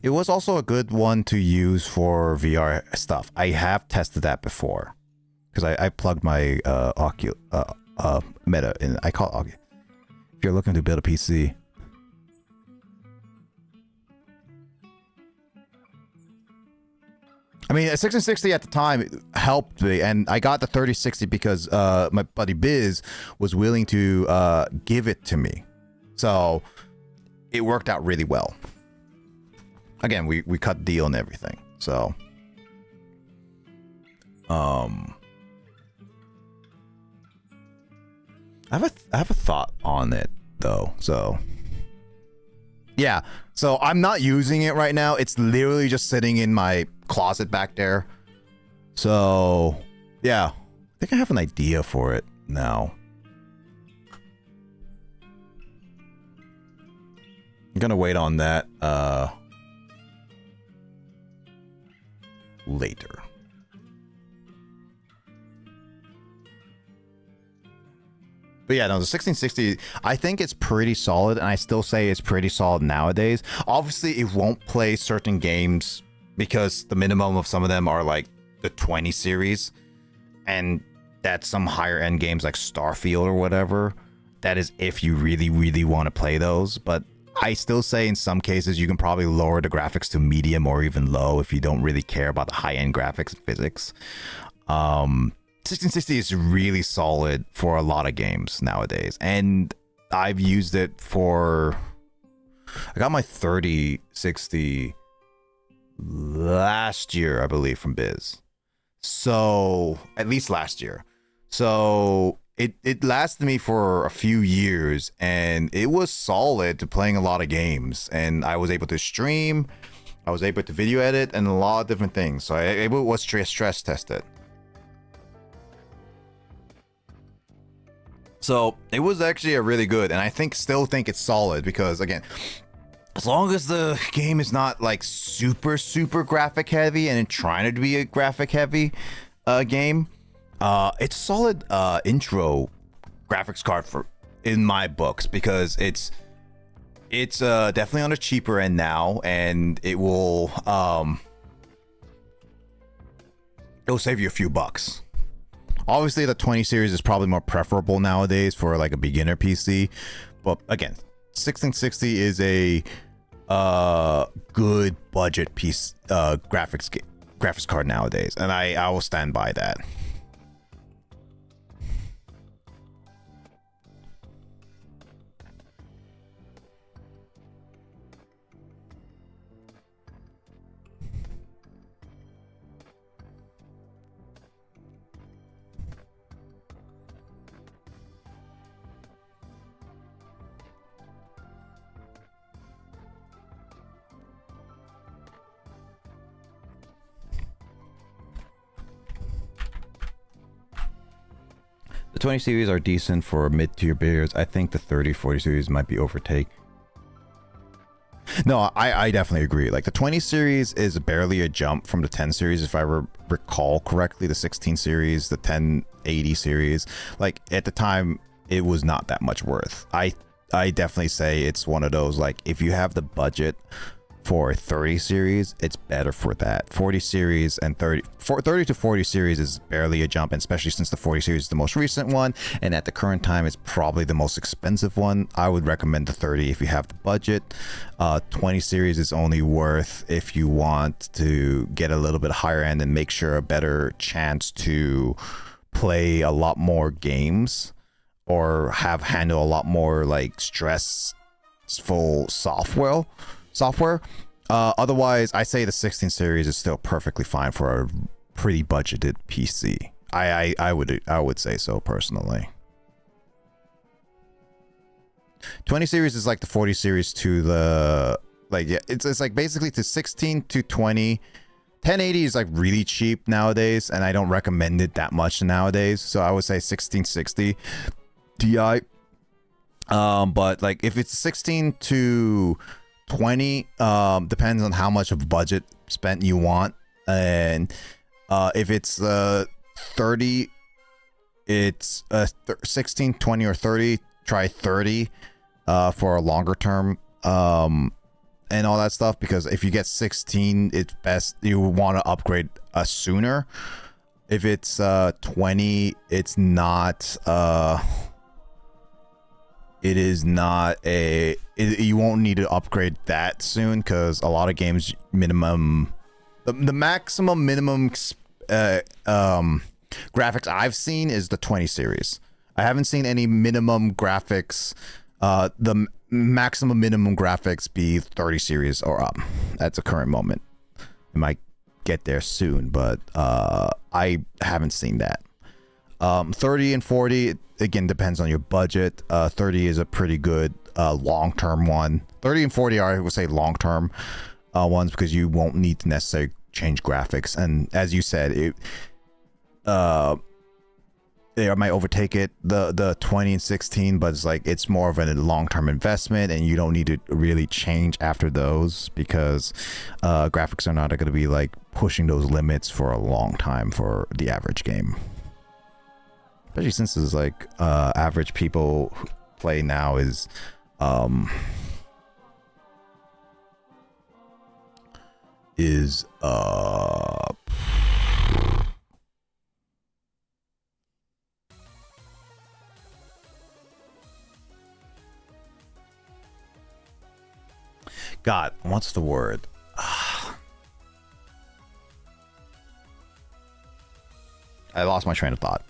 It was also a good one to use for VR stuff. I have tested that before because I plugged my Meta in. I call it Oculus. If you're looking to build a PC. I mean, a 1660 at the time helped me, and I got the 3060 because my buddy Biz was willing to give it to me. So it worked out really well. Again, we cut deal and everything. So I have a thought on it though. So yeah, so I'm not using it right now. It's literally just sitting in my closet back there. So yeah, I think I have an idea for it now. I'm gonna wait on that later. But yeah, no, the 1660, I think it's pretty solid, and I still say it's pretty solid nowadays. Obviously, it won't play certain games because the minimum of some of them are like the 20 series, and that's some higher end games like Starfield or whatever. That is if you really, really want to play those. But I still say in some cases you can probably lower the graphics to medium or even low if you don't really care about the high end graphics and physics. 1660 is really solid for a lot of games nowadays, and I've used it for. I got my 3060 last year, I believe, from Biz. So at least last year. So it lasted me for a few years, and it was solid to playing a lot of games, and I was able to stream, I was able to video edit, and a lot of different things. So it was stress tested. So it was actually a really good, and I still think it's solid because, again, as long as the game is not like super graphic heavy and trying to be a graphic heavy game, it's a solid intro graphics card for in my books, because it's definitely on the cheaper end now, and it'll save you a few bucks. Obviously, the 20 series is probably more preferable nowadays for like a beginner PC, but again, 1660 is a good budget piece graphics card nowadays, and I will stand by that. The 20 series are decent for mid-tier bidders. I think the 30-40 series might be overtake. No, I definitely agree. Like, the 20 series is barely a jump from the 10 series, if I recall correctly. The 16 series, the 1080 series, like, at the time, it was not that much worth. I definitely say it's one of those, like, if you have the budget for 30 series, it's better for that. 40 series and 30 to 40 series is barely a jump, and especially since the 40 series is the most recent one, and at the current time it's probably the most expensive one. I would recommend the 30 if you have the budget. 20 series is only worth if you want to get a little bit higher end and make sure a better chance to play a lot more games or handle a lot more like stressful software. Otherwise, I say the 16 series is still perfectly fine for a pretty budgeted PC. I would say so personally. 20 series is like the 40 series to the, like, yeah, it's like basically to 16 to 20. 1080 is like really cheap nowadays, and I don't recommend it that much nowadays. So I would say 1660 Ti. But like if it's 16 to 20, depends on how much of a budget spent you want, and if it's 30, it's 16, 20, or 30. Try 30 for a longer term and all that stuff, because if you get 16, it's best you want to upgrade sooner. If it's 20, it's not you won't need to upgrade that soon, because a lot of games the maximum minimum graphics I've seen is the 20 series. I haven't seen any minimum graphics, the maximum minimum graphics be 30 series or up at the current moment. It might get there soon, but I haven't seen that. 30 and 40, again, depends on your budget. 30 is a pretty good long-term one. 30 and 40 are, I would say, long-term ones, because you won't need to necessarily change graphics. And as you said, they might overtake it, the 20 and 16, but it's like it's more of a long-term investment, and you don't need to really change after those because graphics are not going to be like pushing those limits for a long time for the average game. Especially since it's like average people who play now is God, what's the word? I lost my train of thought.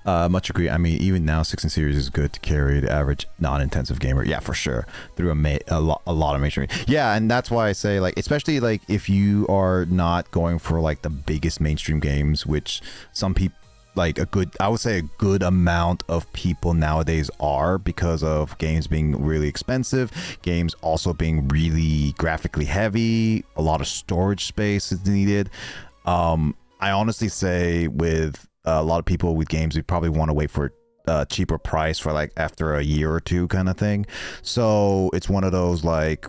Much agree. I mean, even now, 16 series is good to carry the average non-intensive gamer. Yeah, for sure. Through a lot of mainstream. Yeah, and that's why I say, like, especially like if you are not going for like the biggest mainstream games, which some people like I would say a good amount of people nowadays are, because of games being really expensive, games also being really graphically heavy, a lot of storage space is needed. I honestly say with a lot of people with games, we probably want to wait for a cheaper price for like after a year or two kind of thing. So it's one of those like,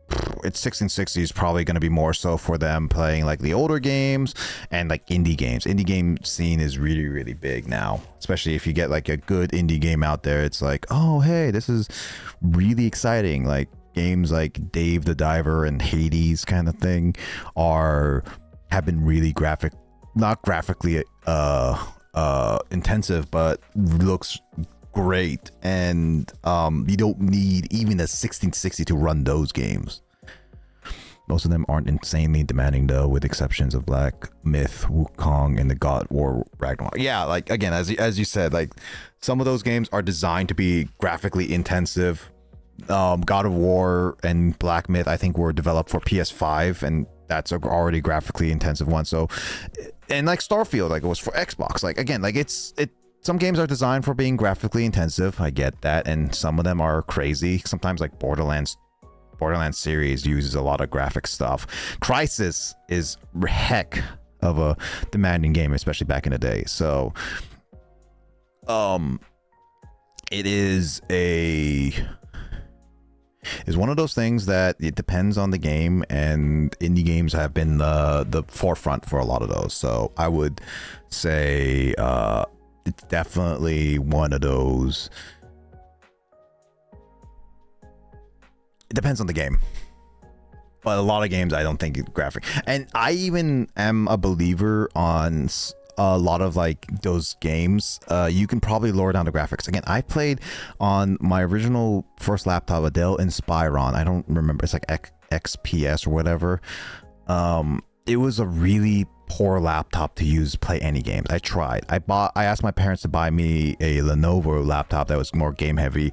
it's 1660 is probably going to be more so for them playing like the older games and like indie games. Indie game scene is really, really big now, especially if you get like a good indie game out there. It's like, oh, hey, this is really exciting. Like games like Dave the Diver and Hades kind of thing have been really not graphically intensive, but looks great, and you don't need even a 1660 to run those games. Most of them aren't insanely demanding though, with exceptions of Black Myth, Wukong, and the God War Ragnarok. Yeah, like again, as you said, like some of those games are designed to be graphically intensive. God of War and Black Myth, I think, were developed for PS5, and that's a already graphically intensive one. So, and like Starfield, like it was for Xbox. Like again, like some games are designed for being graphically intensive. I get that, and some of them are crazy. Sometimes like Borderlands series uses a lot of graphic stuff. Crysis is heck of a demanding game, especially back in the day. So, it is one of those things that it depends on the game, and indie games have been the forefront for a lot of those. So I would say it's definitely one of those. It depends on the game, but a lot of games I don't think it's graphic. And I even am a believer on a lot of like those games, you can probably lower down the graphics. Again, I played on my original first laptop, a Dell Inspiron. I don't remember, it's like XPS or whatever. It was a really poor laptop to play any games. I tried. I asked my parents to buy me a Lenovo laptop that was more game heavy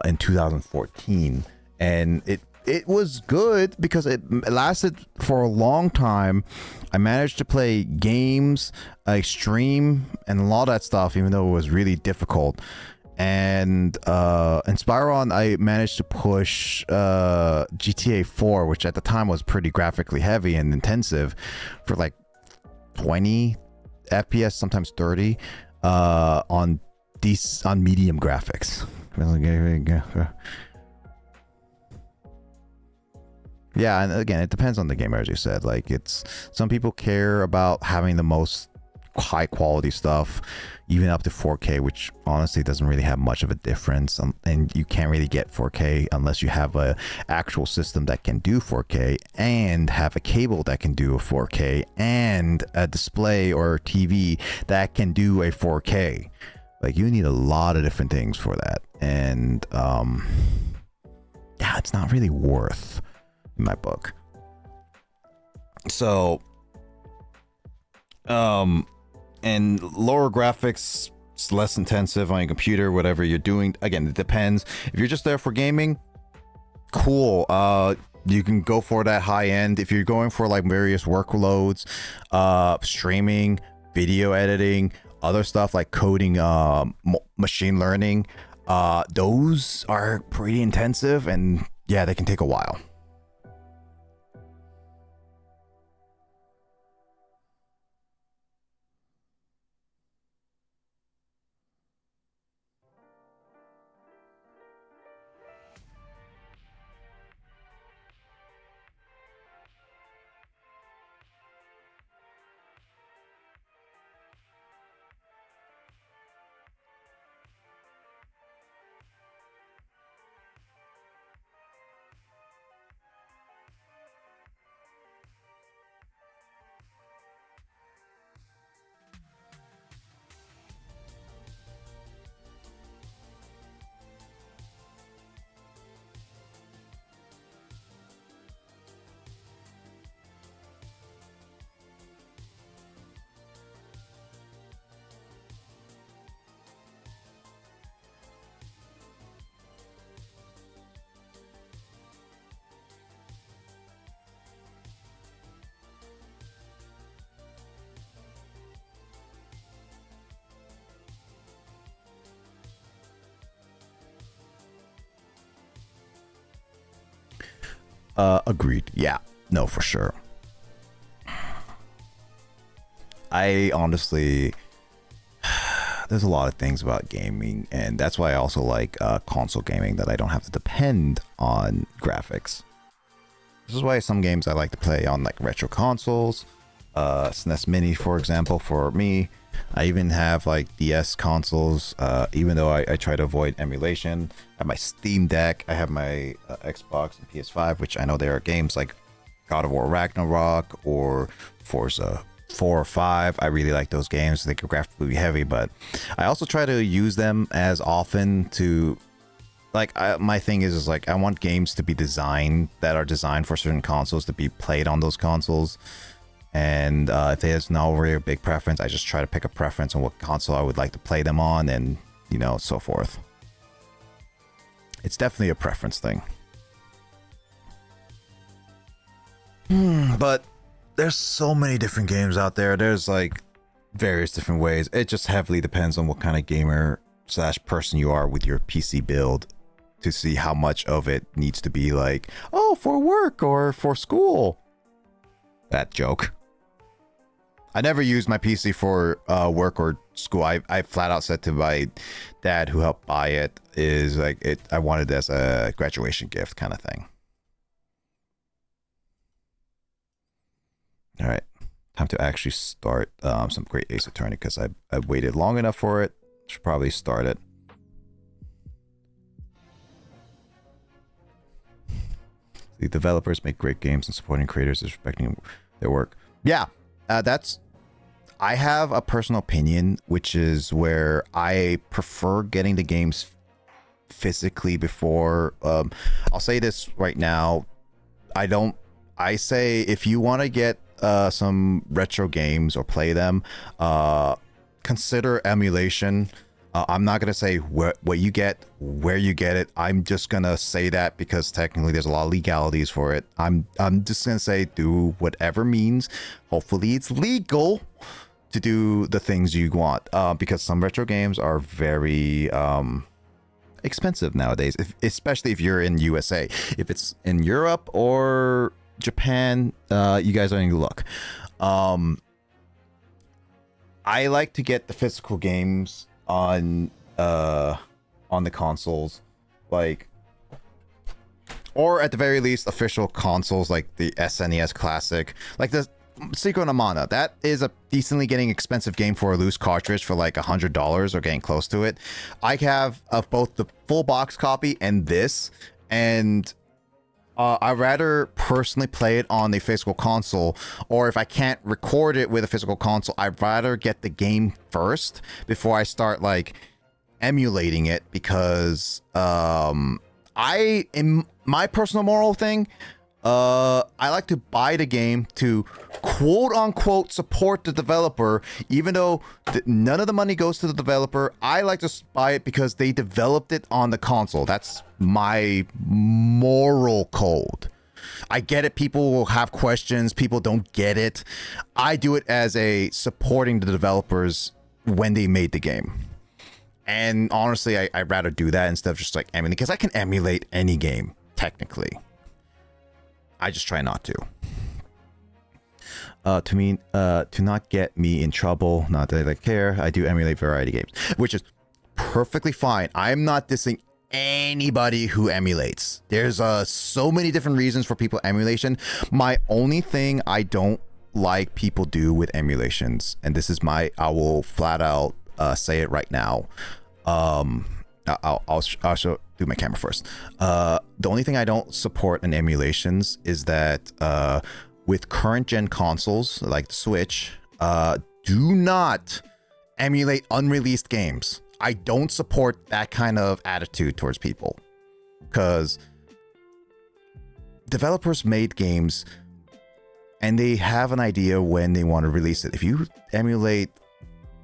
in 2014, and it was good because it lasted for a long time. I managed to play games, stream, and a lot of that stuff, even though it was really difficult. And Inspiron, I managed to push GTA 4, which at the time was pretty graphically heavy and intensive, for like 20 FPS, sometimes 30 on medium graphics. Yeah, and again, it depends on the gamer, as you said. Like, it's some people care about having the most high quality stuff, even up to 4K, which honestly doesn't really have much of a difference. And you can't really get 4K unless you have a actual system that can do 4K and have a cable that can do a 4K and a display or TV that can do a 4K. Like, you need a lot of different things for that. And yeah, it's not really worth in my book. So and lower graphics, it's less intensive on your computer, whatever you're doing. Again, it depends. If you're just there for gaming, cool. You can go for that high end. If you're going for like various workloads, streaming, video editing, other stuff like coding, machine learning, those are pretty intensive, and yeah, they can take a while. Agreed. Yeah, no, for sure. I honestly, there's a lot of things about gaming, and that's why I also like console gaming, that I don't have to depend on graphics. This is why some games I like to play on like retro consoles, SNES Mini, for example, for me. I even have like DS consoles, even though I try to avoid emulation. I have my Steam Deck, I have my Xbox and PS5, which I know there are games like God of War Ragnarok or Forza 4 or 5. I really like those games. They can graphically be heavy, but I also try to use them as often to, like, my thing is like, I want games to be designed, that are designed for certain consoles, to be played on those consoles. And if there's no really big preference, I just try to pick a preference on what console I would like to play them on, and, you know, so forth. It's definitely a preference thing. But there's so many different games out there. There's like various different ways. It just heavily depends on what kind of gamer / person you are with your PC build, to see how much of it needs to be like, oh, for work or for school. That joke. I never used my PC for work or school. I flat out said to my dad, who helped buy it, is like, I wanted it as a graduation gift kind of thing. All right, time to actually start some Great Ace Attorney, because I waited long enough for it. Should probably start it. The developers make great games, and supporting creators is respecting their work. Yeah, I have a personal opinion, which is where I prefer getting the games physically before. I'll say this right now. I say if you want to get some retro games or play them, consider emulation. I'm not gonna say what you get, where you get it. I'm just gonna say that because technically there's a lot of legalities for it. I'm just gonna say do whatever means. Hopefully it's legal to do the things you want, because some retro games are very expensive nowadays, especially if you're in USA. If it's in Europe or Japan, you guys don't need to look. I like to get the physical games on the consoles, like, or at the very least official consoles like the SNES Classic, like the Secret of Mana. That is a decently getting expensive game for a loose cartridge for like $100 or getting close to it. I have of both the full box copy and this, and I'd rather personally play it on the physical console, or if I can't record it with a physical console, I'd rather get the game first before I start like emulating it, because in my personal moral thing, I like to buy the game to quote unquote support the developer, even though none of the money goes to the developer. I like to buy it because they developed it on the console. That's my moral code. I get it. People will have questions. People don't get it. I do it as a supporting the developers when they made the game. And honestly, I'd rather do that instead of just like emulating, because I can emulate any game technically. I just try not to. To not get me in trouble, not that I care, I do emulate variety games, which is perfectly fine. I'm not dissing anybody who emulates. There's so many different reasons for people emulation. My only thing I don't like people do with emulations, and this is I will flat out say it right now. I'll do my camera first. The only thing I don't support in emulations is that with current gen consoles like the Switch, do not emulate unreleased games. I don't support that kind of attitude towards people, because developers made games and they have an idea when they want to release it. If you emulate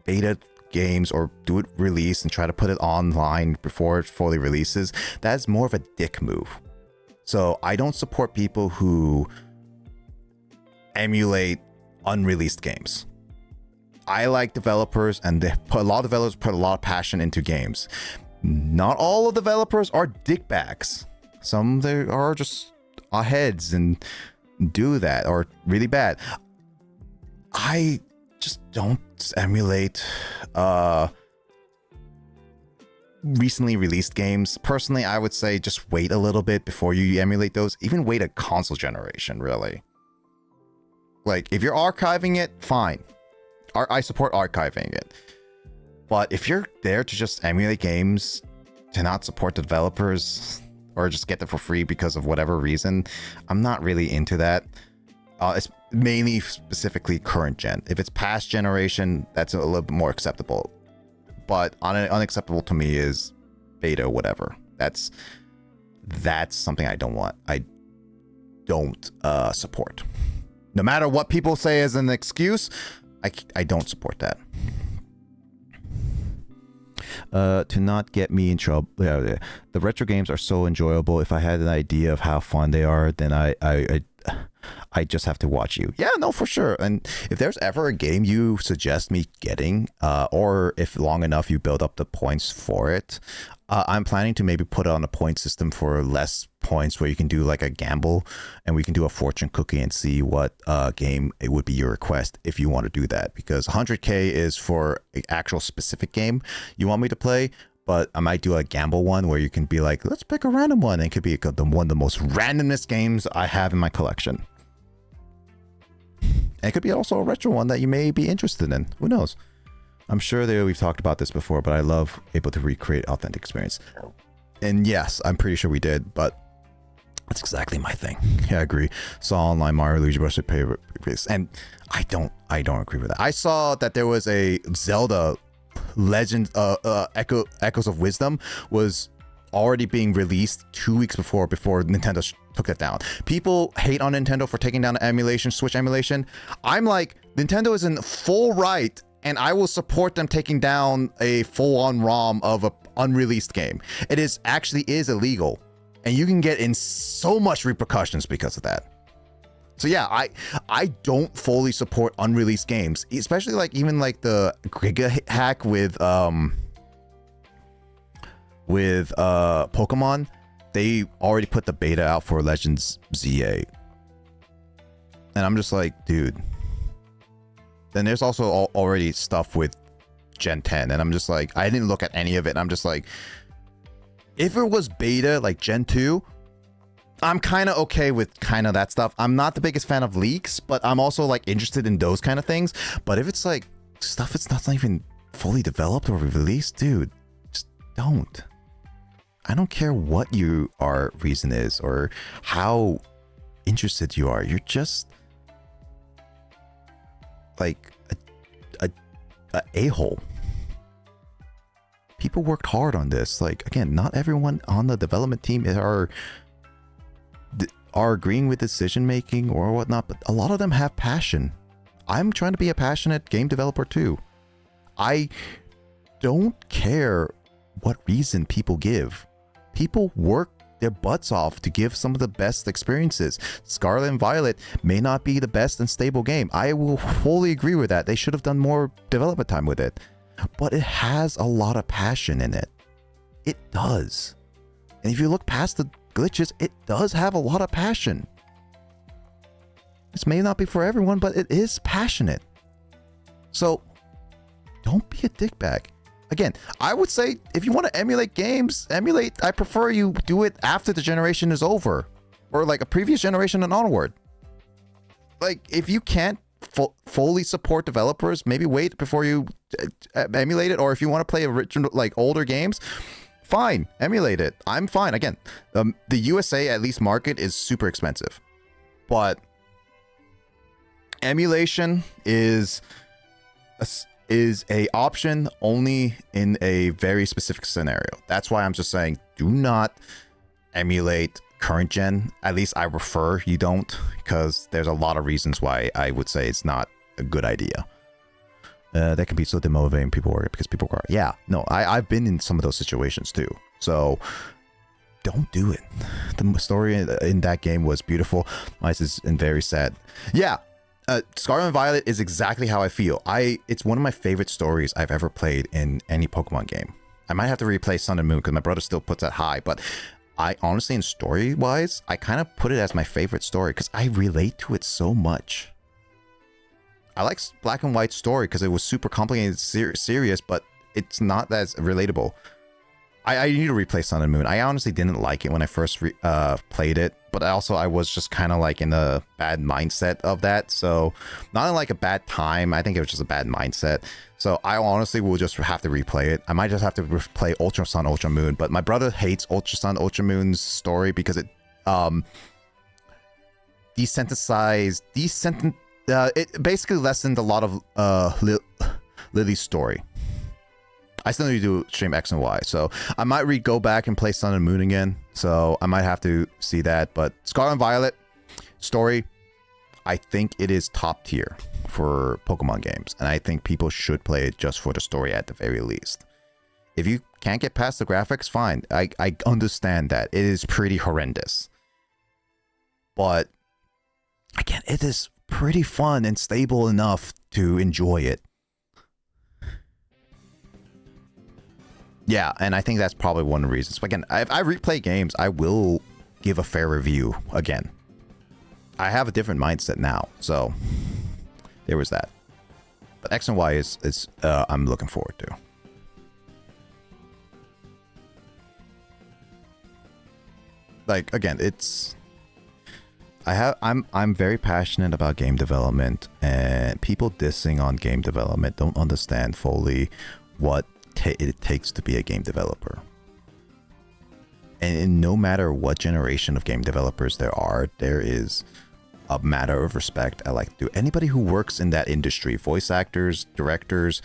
beta games or do it release and try to put it online before it fully releases, that's more of a dick move. So I don't support people who emulate unreleased games. I like developers, and a lot of developers put a lot of passion into games. Not all of developers are dickbags. Some they are just heads and do that, or really bad. I just don't emulate recently released games. Personally, I would say just wait a little bit before you emulate those. Even wait a console generation, really. Like, if you're archiving it, fine. I support archiving it. But if you're there to just emulate games, to not support the developers, or just get them for free because of whatever reason, I'm not really into that. It's mainly specifically current gen. If it's past generation, that's a little bit more acceptable. But unacceptable to me is beta, whatever. That's something I don't want. I don't support. No matter what people say as an excuse, I don't support that. To not get me in trouble. The retro games are so enjoyable. If I had an idea of how fun they are, then I just have to watch you. Yeah, no, for sure. And if there's ever a game you suggest me getting, or if long enough you build up the points for it, I'm planning to maybe put it on a point system for less points, where you can do like a gamble, and we can do a fortune cookie and see what game it would be your request if you want to do that. Because 100K is for an actual specific game you want me to play. But I might do a gamble one where you can be like, let's pick a random one. And it could be one of the most randomest games I have in my collection. And it could be also a retro one that you may be interested in. Who knows? I'm sure we've talked about this before, but I love able to recreate authentic experience. And yes, I'm pretty sure we did, but that's exactly my thing. Yeah, I agree. Saw online Mario Luigi Bros. And I don't agree with that. I saw that there was a Zelda Legend Echoes of Wisdom was already being released 2 weeks before Nintendo took it down. People hate on Nintendo for taking down emulation, Switch emulation. I'm like, Nintendo is in full right, and I will support them taking down a full-on ROM of an unreleased game. It is illegal, and you can get in so much repercussions because of that. So yeah, I don't fully support unreleased games, especially like even like the Giga hack with Pokemon. They already put the beta out for Legends ZA, and I'm just like, dude, then there's also already stuff with Gen 10, and I'm just like, I didn't look at any of it. And I'm just like, if it was beta like Gen 2, I'm kind of okay with kind of that stuff. I'm not the biggest fan of leaks, but I'm also like interested in those kind of things. But if it's like stuff it's not even fully developed or released, dude, just don't. I don't care what your reason is or how interested you are. You're just like a a-hole. People worked hard on this. Like, again, not everyone on the development team are agreeing with decision making or whatnot, but a lot of them have passion. I'm trying to be a passionate game developer too. I don't care what reason people give. People work their butts off to give some of the best experiences. Scarlet and Violet may not be the best and stable game. I will fully agree with that. They should have done more development time with it. But it has a lot of passion in it. It does. And if you look past the glitches, it does have a lot of passion. This may not be for everyone, but it is passionate. So don't be a dickbag. Again, I would say if you want to emulate games, emulate. I prefer you do it after the generation is over, or like a previous generation and onward. Like, if you can't fully support developers, maybe wait before you emulate it. Or if you want to play original, like older games, fine, emulate it. I'm fine. Again, the USA at least market is super expensive, but emulation is a option only in a very specific scenario. That's why I'm just saying, do not emulate current gen. At least I prefer you don't, because there's a lot of reasons why I would say it's not a good idea. That can be so demotivating. People work because people are, yeah, no, I've been in some of those situations too. So don't do it. The story in that game was beautiful. Mice is very sad. Yeah. Scarlet and Violet is exactly how I feel. It's one of my favorite stories I've ever played in any Pokemon game. I might have to replay Sun and Moon because my brother still puts that high, but I honestly, in story wise, I kind of put it as my favorite story because I relate to it so much. I like Black and White story because it was super complicated, serious, but it's not as relatable. I need to replay Sun and Moon. I honestly didn't like it when I first played it, but I was just kind of like in a bad mindset of that. So not in like a bad time. I think it was just a bad mindset. So I honestly will just have to replay it. I might just have to replay Ultra Sun, Ultra Moon. But my brother hates Ultra Sun, Ultra Moon's story because it it basically lessened a lot of Lily's story. I still need to do stream X and Y, so I might go back and play Sun and Moon again. So I might have to see that. But Scarlet and Violet story, I think it is top tier for Pokemon games, and I think people should play it just for the story at the very least. If you can't get past the graphics, fine. I understand that it is pretty horrendous, but again, it is pretty fun and stable enough to enjoy it. Yeah, and I think that's probably one of the reasons. But again, if I replay games, I will give a fair review again. I have a different mindset now, so there was that. But X and Y is I'm looking forward to. Like, again, I'm very passionate about game development, and people dissing on game development don't understand fully what it takes to be a game developer. And no matter what generation of game developers there is a matter of respect I like to do. Anybody who works in that industry, voice actors, directors,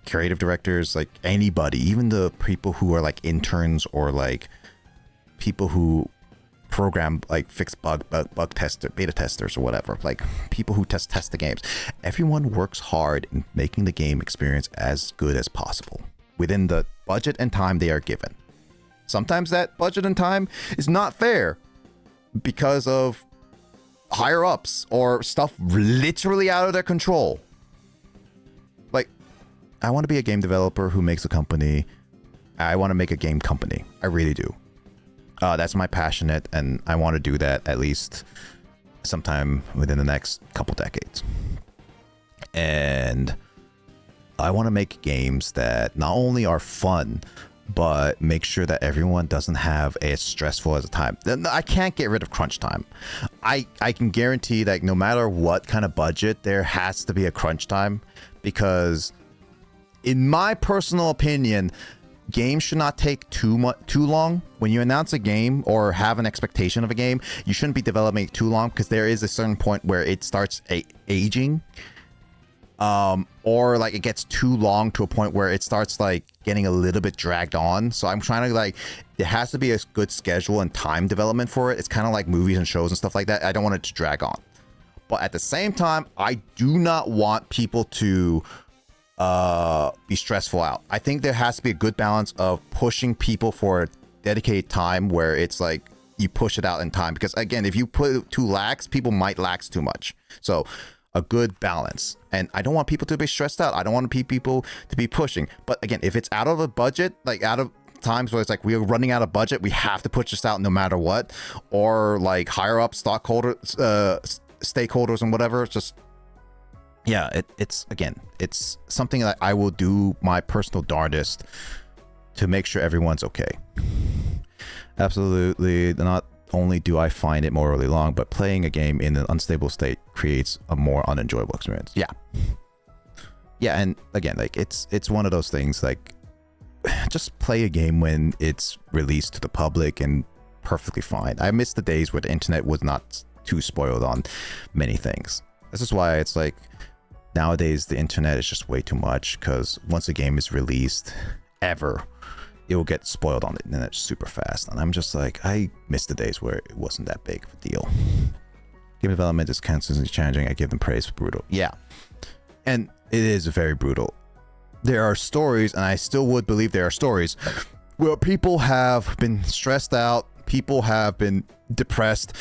creative directors, like anybody, even the people who are like interns or like people who program, like fix bug tester, beta testers or whatever, like people who test the games. Everyone works hard in making the game experience as good as possible within the budget and time they are given. Sometimes that budget and time is not fair because of higher ups or stuff literally out of their control. Like, I want to be a game developer who makes a company. I want to make a game company. I really do. That's my passionate, and I want to do that at least sometime within the next couple decades. And I want to make games that not only are fun, but make sure that everyone doesn't have as stressful as a time. I can't get rid of crunch time. I can guarantee that no matter what kind of budget, there has to be a crunch time, because in my personal opinion, games should not take too long. When you announce a game or have an expectation of a game, you shouldn't be developing it too long, because there is a certain point where it starts aging, or like it gets too long to a point where it starts like getting a little bit dragged on. So I'm trying to like, it has to be a good schedule and time development for it. It's kind of like movies and shows and stuff like that. I don't want it to drag on, but at the same time, I do not want people to be stressful out. I think there has to be a good balance of pushing people for a dedicated time where it's like you push it out in time, because again, if you put it too lax, people might lax too much. So a good balance. And I don't want people to be stressed out. I don't want people to be pushing. But again, if it's out of a budget, like out of times where it's like we're running out of budget, we have to push this out no matter what, or like higher up stockholders, stakeholders and whatever, it's just, yeah, it's something that I will do my personal darndest to make sure everyone's okay. Absolutely. Not only do I find it morally long, but playing a game in an unstable state creates a more unenjoyable experience. Yeah, and again, like it's one of those things, like just play a game when it's released to the public and perfectly fine. I miss the days where the internet was not too spoiled on many things. This is why it's like nowadays the internet is just way too much, because once a game is released ever, it will get spoiled on the internet super fast. And I'm just like, I miss the days where it wasn't that big of a deal. Game development is constantly challenging. I give them praise for brutal. Yeah, and it is very brutal. There are stories, and I still would believe there are stories where people have been stressed out, people have been depressed.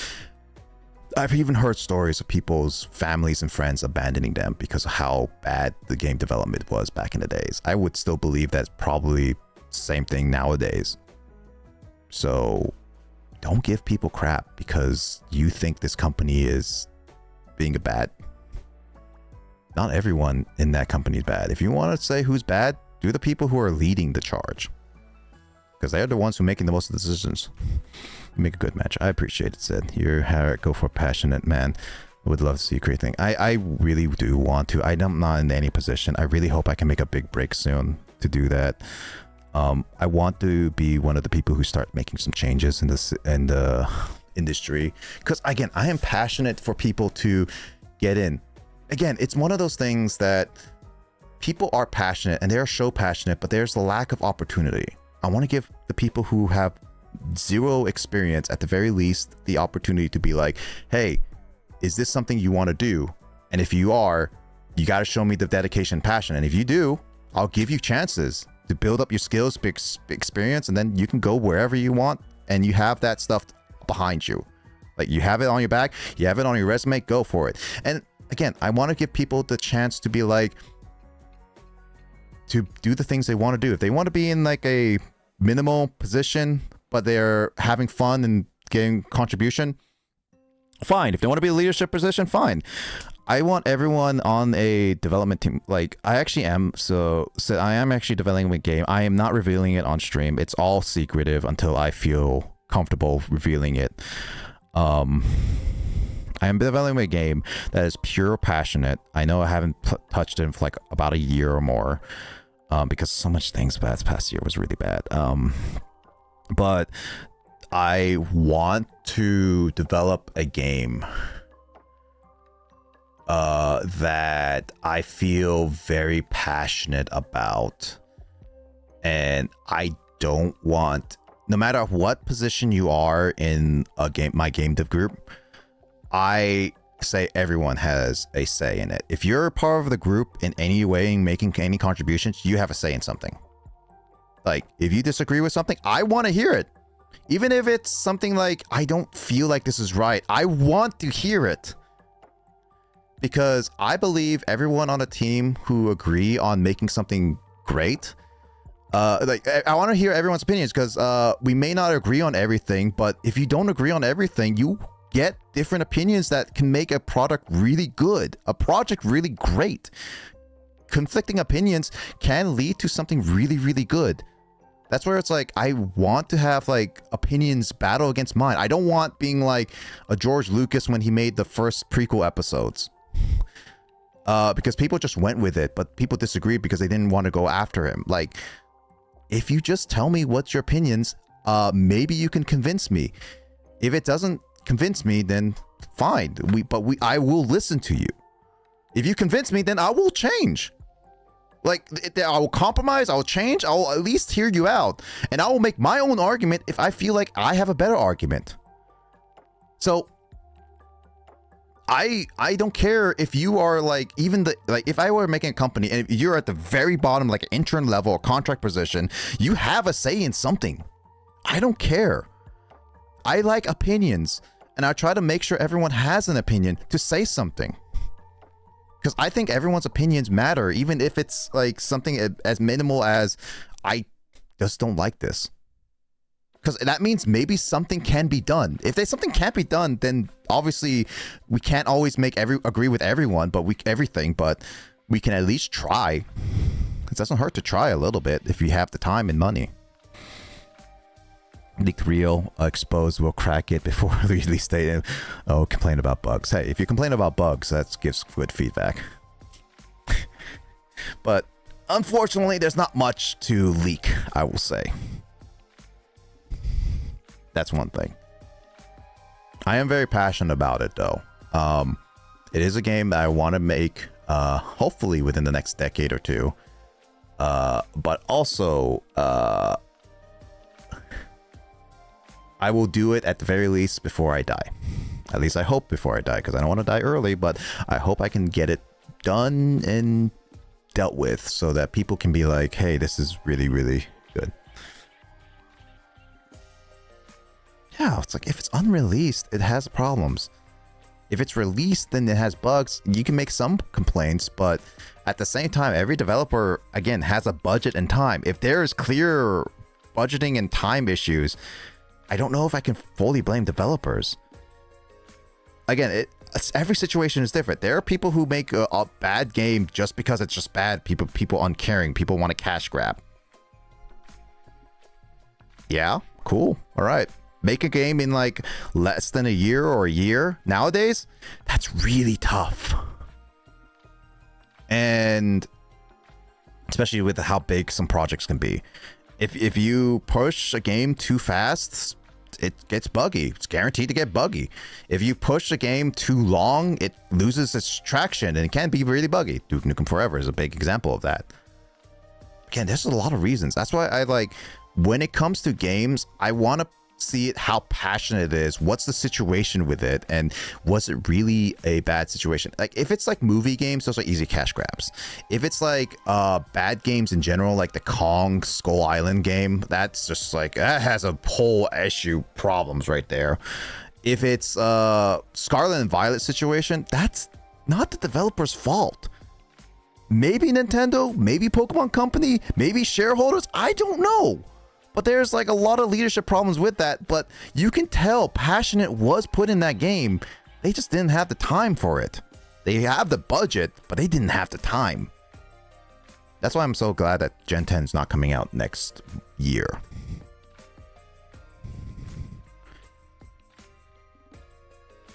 I've even heard stories of people's families and friends abandoning them because of how bad the game development was back in the days. I would still believe that's probably the same thing nowadays. So don't give people crap because you think this company is being a bad. Not everyone in that company is bad. If you want to say who's bad, do the people who are leading the charge, because they are the ones who are making the most of the decisions. Make a good match. I appreciate it, Sid. You're Harriet, go for a passionate man. I would love to see you create things. I really do want to. I'm not in any position. I really hope I can make a big break soon to do that. I want to be one of the people who start making some changes in the industry, because again, I am passionate for people to get in. Again, it's one of those things that people are passionate and they're so passionate, but there's a lack of opportunity. I want to give the people who have zero experience, at the very least, the opportunity to be like, hey, is this something you want to do? And if you are, you got to show me the dedication and passion. And if you do, I'll give you chances to build up your skills, experience, and then you can go wherever you want, and you have that stuff behind you. Like, you have it on your back, you have it on your resume, go for it. And again, I want to give people the chance to be like, to do the things they want to do. If they want to be in like a minimal position, but they're having fun and getting contribution, fine. If they want to be a leadership position, fine. I want everyone on a development team. Like, I actually am. So I am actually developing a game. I am not revealing it on stream. It's all secretive until I feel comfortable revealing it. I am developing a game that is pure passionate. I know I haven't touched it for like about a year or more, because so much things this past year was really bad. But I want to develop a game that I feel very passionate about, and I don't want, no matter what position you are in a game, my game dev group, I say everyone has a say in it. If you're a part of the group in any way, making any contributions, you have a say in something. Like, if you disagree with something, I want to hear it. Even if it's something like, I don't feel like this is right, I want to hear it. Because I believe everyone on a team who agree on making something great, like, I want to hear everyone's opinions, because we may not agree on everything, but if you don't agree on everything, you get different opinions that can make a product really good, a project really great. Conflicting opinions can lead to something really, really good. That's where it's like, I want to have like opinions battle against mine. I don't want being like a George Lucas when he made the first prequel episodes. Because people just went with it, but people disagreed because they didn't want to go after him. Like, if you just tell me what's your opinions, maybe you can convince me. If it doesn't convince me, then fine. I will listen to you. If you convince me, then I will change. Like, I will compromise, I will change, I will at least hear you out. And I will make my own argument if I feel like I have a better argument. So, I don't care if you are like, if I were making a company and you're at the very bottom, like an intern level or contract position, you have a say in something. I don't care. I like opinions, and I try to make sure everyone has an opinion to say something. Because I think everyone's opinions matter, even if it's like something as minimal as, I just don't like this. Because that means maybe something can be done. If there's something can't be done, then obviously we can't always agree with everyone, but we can at least try. It doesn't hurt to try a little bit if you have the time and money. Leaked real, exposed, we'll crack it before we release date. Oh, complain about bugs. Hey, if you complain about bugs, that gives good feedback. But unfortunately, there's not much to leak, I will say. That's one thing. I am very passionate about it, though. It is a game that I want to make, hopefully within the next decade or two. But also, I will do it at the very least before I die. At least I hope before I die, because I don't want to die early, but I hope I can get it done and dealt with so that people can be like, hey, this is really, really good. Yeah, it's like, if it's unreleased, it has problems. If it's released, then it has bugs. You can make some complaints, but at the same time, every developer, again, has a budget and time. If there is clear budgeting and time issues, I don't know if I can fully blame developers. Again, every situation is different. There are people who make a bad game just because it's just bad. People uncaring. People want to cash grab. Yeah, cool. All right. Make a game in like less than a year or a year. Nowadays, that's really tough. And especially with how big some projects can be. If you push a game too fast, it gets buggy. It's guaranteed to get buggy. If you push a game too long, it loses its traction and it can be really buggy. Duke Nukem Forever is a big example of that. Again, there's a lot of reasons. That's why I like, when it comes to games, I want to see it, how passionate it is, what's the situation with it, and was it really a bad situation. Like, if it's like movie games, those are easy cash grabs. If it's like bad games in general, like the Kong Skull Island game, that's just like, that has a whole issue problems right there. If it's Scarlet and Violet situation, that's not the developer's fault. Maybe Nintendo, maybe Pokemon Company, maybe shareholders, I don't know. But there's like a lot of leadership problems with that. But you can tell passionate was put in that game. They just didn't have the time for it. They have the budget, but they didn't have the time. That's why I'm so glad that Gen 10 is not coming out next year.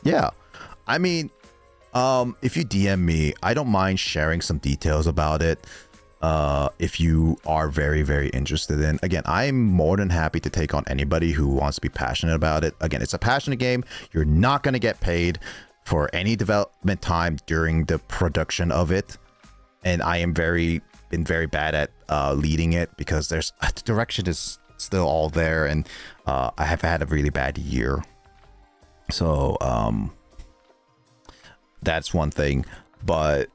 Yeah. I mean, if you DM me, I don't mind sharing some details about it. If you are very, very interested in. Again, I'm more than happy to take on anybody who wants to be passionate about it. Again, it's a passionate game. You're not going to get paid for any development time during the production of it. And I am been very bad at leading it, because the direction is still all there, and I have had a really bad year. So that's one thing. But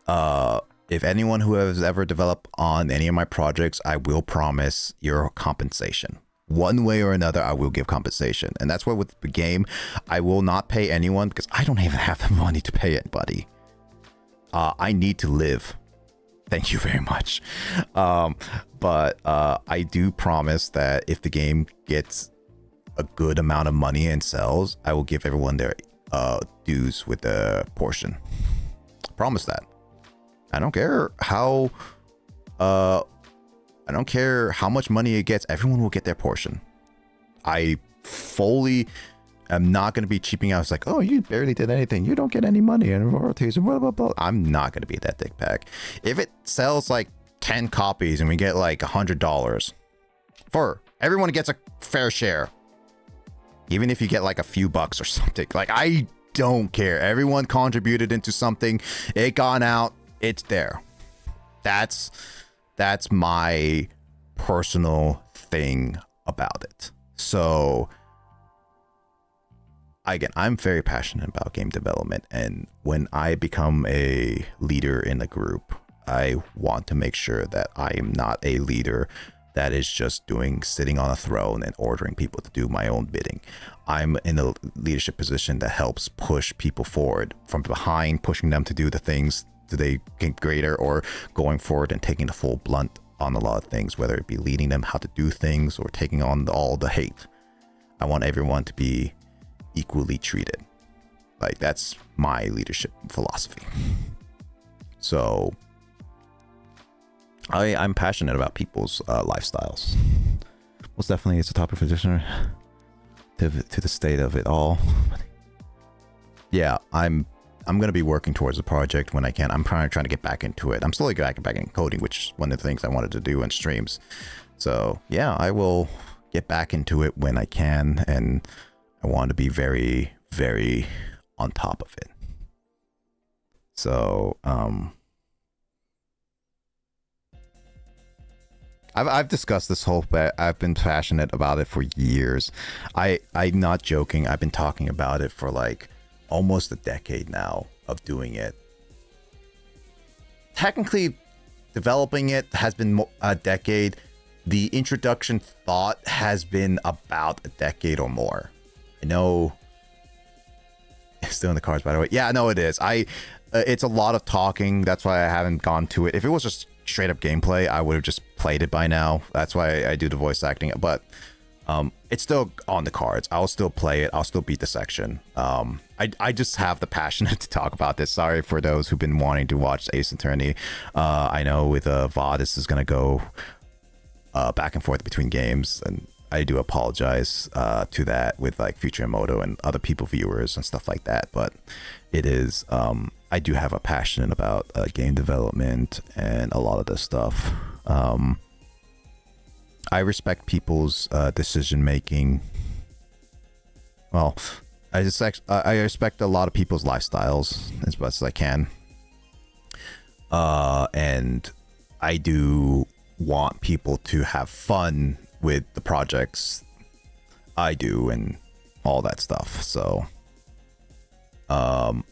if anyone who has ever developed on any of my projects, I will promise your compensation. One way or another, I will give compensation. And that's why with the game, I will not pay anyone, because I don't even have the money to pay anybody. I need to live. Thank you very much. But I do promise that if the game gets a good amount of money and sells, I will give everyone their dues with the portion. Promise that. I don't care how much money it gets. Everyone will get their portion. I fully am not going to be cheaping out. It's like, oh, you barely did anything. You don't get any money and royalties and blah, blah, blah. I'm not going to be that dick bag. If it sells like 10 copies and we get like $100 for everyone gets a fair share. Even if you get like a few bucks or something, like I don't care. Everyone contributed into something. It gone out. It's there. That's my personal thing about it. So again, I'm very passionate about game development, and when I become a leader in a group, I want to make sure that I am not a leader that is just sitting on a throne and ordering people to do my own bidding. I'm in a leadership position that helps push people forward from behind, pushing them to do the things that they get greater, or going forward and taking the full blunt on a lot of things, whether it be leading them how to do things or taking on all the hate. I want everyone to be equally treated. Like, that's my leadership philosophy. So I'm passionate about people's lifestyles. Most definitely, it's a topic for discussion to the state of it all. Yeah, I'm gonna be working towards the project when I can. I'm trying to get back into it. I'm slowly getting back in coding, which is one of the things I wanted to do in streams. So yeah, I will get back into it when I can, and I want to be very, very on top of it. So I've discussed this whole bit. I've been passionate about it for years. I'm not joking. I've been talking about it for like almost a decade now of doing it. Technically, developing it has been a decade. The introduction thought has been about a decade or more. I know it's still in the cards, by the way. Yeah, no, it is. It's a lot of talking. That's why I haven't gone to it. If it was just straight up gameplay, I would have just played it by now. That's why I do the voice acting. But it's still on the cards. I'll still play it. I'll still beat the section. I just have the passion to talk about this. Sorry for those who've been wanting to watch Ace Attorney. I know with VOD, this is going to go back and forth between games, and I do apologize to that with like Future Moto and other people, viewers and stuff like that. But it is, I do have a passion about game development and a lot of this stuff. I respect people's decision making. Well, I respect a lot of people's lifestyles as best as I can. And I do want people to have fun with the projects I do and all that stuff. So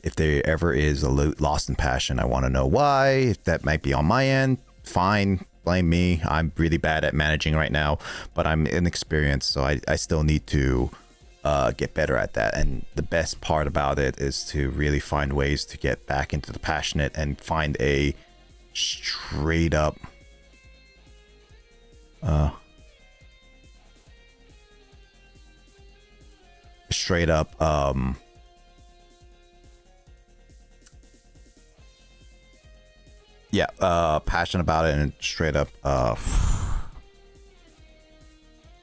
if there ever is a lost in passion, I want to know why. If that might be on my end, fine, blame me. I'm really bad at managing right now, but I'm inexperienced, so I still need to get better at that. And the best part about it is to really find ways to get back into the passionate and find a straight up passionate about it, and straight up God,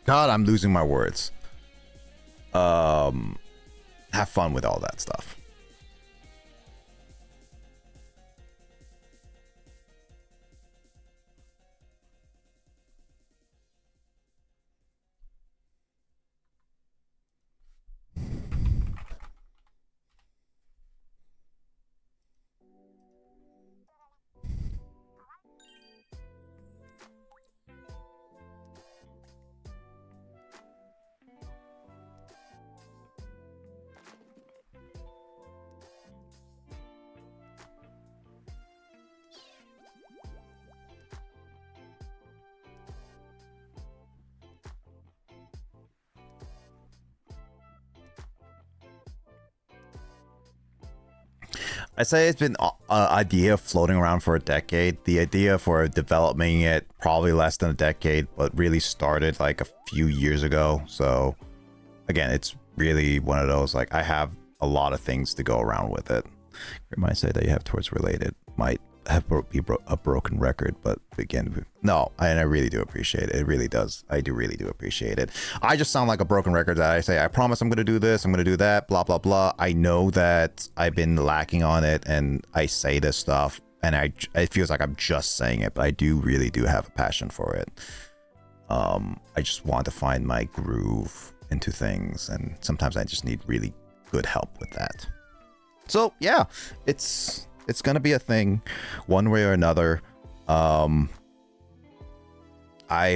I'm losing my words. Have fun with all that stuff. I say it's been an idea floating around for a decade. The idea for developing it probably less than a decade, but really started like a few years ago. So again, it's really one of those, like, I have a lot of things to go around with it. Great minds say that you have towards related might have a broken record, but again, no, and I really do appreciate it. It really does. I do really do appreciate it. I just sound like a broken record that I say, I promise I'm going to do this, I'm going to do that, blah, blah, blah. I know that I've been lacking on it, and I say this stuff, and it feels like I'm just saying it, but I really do have a passion for it. I just want to find my groove into things, and sometimes I just need really good help with that. So yeah, it's gonna be a thing one way or another. I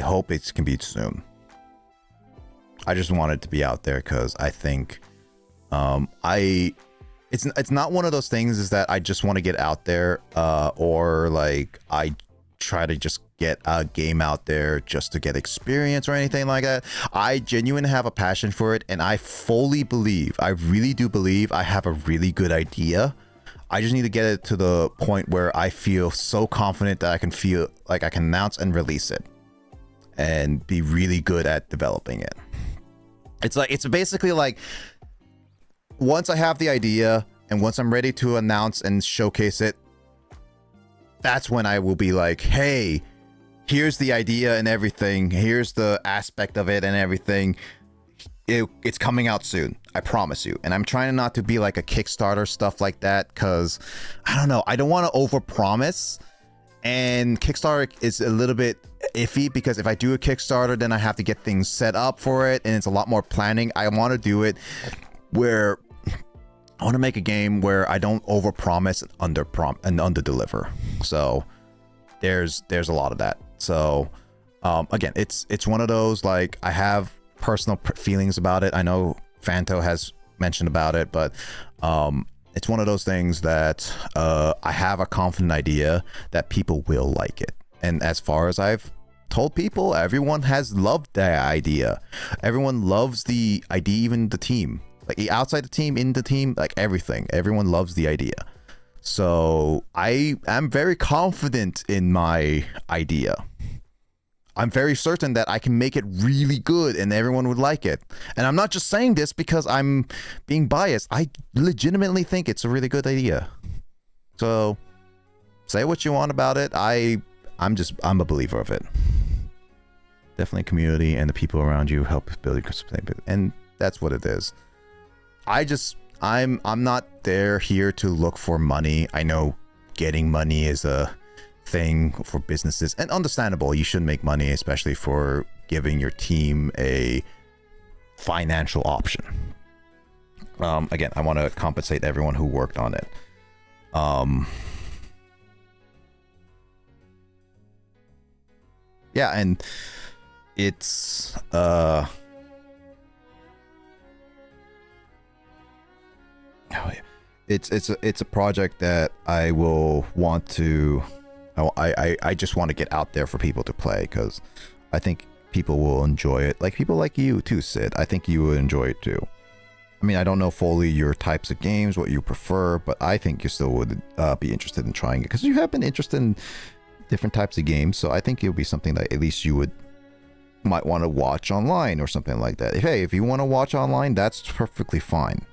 hope it can be soon. I just want it to be out there because I think it's not one of those things is that I just want to get out there or like I try to just get a game out there just to get experience or anything like that. I genuinely have a passion for it, and I fully believe, I really do believe I have a really good idea. I just need to get it to the point where I feel so confident that I can feel like I can announce and release it and be really good at developing it. It's basically like once I have the idea and once I'm ready to announce and showcase it, that's when I will be like, hey, here's the idea and everything. Here's the aspect of it and everything. It's coming out soon. I promise you. And I'm trying not to be like a Kickstarter stuff like that because I don't know. I don't want to overpromise. And Kickstarter is a little bit iffy because if I do a Kickstarter, then I have to get things set up for it. And it's a lot more planning. I want to do it where I want to make a game where I don't overpromise and underdeliver. So there's a lot of that. So again, it's one of those, like, I have personal feelings about it. I know Fanto has mentioned about it, but it's one of those things that I have a confident idea that people will like it. And as far as I've told people, everyone has loved that idea. Everyone loves the idea, even the team. Like outside the team, in the team, like everything. Everyone loves the idea. So I am very confident in my idea. I'm very certain that I can make it really good and everyone would like it. And I'm not just saying this because I'm being biased. I legitimately think it's a really good idea. So say what you want about it. I'm a believer of it. Definitely community and the people around you help build your community. And that's what it is. I'm not here to look for money. I know getting money is a thing for businesses, and understandable. You should make money, especially for giving your team a financial option. Again, I want to compensate everyone who worked on it. Yeah, and it's it's a project that I will want to. I just want to get out there for people to play because I think people will enjoy it. Like people like you too, Sid. I think you would enjoy it too. I mean, I don't know fully your types of games, what you prefer, but I think you still would be interested in trying it because you have been interested in different types of games. So I think it would be something that at least you might want to watch online or something like that. If you want to watch online, that's perfectly fine.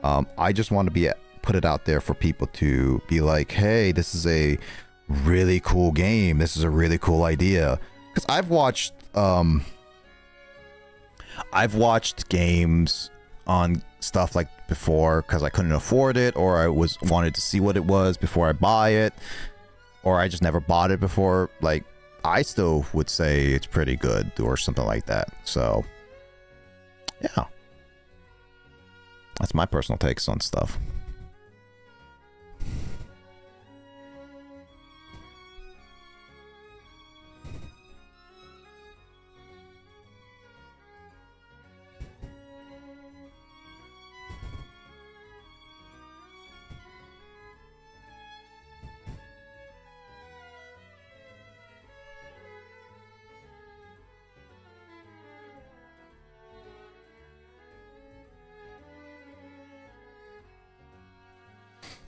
I just want to put it out there for people to be like, hey, this is a really cool game. This is a really cool idea. Because I've watched games on stuff like before because I couldn't afford it, or I wanted to see what it was before I buy it, or I just never bought it before. Like, I still would say it's pretty good or something like that. So yeah, that's my personal takes on stuff.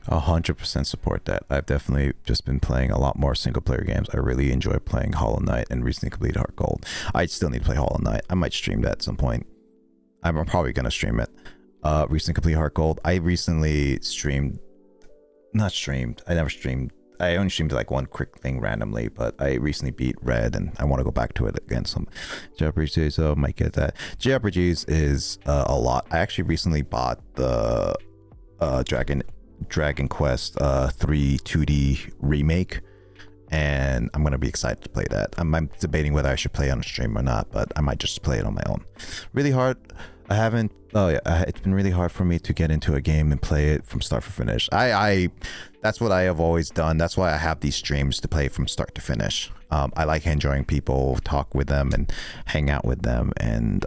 100% support that. I've definitely just been playing a lot more single player games. I really enjoy playing Hollow Knight and recently completed Heart Gold. I still need to play Hollow Knight. I might stream that at some point. I'm probably gonna stream it. recently complete Heart Gold. I recently I never streamed. I only streamed like one quick thing randomly, but I recently beat Red and I want to go back to it again. Some Jamboree, so might get that. Jamboree is a lot. I actually recently bought the Dragon Quest 3 2D remake, and I'm gonna be excited to play that. I'm debating whether I should play on a stream or not, but I might just play it on my own. Really hard. I haven't. Oh yeah, it's been really hard for me to get into a game and play it from start to finish. That's what I have always done. That's why I have these streams, to play from start to finish. I like enjoying people, talk with them, and hang out with them, and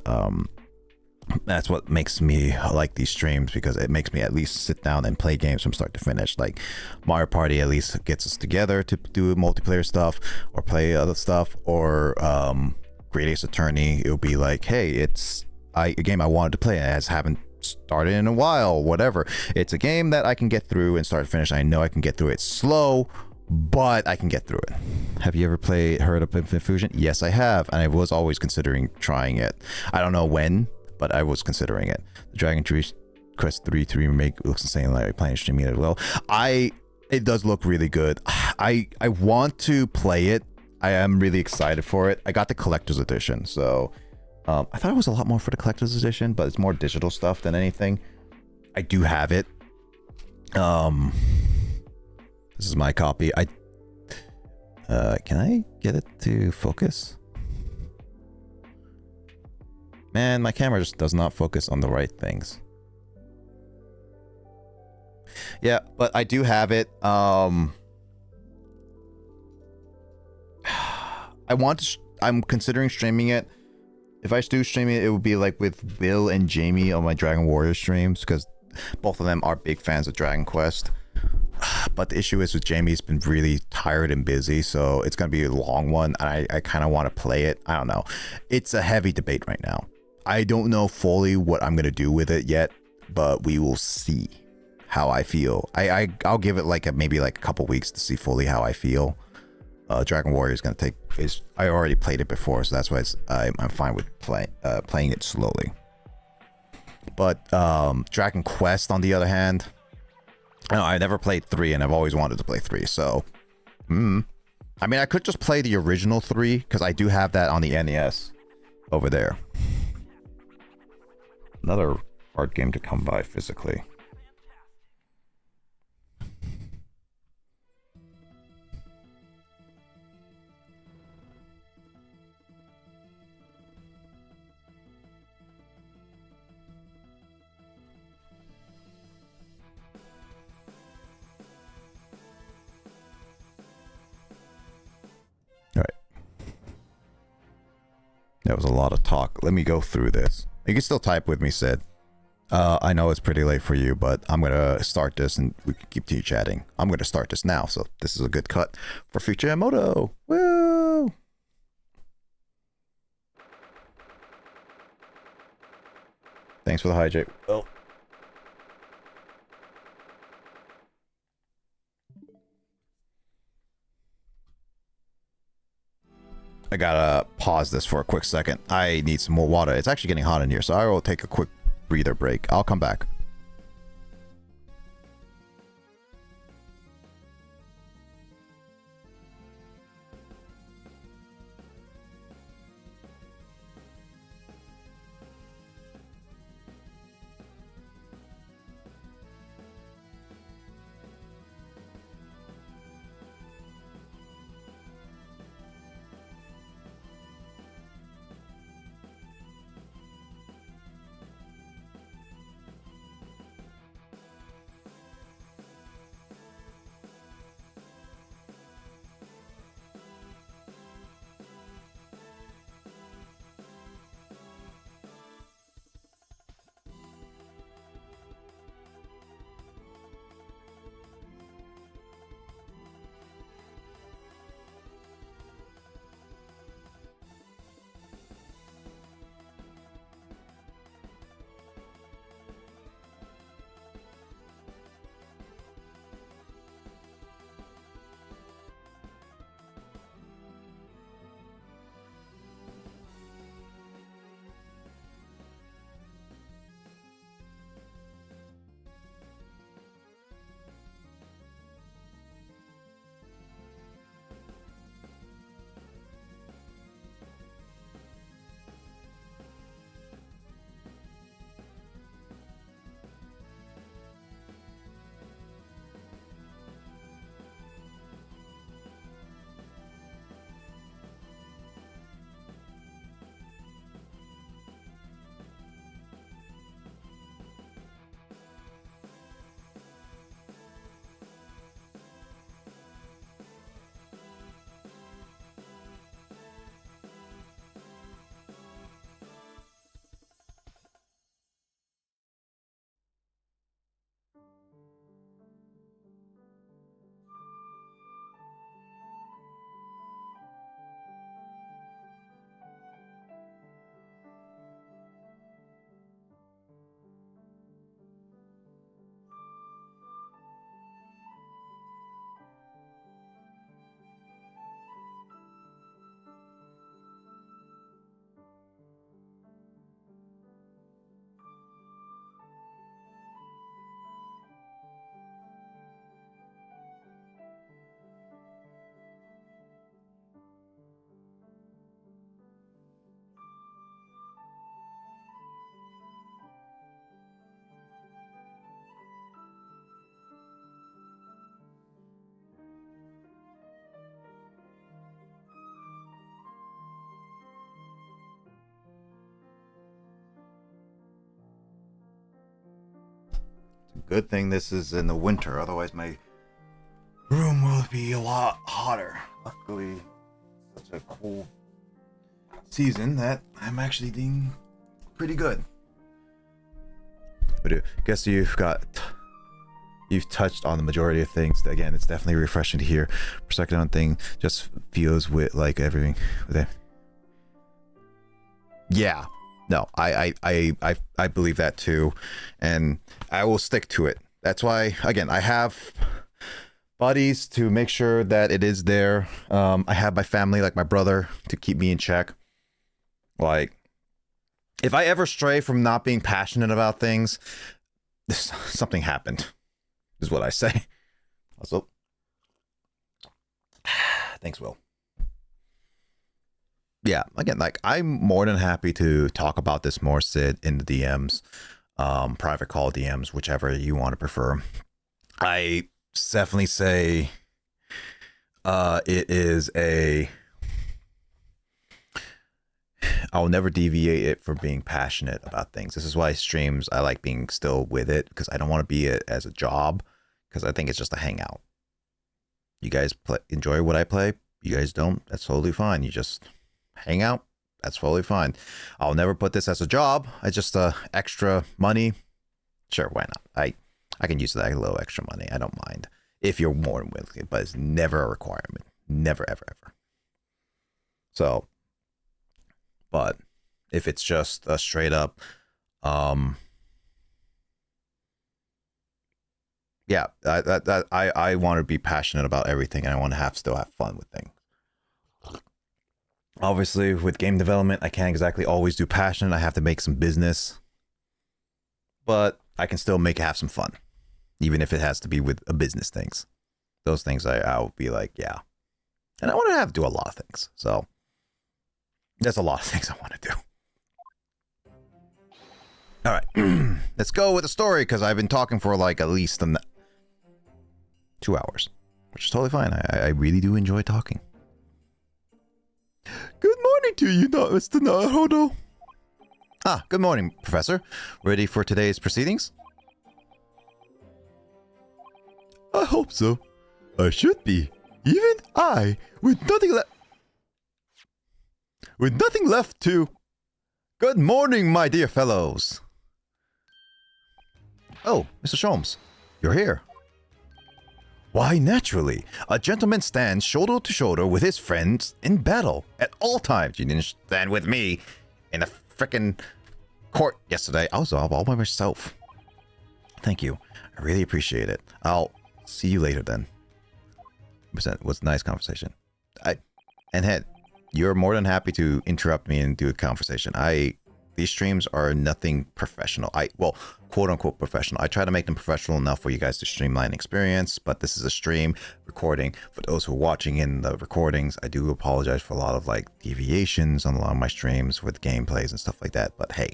that's what makes me like these streams, because it makes me at least sit down and play games from start to finish. Like Mario Party at least gets us together to do multiplayer stuff or play other stuff, or Great Ace Attorney, it'll be like, hey, it's a game I wanted to play and I haven't started in a while, whatever. It's a game that I can get through and start to finish. I know I can get through it. Slow, but I can get through it. Have you ever heard of Infinite Fusion? Yes, I have, and I was always considering trying it. I don't know when, but I was considering it. The Dragon Quest 3 remake looks insane. Like playing streaming it as well. It does look really good. I want to play it. I am really excited for it. I got the collector's edition, so I thought it was a lot more for the collector's edition, but it's more digital stuff than anything. I do have it. This is my copy. Can I get it to focus? Man, my camera just does not focus on the right things. Yeah, but I do have it. I'm considering streaming it. If I do stream it, it would be like with Will and Jamie on my Dragon Warrior streams, because both of them are big fans of Dragon Quest. But the issue is with Jamie's been really tired and busy, so it's going to be a long one, and I kind of want to play it. I don't know. It's a heavy debate right now. I don't know fully what I'm going to do with it yet, but we will see how I feel. I'll give it maybe a couple weeks to see fully how I feel. Dragon Warrior is going to I already played it before, so that's why I'm fine with playing it slowly. But Dragon Quest, on the other hand, I never played 3, and I've always wanted to play 3, so I mean, I could just play the original 3, because I do have that on the NES over there. Another hard game to come by physically. All right. That was a lot of talk. Let me go through this. You can still type with me, Sid. I know it's pretty late for you, but I'm going to start this and we can keep chatting. I'm going to start this now, so this is a good cut for future Moto. Woo! Thanks for the hijack. Oh. I gotta pause this for a quick second. I need some more water. It's actually getting hot in here, so I will take a quick breather break. I'll come back. Good thing this is in the winter, otherwise my room will be a lot hotter. Luckily, such a cold season that I'm actually doing pretty good. But I guess you've touched on the majority of things. Again, it's definitely refreshing to hear perspective on things. Just feels with like everything. Yeah, no, I believe that too, and I will stick to it. That's why, again, I have buddies to make sure that it is there. I have my family, like my brother, to keep me in check. Like, if I ever stray from not being passionate about things, something happened, is what I say. Also, thanks, Will. Yeah, again, like, I'm more than happy to talk about this more, Sid, in the DMs, private call DMs, whichever you want to prefer. I definitely say it is I'll never deviate it from being passionate about things. This is why streams, I like being still with it, because I don't want to be it as a job, because I think it's just a hangout. You guys enjoy what I play. You guys don't. That's totally fine. You just hang out. That's totally fine. I'll never put this as a job. It's just extra money. Sure, why not? I can use that little extra money. I don't mind if you're more than willing, but it's never a requirement. Never, ever, ever. So, but if it's just a straight up, yeah, I want to be passionate about everything, and I want to still have fun with things. Obviously, with game development, I can't exactly always do passion. I have to make some business, but I can still have some fun, even if it has to be with a business things. Those things I'll be like, yeah. And I want to do a lot of things. So there's a lot of things I want to do. All right, let's go with the story, because I've been talking for like at least 2 hours, which is totally fine. I really do enjoy talking. Good morning to you, Mr. Naruto. Ah, good morning, Professor. Ready for today's proceedings? I hope so. I should be. Even I, with nothing left to... Good morning, my dear fellows. Oh, Mr. Sholmes, you're here. Why, naturally. A gentleman stands shoulder to shoulder with his friends in battle at all times. You didn't stand with me in the frickin' court yesterday. I was all by myself. Thank you. I really appreciate it. I'll see you later then. It was a nice conversation. And Head, you're more than happy to interrupt me and do a conversation. These streams are nothing professional. Well, quote unquote professional. I try to make them professional enough for you guys to streamline experience, but this is a stream recording. For those who are watching in the recordings, I do apologize for a lot of like deviations on a lot of my streams with gameplays and stuff like that. But hey,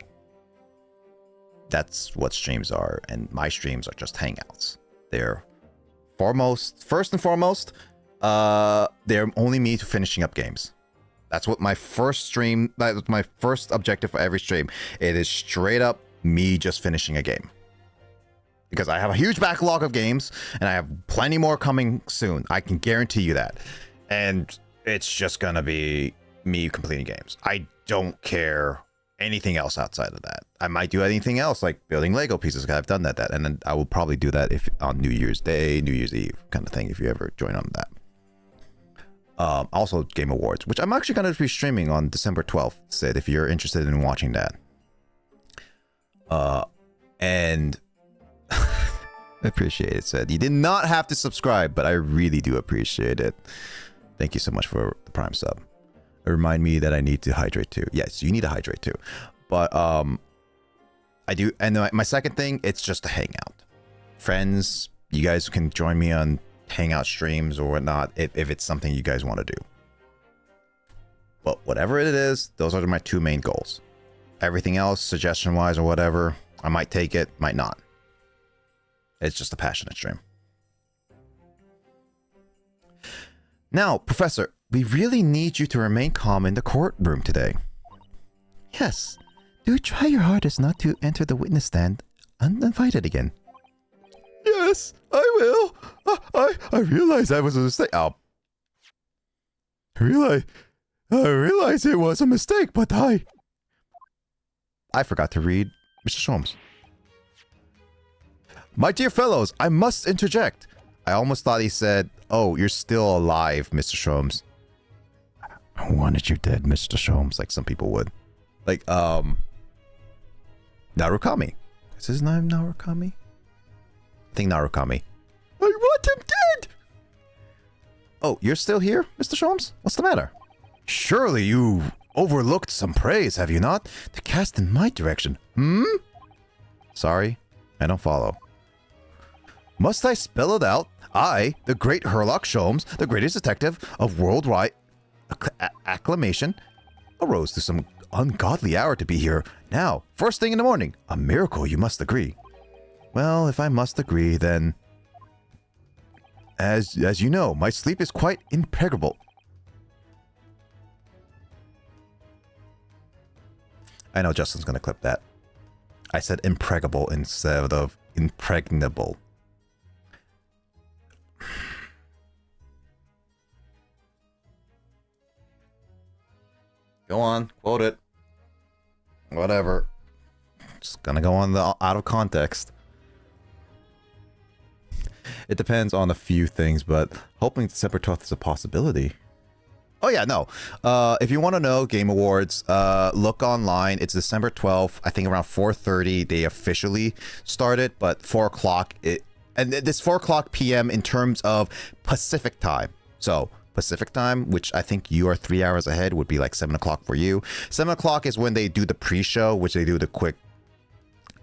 that's what streams are, and my streams are just hangouts. They're first and foremost, they're only me to finishing up games. That's what my first stream, that was my first objective for every stream. It is straight up me just finishing a game. Because I have a huge backlog of games, and I have plenty more coming soon. I can guarantee you that. And it's just gonna be me completing games. I don't care anything else outside of that. I might do anything else, like building Lego pieces. I've done that. And then I will probably do that if on New Year's Day, New Year's Eve kind of thing, if you ever join on that. Also Game Awards, which I'm actually going to be streaming on December 12th, Sid, if you're interested in watching that. And I appreciate it, Sid. You did not have to subscribe, but I really do appreciate it. Thank you so much for the Prime sub. Remind me that I need to hydrate too. Yes, you need to hydrate too. But I do. And my second thing, it's just a hangout. Friends, you guys can join me on hangout streams or whatnot if it's something you guys want to do. But whatever it is, those are my two main goals. Everything else, suggestion wise or whatever, I might take it, might not. It's just a passionate stream. Now, Professor, we really need you to remain calm in the courtroom today. Yes, do try your hardest not to enter the witness stand uninvited again. Yes, I will. I realize I was a mistake. Oh. I realize it was a mistake, but I forgot to read Mr. Sholmes. My dear fellows, I must interject. I almost thought he said, oh, you're still alive, Mr. Sholmes. I wanted you dead, Mr. Sholmes, like some people would. Like, Narukami. Is his name Narukami? I think Narukami. I want him dead! Oh, you're still here, Mr. Sholmes? What's the matter? Surely you overlooked some praise, have you not? To cast in my direction. Sorry, I don't follow. Must I spell it out? I, the great Herlock Sholmes, the greatest detective of worldwide acclamation, arose to some ungodly hour to be here now, first thing in the morning. A miracle, you must agree. Well, if I must agree, then... As you know, my sleep is quite impeccable. I know Justin's gonna clip that. I said impregnable instead of impregnable. Go on, quote it. Whatever. Just gonna go on the out of context. It depends on a few things, but hoping December 12th is a possibility. Oh yeah, no. If you want to know Game Awards, look online. It's December 12th. I think around 4:30 they officially started, but 4 o'clock and this 4 o'clock p.m. in terms of Pacific time. So Pacific time, which I think you are 3 hours ahead, would be like 7 o'clock for you. 7 o'clock is when they do the pre-show, which they do the quick,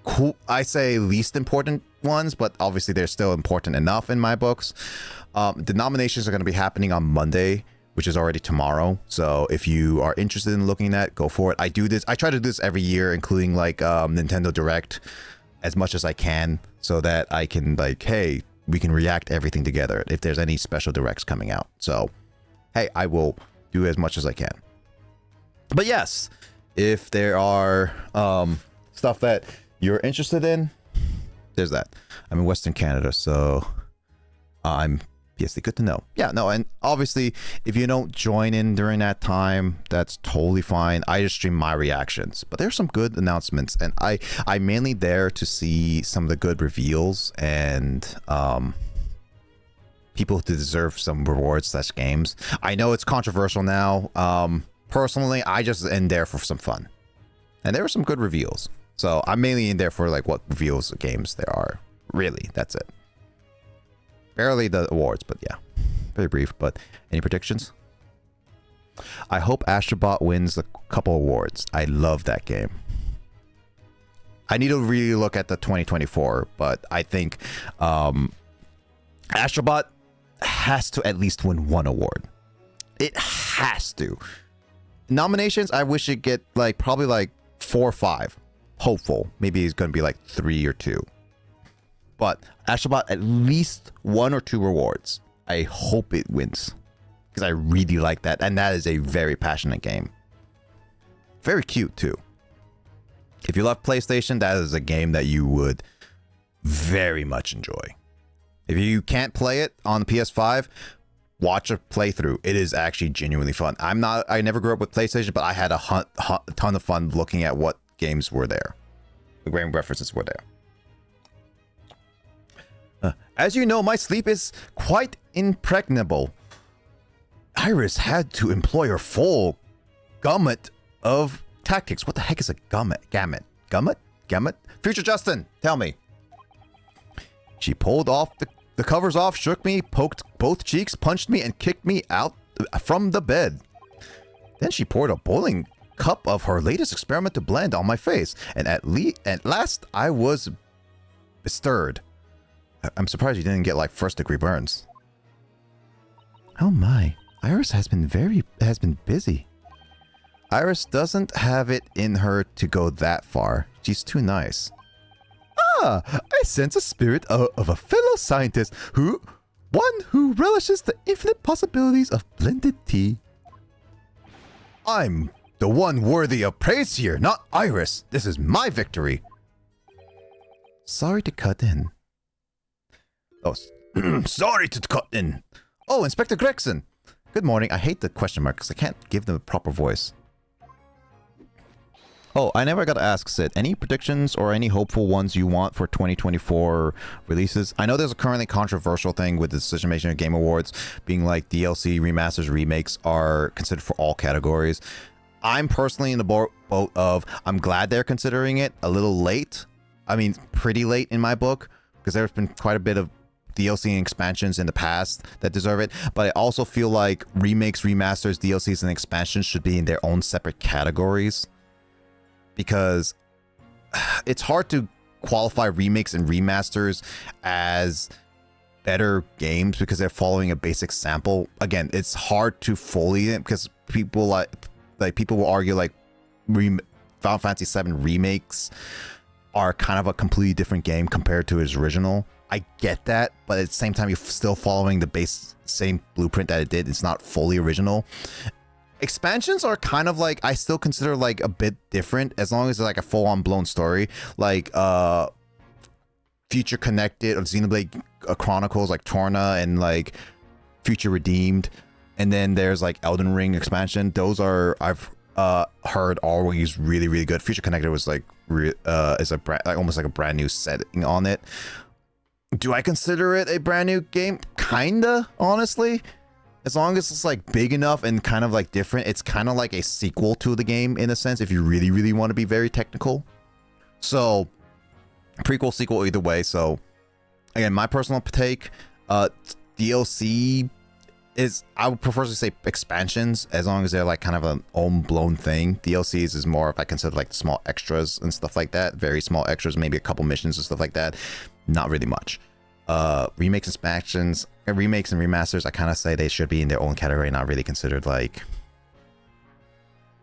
cool, I say least important ones, but obviously they're still important enough in my books. The nominations are going to be happening on Monday, which is already tomorrow. So if you are interested in looking at, go for it. I try to do this every year, including like Nintendo Direct, as much as I can, so that I can like, hey, we can react everything together if there's any special directs coming out. So hey, I will do as much as I can. But yes, if there are stuff that you're interested in, there's that. I'm in Western Canada, so I'm PSD. Good to know. Yeah, no, and obviously, if you don't join in during that time, that's totally fine. I just stream my reactions. But there's some good announcements, and I'm mainly there to see some of the good reveals and people who deserve some rewards / games. I know it's controversial now. Personally, I just in there for some fun. And there were some good reveals. So I'm mainly in there for like what reveals of games there are. Really, that's it. Barely the awards, but yeah. Very brief, but any predictions? I hope Astrobot wins a couple awards. I love that game. I need to really look at the 2024, but I think Astrobot has to at least win one award. It has to. Nominations, I wish it get like probably like 4 or 5. Hopeful. Maybe it's going to be like 3 or 2. But Astrobot at least 1 or 2 rewards. I hope it wins. Because I really like that. And that is a very passionate game. Very cute too. If you love PlayStation, that is a game that you would very much enjoy. If you can't play it on the PS5, watch a playthrough. It is actually genuinely fun. I never grew up with PlayStation, but I had a ton of fun looking at what games were there. The game references were there. As you know, my sleep is quite impregnable. Iris had to employ her full gamut of tactics. What the heck is a gamut? Future Justin, tell me. She pulled off the covers off, shook me, poked both cheeks, punched me, and kicked me out from the bed. Then she poured a boiling cup of her latest experimental blend on my face, and at last I was bestirred. I'm surprised you didn't get like first-degree burns. Oh my, Iris has been busy. Iris doesn't have it in her to go that far. She's too nice. Ah, I sense a spirit of a fellow scientist one who relishes the infinite possibilities of blended tea. I'm the one worthy of praise here, not Iris. This is my victory. Sorry to cut in. Oh, sorry to cut in. Oh, Inspector Gregson. Good morning. I hate the question mark because I can't give them a proper voice. Oh, I never got to ask, Sid. Any predictions or any hopeful ones you want for 2024 releases? I know there's a currently controversial thing with the decision-making of Game Awards being like DLC, remasters, remakes are considered for all categories. I'm personally in the boat of I'm glad they're considering it a little late. I mean, pretty late in my book because there's been quite a bit of DLC and expansions in the past that deserve it. But I also feel like remakes, remasters, DLCs, and expansions should be in their own separate categories. Because it's hard to qualify remakes and remasters as better games because they're following a basic sample. Again, it's hard to fully because people like people will argue like Final Fantasy VII remakes are kind of a completely different game compared to its original. I get that, but at the same time, you're still following the same blueprint that it did. It's not fully original. Expansions are kind of like, I still consider like a bit different as long as it's like a full-on blown story. Like Future Connected of Xenoblade Chronicles, like Torna and like Future Redeemed. And then there's like Elden Ring expansion. Those are, I've heard always really, really good. Future Connected was like, is almost like a brand new setting on it. Do I consider it a brand new game? Kinda, honestly. As long as it's like big enough and kind of like different, it's kind of like a sequel to the game in a sense, if you really, really want to be very technical. So, prequel, sequel, either way. So, again, my personal take, DLC is, I would prefer to say expansions, as long as they're like kind of an own blown thing. DLCs is more, if I consider like small extras and stuff like that, very small extras, maybe a couple missions and stuff like that. Not really much. Remakes and expansions, remakes and remasters, I kind of say they should be in their own category, not really considered like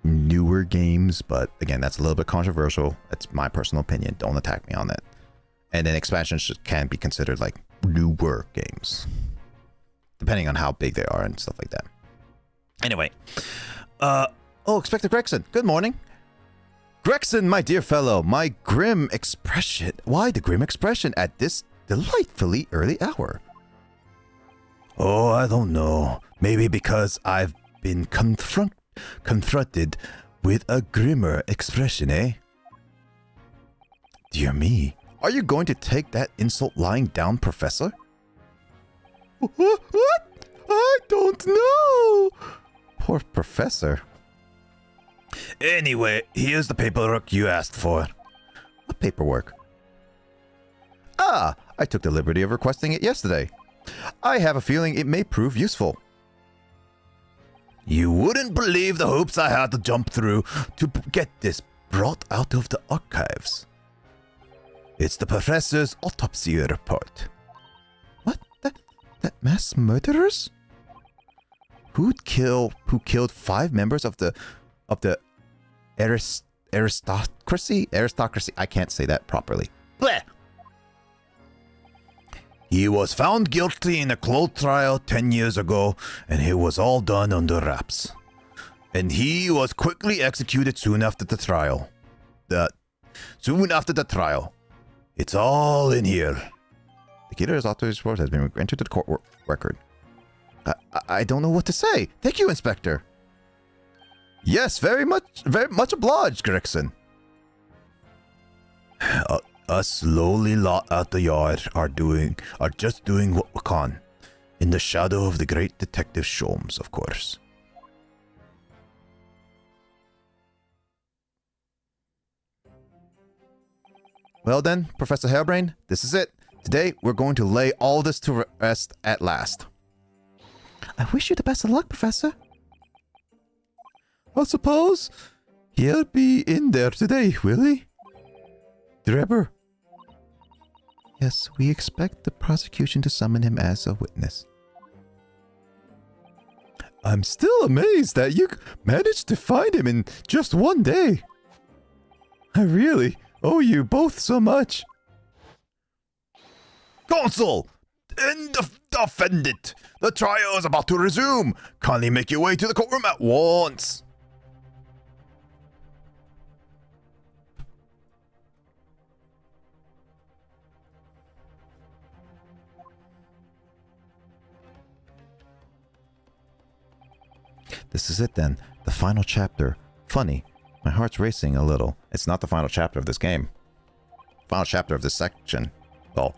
newer games. But again, that's a little bit controversial. That's my personal opinion. Don't attack me on that. And then expansions can be considered like newer games, depending on how big they are and stuff like that. Anyway, oh, Inspector Gregson, good morning. Gregson, my dear fellow, my grim expression. Why the grim expression at this delightfully early hour? Oh, I don't know. Maybe because I've been confronted with a grimmer expression, eh? Dear me, are you going to take that insult lying down, Professor? What? I don't know. Poor Professor. Anyway, here's the paperwork you asked for. What paperwork? Ah, I took the liberty of requesting it yesterday. I have a feeling it may prove useful. You wouldn't believe the hoops I had to jump through to get this brought out of the archives. It's the professor's autopsy report. What? That mass murderers? Who killed 5 members of the aristocracy? Aristocracy. I can't say that properly. Blech! He was found guilty in a closed trial 10 years ago, and it was all done under wraps. And he was quickly executed soon after the trial. It's all in here. The killer's autopsy report has been entered to the court record. I don't know what to say. Thank you, Inspector. Yes, very much obliged, Gregson. Us lowly lot out the yard are just doing what we can, in the shadow of the great Detective Sholmes, of course. Well then, Professor Hairbrain, this is it. Today, we're going to lay all this to rest at last. I wish you the best of luck, Professor. I suppose he'll be in there today, will he? Drebber? Yes, we expect the prosecution to summon him as a witness. I'm still amazed that you managed to find him in just one day. I really owe you both so much. Counsel! And defendant! The trial is about to resume! Kindly make your way to the courtroom at once! This is it then. The final chapter. Funny. My heart's racing a little. It's not the final chapter of this game. Final chapter of this section. Well,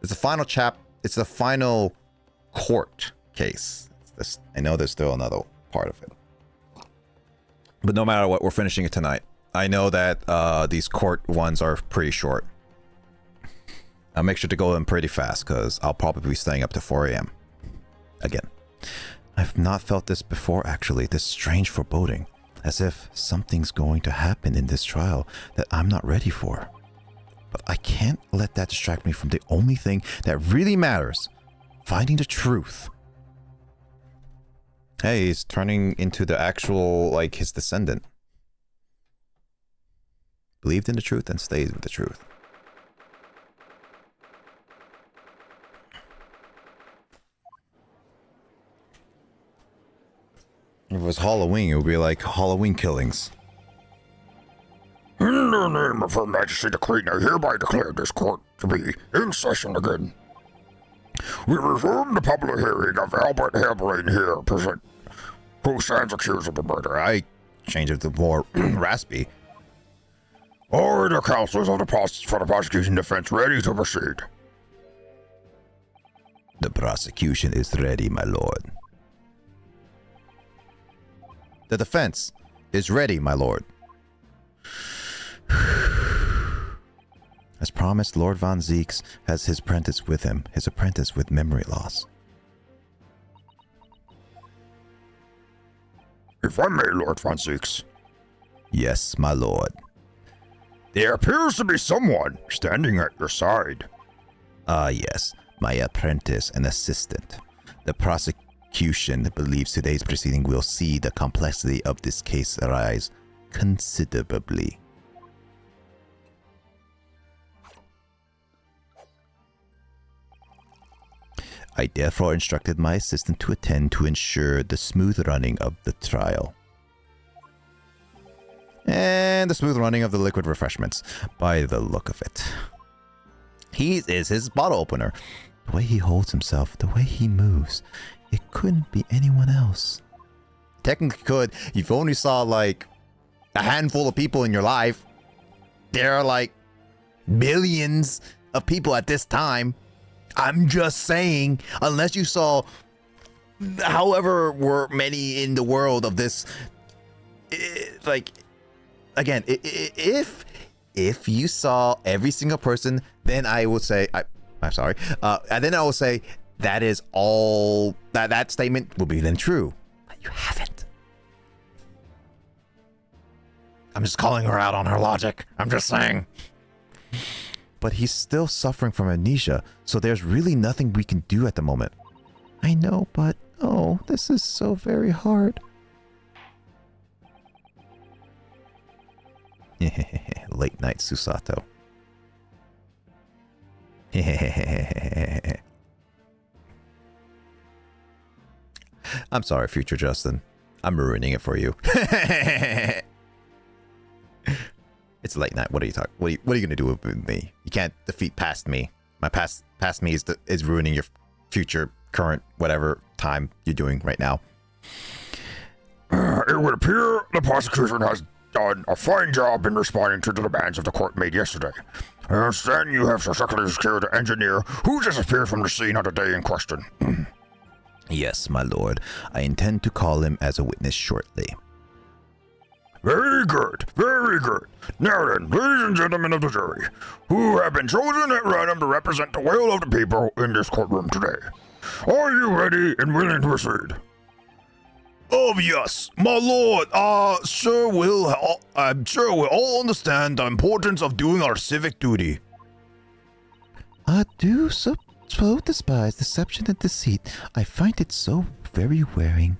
it's the final it's the final court case. I know there's still another part of it. But no matter what, we're finishing it tonight. I know that these court ones are pretty short. I'll make sure to go in pretty fast because I'll probably be staying up to 4 a.m. Again. I've not felt this before, actually. This strange foreboding. As if something's going to happen in this trial that I'm not ready for. But I can't let that distract me from the only thing that really matters. Finding the truth. Hey, he's turning into the actual, like, his descendant. Believed in the truth and stayed with the truth. If it was Halloween, it would be like Halloween killings. In the name of Her Majesty the Queen, I hereby declare this court to be in session again. We resume the public hearing of Albert Haberlin here present, who stands accused of the murder. I changed it to more raspy. Are the counsels of for the prosecution defense ready to proceed? The prosecution is ready, my lord. The defense is ready, my lord. As promised, Lord Von Zeeks has his apprentice with him, his apprentice with memory loss. If I may, Lord Von Zeeks. Yes, my lord. There appears to be someone standing at your side. Yes, my apprentice and assistant. The prosecution believes today's proceeding will see the complexity of this case rise considerably. I therefore instructed my assistant to attend to ensure the smooth running of the trial. And the smooth running of the liquid refreshments, by the look of it. He is his bottle opener. The way he holds himself, the way he moves, it couldn't be anyone else. Technically could. You've only saw like a handful of people in your life. There are like millions of people at this time. I'm just saying, unless you saw however were many in the world of this, like, again, if you saw every single person, then I would say, I'm sorry, and then I will say that is all, that statement will be then true. But you haven't. I'm just calling her out on her logic. I'm just saying. But he's still suffering from amnesia, so there's really nothing we can do at the moment. I know, but oh, this is so very hard. Late night Susato. I'm sorry, future Justin. I'm ruining it for you. It's late night. What are you talking? What are you gonna do with me? You can't defeat past me. My past me is ruining your future, current, whatever time you're doing right now. It would appear the prosecution has done a fine job in responding to the demands of the court made yesterday. I understand you have successfully secured the engineer who disappeared from the scene on the day in question. Yes, my lord. I intend to call him as a witness shortly. Very good, very good. Now then, ladies and gentlemen of the jury, who have been chosen at random to represent the will of the people in this courtroom today, are you ready and willing to proceed? Oh yes, my lord. I'm sure we'll all understand the importance of doing our civic duty. I do so despise deception and deceit. I find it so very wearing.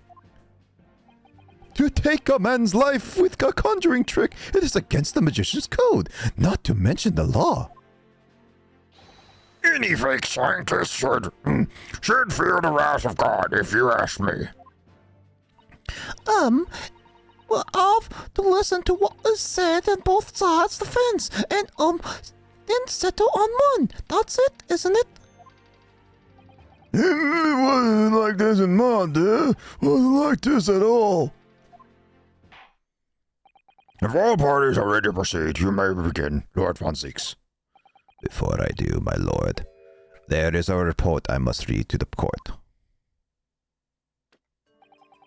To take a man's life with a conjuring trick, it is against the magician's code, not to mention the law. Any fake scientist should fear the wrath of God, if you ask me. Well, I'll to listen to what is said on both sides of the fence, and then settle on one. That's it, isn't it? Like this in mind, eh? Wasn't like this at all. If all parties are ready to proceed, you may begin, Lord Von Zieks. Before I do, my lord, there is a report I must read to the court.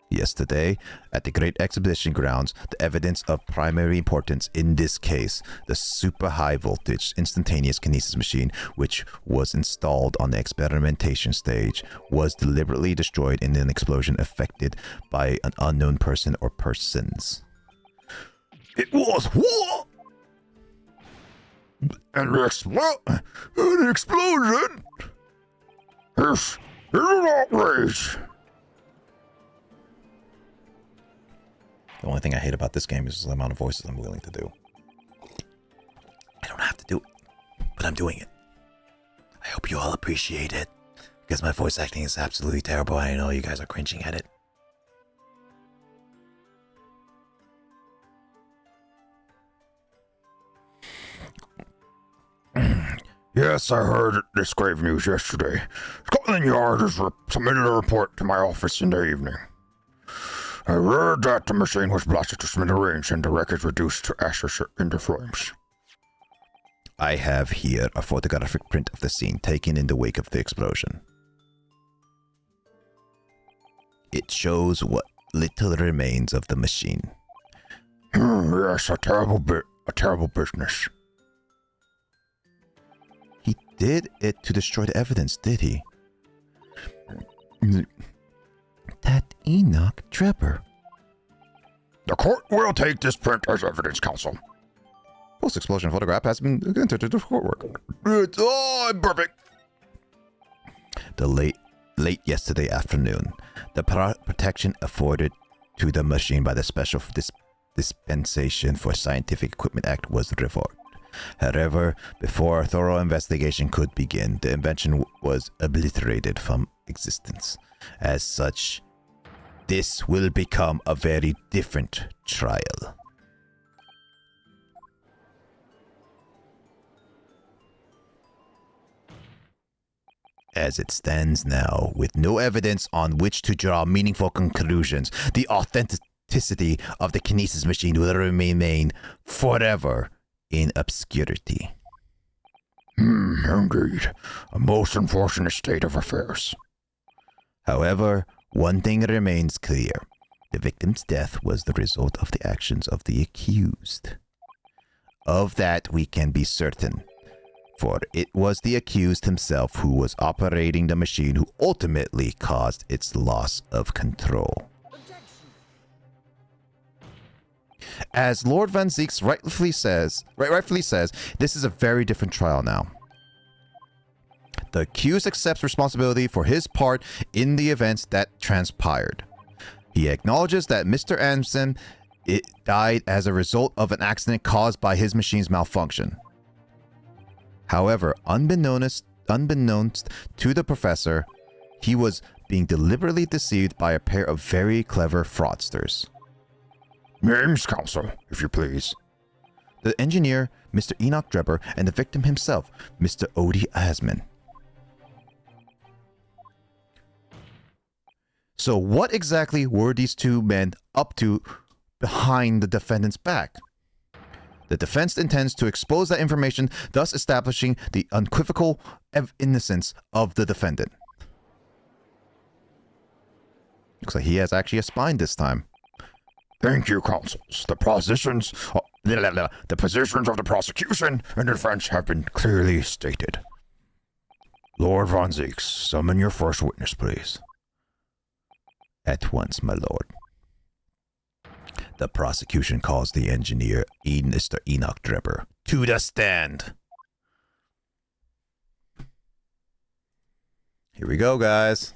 Yesterday, at the Great Exhibition Grounds, the evidence of primary importance in this case, the super high voltage instantaneous kinesis machine, which was installed on the experimentation stage, was deliberately destroyed in an explosion effected by an unknown person or persons. It was what? An explosion? This is an outrage. The only thing I hate about this game is the amount of voices I'm willing to do. I don't have to do it, but I'm doing it. I hope you all appreciate it, because my voice acting is absolutely terrible, and I know you guys are cringing at it. Yes, I heard this grave news yesterday. Scotland Yard has submitted a report to my office in the evening. I read that the machine was blasted to smithereens and the wreckage reduced to ashes into flames. I have here a photographic print of the scene taken in the wake of the explosion. It shows what little remains of the machine. Yes, a terrible business. He did it to destroy the evidence, did he? That Enoch Drebber. The court will take this print as evidence, counsel. Post-explosion photograph has been entered into courtwork. I'm perfect. The late yesterday afternoon, the protection afforded to the machine by the Special Dispensation for Scientific Equipment Act was revoked. However, before a thorough investigation could begin, the invention was obliterated from existence. As such, this will become a very different trial. As it stands now, with no evidence on which to draw meaningful conclusions, the authenticity of the kinesis machine will remain forever in obscurity. Indeed. A most unfortunate state of affairs. However, one thing remains clear. The victim's death was the result of the actions of the accused. Of that we can be certain, for it was the accused himself who was operating the machine who ultimately caused its loss of control. As Lord Van Zieks rightfully says, this is a very different trial now. The accused accepts responsibility for his part in the events that transpired. He acknowledges that Mr. Anderson died as a result of an accident caused by his machine's malfunction. However, unbeknownst to the professor, he was being deliberately deceived by a pair of very clever fraudsters. Names, counsel, if you please. The engineer, Mr. Enoch Drebber, and the victim himself, Mr. Odie Asman. So what exactly were these two men up to behind the defendant's back? The defense intends to expose that information, thus establishing the unequivocal innocence of the defendant. Looks like he has actually a spine this time. Thank you, counsels. The positions of the prosecution and defense have been clearly stated. Lord Von Zieks, summon your first witness, please. At once, my lord. The prosecution calls the engineer, Mr. Enoch Drebber, to the stand. Here we go, guys.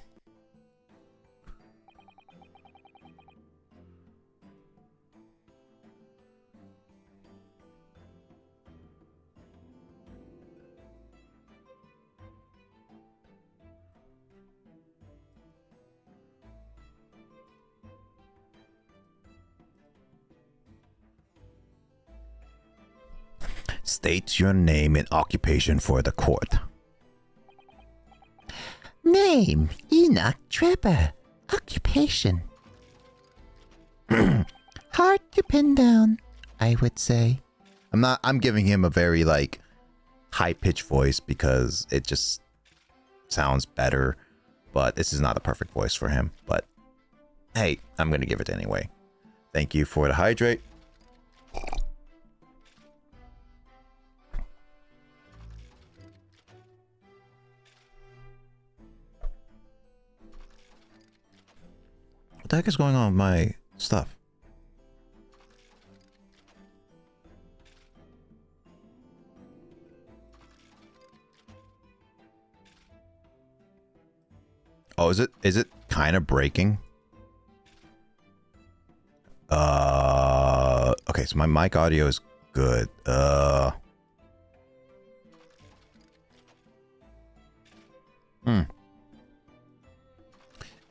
State your name and occupation for the court. Name Name, Enoch Trevor. Occupation. Hard to pin down, I would say. I'm giving him a very, like, high-pitched voice because it just sounds better. But this is not a perfect voice for him. But, hey, I'm going to give it anyway. Thank you for the hydrate. What the heck is going on with my stuff? Oh, is it kind of breaking? Okay, so my mic audio is good.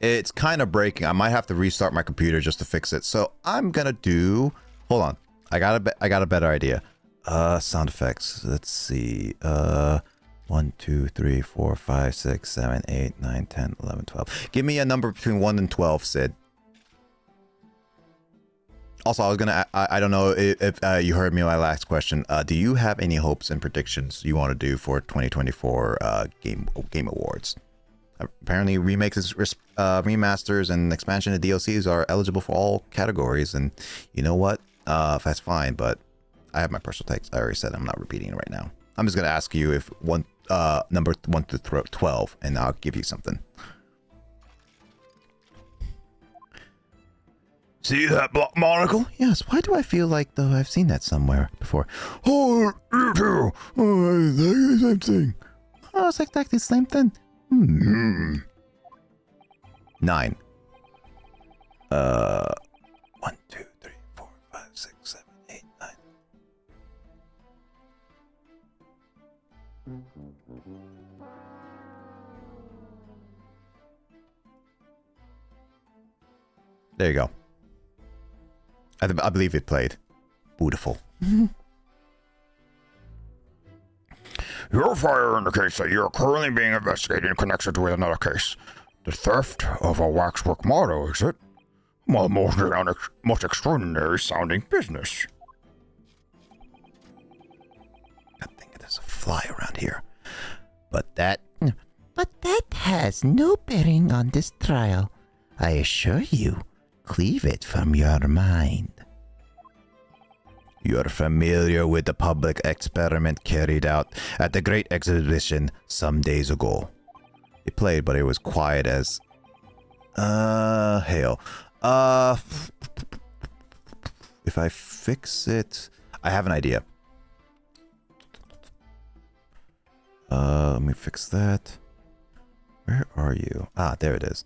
It's kind of breaking. I might have to restart my computer just to fix it. So I'm gonna do. Hold on. I got a better idea. Sound effects. Let's see. 1, 2, 3, 4, 5, 6, 7, 8, 9, 10, 11, 12. Give me a number between 1 and 12, Sid. Also, I was gonna. I don't know if you heard me on my last question. Do you have any hopes and predictions you want to do for 2024 Game Awards? Apparently, remakes, remasters, and expansion of DLCs are eligible for all categories. And you know what? That's fine. But I have my personal takes. I already said I'm not repeating it right now. I'm just gonna ask you if number 1 to 12, and I'll give you something. See that monocle? Yes. Why do I feel like though I've seen that somewhere before? Oh, you too. Oh, the same thing. Oh, it's exactly the same thing. 9. 1, 2, 3, 4, 5, 6, 7, 8, 9. There you go. I believe it played. Beautiful. Your fire indicates that you are currently being investigated in connection with another case. The theft of a waxwork model, is it? Well, most extraordinary sounding business. I think there's a fly around here. But that has no bearing on this trial. I assure you, cleave it from your mind. You're familiar with the public experiment carried out at the Great Exhibition some days ago. It played, but it was quiet as hail. If I fix it, I have an idea. Let me fix that. Where are you? Ah, there it is.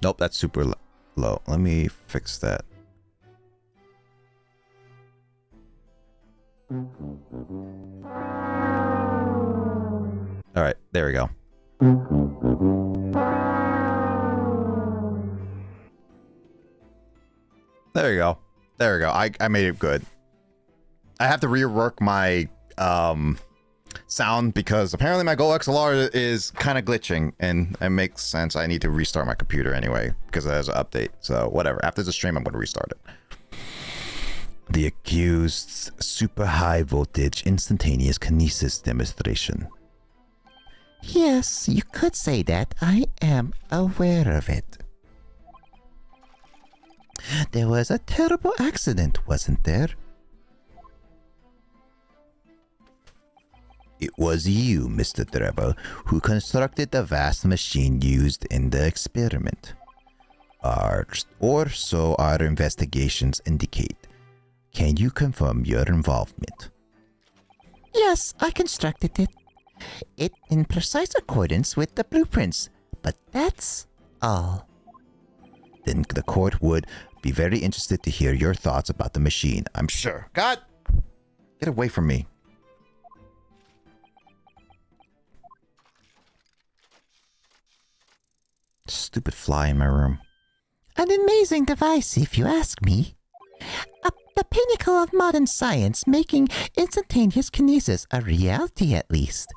Nope, that's super low. Let me fix that. All right, there we go. There you go. There we go. I made it good. I have to rework my sound because apparently my Go XLR is kind of glitching, and it makes sense. I need to restart my computer anyway because there's an update. So whatever. After the stream, I'm going to restart it. The accused's super high voltage instantaneous kinesis demonstration. Yes, you could say that. I am aware of it. There was a terrible accident, wasn't there? It was you, Mr. Trevor, who constructed the vast machine used in the experiment. Or so our investigations indicate. Can you confirm your involvement? Yes, I constructed it. It in precise accordance with the blueprints, but that's all. Then the court would be very interested to hear your thoughts about the machine, I'm sure. God! Get away from me. Stupid fly in my room. An amazing device, if you ask me. A the pinnacle of modern science, making instantaneous kinesis a reality at least.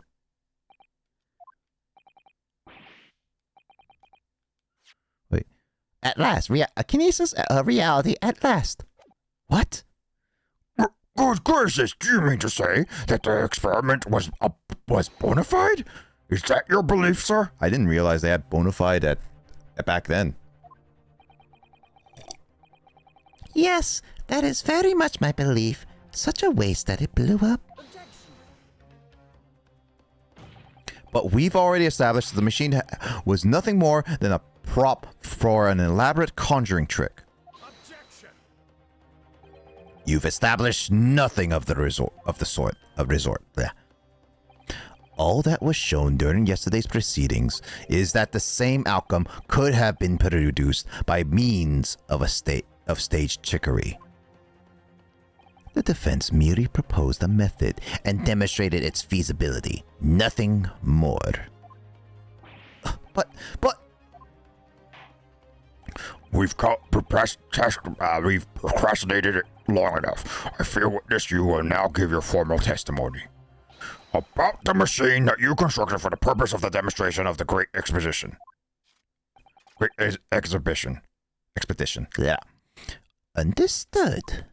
Wait. At last, kinesis a reality at last. What? Good gracious, do you mean to say that the experiment was bona fide? Is that your belief, sir? I didn't realize they had bona fide at back then. Yes, that is very much my belief. Such a waste that it blew up. But we've already established that the machine was nothing more than a prop for an elaborate conjuring trick. You've established nothing of the resort. Blech. All that was shown during yesterday's proceedings is that the same outcome could have been produced by means of staged trickery. The defense merely proposed a method and demonstrated its feasibility. Nothing more. But... We've procrastinated it long enough. I fear witness you will now give your formal testimony. About the machine that you constructed for the purpose of the demonstration of the Great Exposition. Expedition. Yeah. Understood.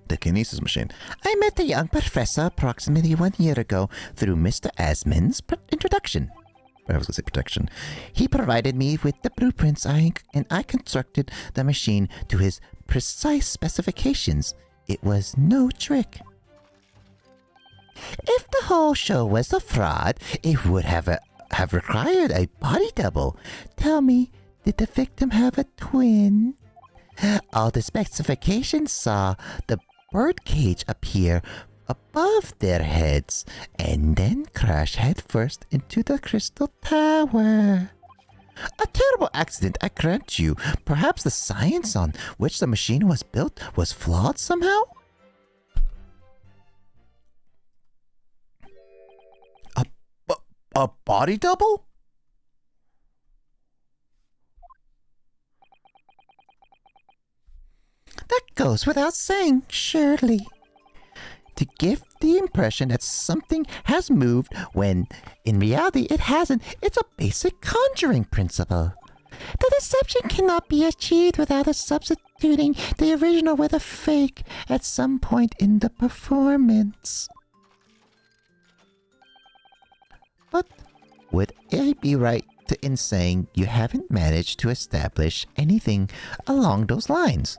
The kinesis machine. I met the young professor approximately 1 year ago through Mr. Asman's introduction. I was going to say protection. He provided me with the blueprints and I constructed the machine to his precise specifications. It was no trick. If the whole show was a fraud, it would have required a body double. Tell me, did the victim have a twin? All the specifications saw the birdcage appear above their heads and then crash headfirst into the crystal tower. A terrible accident, I grant you. Perhaps the science on which the machine was built was flawed somehow? A body double? That goes without saying, surely. To give the impression that something has moved when in reality it hasn't, it's a basic conjuring principle. The deception cannot be achieved without substituting the original with a fake at some point in the performance. But would I be right in saying you haven't managed to establish anything along those lines?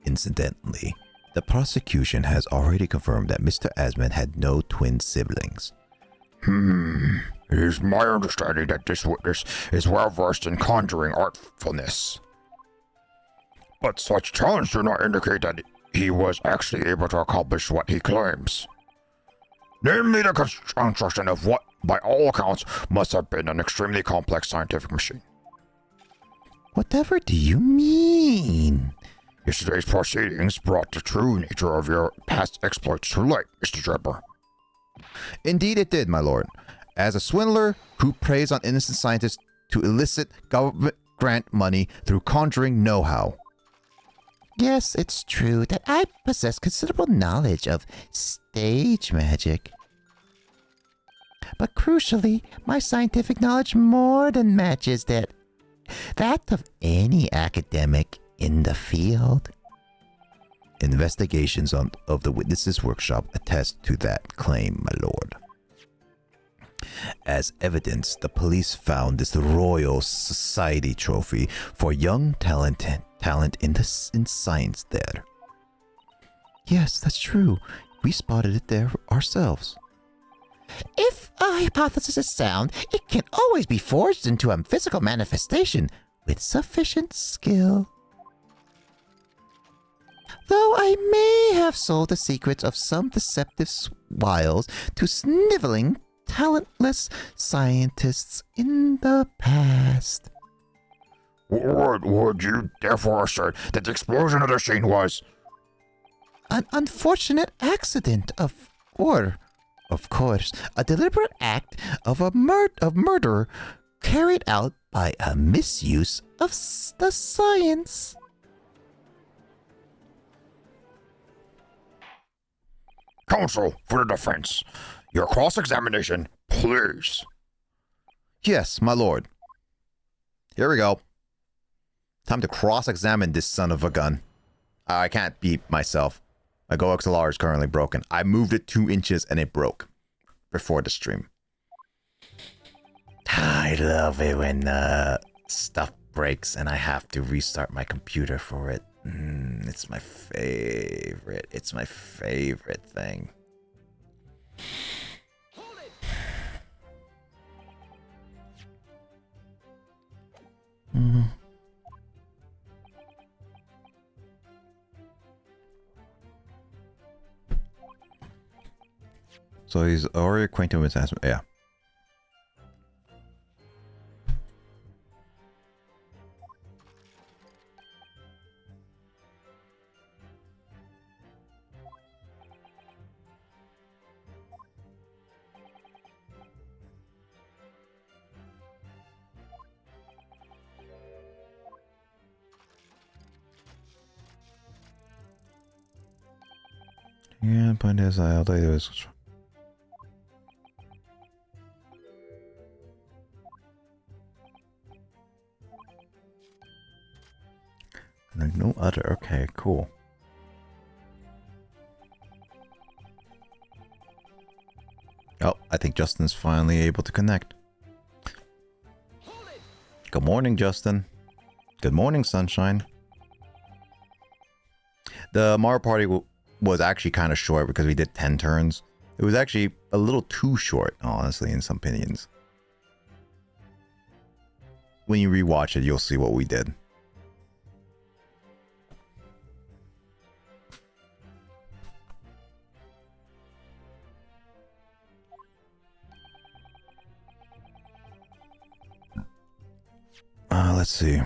Incidentally, the prosecution has already confirmed that Mr. Asman had no twin siblings. It is my understanding that this witness is well versed in conjuring artfulness. But such talents do not indicate that he was actually able to accomplish what he claims. Namely, the construction of what, by all accounts, must have been an extremely complex scientific machine. Whatever do you mean? Yesterday's proceedings brought the true nature of your past exploits to light, Mr. Drebber. Indeed it did, my lord. As a swindler who preys on innocent scientists to elicit government grant money through conjuring know-how. Yes, it's true that I possess considerable knowledge of stage magic. But crucially, my scientific knowledge more than matches that of any academic in the field. Investigations of the witnesses' workshop attest to that claim, my lord. As evidence, the police found this Royal Society trophy for young talent in science there. Yes, that's true. We spotted it there ourselves. If a hypothesis is sound, it can always be forged into a physical manifestation with sufficient skill. Though I may have sold the secrets of some deceptive wiles to sniveling, talentless scientists in the past. Would you therefore assert that the explosion of the machine was an unfortunate accident of or, of course, a deliberate act of murder carried out by a misuse of the science. Counsel for the defense. Your cross-examination, please. Yes, my lord. Here we go. Time to cross-examine this son of a gun. I can't beat myself. My Go XLR is currently broken. I moved it 2 inches and it broke before the stream. I love it when stuff breaks and I have to restart my computer for it. It's my favorite. It's my favorite thing. So he's already acquainted with Asthma. Yeah. Yeah, point is, I'll tell you this. Like no other. Okay, cool. Oh, I think Justin's finally able to connect. Good morning, Justin. Good morning, Sunshine. The Mario Party was actually kind of short because we did 10 turns. It was actually a little too short, honestly, in some opinions. When you rewatch it, you'll see what we did. Let's see.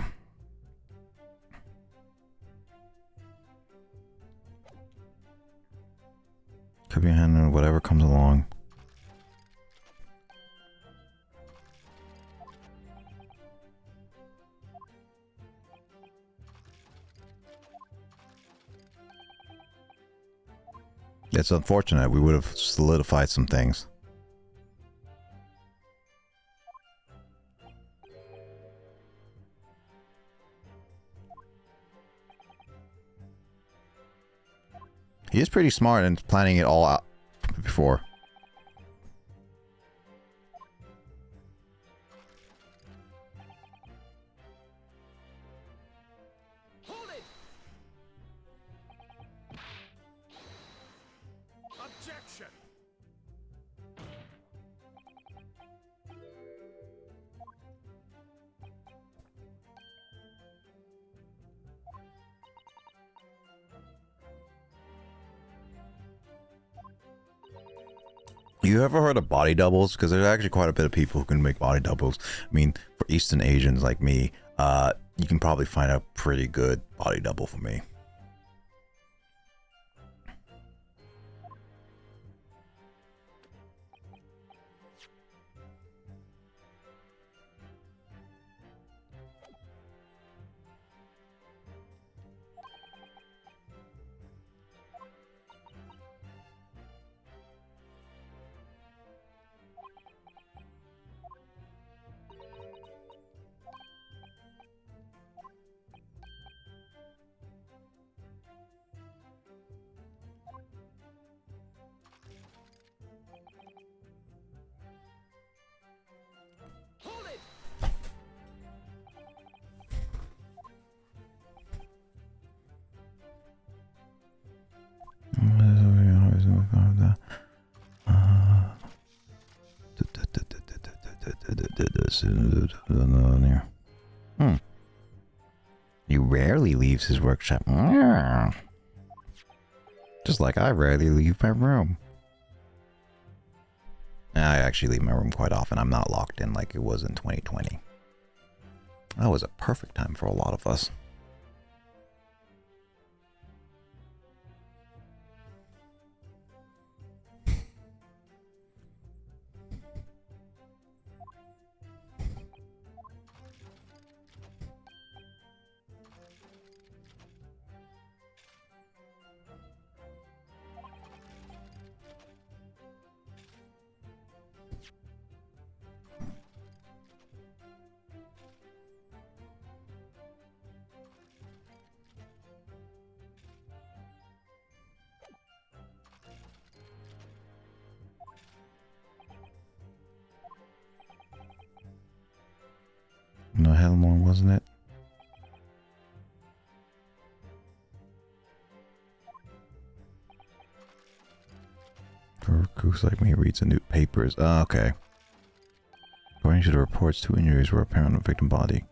Could be handling whatever comes along. It's unfortunate. We would have solidified some things. He is pretty smart in planning it all out before. Hold it. Objection. You ever heard of body doubles? Because there's actually quite a bit of people who can make body doubles. I mean, for Eastern Asians like me, you can probably find a pretty good body double for me. Hold it. He rarely leaves his workshop. Just like I rarely leave my room. I actually leave my room quite often. I'm not locked in like it was in 2020. That was a perfect time for a lot of us. No, Helmore, wasn't it? Recruits like me reads the new papers. Oh, okay. According to the reports, 2 injuries were apparent on the victim body.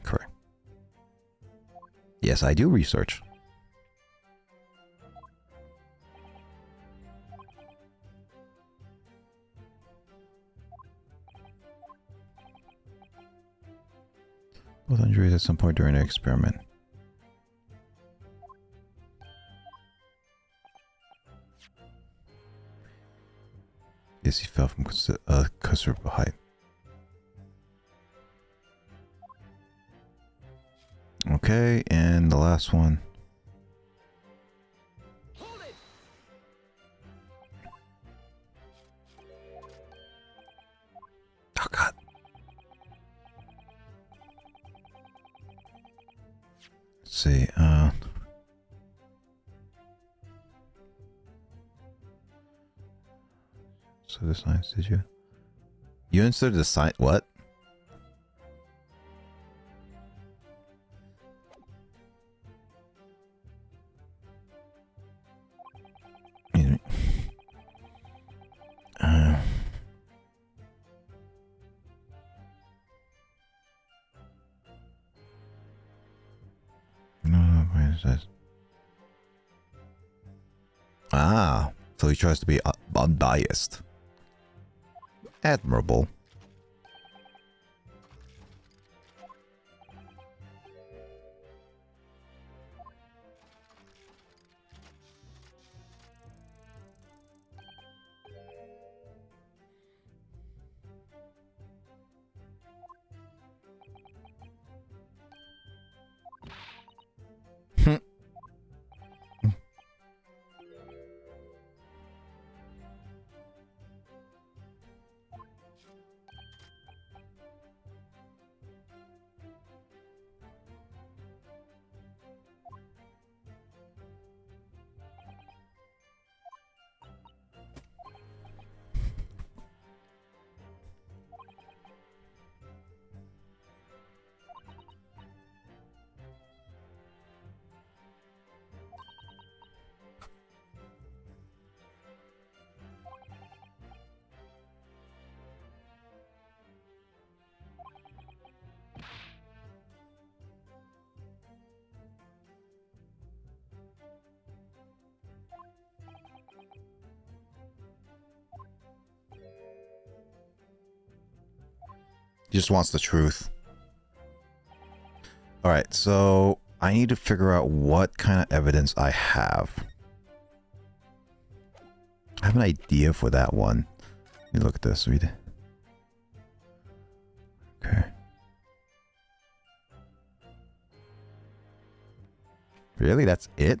Correct. Yes, I do research. Both injuries at some point during the experiment. Yes, he fell from considerable height. Okay, and the last one. Hold it. Oh god. Let's see, so the science, did you? You inserted the science, what? Uh, no, where is this? Ah, so he tries to be unbiased. Admirable. He just wants the truth. Alright, so I need to figure out what kind of evidence I have. I have an idea for that one. Let me look at this. Read it. Okay. Really? That's it?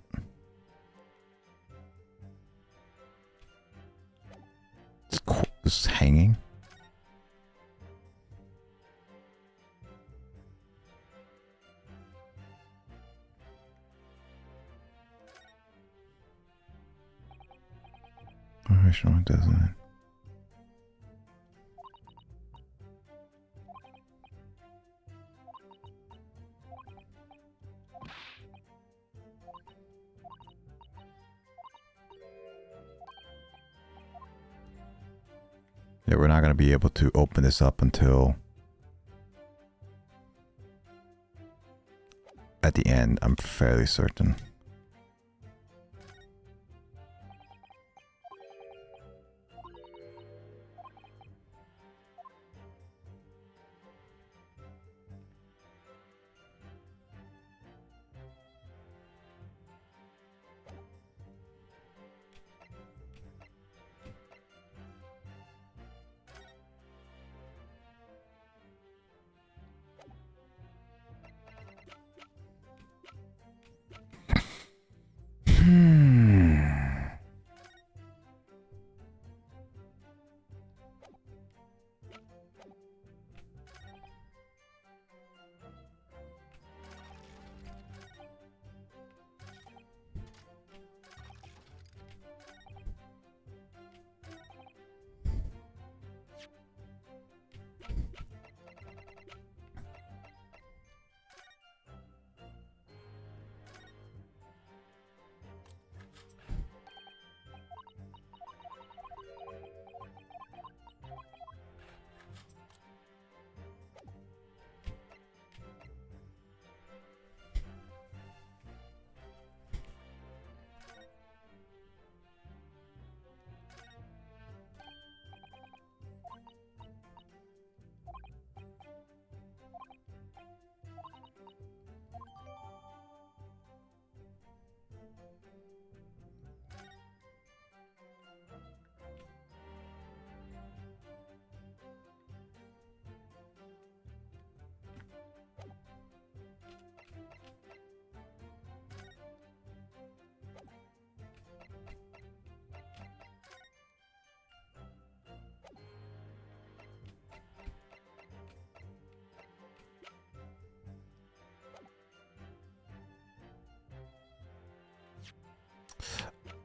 This is hanging? Original doesn't. Yeah, we're not going to be able to open this up until at the end, I'm fairly certain.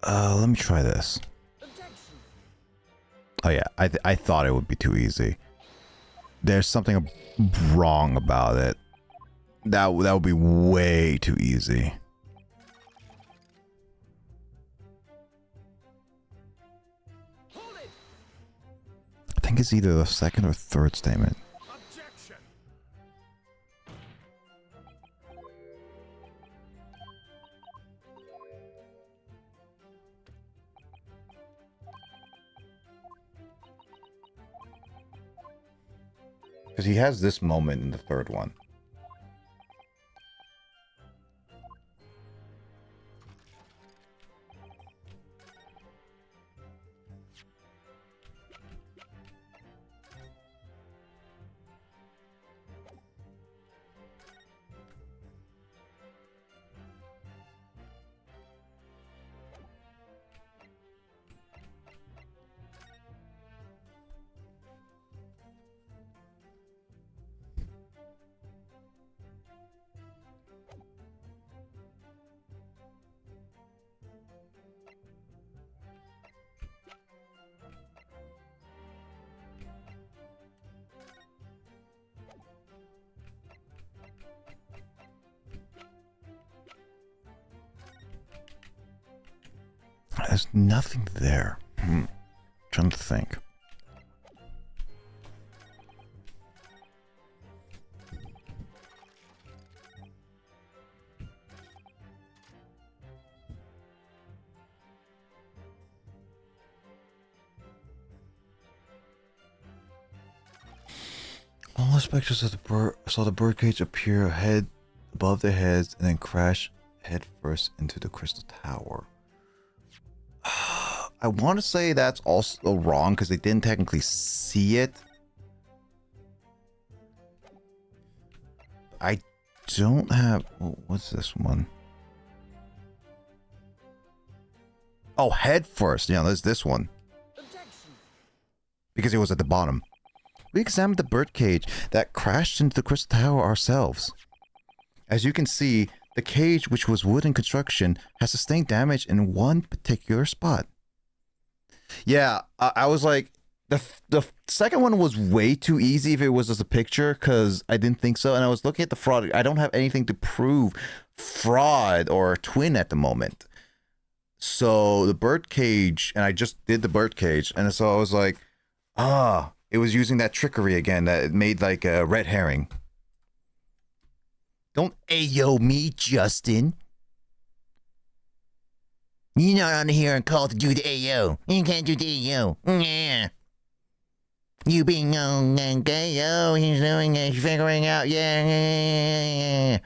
Let me try this. Objection. Oh yeah, I thought it would be too easy. There's something wrong about it. That would be way too easy. Hold it. I think it's either the second or third statement. Objection. Because he has this moment in the third one. There's nothing there. Trying to think. All the specters of the bird saw the birdcage appear ahead above their heads and then crash headfirst into the crystal tower. I want to say that's also wrong because they didn't technically see it. I don't have... what's this one? Oh, head first. Yeah, there's this one. Objection. Because it was at the bottom. We examined the birdcage that crashed into the crystal tower ourselves. As you can see, the cage, which was wooden construction, has sustained damage in one particular spot. Yeah, I was like, the second one was way too easy if it was just a picture, because I didn't think so. And I was looking at the fraud. I don't have anything to prove fraud or twin at the moment. So the birdcage, and I just did the birdcage, and so I was like, it was using that trickery again that it made like a red herring. Don't ayo me, Justin. You're not on here and called to do the AO. You can't do the AO. Yeah. You being okay, he's doing it, he's figuring out, yeah.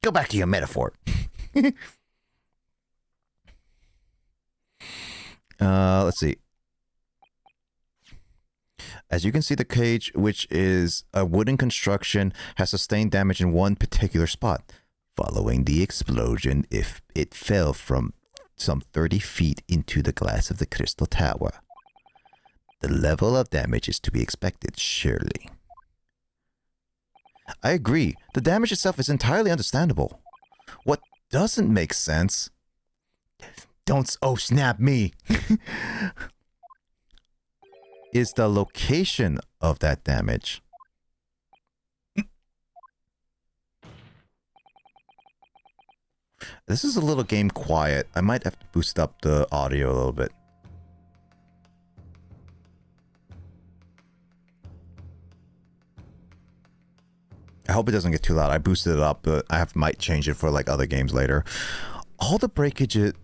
Go back to your metaphor. Let's see. As you can see, the cage, which is a wooden construction, has sustained damage in one particular spot. Following the explosion, if it fell from some 30 feet into the glass of the crystal tower. The level of damage is to be expected, surely. I agree. The damage itself is entirely understandable. What doesn't make sense... Don't snap me! is the location of that damage. This is a little game quiet. I might have to boost up the audio a little bit. I hope it doesn't get too loud. I boosted it up, but might change it for like other games later. All the breakages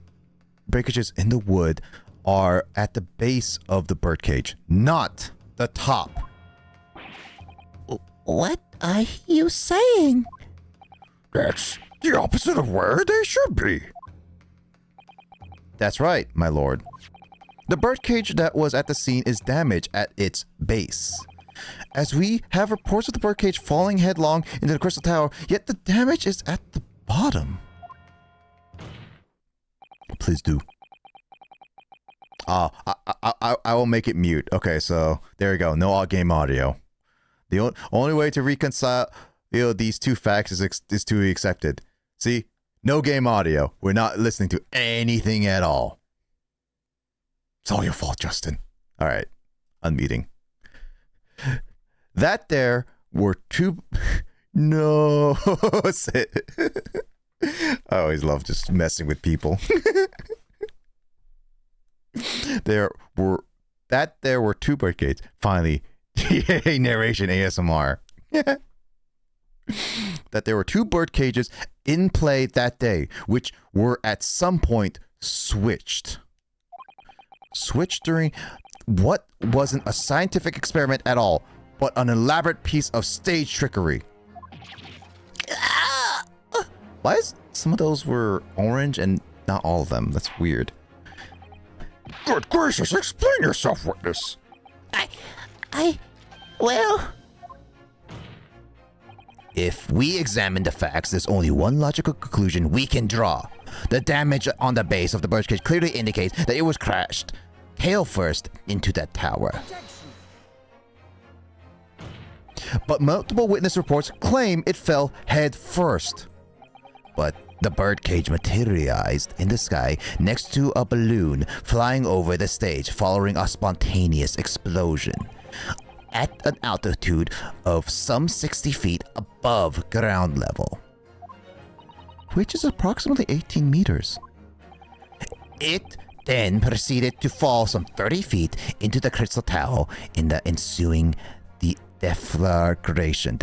in the wood are at the base of the birdcage, not the top. What are you saying? That's the opposite of where they should be. That's right, my lord. The birdcage that was at the scene is damaged at its base. As we have reports of the birdcage falling headlong into the crystal tower, yet the damage is at the bottom. Please do. I will make it mute. Okay, so there we go. No all game audio. The only way to reconcile these two facts is to be accepted. See, No game audio. We're not listening to anything at all. It's all your fault, Justin. All right. Unmuting. That there were two... No. I always love just messing with people. There were two birdcages. Finally, narration ASMR. That there were two bird cages in play that day, which were at some point switched. Switched during what wasn't a scientific experiment at all, but an elaborate piece of stage trickery. Why is some of those were orange and not all of them? That's weird. Good gracious, explain yourself, witness. Well, If we examine the facts, there's only one logical conclusion we can draw. The damage on the base of the birdcage clearly indicates that it was crashed tail first into that tower. But multiple witness reports claim it fell head first. But the birdcage materialized in the sky next to a balloon flying over the stage following a spontaneous explosion at an altitude of some 60 feet above ground level, which is approximately 18 meters. It then proceeded to fall some 30 feet into the crystal tower in the ensuing deflagration.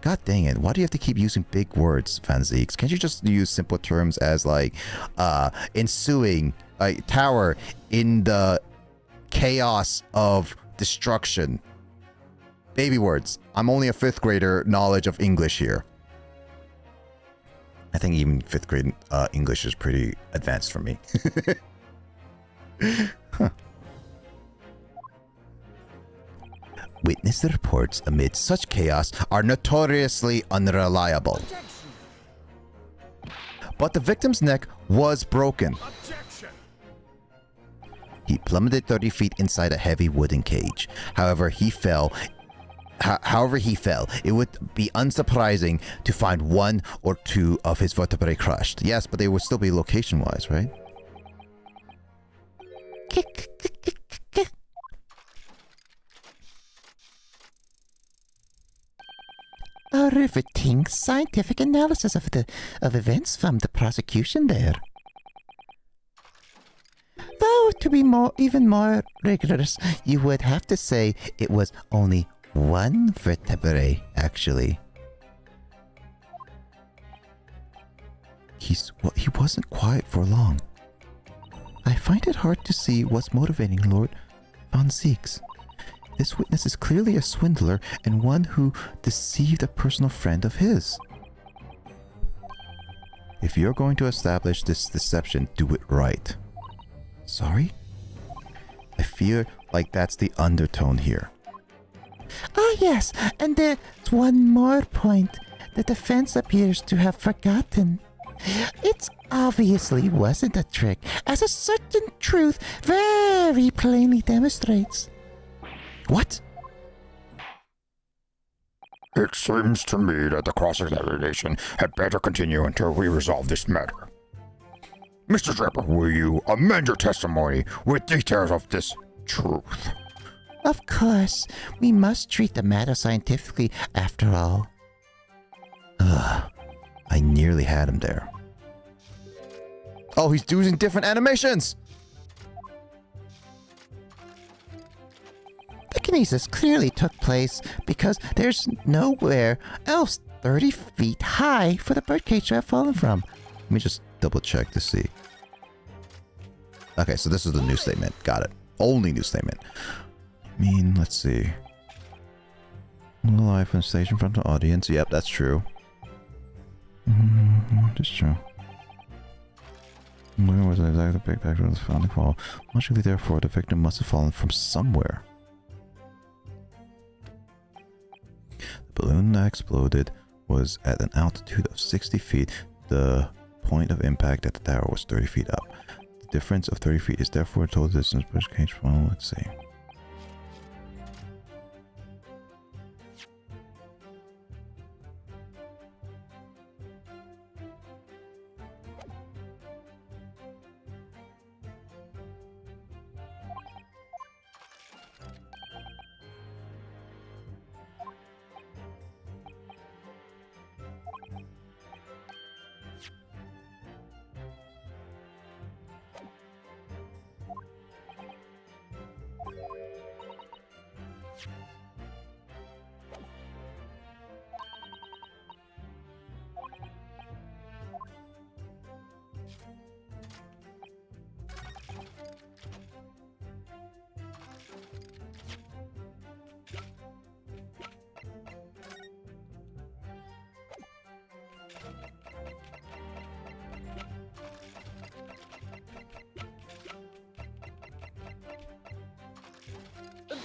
God dang it. Why do you have to keep using big words, Fanzeeks? Can't you just use simple terms as like ensuing tower in the chaos of destruction? Baby words. I'm only a 5th grader knowledge of English here. I think even 5th grade English is pretty advanced for me. Huh. Witness reports amid such chaos are notoriously unreliable. But the victim's neck was broken. He plummeted 30 feet inside a heavy wooden cage. However, he fell. It would be unsurprising to find one or two of his vertebrae crushed. Yes, but they would still be location-wise, right? a riveting scientific analysis of events from the prosecution there. Though, to be even more rigorous, you would have to say it was only one vertebrae, actually. He wasn't quiet for long. I find it hard to see what's motivating Lord Von Zeeks. This witness is clearly a swindler and one who deceived a personal friend of his. If you're going to establish this deception, do it right. Sorry? I feel like that's the undertone here. Ah, yes, and there's one more point the defense appears to have forgotten. It obviously wasn't a trick, as a certain truth very plainly demonstrates. What? It seems to me that the cross-examination had better continue until we resolve this matter. Mr. Draper, will you amend your testimony with details of this truth? Of course, we must treat the matter scientifically after all. Ugh, I nearly had him there. Oh, he's using different animations! The kinesis clearly took place because there's nowhere else 30 feet high for the birdcage to have fallen from. Let me just double check to see. Okay, so this is the new statement. Got it. Only new statement. I mean, let's see. Live from station front to audience. Yep, that's true. That's true. Where was exactly the big factor of the founding fall? Logically, therefore, the victim must have fallen from somewhere. The balloon that exploded was at an altitude of 60 feet. The point of impact at the tower was 30 feet up. The difference of 30 feet is therefore a total distance per cage from, let's see.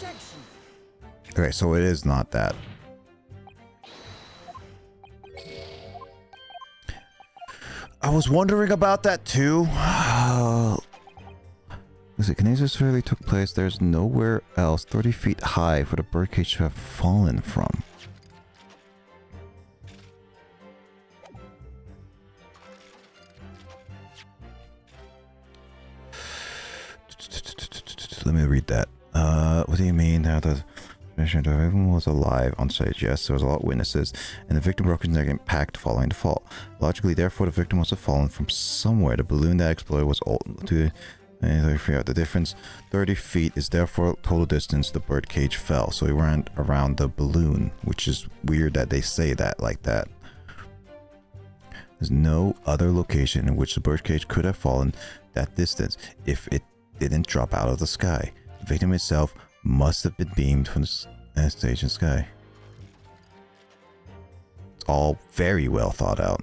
Objection. Okay, so it is not that. I was wondering about that too. Was it Canadians really took place? There's nowhere else 30 feet high for the birdcage to have fallen from. Let me read that. What do you mean? How the victim was alive on stage? Yes, there was a lot of witnesses, and the victim broke his neck and packed following the fall. Logically, therefore, the victim must have fallen from somewhere. The balloon that exploded was old. The difference, 30 feet, is therefore total distance the birdcage fell. So he ran around the balloon, which is weird that they say that like that. There's no other location in which the birdcage could have fallen that distance if it didn't drop out of the sky. The victim itself must have been beamed from the stage and sky. It's all very well thought out.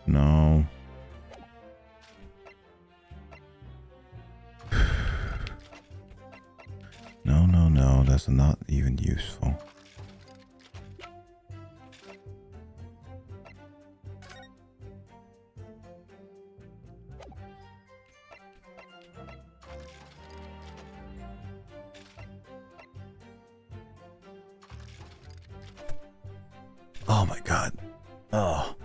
No. No, that's not even useful. Oh my god. Oh.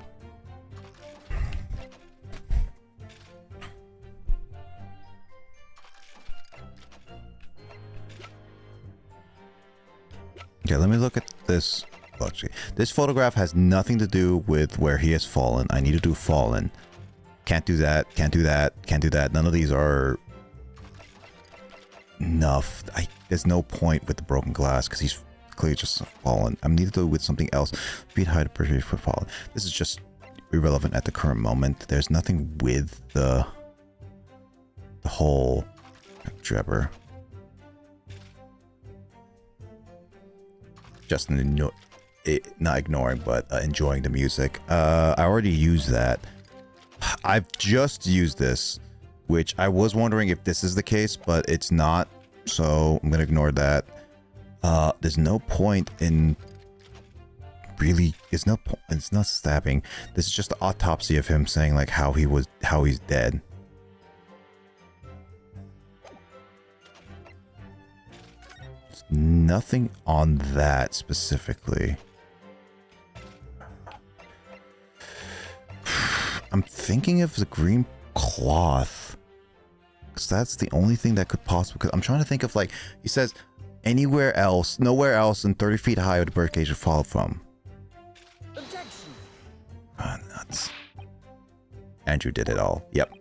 Okay, let me look at this. Actually, this photograph has nothing to do with where he has fallen. I need to do fallen. Can't do that. Can't do that. Can't do that. None of these are enough. There's no point with the broken glass because he's clearly just fallen. I need to do it with something else. Feet high to appreciate for fallen. This is just irrelevant at the current moment. There's nothing with the whole Trevor. Just not ignoring, but enjoying the music. I already used that. I've just used this, which I was wondering if this is the case, but it's not. So I'm gonna ignore that. There's no point in really. It's no point. It's not stabbing. This is just the autopsy of him saying like how he's dead. Nothing on that specifically. I'm thinking of the green cloth, because that's the only thing that could possibly. Because I'm trying to think of like he says, anywhere else, nowhere else than 30 feet high would the birdcage would fall from. Objection. Ah, nuts. Andrew did it all. Yep.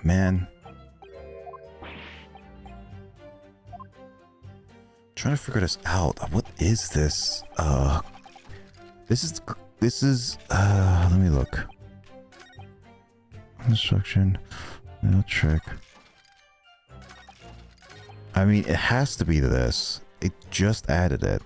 Man. Trying to figure this out. What is this? This is let me look. Instruction, no trick. I mean, it has to be this. It just added it.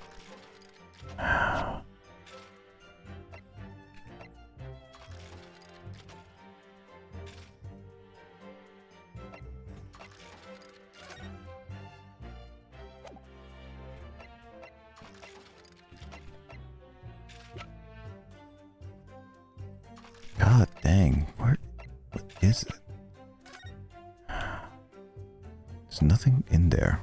God dang, what is it? There's nothing in there.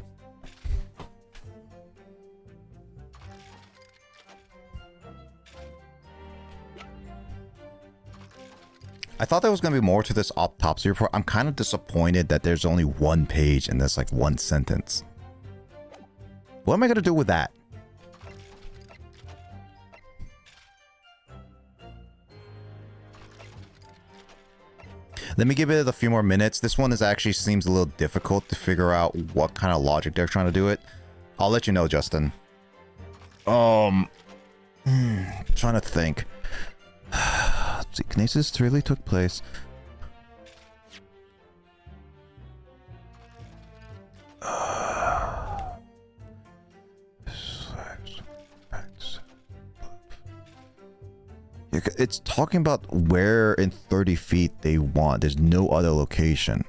I thought there was going to be more to this autopsy report. I'm kind of disappointed that there's only one page and there's like one sentence. What am I going to do with that? Let me give it a few more minutes. This one actually seems a little difficult to figure out what kind of logic they're trying to do it. I'll let you know, Justin. Trying to think. Let's see, Kinesis really took place. It's talking about where in 30 feet they want. There's no other location.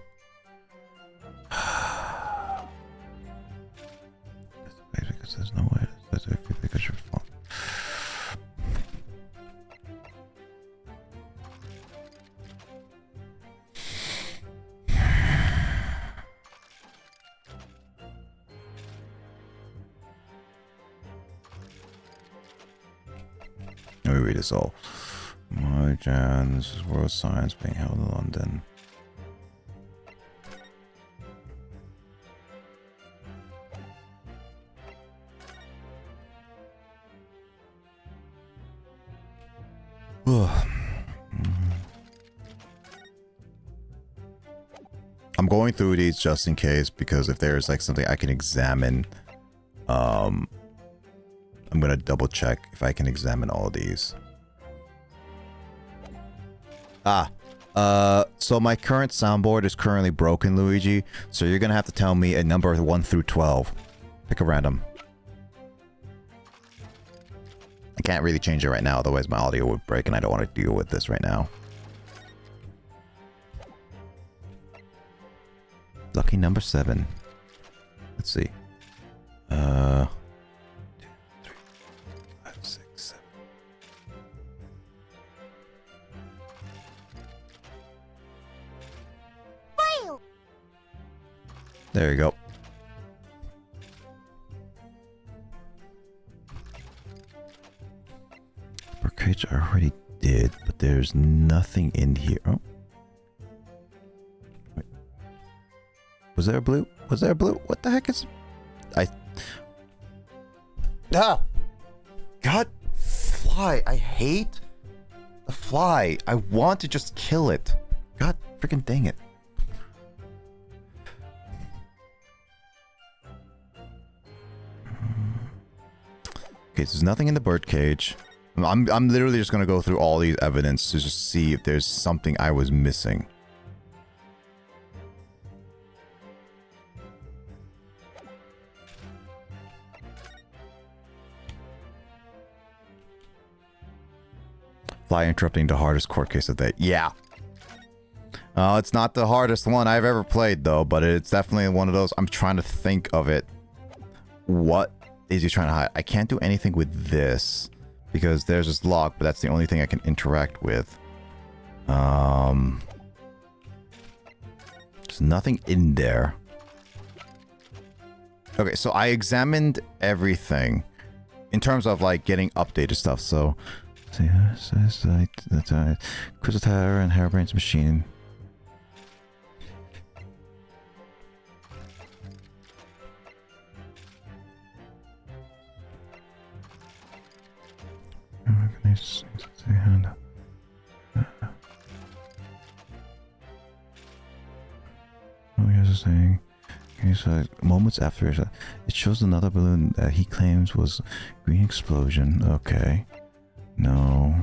Because there's no way. Because you're fun. Let me read this all. My Jan, this is World Science being held in London. I'm going through these just in case, because if there's like something I can examine, I'm gonna double check if I can examine all of these. So my current soundboard is currently broken, Luigi, so you're gonna have to tell me a number 1 through 12. Pick a random. I can't really change it right now, otherwise my audio would break and I don't want to deal with this right now. Lucky number 7. Let's see. 2, 3, 5, 6, 7. There you go. Cage I already did, but there's nothing in here. Oh. Wait. Was there a blue? Was there a blue? What the heck is... God, fly. I hate the fly. I want to just kill it. God freaking dang it. Okay, so there's nothing in the bird cage. I'm literally just gonna go through all these evidence to just see if there's something I was missing. Fly interrupting the hardest court case of the day. Yeah. It's not the hardest one I've ever played though, but it's definitely one of those. I'm trying to think of it. What is he trying to hide? I can't do anything with this. Because there's this lock, but that's the only thing I can interact with. There's nothing in there. Okay, so I examined everything in terms of like getting updated stuff. So, Crystal Tower and Harebrain's Machine. Oh, here's a saying. Okay, so moments after it shows another balloon that he claims was green explosion. Okay. No.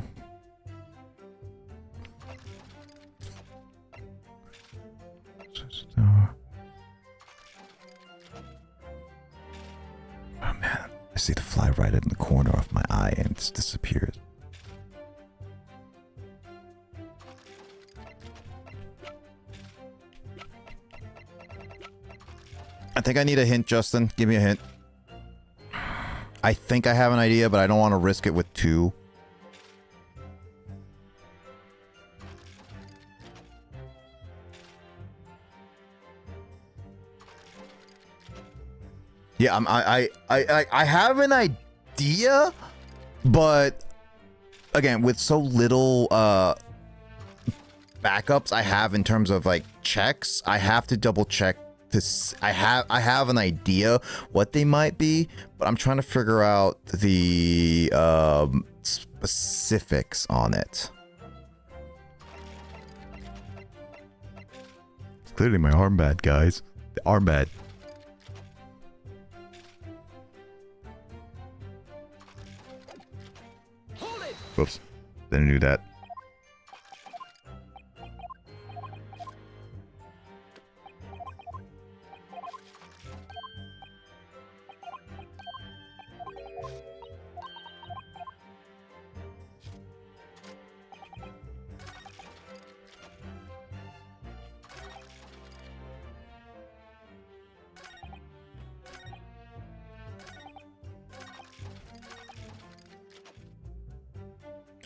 Oh man, I see the fly right in the corner of my eye and it just disappears. I think I need a hint, Justin. Give me a hint. I think I have an idea, but I don't want to risk it with 2. Yeah, I have an idea, but again, with so little backups I have in terms of like checks, I have to double check. I have an idea what they might be, but I'm trying to figure out the specifics on it. It's clearly my armband, guys. The armband. Whoops. Didn't do that.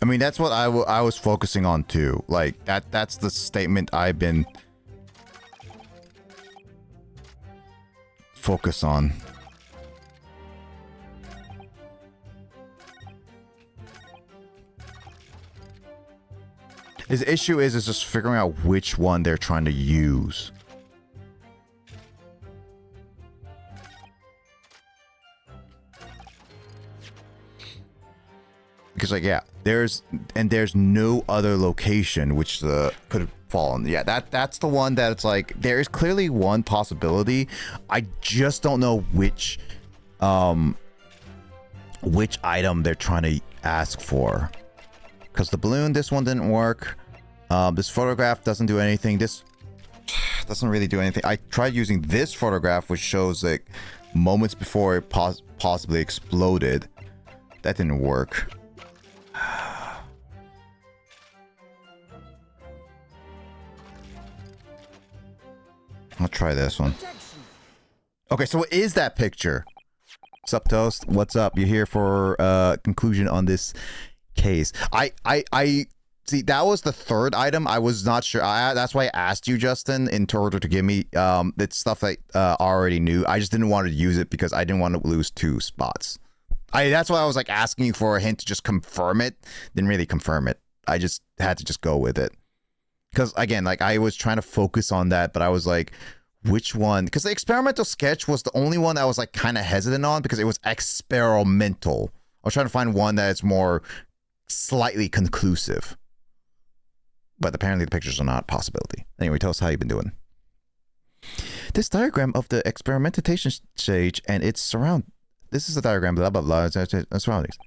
I mean, that's what I was focusing on too. Like that's the statement I've been focused on. His issue is just figuring out which one they're trying to use. Because like, yeah, there's no other location which could have fallen. Yeah, that's the one that it's like there is clearly one possibility. I just don't know which item they're trying to ask for. Because the balloon, this one didn't work. This photograph doesn't do anything. This doesn't really do anything. I tried using this photograph, which shows like moments before it possibly exploded. That didn't work. I'll try this one. Okay, so what is that picture? Sup, Toast? What's up? You're here for conclusion on this case. I see, that was the third item. I was not sure. That's why I asked you, Justin, in order to give me it's stuff that I already knew. I just didn't want to use it because I didn't want to lose 2 spots. That's why I was like asking you for a hint to just confirm it. Didn't really confirm it. I just had to just go with it. Because again, like I was trying to focus on that, but I was like, which one? Because the experimental sketch was the only one that I was like kind of hesitant on because it was experimental. I was trying to find one that's more slightly conclusive. But apparently the pictures are not a possibility. Anyway, tell us how you've been doing. This diagram of the experimentation stage and its surround. This is a diagram, blah, blah, blah, surroundings.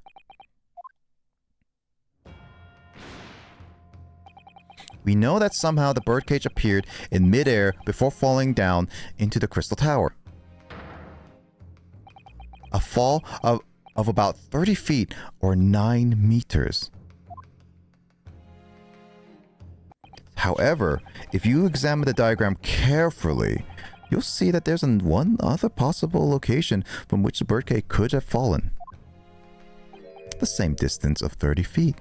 We know that somehow the birdcage appeared in midair before falling down into the crystal tower. A fall of about 30 feet or 9 meters. However, if you examine the diagram carefully, you'll see that there's one other possible location from which the birdcage could have fallen. The same distance of 30 feet.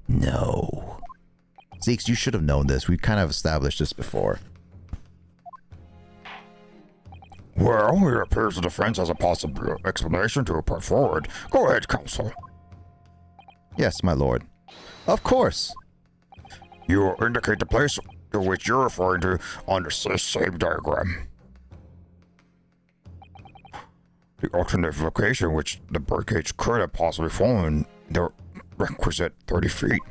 No. Zeeks, you should have known this. We've kind of established this before. Well, it appears the defense has a possible explanation to put forward. Go ahead, counsel. Yes, my lord. Of course. You indicate the place to which you're referring to on the same diagram. The alternative location which the birdcage could have possibly fallen, the requisite 30 feet.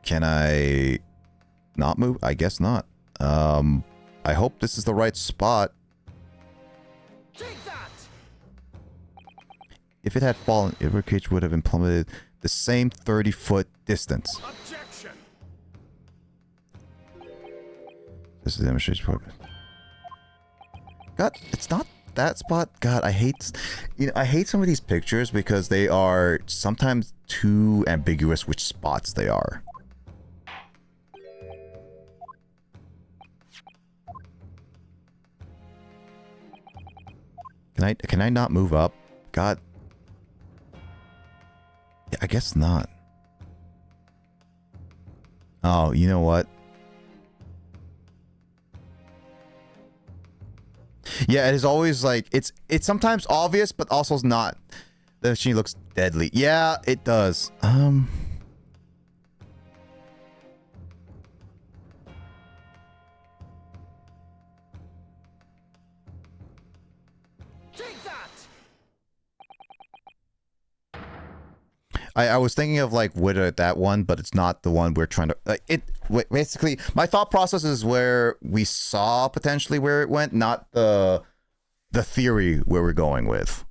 Can I not move? I guess not. I hope this is the right spot. Take that! If it had fallen, the birdcage would have been plummeted the same 30-foot distance. Objection! This is the demonstration program. God, it's not that spot. God, I hate some of these pictures because they are sometimes too ambiguous which spots they are. Can I not move up? God. Yeah, I guess not. Oh, you know what? Yeah, it is always like it's sometimes obvious, but also not. The machine looks deadly. Yeah, it does. Take that! I was thinking of like that one, but it's not the one we're trying to. Basically, my thought process is where we saw potentially where it went, not the theory where we're going with.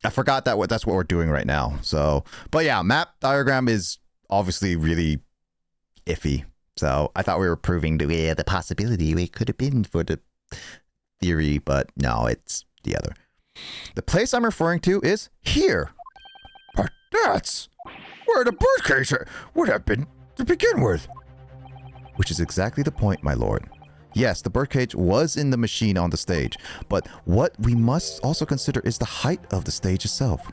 I forgot that's what we're doing right now. So, but yeah, map diagram is obviously really iffy. So I thought we were proving the possibility it could have been for the theory, but no, it's the other. The place I'm referring to is here. But that's where the birdcage would have been to begin with. Which is exactly the point, my lord. Yes, the birdcage was in the machine on the stage, but what we must also consider is the height of the stage itself.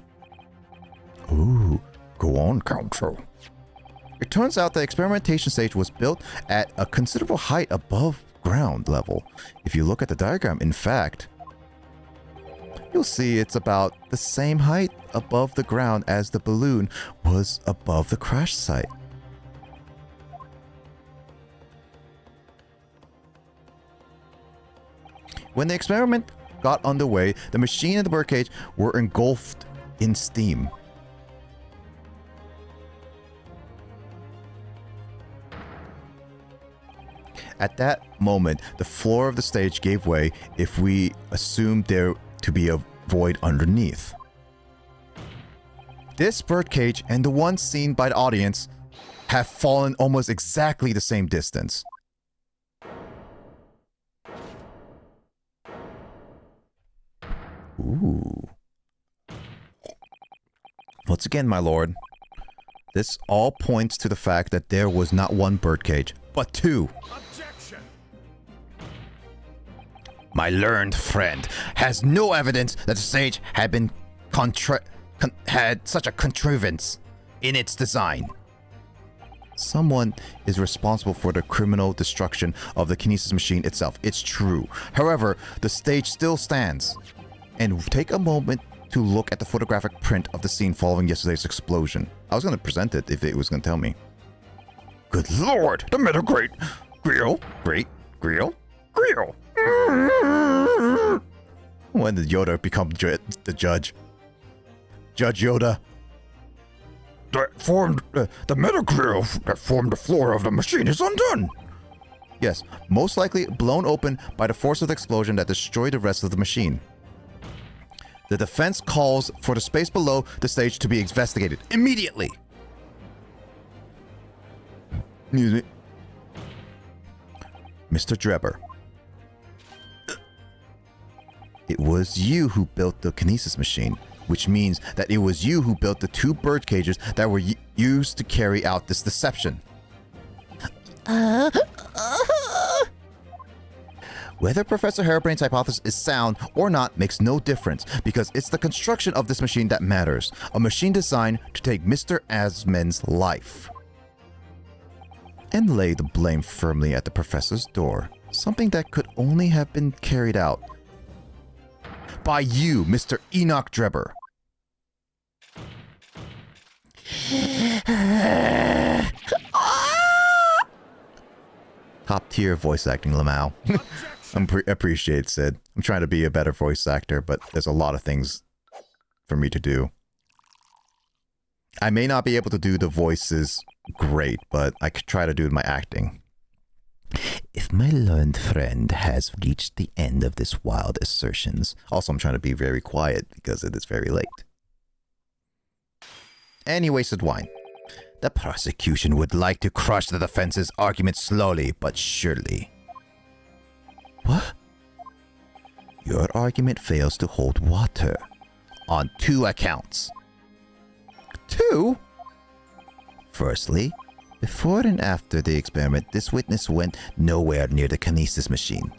Ooh, go on, Council. It turns out the experimentation stage was built at a considerable height above ground level. If you look at the diagram, in fact, you'll see it's about the same height above the ground as the balloon was above the crash site. When the experiment got underway, the machine and the birdcage were engulfed in steam. At that moment, the floor of the stage gave way if we assumed there to be a void underneath. This birdcage and the one seen by the audience have fallen almost exactly the same distance. Ooh. Once again, my lord, this all points to the fact that there was not one birdcage, but two. Objection. My learned friend has no evidence that the stage had been had such a contrivance in its design. Someone is responsible for the criminal destruction of the kinesis machine itself. It's true. However, the stage still stands. And take a moment to look at the photographic print of the scene following yesterday's explosion. I was going to present it if it was going to tell me. Good lord, the Metagreat Grill. When did Yoda become the judge? Judge Yoda? That formed the Metagrill that formed the floor of the machine is undone. Yes, most likely blown open by the force of the explosion that destroyed the rest of the machine. The defense calls for the space below the stage to be investigated immediately. Excuse me. Mr. Drebber. It was you who built the kinesis machine, which means that it was you who built the two bird cages that were used to carry out this deception. Whether Professor Harebrain's hypothesis is sound or not makes no difference, because it's the construction of this machine that matters. A machine designed to take Mr. Asman's life. And lay the blame firmly at the professor's door. Something that could only have been carried out by you, Mr. Enoch Drebber. Top tier voice acting, Lamau. Appreciate, Sid. I'm trying to be a better voice actor, but there's a lot of things for me to do. I may not be able to do the voices great, but I could try to do my acting. If my learned friend has reached the end of this wild assertions... Also, I'm trying to be very quiet because it is very late. And he wasted wine. The prosecution would like to crush the defense's argument slowly but surely. What? Your argument fails to hold water. On two accounts. Two? Firstly, before and after the experiment, this witness went nowhere near the kinesis machine.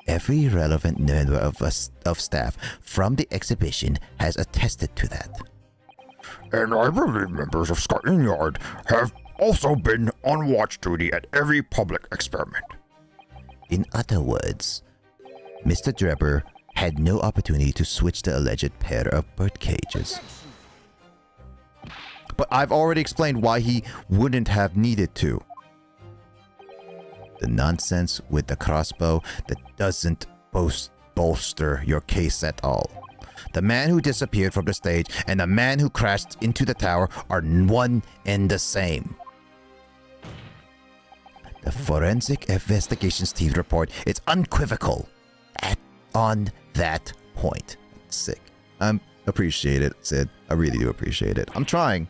Every relevant member of staff from the exhibition has attested to that. And I believe members of Scotland Yard have also been on watch duty at every public experiment. In other words, Mr. Drebber had no opportunity to switch the alleged pair of bird cages. But I've already explained why he wouldn't have needed to. The nonsense with the crossbow that doesn't bolster your case at all. The man who disappeared from the stage and the man who crashed into the tower are one and the same. The forensic investigations team report is unequivocal on that point. Sick. Appreciate it, Sid. I really do appreciate it. I'm trying.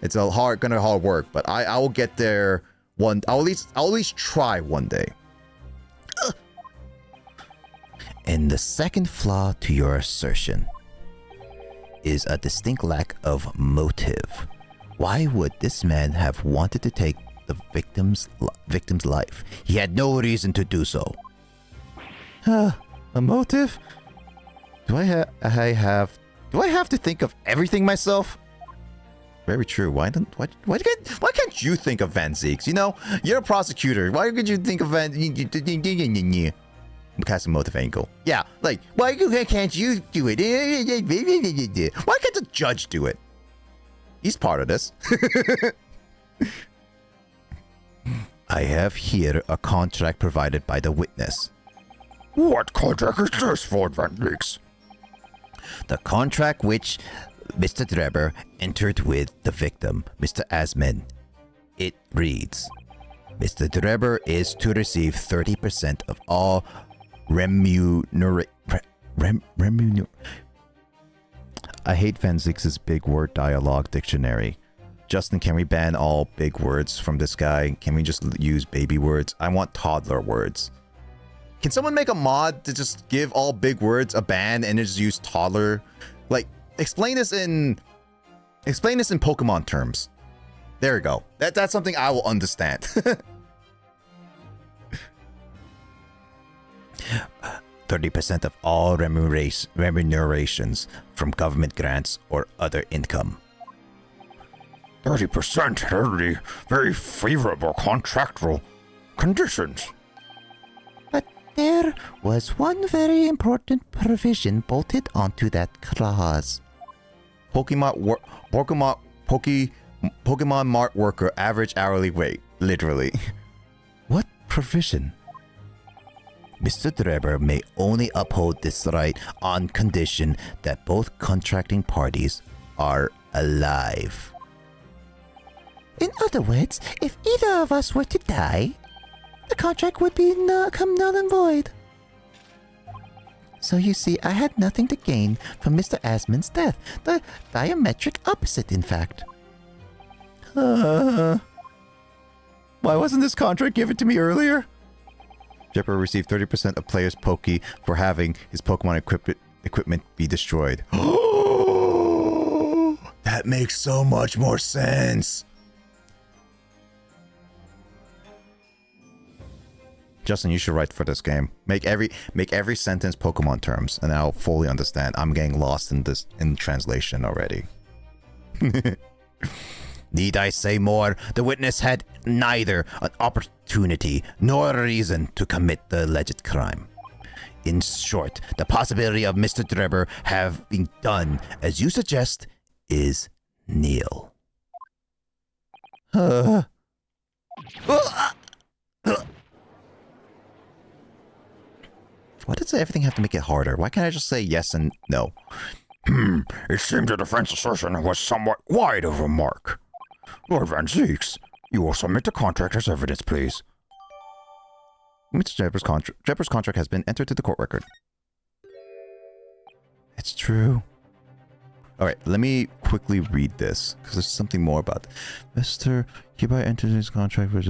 It's gonna hard work, but I will get there I'll at least try one day. And the second flaw to your assertion is a distinct lack of motive. Why would this man have wanted to take the victim's life. He had no reason to do so. A motive? Do I have to think of everything myself? Very true. Why can't you think of Van Zeeks? You know, you're a prosecutor. Why could you think of Van? Casting motive angle. Yeah, like why can't you do it? Why can't the judge do it? He's part of this. I have here a contract provided by the witness. What contract is this, Lord Van Zeeks? The contract which Mr. Drebber entered with the victim, Mr. Asman. It reads, Mr. Drebber is to receive 30% of all I hate Van Zeeks' big word dialogue dictionary. Justin, can we ban all big words from this guy? Can we just use baby words? I want toddler words. Can someone make a mod to just give all big words a ban and just use toddler? Like, explain this in Pokemon terms. There we go. That's something I will understand. 30% of all remunerations from government grants or other income. 30%, very favorable contractual conditions. But there was one very important provision bolted onto that clause. Pokemon Mart worker average hourly rate, literally. What provision? Mr. Drebber may only uphold this right on condition that both contracting parties are alive. In other words, if either of us were to die, the contract would become null and void. So you see, I had nothing to gain from Mr. Asman's death. The diametric opposite, in fact. Why wasn't this contract given to me earlier? Jepper received 30% of players' Poke for having his Pokemon equipment be destroyed. That makes so much more sense. Justin, you should write for this game. Make every sentence Pokemon terms, and I'll fully understand. I'm getting lost in translation already. Need I say more? The witness had neither an opportunity nor a reason to commit the alleged crime. In short, the possibility of Mr. Drebber having done as you suggest is nil. Why does everything have to make it harder? Why can't I just say yes and no? It seemed the defense assertion was somewhat wide of a mark. Lord Van Zeeks, you will submit the contract as evidence, please. Mr. Jepper's contract has been entered to the court record. It's true. Alright, let me quickly read this, because there's something more about it. Mr. hereby enters his contract with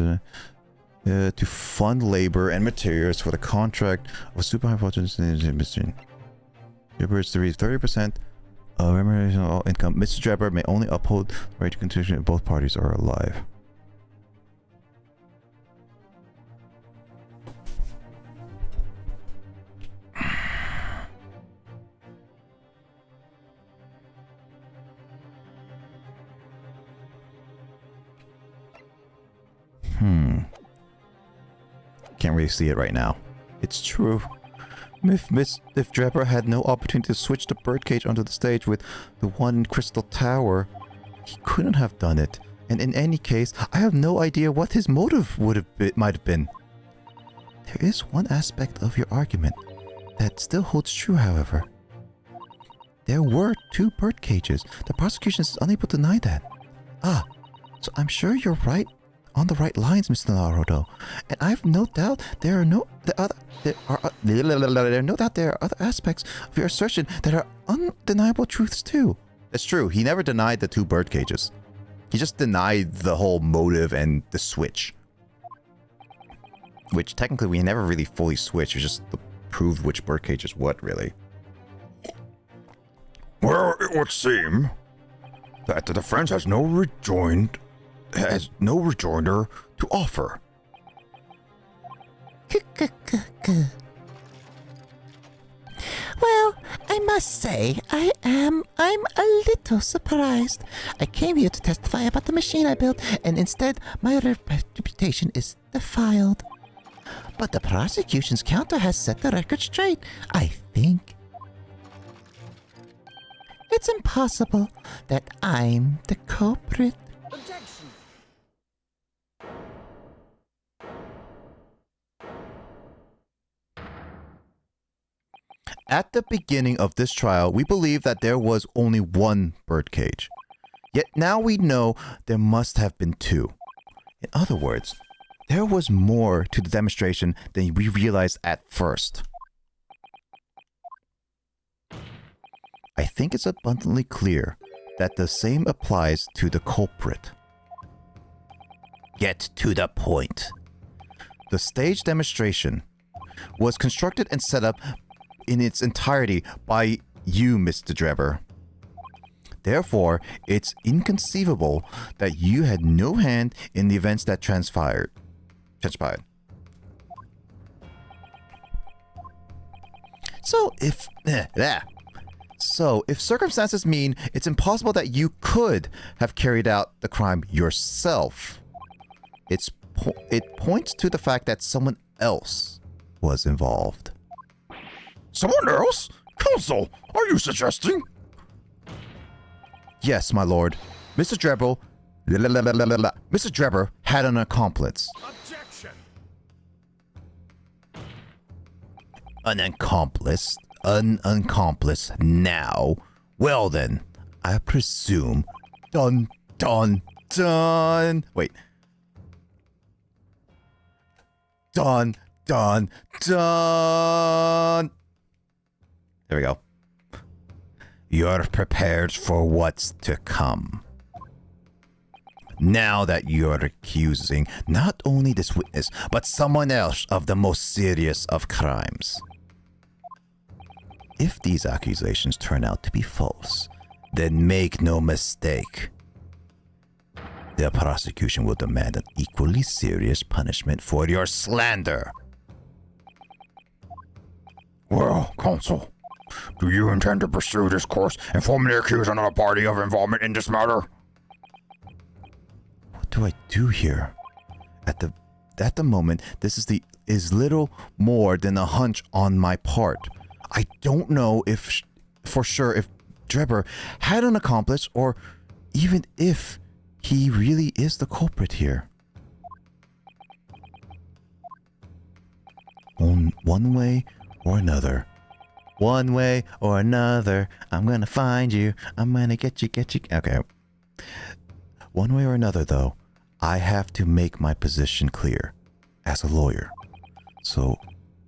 to fund labor and materials for the contract of super high voltage machine. Jepper is to receive 30% of remuneration of all income. Mr. Jepper may only uphold the right to continue if both parties are alive. Can't really see it right now. It's true. If Drebber had no opportunity to switch the birdcage onto the stage with the one in Crystal Tower, he couldn't have done it. And in any case, I have no idea what his motive might have been. There is one aspect of your argument that still holds true, however. There were 2 birdcages. The prosecution is unable to deny that. So I'm sure you're right. On the right lines, Mr. Naruto, and I've no doubt there are no other aspects of your assertion that are undeniable truths too. That's true. He never denied the 2 bird cages. He just denied the whole motive and the switch, which technically we never really fully switched. We just proved which bird cage is what, really. Well, it would seem that the defense has no rejoinder to offer. Well, I must say, I'm a little surprised. I came here to testify about the machine I built, and instead, my reputation is defiled. But the prosecution's counter has set the record straight, I think. It's impossible that I'm the culprit. Objection. At the beginning of this trial, we believed that there was only one birdcage. Yet now we know there must have been two. In other words, there was more to the demonstration than we realized at first. I think it's abundantly clear that the same applies to the culprit. Get to the point. The stage demonstration was constructed and set up in its entirety by you, Mr. Drebber. Therefore, it's inconceivable that you had no hand in the events that transpired. So if circumstances mean it's impossible that you could have carried out the crime yourself, it points to the fact that someone else was involved. Someone else? Counsel, are you suggesting? Yes, my lord. Mr. Drebber had an accomplice. Objection. An accomplice now. Well then, I presume. Dun dun dun. Wait. Dun dun dun. There we go. You're prepared for what's to come. Now that you're accusing not only this witness, but someone else of the most serious of crimes. If these accusations turn out to be false, then make no mistake. The prosecution will demand an equally serious punishment for your slander. Well, counsel, do you intend to pursue this course and formally accuse another party of involvement in this matter? What do I do here? At the moment, this is little more than a hunch on my part. I don't know for sure if Drebber had an accomplice or even if he really is the culprit here. One way or another. One way or another, I'm gonna find you. I'm gonna get you. Okay. One way or another, though, I have to make my position clear as a lawyer. So,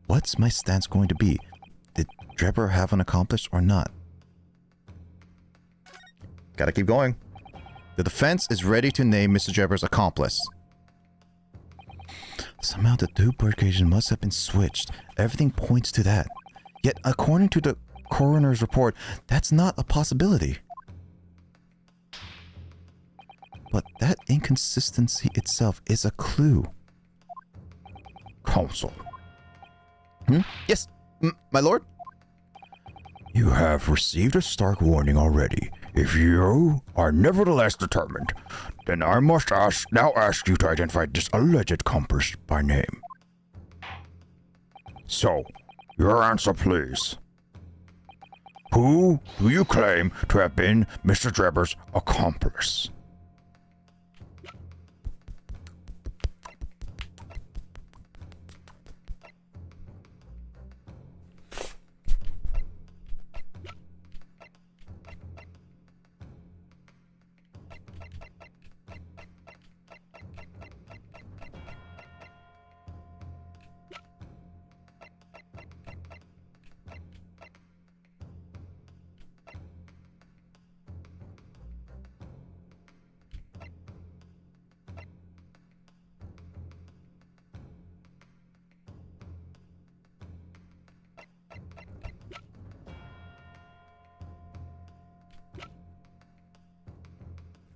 what's my stance going to be? Did Drebber have an accomplice or not? Gotta keep going. The defense is ready to name Mr. Drebber's accomplice. Somehow the two birdcages must have been switched. Everything points to that. Yet, according to the coroner's report, that's not a possibility. But that inconsistency itself is a clue. Counsel. Yes, my lord? You have received a stark warning already. If you are nevertheless determined, then I must now ask you to identify this alleged accomplice by name. So, your answer, please. Who do you claim to have been Mr. Drebber's accomplice?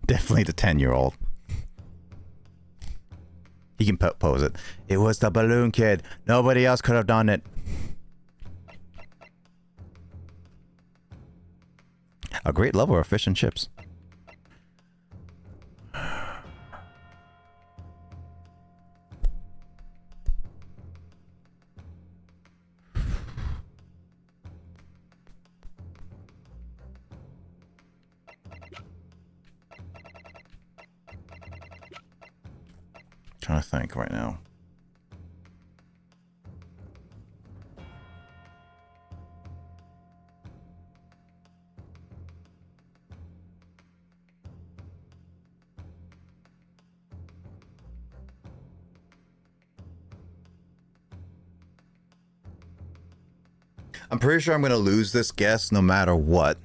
Definitely the 10-year-old. He can pose it. It was the balloon kid. Nobody else could have done it. A great lover of fish and chips. Trying to think right now. I'm pretty sure I'm going to lose this guess no matter what.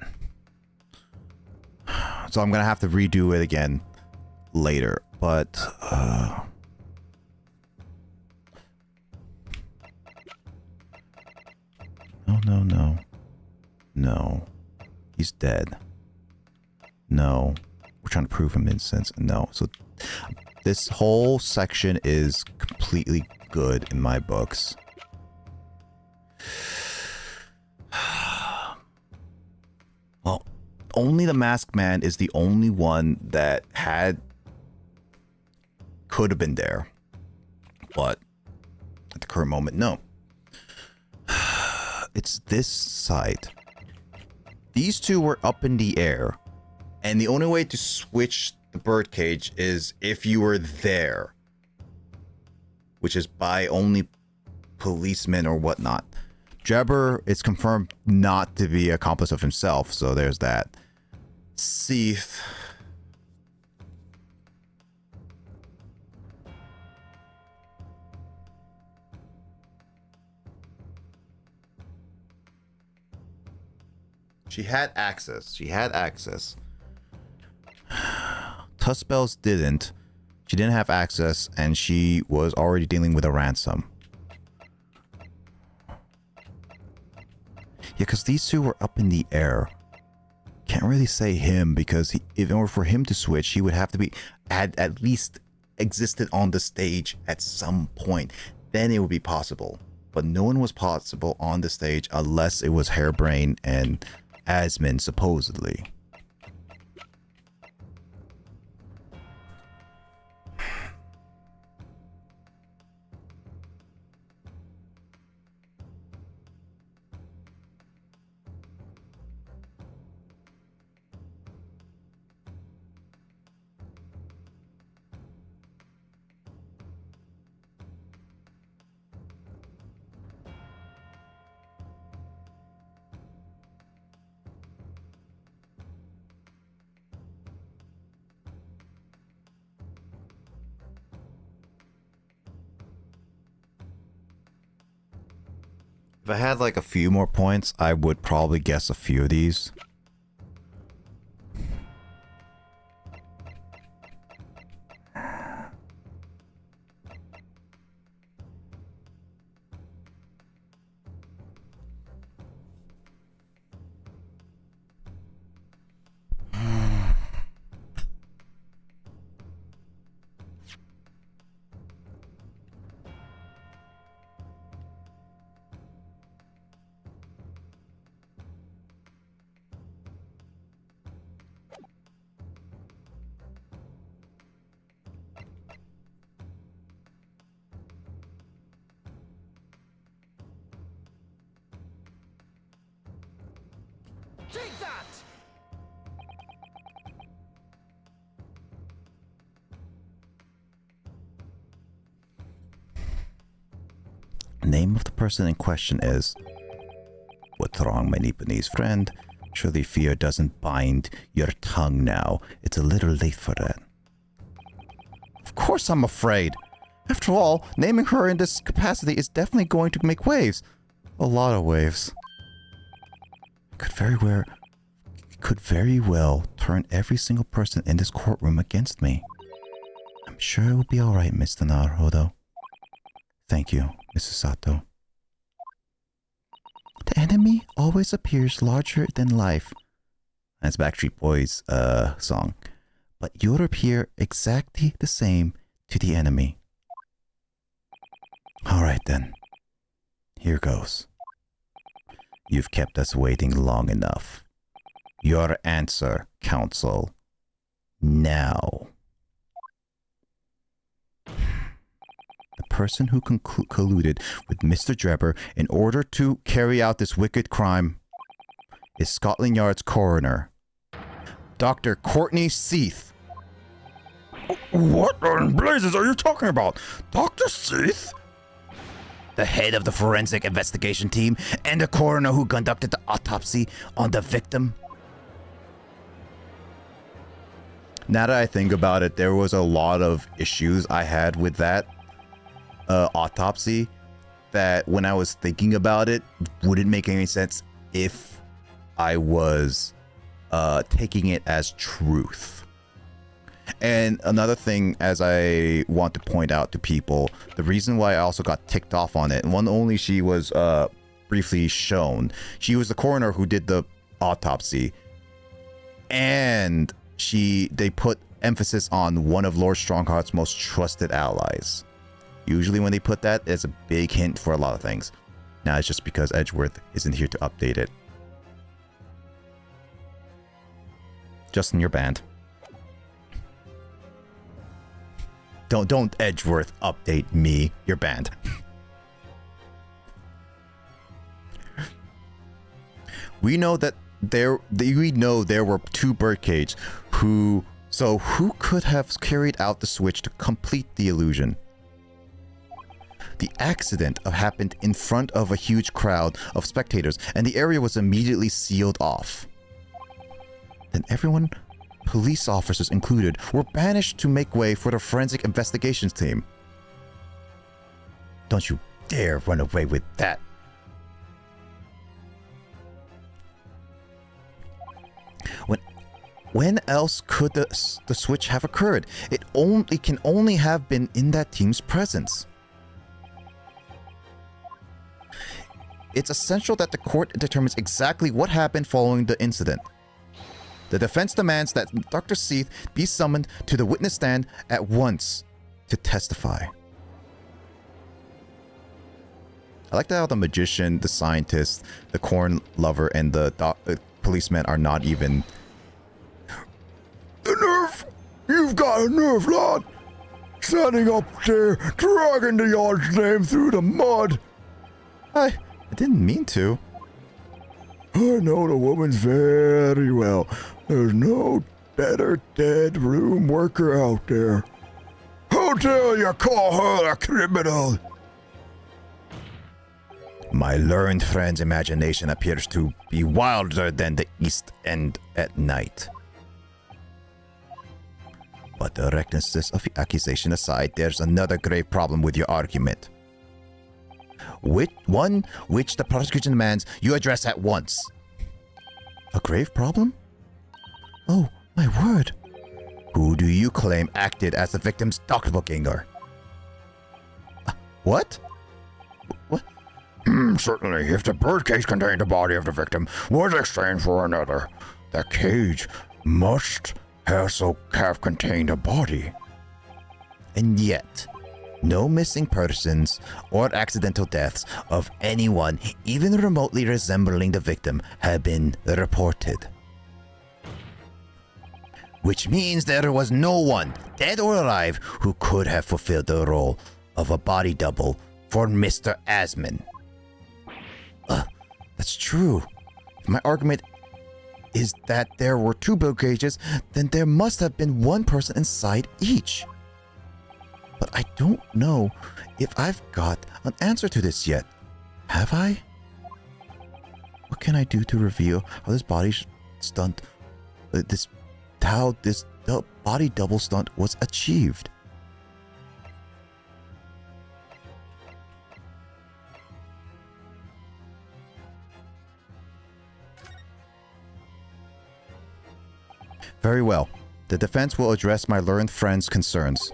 So I'm going to have to redo it again later. But, No. He's dead. No. We're trying to prove him innocent. No. So this whole section is completely good in my books. Well, only the Masked Man is the only one that could have been there. But at the current moment, no. It's this side. These two were up in the air, and the only way to switch the birdcage is if you were there, which is by only policemen or whatnot. Jabber is confirmed not to be an accomplice of himself, so there's that. Seath. She had access. Tuspells didn't. She didn't have access, and she was already dealing with a ransom. Yeah, because these two were up in the air. Can't really say him, because in order for him to switch, he would have to had at least existed on the stage at some point. Then it would be possible. But no one was possible on the stage unless it was Hairbrain and Asmin, supposedly. If I had like a few more points, I would probably guess a few of these. Take that! Name of the person in question is... What's wrong, my Nipponese friend? Surely fear doesn't bind your tongue now. It's a little late for that. Of course I'm afraid. After all, naming her in this capacity is definitely going to make waves. A lot of waves. Could very well turn every single person in this courtroom against me. I'm sure it will be alright, Mr. Naruhodo. Thank you, Mrs. Sato. The enemy always appears larger than life. That's Backstreet Boys' song. But you'll appear exactly the same to the enemy. All right, then. Here goes. You've kept us waiting long enough. Your answer, Council. Now. The person who colluded with Mr. Drebber in order to carry out this wicked crime is Scotland Yard's coroner, Dr. Courtney Seath. What in blazes are you talking about? Dr. Seath? The head of the forensic investigation team and the coroner who conducted the autopsy on the victim. Now that I think about it, there was a lot of issues I had with that autopsy that when I was thinking about it wouldn't make any sense if I was taking it as truth. And another thing, as I want to point out to people, the reason why I also got ticked off on it, and one only she was briefly shown. She was the coroner who did the autopsy, and they put emphasis on one of Lord Strongheart's most trusted allies. Usually when they put that, it's a big hint for a lot of things. Now it's just because Edgeworth isn't here to update it. Justin, you're banned. Don't Edgeworth update me. You're banned. We know that there were two birdcage who could have carried out the switch to complete the illusion. The accident happened in front of a huge crowd of spectators, and the area was immediately sealed off. Then everyone, police officers included, were banished to make way for the forensic investigations team. Don't you dare run away with that. When else could the switch have occurred? It can only have been in that team's presence. It's essential that the court determines exactly what happened following the incident. The defense demands that Dr. Seath be summoned to the witness stand at once to testify. I like how the magician, the scientist, the corn lover, and the policeman are not even... The nerve! You've got a nerve, lad! Standing up there, dragging the yard's name through the mud! I didn't mean to. I know the woman very well. There's no better dead room worker out there. How dare you call her a criminal? My learned friend's imagination appears to be wilder than the East End at night. But the recklessness of the accusation aside, there's another grave problem with your argument. Which the prosecution demands you address at once. A grave problem? Oh, my word. Who do you claim acted as the victim's doppelganger? What? What? Certainly, if the birdcage contained the body of the victim was exchanged for another, the cage must also have contained a body. And yet, no missing persons or accidental deaths of anyone even remotely resembling the victim have been reported. Which means there was no one, dead or alive, who could have fulfilled the role of a body double for Mr. Asman. That's true. If my argument is that there were two bill cages, then there must have been one person inside each. But I don't know if I've got an answer to this yet. Have I? What can I do to reveal how this body stunt, how this body double stunt was achieved? Very well. The defense will address my learned friend's concerns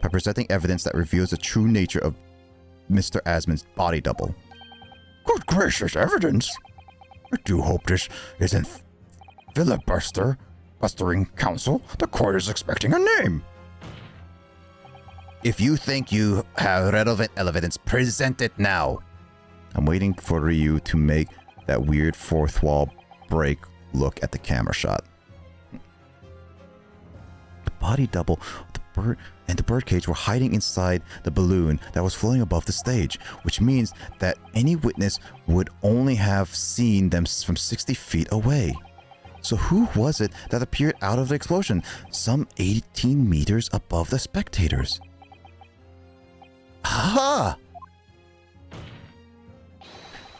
by presenting evidence that reveals the true nature of Mr. Asman's body double. Good gracious, evidence! I do hope this isn't filibustering counsel. The court is expecting a name. If you think you have relevant evidence, present it now. I'm waiting for Ryu to make that weird fourth wall break look at the camera shot. The body double, the bird, and the birdcage were hiding inside the balloon that was floating above the stage, which means that any witness would only have seen them from 60 feet away. So who was it that appeared out of the explosion, some 18 meters above the spectators? Ha!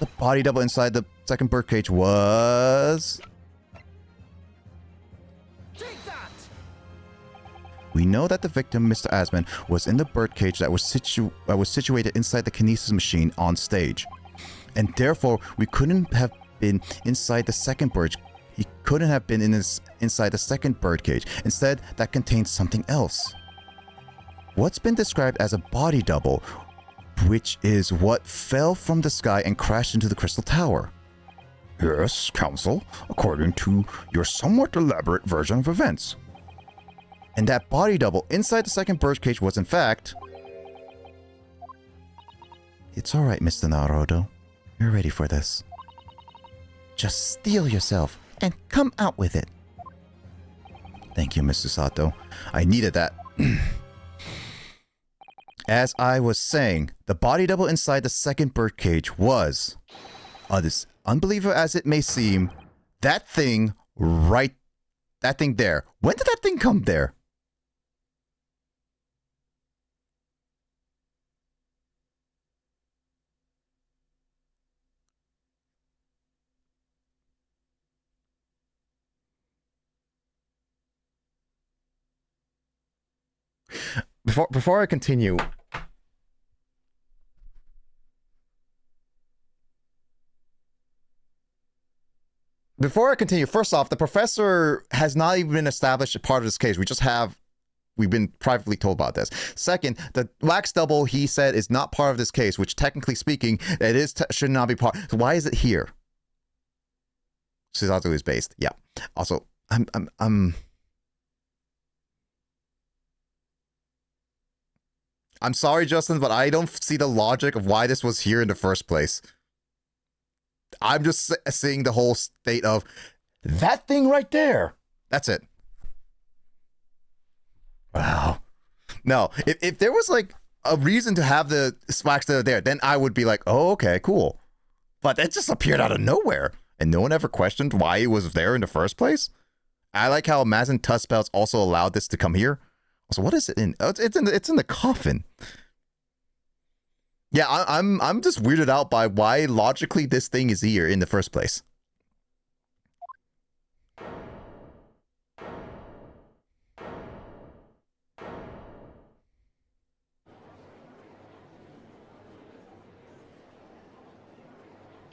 The body double inside the second birdcage was... Take that! We know that the victim, Mr. Asman, was in the birdcage that was situated inside the kinesis machine on stage. And therefore, we couldn't have been inside the second birdcage. He couldn't have been inside the second birdcage. Instead, that contains something else. What's been described as a body double, which is what fell from the sky and crashed into the crystal tower. Yes, Counsel, according to your somewhat elaborate version of events. And that body double inside the second birdcage was in fact... It's alright, Mr. Naruto. You're ready for this. Just steel yourself and come out with it. Thank you, Mr. Sato. I needed that. As I was saying, the body double inside the second birdcage was, as unbelievable as it may seem, that thing there. When did that thing come there? Before I continue, first off, the professor has not even been established as part of this case. We've been privately told about this. Second, the wax double he said is not part of this case, which technically speaking, it is should not be part. So why is it here? Shizato is based. Yeah. Also, I'm sorry, Justin, but I don't see the logic of why this was here in the first place. I'm just seeing the whole state of that thing right there. That's it. Wow. No, if there was like a reason to have the wax that are there, then I would be like, oh, okay, cool. But it just appeared out of nowhere, and no one ever questioned why it was there in the first place. I like how Mazen Tuspels also allowed this to come here. So what is it in? Oh, it's in the coffin. Yeah, I'm just weirded out by why logically this thing is here in the first place.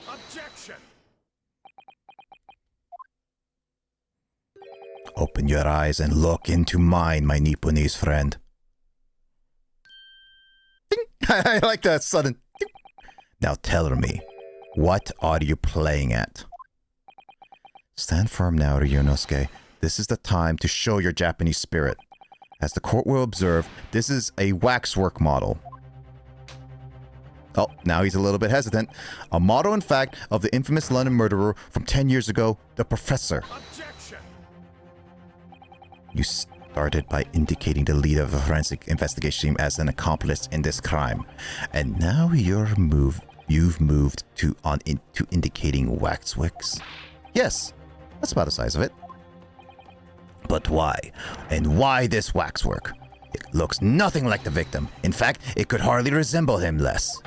Objection! Open your eyes and look into mine, my Nipponese friend. I like that sudden. Now tell me, what are you playing at? Stand firm now, Ryunosuke. This is the time to show your Japanese spirit. As the court will observe, this is a waxwork model. Oh, now he's a little bit hesitant. A model, in fact, of the infamous London murderer from 10 years ago, the Professor. Objection! You started by indicating the leader of the forensic investigation team as an accomplice in this crime. And now you've moved to indicating waxwicks? Yes, that's about the size of it. But why? And why this waxwork? It looks nothing like the victim. In fact, it could hardly resemble him less.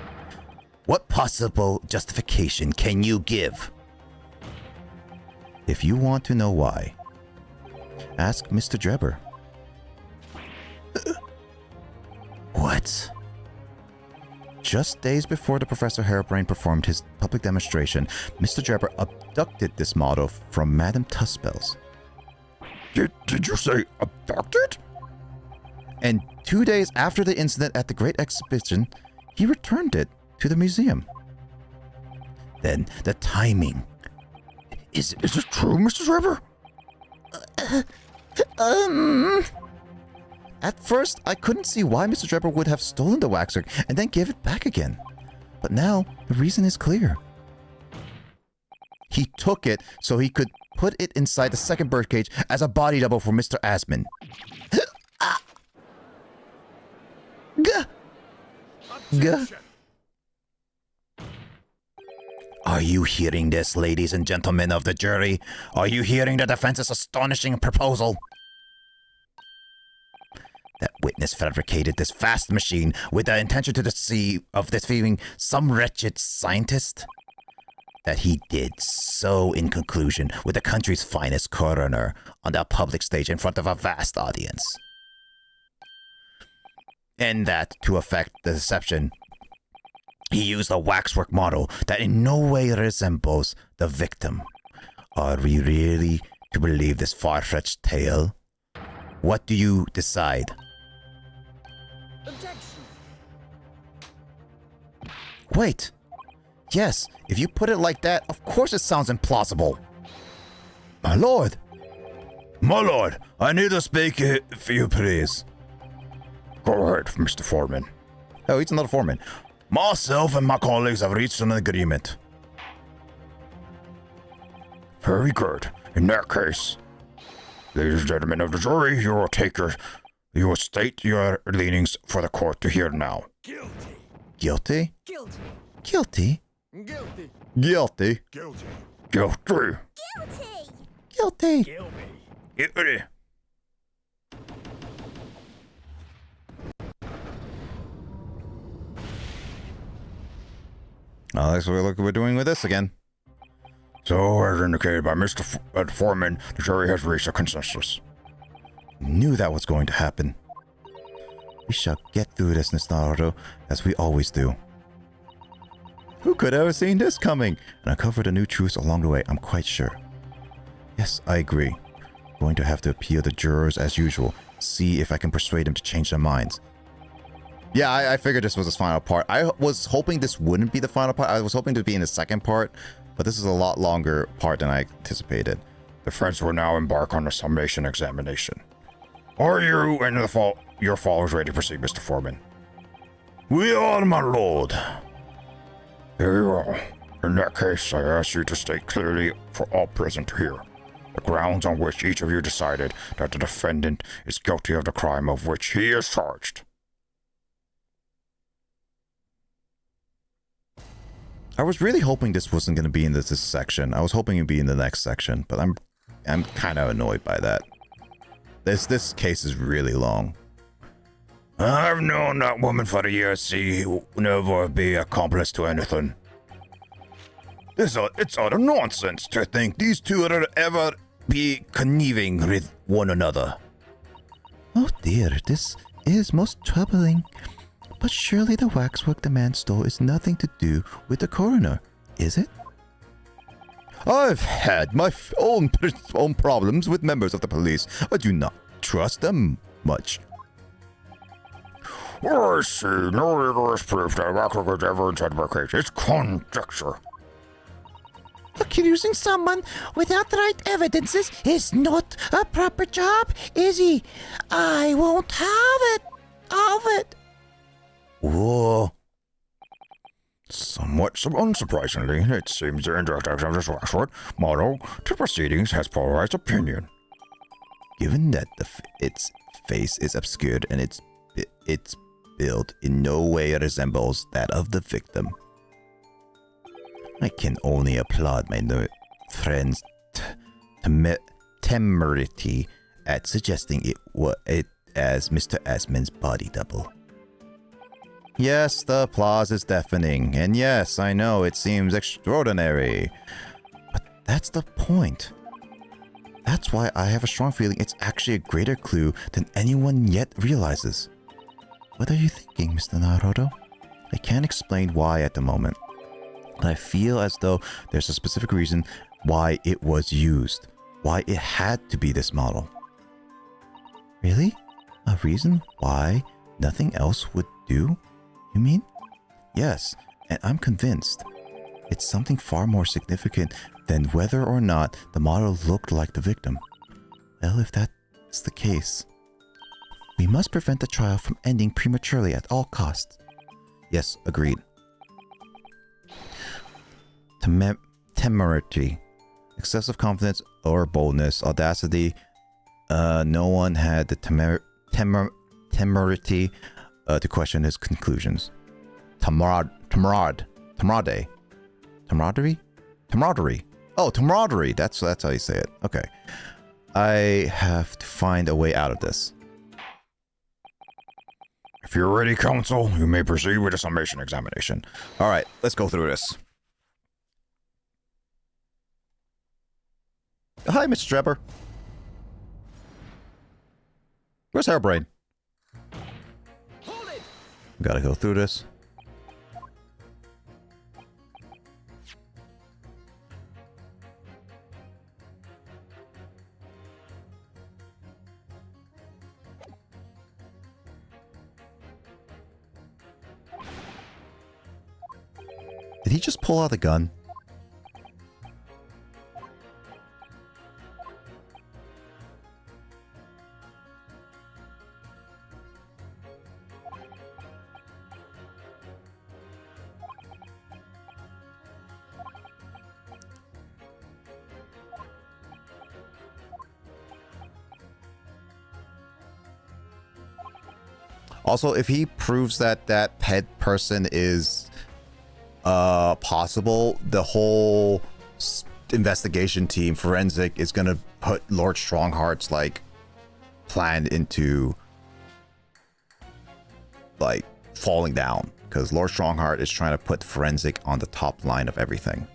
What possible justification can you give? If you want to know why, ask Mr. Drebber. What? Just days before the Professor Harebrained performed his public demonstration, Mr. Drebber abducted this model from Madame Tuspels. Did you say abducted? And 2 days after the incident at the Great Exhibition, he returned it to the museum. Then the timing. Is it true, Mr. Drebber? At first, I couldn't see why Mr. Drebber would have stolen the waxwork and then give it back again. But now, the reason is clear. He took it so he could put it inside the second birdcage as a body double for Mr. Asman. Gah. Are you hearing this, ladies and gentlemen of the jury? Are you hearing the defense's astonishing proposal? That witness fabricated this vast machine with the intention to deceive of deceiving some wretched scientist? That he did so in conclusion with the country's finest coroner on the public stage in front of a vast audience. And that, to effect the deception, he used a waxwork model that in no way resembles the victim. Are we really to believe this far-fetched tale? What do you decide? Objection. Wait. Yes, if you put it like that, of course it sounds implausible. My lord! My lord, I need to speak if you please. Go ahead, Mr. Foreman. Oh, he's another foreman. Myself and my colleagues have reached an agreement. Very good. In that case, ladies and gentlemen of the jury, you will state your leanings for the court to hear now. Guilty. Guilty? Guilty. Guilty? Guilty. Guilty? Guilty. Guilty. Guilty? Guilty. Oh, that's what we're doing with this again. So, as indicated by Mr. Foreman, the jury has reached a consensus. Knew that was going to happen. We shall get through this, Mr. Naruto, as we always do. Who could have seen this coming? And uncovered a new truth along the way, I'm quite sure. Yes, I agree. Going to have to appeal the jurors as usual. See if I can persuade them to change their minds. Yeah, I figured this was his final part. I was hoping this wouldn't be the final part. I was hoping to be in the second part, but this is a lot longer part than I anticipated. The friends will now embark on the summation examination. Are you and your followers ready to proceed, Mr. Foreman? We are, my lord. Very well. In that case, I ask you to state clearly for all present to hear the grounds on which each of you decided that the defendant is guilty of the crime of which he is charged. I was really hoping this wasn't going to be in this section. I was hoping it'd be in the next section, but I'm kind of annoyed by that. This case is really long. I've known that woman for years. She will never be accomplice to anything. It's utter nonsense to think these two would ever be conniving with one another. Oh dear, this is most troubling. But surely the waxwork the man stole is nothing to do with the coroner, is it? I've had my own problems with members of the police. I do not trust them much. I see no rigorous proof that waxwork was ever inside my case. It's conjecture. Accusing someone without the right evidences is not a proper job, is he? I won't have it. Whoa. Somewhat unsurprisingly, it seems the indirect action of this waxwork model to proceedings has polarized opinion. Given that its face is obscured and its build in no way resembles that of the victim, I can only applaud my friend's temerity at suggesting it as Mr. Asman's body double. Yes, the applause is deafening, and yes, I know it seems extraordinary, but that's the point. That's why I have a strong feeling it's actually a greater clue than anyone yet realizes. What are you thinking, Mr. Naruto? I can't explain why at the moment, but I feel as though there's a specific reason why it was used, why it had to be this model. Really? A reason why nothing else would do? You mean? Yes, and I'm convinced. It's something far more significant than whether or not the model looked like the victim. Well, if that's the case, We must prevent the trial from ending prematurely at all costs. Yes, agreed. Temerity. Excessive confidence or boldness. Audacity. No one had the temerity to question his conclusions. Camaraderie? Oh, camaraderie. That's how you say it. Okay. I have to find a way out of this. If you're ready, counsel, you may proceed with a summation examination. All right, let's go through this. Hi, Mr. Trevor. Where's Hairbrain? Gotta go through this. Did he just pull out the gun? Also, if he proves that that pet person is possible, the whole investigation team, forensic, is gonna put Lord Strongheart's like plan into like falling down, because Lord Strongheart is trying to put forensic on the top line of everything.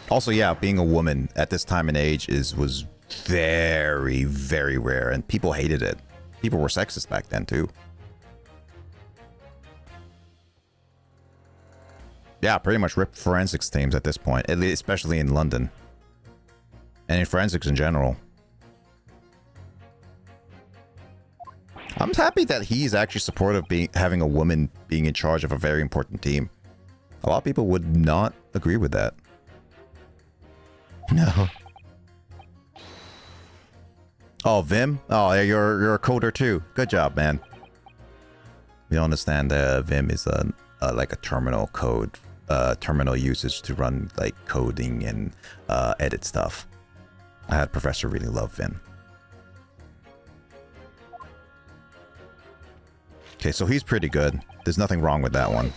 Also, yeah, being a woman at this time and age was very, very rare, and people hated it. People were sexist back then, too. Yeah, pretty much ripped forensics teams at this point, especially in London. And in forensics in general. I'm happy that he's actually supportive of having a woman being in charge of a very important team. A lot of people would not agree with that. No. Oh, Vim? Oh, you're a coder too. Good job, man. We don't understand that Vim is like a terminal code, terminal usage to run like coding and edit stuff. I had a professor really love Vim. Okay, so he's pretty good. There's nothing wrong with that one.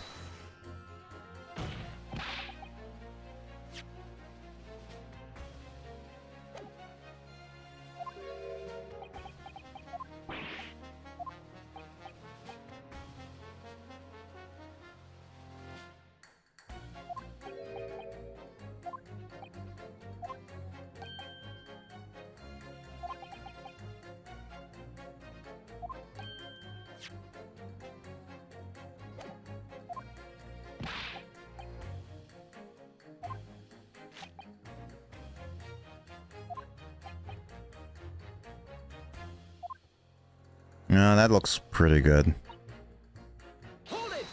Yeah, that looks pretty good. Hold it.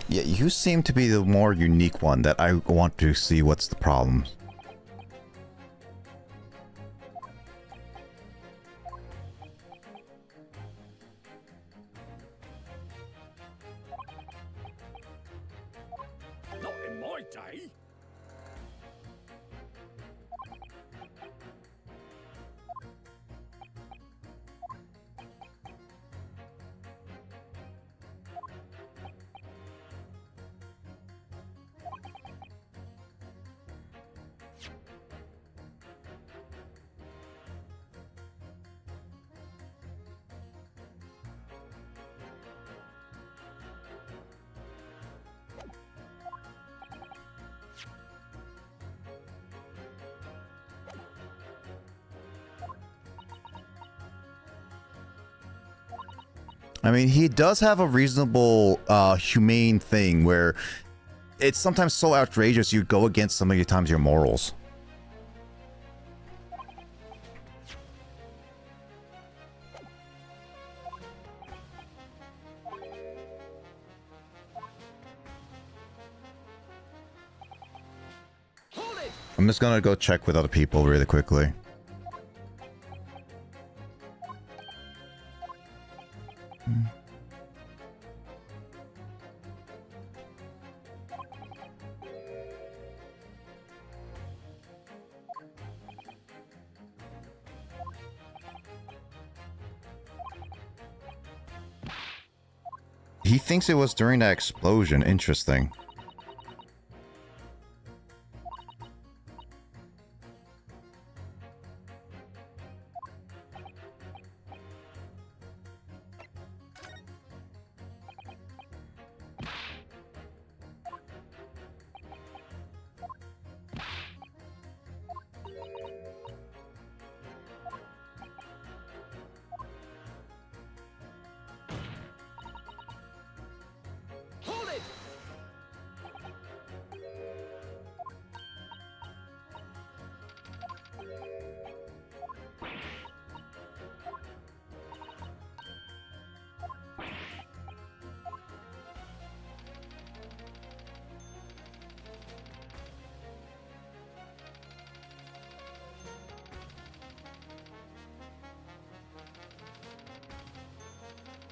Yeah, you seem to be the more unique one that I want to see what's the problem. Not in my day. I mean, he does have a reasonable, humane thing where it's sometimes so outrageous you go against some of your times your morals. I'm just gonna go check with other people really quickly. He thinks it was during that explosion. Interesting.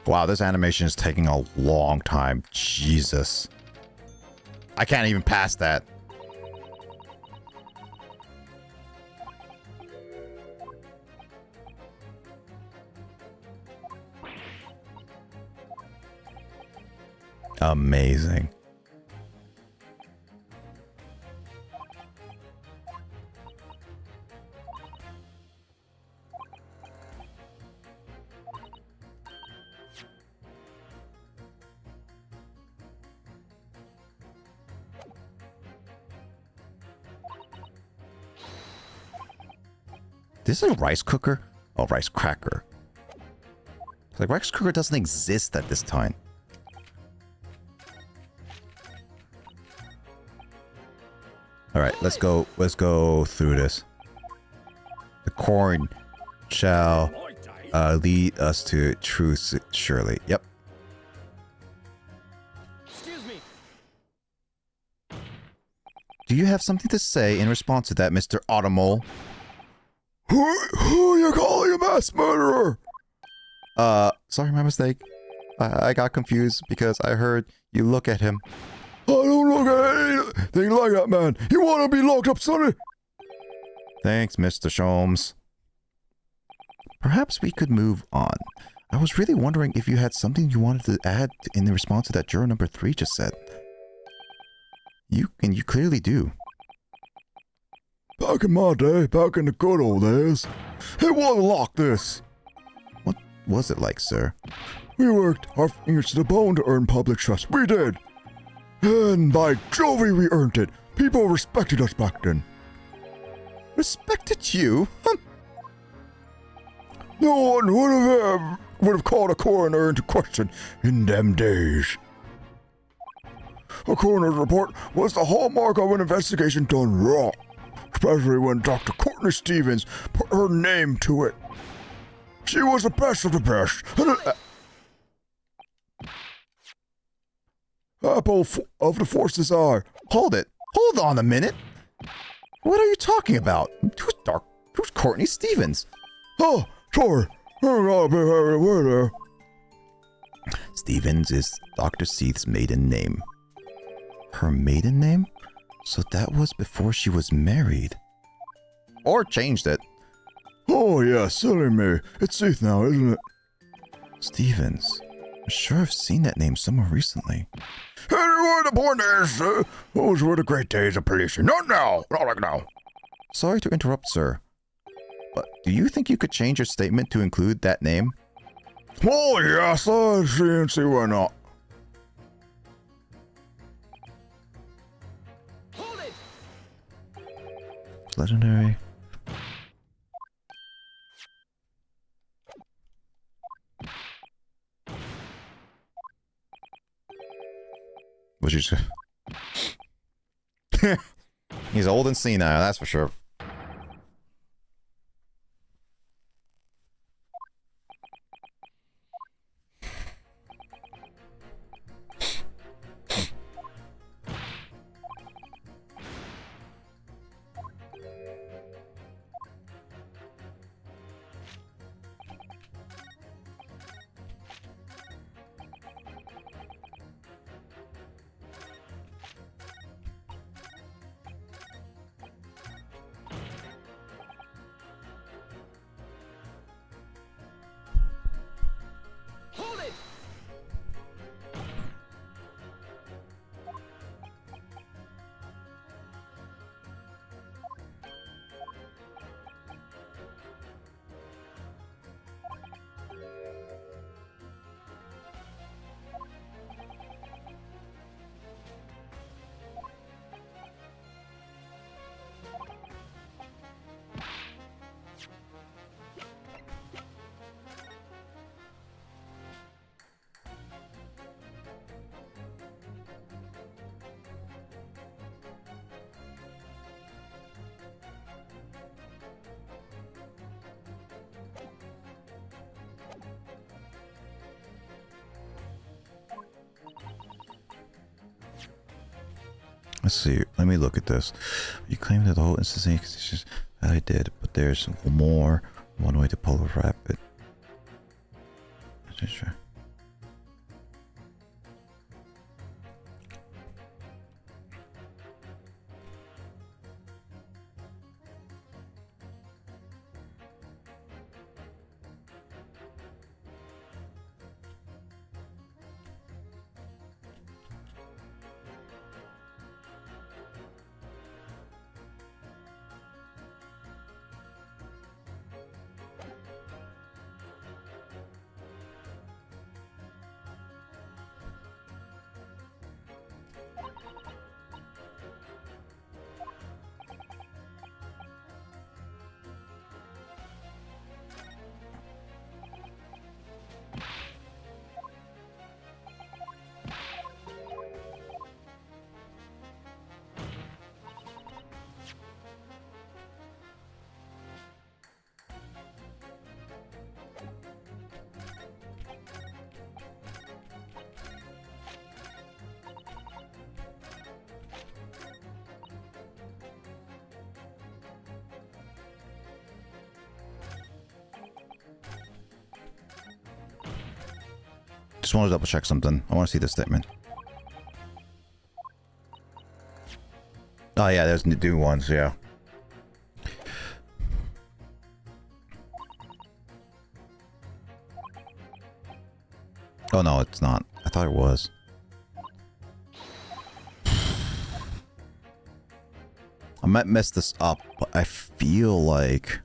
Wow, this animation is taking a long time. Jesus. I can't even pass that. Amazing. This is a rice cooker? Oh, rice cracker. It's like rice cooker doesn't exist at this time. All right, let's go through this. The corn shall lead us to truth, surely. Yep. Excuse me. Do you have something to say in response to that, Mr. Automole? Who are you calling a mass murderer? Sorry, my mistake. I got confused because I heard you look at him. I don't look at anything like that, man. You want to be locked up, sonny? Thanks, Mr. Sholmes. Perhaps we could move on. I was really wondering if you had something you wanted to add in response to that juror number 3 just said. You clearly do. Back in my day, back in the good old days, it wasn't like this. What was it like, sir? We worked our fingers to the bone to earn public trust. We did. And by Jove, we earned it. People respected us back then. Respected you? No one would have called a coroner into question in them days. A coroner's report was the hallmark of an investigation done raw. Especially when Dr. Courtney Stevens put her name to it. She was the best of the best. Apple of the force's eye. Hold it. Hold on a minute. What are you talking about? Who's Courtney Stevens? Oh, sorry. Stevens is Dr. Seath's maiden name. Her maiden name? So that was before she was married. Or changed it. Oh yeah, silly me. It's Seath now, isn't it? Stevens. I'm sure I've seen that name somewhere recently. Anyway, the point is, those were the great days of policing. Not now. Not like now. Sorry to interrupt, sir. But do you think you could change your statement to include that name? Oh yes, I see why not. Legendary. He's he's old and senile, that's for sure. Hold it! Let's see. Let me look at this. You claim that the whole instance is just that I did, but there's more. One way to polar rapid. Sure. Just want to double check something. I want to see this statement. Oh yeah, there's new ones, yeah. Oh no, it's not. I thought it was. I might mess this up, but I feel like...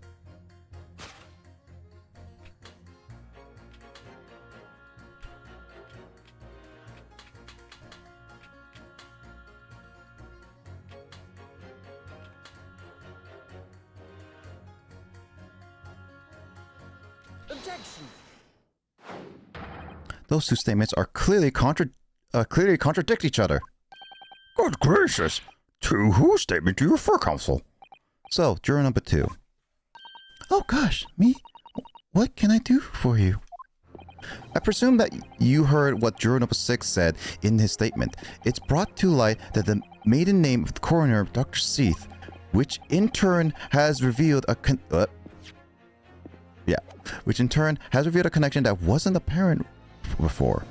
Objection! Those two statements are clearly contradict each other. Good gracious! To whose statement do you refer, Counsel? So, juror number 2. Oh gosh, me? What can I do for you? I presume that you heard what juror number 6 said in his statement. It's brought to light that the maiden name of the coroner, Dr. Seath, which in turn has revealed a connection that wasn't apparent before.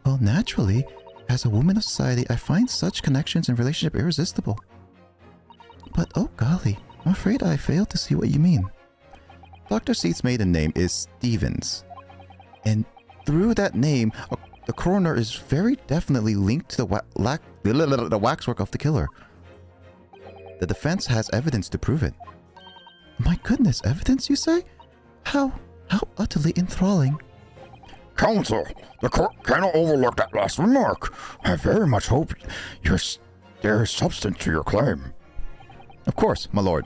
Well, naturally, as a woman of society, I find such connections and relationship irresistible. But oh golly, I'm afraid I failed to see what you mean. Dr. Seath's maiden name is Stevens. And through that name, the coroner is very definitely linked to the waxwork of the killer. The defense has evidence to prove it. My goodness, evidence, you say? How utterly enthralling. Counsel, the court cannot overlook that last remark. I very much hope there is substance to your claim. Of course, my lord.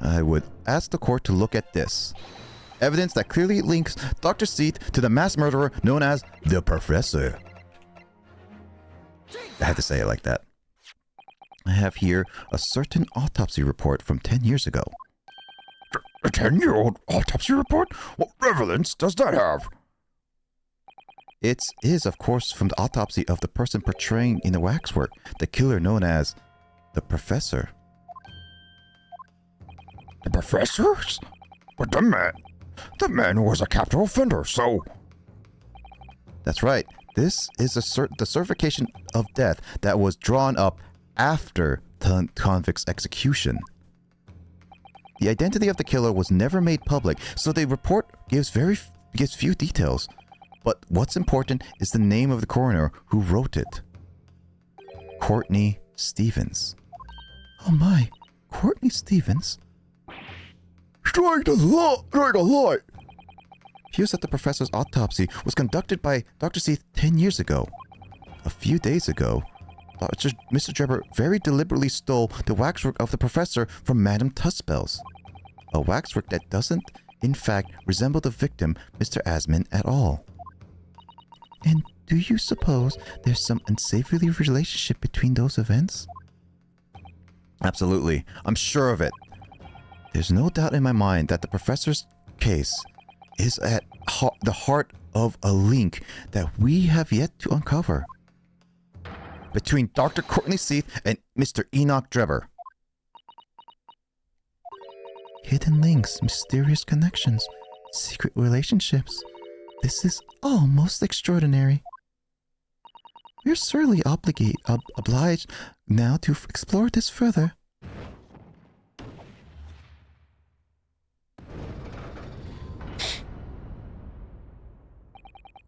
I would ask the court to look at this. Evidence that clearly links Dr. Seath to the mass murderer known as the Professor. I had to say it like that. I have here a certain autopsy report from 10 years ago. A 10-year-old autopsy report? What relevance does that have? It is, of course, from the autopsy of the person portraying in the waxwork, the killer known as the Professor. The Professors? But the man was a capital offender, so... That's right. This is the certification of death that was drawn up after the convict's execution. The identity of the killer was never made public, so the report gives few details. But what's important is the name of the coroner who wrote it. Courtney Stevens. Oh my, Courtney Stevens? Strike a light! Here's that the professor's autopsy was conducted by Dr. Seath 10 years ago. A few days ago, Mr. Drebber very deliberately stole the waxwork of the professor from Madame Tussbells. A waxwork that doesn't, in fact, resemble the victim, Mr. Asman, at all. And do you suppose there's some unsavory relationship between those events? Absolutely. I'm sure of it. There's no doubt in my mind that the professor's case is at the heart of a link that we have yet to uncover. Between Dr. Courtney Seath and Mr. Enoch Drebber. Hidden links, mysterious connections, secret relationships. This is almost extraordinary. We're certainly obliged now to explore this further.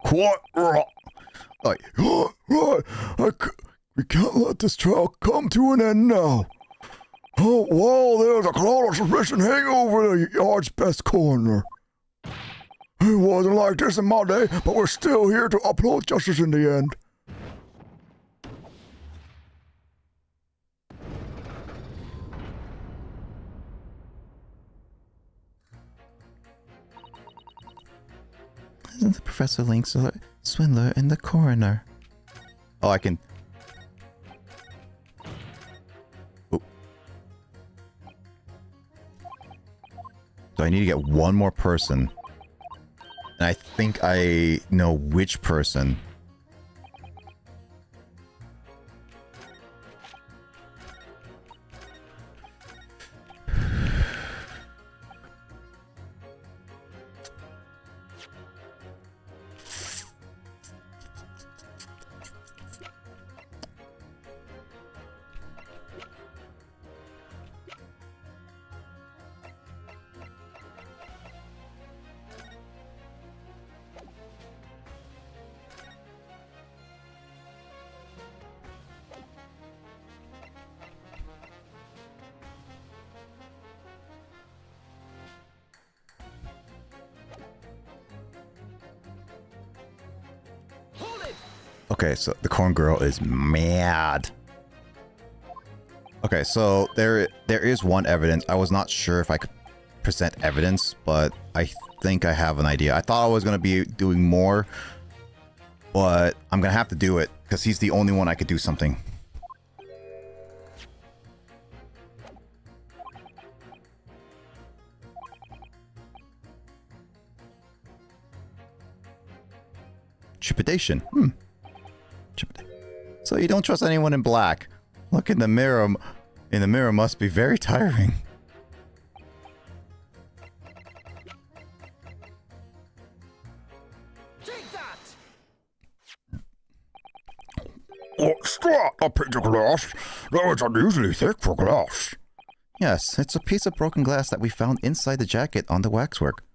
What? We can't let this trial come to an end now. Oh, well, there's a cloud of suspicion hanging over the yard's best corner. It wasn't like this in my day, but we're still here to uphold justice in the end. Isn't the Professor Link's swindler and the coroner? Oh, I can... Ooh. So I need to get one more person. And I think I know which person. Okay, so the corn girl is mad. Okay, so there is one evidence. I was not sure if I could present evidence, but I think I have an idea. I thought I was going to be doing more, but I'm going to have to do it because he's the only one I could do something. Trepidation. So you don't trust anyone in black. Look in the mirror. In the mirror must be very tiring. Take that! What's that? A piece of glass? That is unusually thick for glass. Yes, it's a piece of broken glass that we found inside the jacket on the waxwork.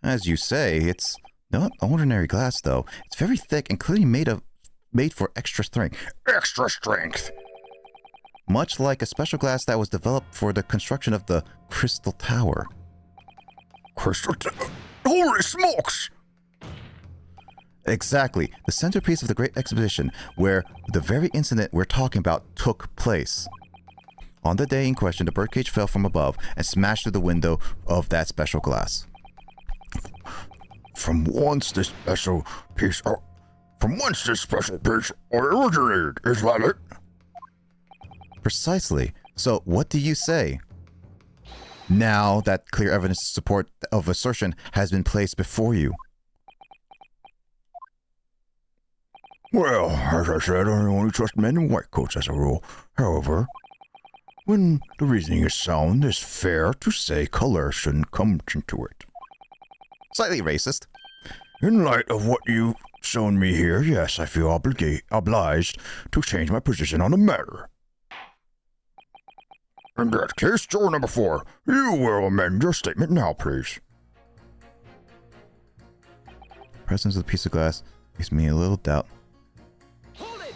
As you say, it's not ordinary glass though. It's very thick and clearly made for extra strength. Extra strength? Much like a special glass that was developed for the construction of the Crystal Tower. Holy smokes! Exactly, the centerpiece of the Great Exhibition, where the very incident we're talking about took place. On the day in question, the birdcage fell from above and smashed through the window of that special glass. From whence this special piece of... from whence this special piece originated. Is that it? Precisely. So, what do you say? Now that clear evidence in support of assertion has been placed before you. Well, as I said, I only trust men in white coats as a rule. However, when the reasoning is sound, it's fair to say color shouldn't come into it. Slightly racist. In light of what you've shown me here, yes, I feel obliged to change my position on the matter. In that case, juror number 4, you will amend your statement now, please. Presence of the piece of glass gives me a little doubt. Hold it!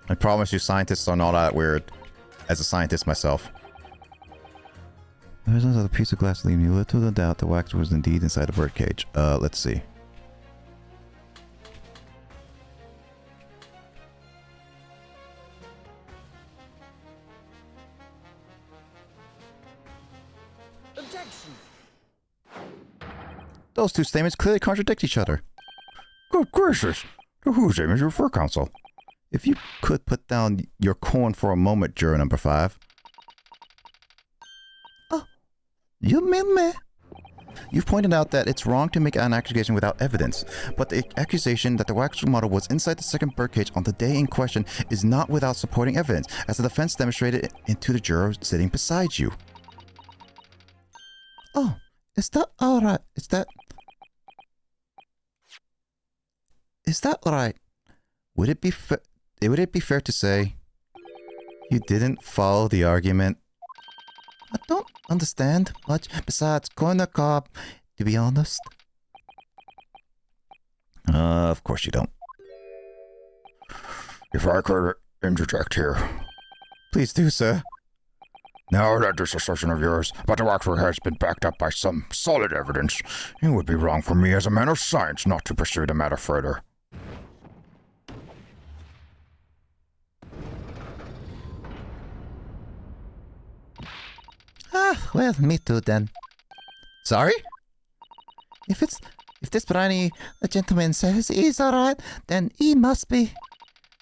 I promise you scientists are not that weird. As a scientist myself. The presence of the piece of glass leaving me little to doubt the wax was indeed inside the birdcage. Let's see. Objection! Those two statements clearly contradict each other. Good gracious! To whose aim is your fur counsel? If you could put down your corn for a moment, juror number 5. Oh, you mean me? You've pointed out that it's wrong to make an accusation without evidence, but the accusation that the wax model was inside the second birdcage on the day in question is not without supporting evidence, as the defense demonstrated into the juror sitting beside you. Oh, is that alright? Is that right? Would it be fair to say you didn't follow the argument? I don't understand much besides corner cob, to be honest. Of course you don't. If I could interject here. Please do, sir. Now that this assertion of yours about the waxwork has been backed up by some solid evidence, it would be wrong for me as a man of science not to pursue the matter further. Ah, well, me too then. Sorry? If this briny gentleman says he's alright, then he must be.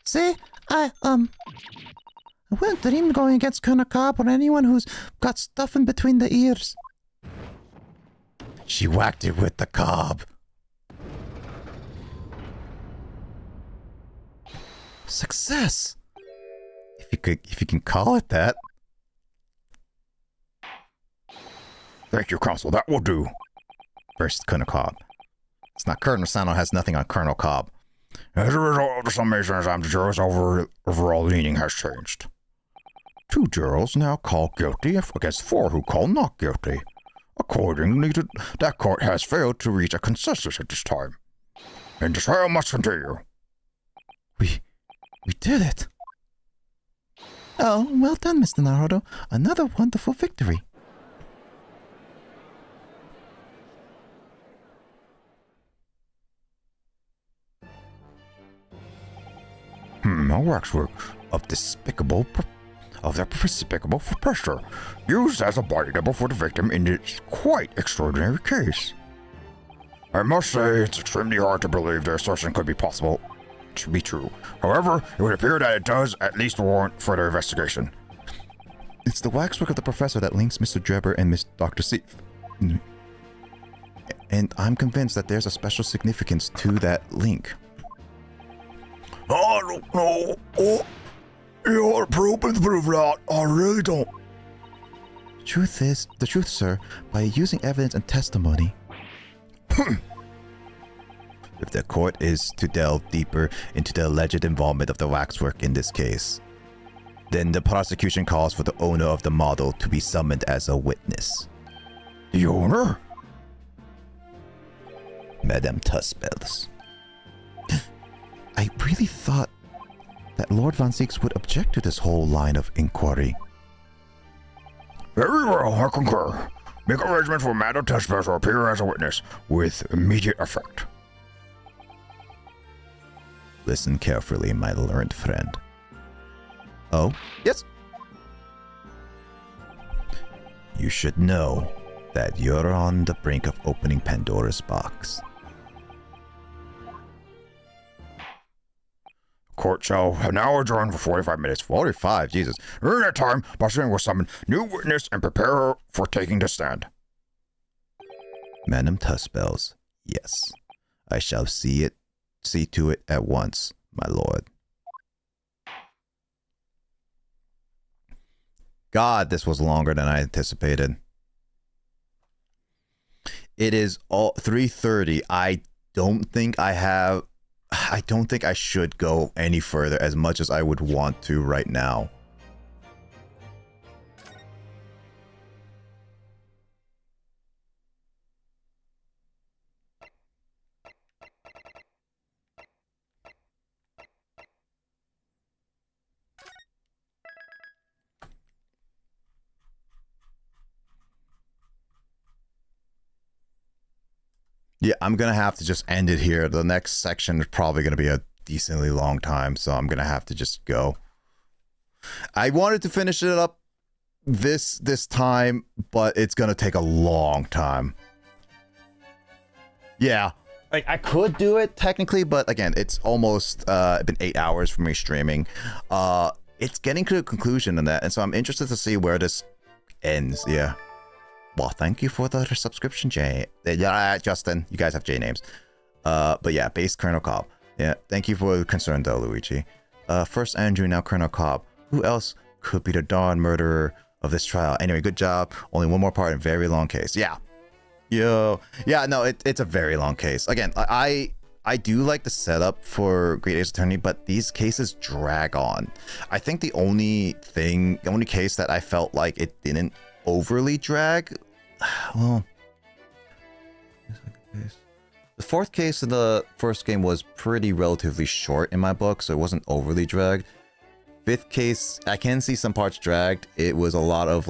See, I wouldn't dream going against Colonel Cobb or anyone who's got stuff in between the ears. She whacked it with the cob. Success! If you can call it that. Thank you, Counsel. That will do. First, Colonel Cobb. It's not Colonel Sano has nothing on Colonel Cobb. As a result of the summation exam, the jurors' overall leaning has changed. 2 jurors now call guilty against 4 who call not guilty. Accordingly, that court has failed to reach a consensus at this time. And the trial must continue. We did it. Oh, well done, Mr. Naruto. Another wonderful victory. A waxwork of their despicable pressure, used as a body double for the victim in this quite extraordinary case. I must say, it's extremely hard to believe the assertion could be possible to be true. However, it would appear that it does at least warrant further investigation. It's the waxwork of the professor that links Mr. Drebber and Miss Dr. Seif. And I'm convinced that there's a special significance to that link. I don't know. Oh, you're proving to prove that. I really don't. The truth, sir, by using evidence and testimony. If the court is to delve deeper into the alleged involvement of the waxwork in this case, then the prosecution calls for the owner of the model to be summoned as a witness. The owner? Madame Tussbells. I really thought that Lord Von Zieks would object to this whole line of inquiry. Very well, I concur. Make arrangements for Madame Tespes to appear as a witness with immediate effect. Listen carefully, my learned friend. Oh, yes? You should know that you're on the brink of opening Pandora's box. Court shall now adjourn for 45 minutes. 45, Jesus. During that time, Boston will summon new witness and prepare her for taking the stand. Madame Tuspels, yes. I shall see to it at once, my lord. God, this was longer than I anticipated. It is all 3:30. I don't think I should go any further as much as I would want to right now. Yeah, I'm going to have to just end it here. The next section is probably going to be a decently long time, so I'm going to have to just go. I wanted to finish it up this time, but it's going to take a long time. Yeah, like I could do it technically, but again, it's almost been 8 hours for me streaming. It's getting to a conclusion in that, and so I'm interested to see where this ends. Yeah. Well, thank you for the subscription, Jay. Yeah, Justin, you guys have J names. But yeah, base Colonel Cobb. Yeah, thank you for the concern, though, Luigi. First Andrew, now Colonel Cobb. Who else could be the darn murderer of this trial? Anyway, good job. Only one more part in a very long case. Yeah. Yo. Yeah, no, it's a very long case. Again, I do like the setup for Great Ace Attorney, but these cases drag on. I think the only case that I felt like it didn't overly drag, well, the fourth case in the first game was pretty relatively short in my book, so it wasn't overly dragged. Fifth case, I can see some parts dragged. It was a lot of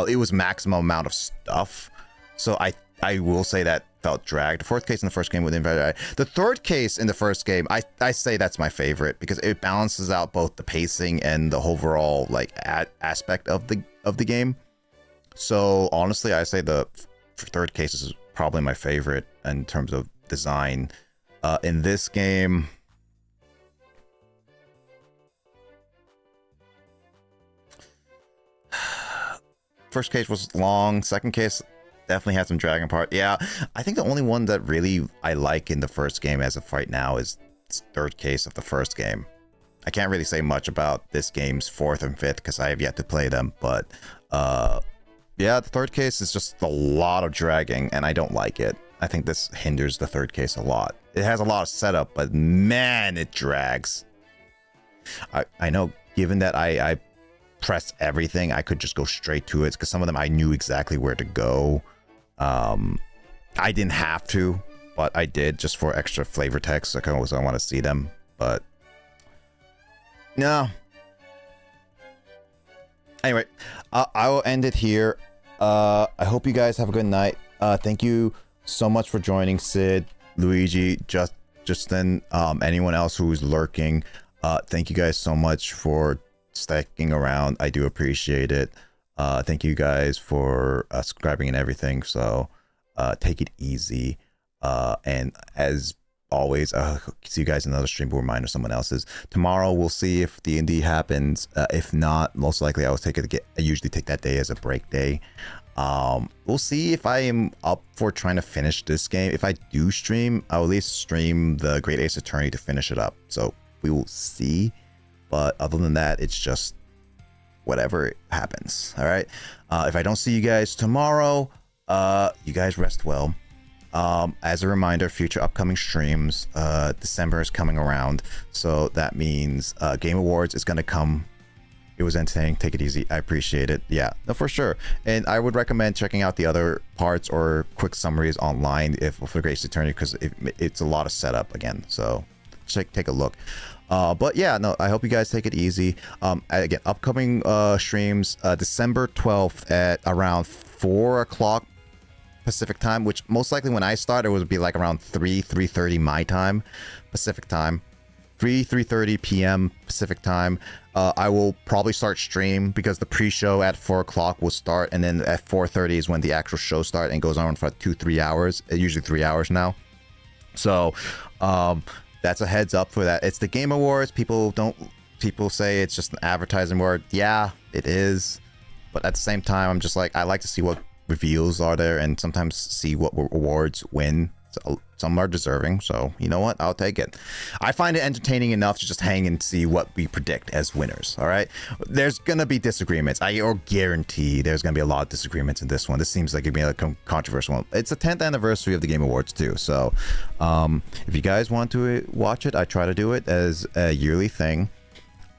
it was maximum amount of stuff, so I will say that felt dragged. The fourth case in the first game within very. The third case in the first game, I say that's my favorite because it balances out both the pacing and the overall aspect of the game. So honestly, I say the third case is probably my favorite in terms of design. In this game, first case was long. Second case definitely had some dragging part. Yeah, I think the only one that really I like in the first game as of right now is third case of the first game. I can't really say much about this game's fourth and fifth because I have yet to play them, but yeah, the third case is just a lot of dragging, and I don't like it. I think this hinders the third case a lot. It has a lot of setup, but man, it drags. I know, given that I pressed everything, I could just go straight to it, because some of them I knew exactly where to go. I didn't have to, but I did just for extra flavor text, because I want to see them, but no. Anyway, I will end it here. I hope you guys have a good night. Thank you so much for joining, Sid, Luigi, Justin, anyone else who's lurking. Thank you guys so much for sticking around. I do appreciate it. Thank you guys for subscribing and everything. So take it easy. And as always, see you guys in another stream. We'll remind someone else's. Tomorrow we'll see if D&D happens. If not, most likely I usually take that day as a break day. We'll see if I am up for trying to finish this game. If I do stream, I'll at least stream the Great Ace Attorney to finish it up. So we will see. But other than that, it's just whatever happens. All right. If I don't see you guys tomorrow, you guys rest well. As a reminder, future upcoming streams, December is coming around, so that means Game Awards is going to come. It was entertaining. Take it easy. I appreciate it. Yeah, no, for sure. And I would recommend checking out the other parts or quick summaries online for Great Attorney, because it's a lot of setup again. So take a look. But yeah, no, I hope you guys take it easy. Again, upcoming streams, December 12th at around 4 o'clock Pacific time, which most likely when I start, it would be like around 3:30 my time, Pacific time. 3:30 p.m. Pacific time. I will probably start stream because the pre-show at 4 o'clock will start, and then at 4:30 is when the actual show starts and goes on for 2-3 hours. Usually 3 hours now. So that's a heads up for that. It's the Game Awards. People say it's just an advertising word. Yeah, it is. But at the same time, I'm just like, I like to see what reveals are there and sometimes see what awards win. So some are deserving, so you know what, I'll take it. I find it entertaining enough to just hang and see what we predict as winners. All right, there's gonna be disagreements. I guarantee there's gonna be a lot of disagreements in this one. This seems like it'd be a controversial one. It's the 10th anniversary of the Game Awards too, so if you guys want to watch it, I try to do it as a yearly thing.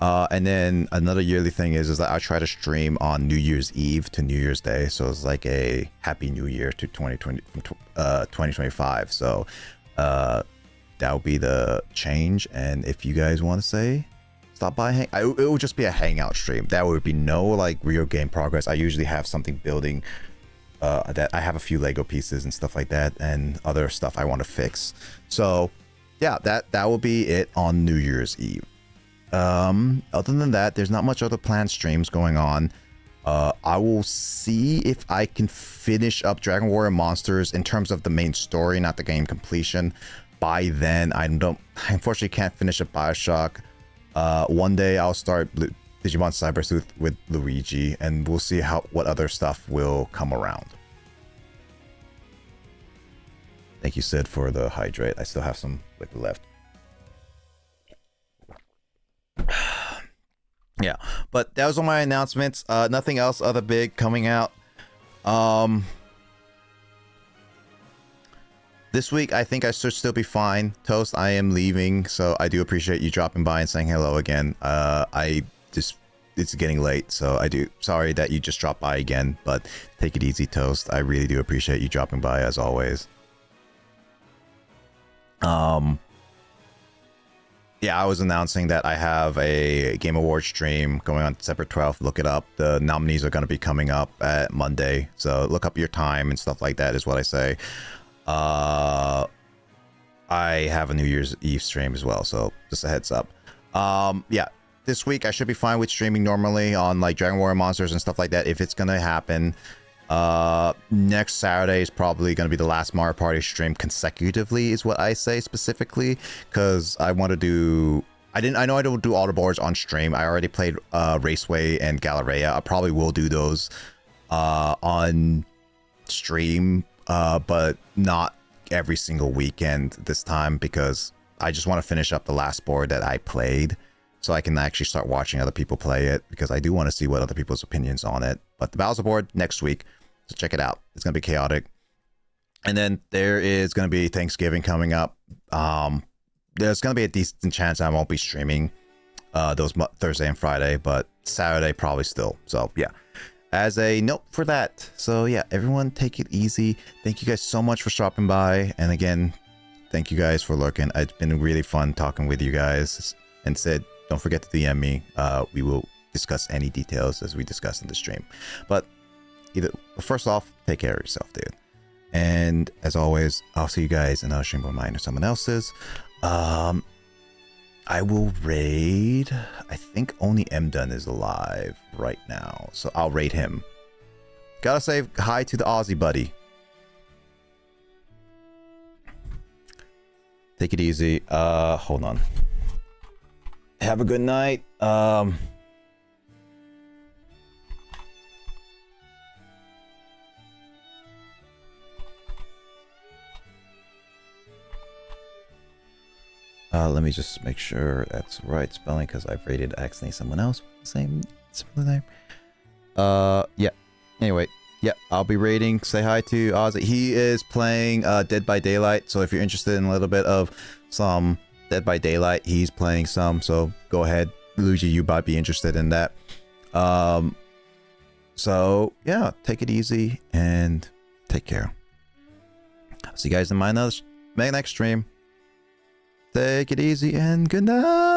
And then another yearly thing is that I try to stream on New Year's Eve to New Year's Day. So it's like a Happy New Year to 2025. So that'll be the change. And if you guys want to say, stop by, it will just be a hangout stream. That would be no like real game progress. I usually have something building that I have a few Lego pieces and stuff like that and other stuff I want to fix. So yeah, that will be it on New Year's Eve. Other than that, there's not much other planned streams going on. I will see if I can finish up Dragon Warrior Monsters in terms of the main story, not the game completion. By then, I unfortunately can't finish up BioShock. One day I'll start Digimon Cyber Sleuth with Luigi, and we'll see what other stuff will come around. Thank you, Sid, for the hydrate. I still have some liquid left. Yeah, but that was all my announcements. Nothing else other big coming out. This week I think I should still be fine. Toast, I am leaving, so I do appreciate you dropping by and saying hello again. It's getting late, so sorry that you just dropped by again, but take it easy, Toast. I really do appreciate you dropping by as always. Yeah, I was announcing that I have a Game Awards stream going on December 12th. Look it up. The nominees are going to be coming up at Monday. So look up your time and stuff like that is what I say. I have a New Year's Eve stream as well. So just a heads up. Yeah, this week I should be fine with streaming normally on like Dragon Warrior Monsters and stuff like that if it's going to happen. Next Saturday is probably going to be the last Mario Party stream consecutively is what I say specifically, because I want to do I know I don't do all the boards on stream. I already played Raceway and Galleria. I probably will do those on stream, but not every single weekend this time, because I just want to finish up the last board that I played so I can actually start watching other people play it, because I do want to see what other people's opinions on it. But the Bowser board next week, so check it out. It's going to be chaotic. And then there is going to be Thanksgiving coming up. There's going to be a decent chance I won't be streaming those Thursday and Friday, but Saturday probably still. So yeah, as a note for that. So yeah, everyone take it easy. Thank you guys so much for stopping by. And again, thank you guys for lurking. It's been really fun talking with you guys. And Sid, don't forget to DM me. We will discuss any details as we discussed in the stream. But first off, take care of yourself, dude. And as always, I'll see you guys in another stream of mine or someone else's. I will raid. I think only Mdun is alive right now, so I'll raid him. Gotta say hi to the Aussie buddy. Take it easy. Hold on. Have a good night. Let me just make sure that's right spelling, because I've rated accidentally someone else with the same similar name. Yeah. Anyway, yeah, I'll be rating. Say hi to Ozzy. He is playing Dead by Daylight, so if you're interested in a little bit of some Dead by Daylight, he's playing some. So go ahead, Luigi. You might be interested in that. So yeah, take it easy and take care. I'll see you guys in my next stream. Take it easy and good night.